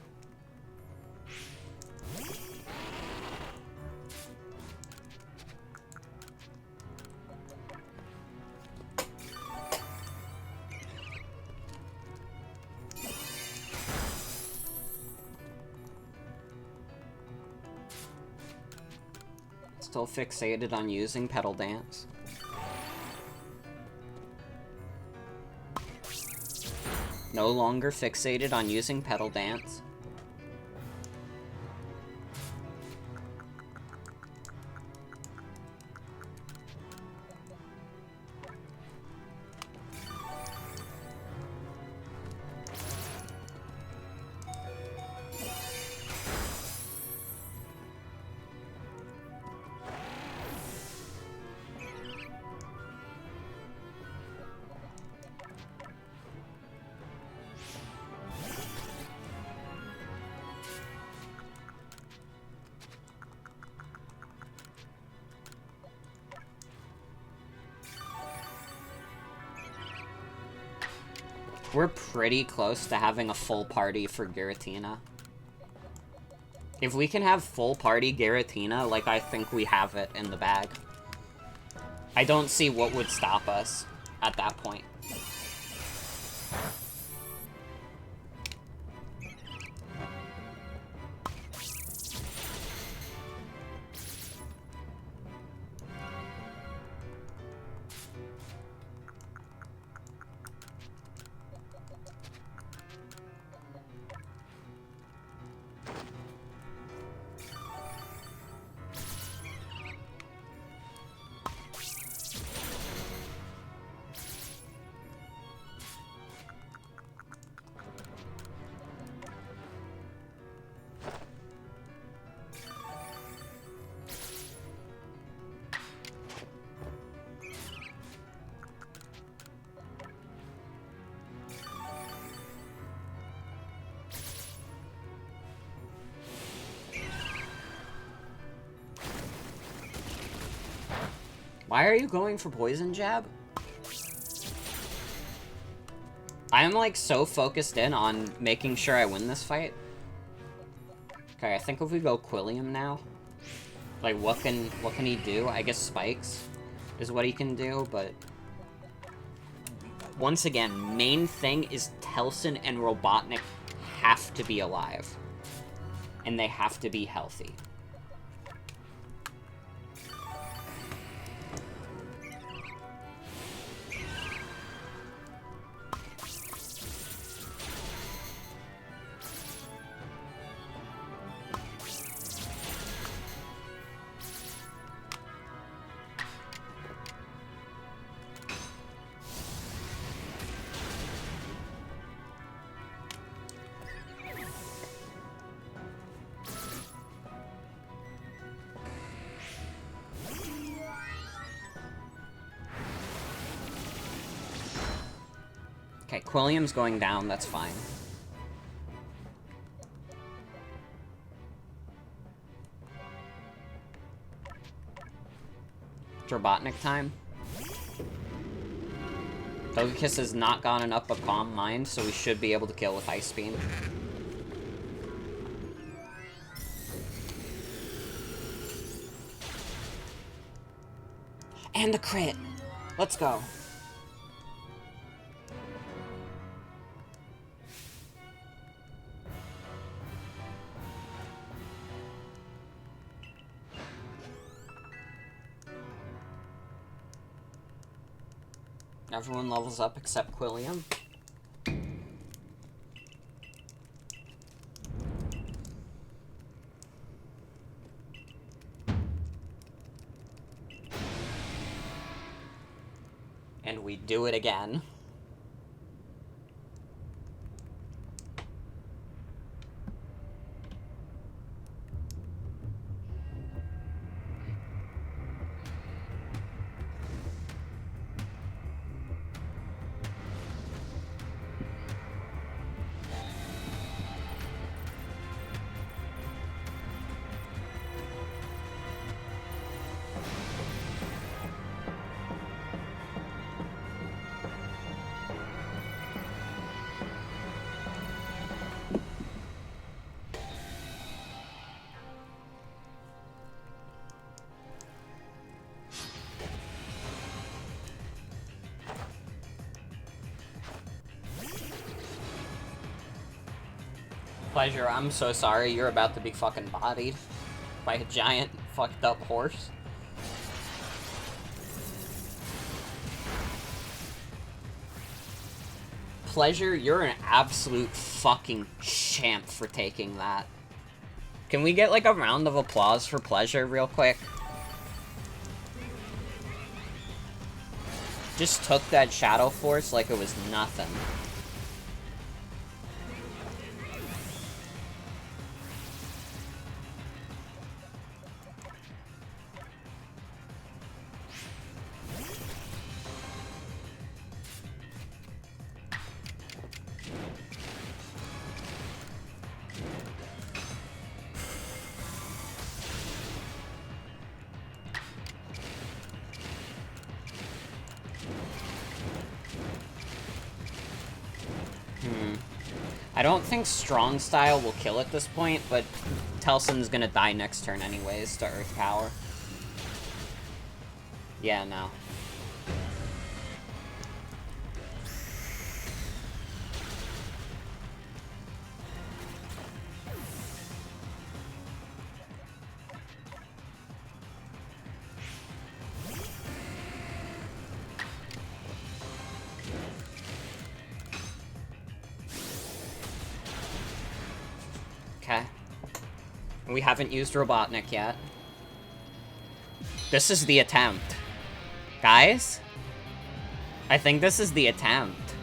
Still fixated on using Petal Dance. No longer fixated on using Petal Dance. We're pretty close to having a full party for Giratina. If we can have full party Giratina, like, I think we have it in the bag. I don't see what would stop us at that point. Why are you going for Poison Jab? I'm, like, so focused in on making sure I win this fight. Okay, I think if we go Quilliam now, like, what can he do? I guess Spikes is what he can do, but once again, main thing is Telson and Robotnik have to be alive, and they have to be healthy. Okay, Quilliam's going down, that's fine. Robotnik time. Togekiss has not gotten up a Calm Mind, so we should be able to kill with Ice Beam. And a crit! Let's go. Everyone levels up except Quilliam. And we do it again. Pleasure, I'm so sorry. You're about to be fucking bodied by a giant fucked up horse. Pleasure, you're an absolute fucking champ for taking that. Can we get, like, a round of applause for Pleasure real quick? Just took that Shadow Force like it was nothing. I don't think Strong Style will kill at this point, but Telson's gonna die next turn anyways to Earth Power. Yeah, no. Okay. We haven't used Robotnik yet. This is the attempt. Guys? I think this is the attempt.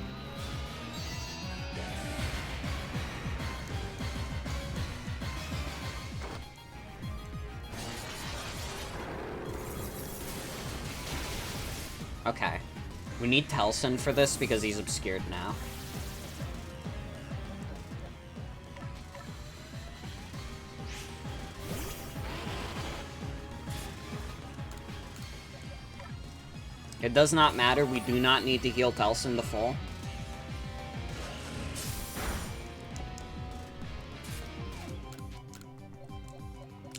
Okay. We need Telson for this because he's obscured now. It does not matter, we do not need to heal Telson to full.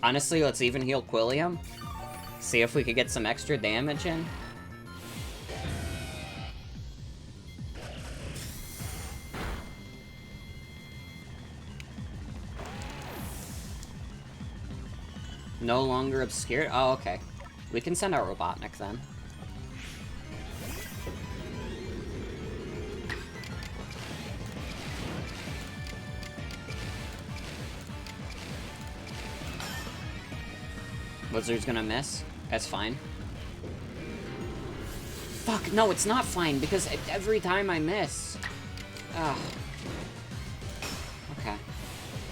Honestly, let's even heal Quilliam. See if we could get some extra damage in. No longer obscured? Oh, okay. We can send out Robotnik then. Blizzard's gonna miss. That's fine. Fuck, no, it's not fine, because every time I miss. Ugh. Okay.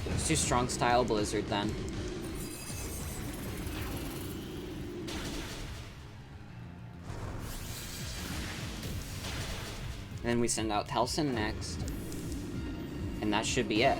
Let's do Strong Style Blizzard then. Then we send out Telson next. And that should be it.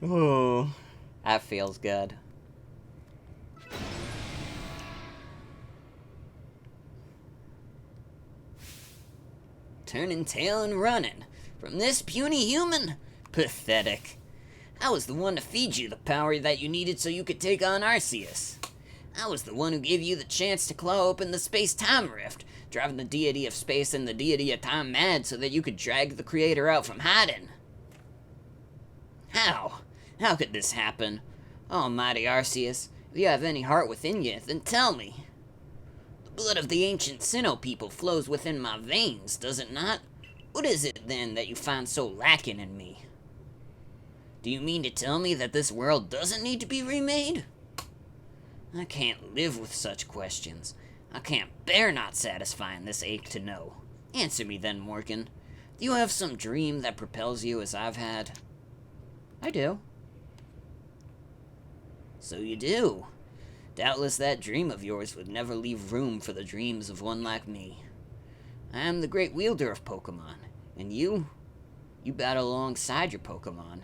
Oh, that feels good. Turning tail and running from this puny human? Pathetic. I was the one to feed you the power that you needed so you could take on Arceus. I was the one who gave you the chance to claw open the space-time rift, driving the deity of space and the deity of time mad so that you could drag the creator out from hiding. How? How could this happen? Almighty Arceus, if you have any heart within you, then tell me. The blood of the ancient Sinnoh people flows within my veins, does it not? What is it, then, that you find so lacking in me? Do you mean to tell me that this world doesn't need to be remade? I can't live with such questions. I can't bear not satisfying this ache to know. Answer me then, Morgan. Do you have some dream that propels you as I've had? I do. So you do. Doubtless that dream of yours would never leave room for the dreams of one like me. I am the great wielder of Pokemon, and you battle alongside your Pokemon.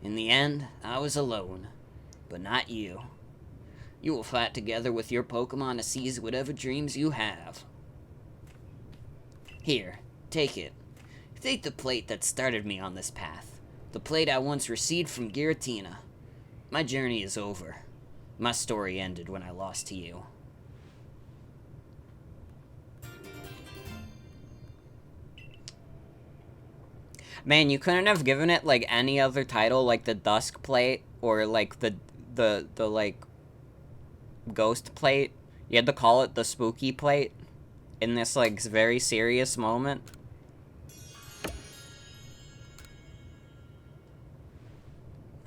In the end, I was alone, but not you. You will fight together with your Pokemon to seize whatever dreams you have. Here, take it. Take the plate that started me on this path. The plate I once received from Giratina. My journey is over. My story ended when I lost to you. Man, you couldn't have given it, like, any other title, like the Dusk Plate, or, like, the like, Ghost Plate. You had to call it the Spooky Plate in this, like, very serious moment.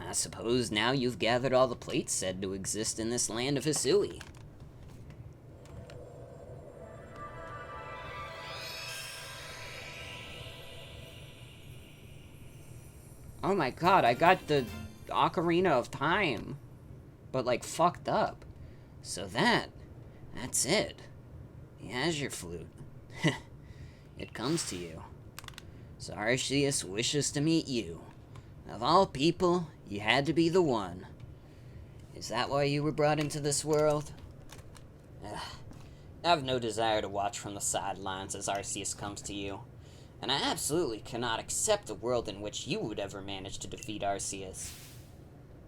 I suppose now you've gathered all the plates said to exist in this land of Hisui. Oh my god, I got the Ocarina of Time, but, like, fucked up. So that's it. The Azure Flute. It comes to you. So Arceus wishes to meet you. Of all people, you had to be the one. Is that why you were brought into this world? I have no desire to watch from the sidelines as Arceus comes to you. And I absolutely cannot accept a world in which you would ever manage to defeat Arceus.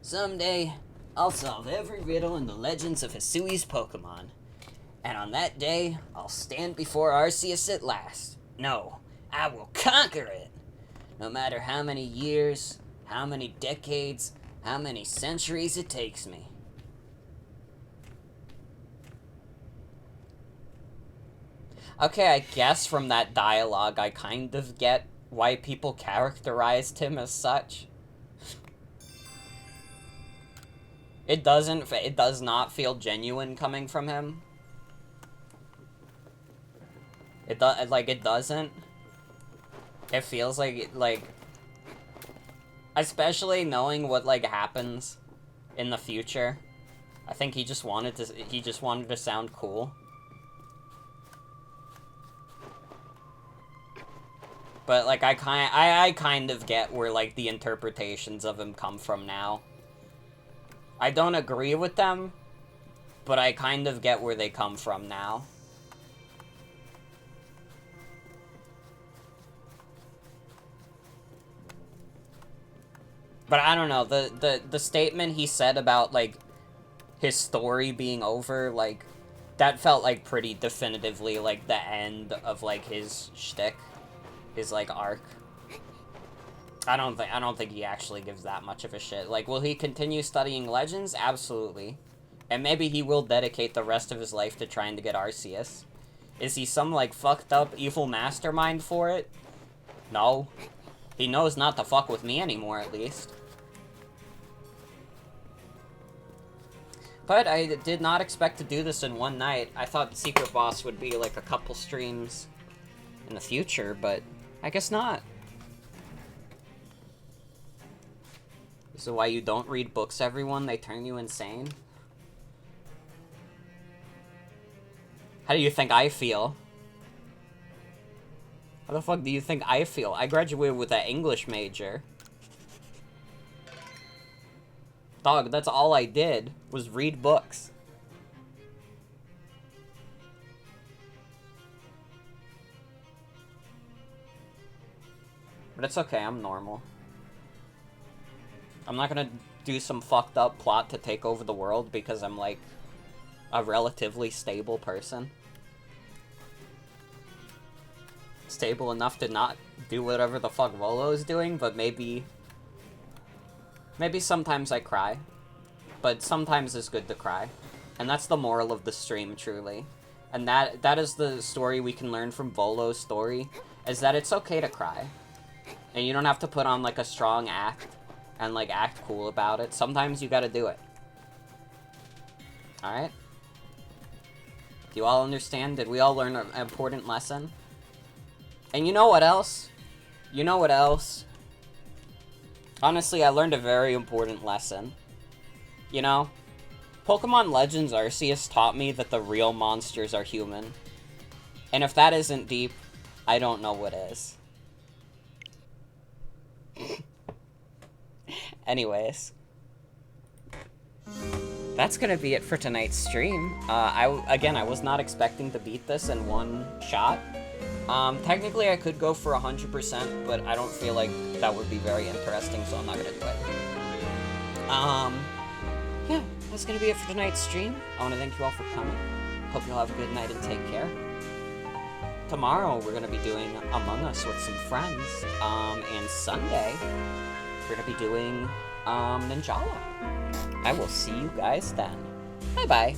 Someday, I'll solve every riddle in the legends of Hisui's Pokemon. And on that day, I'll stand before Arceus at last. No, I will conquer it! No matter how many years, how many decades, how many centuries it takes me. Okay, I guess from that dialogue, I kind of get why people characterized him as such. It does not feel genuine coming from him. It doesn't. It feels like, especially knowing what, like, happens in the future. I think he just wanted to sound cool. But, like, I kind of get where, like, the interpretations of him come from now. I don't agree with them, but I kind of get where they come from now. But I don't know, the statement he said about, like, his story being over, like, that felt, like, pretty definitively, like, the end of, like, his shtick. His, like, arc. I don't think he actually gives that much of a shit. Like, will he continue studying legends? Absolutely. And maybe he will dedicate the rest of his life to trying to get Arceus. Is he some, like, fucked up evil mastermind for it? No. He knows not to fuck with me anymore, at least. But I did not expect to do this in one night. I thought the secret boss would be, like, a couple streams in the future, but I guess not. This is why you don't read books, everyone. They turn you insane. How do you think I feel? How the fuck do you think I feel? I graduated with an English major. Dog, that's all I did, was read books. But it's okay, I'm normal. I'm not gonna do some fucked up plot to take over the world because I'm, like, a relatively stable person. Stable enough to not do whatever the fuck Volo's doing, but maybe sometimes I cry. But sometimes it's good to cry. And that's the moral of the stream, truly. And that is the story we can learn from Volo's story, is that it's okay to cry. And you don't have to put on, like, a strong act and, like, act cool about it. Sometimes you gotta do it. Alright? Do you all understand? Did we all learn an important lesson? And you know what else? You know what else? Honestly, I learned a very important lesson. You know? Pokemon Legends Arceus taught me that the real monsters are human. And if that isn't deep, I don't know what is. Anyways. that's gonna be it for tonight's stream. I was not expecting to beat this in one shot. Technically I could go for 100%, but I don't feel like that would be very interesting, so I'm not gonna do it. Yeah, that's gonna be it for tonight's stream. I wanna thank you all for coming. Hope you'll have a good night and take care. Tomorrow we're gonna be doing Among Us with some friends, and Sunday we're gonna be doing Ninjala. I will see you guys then. Bye bye.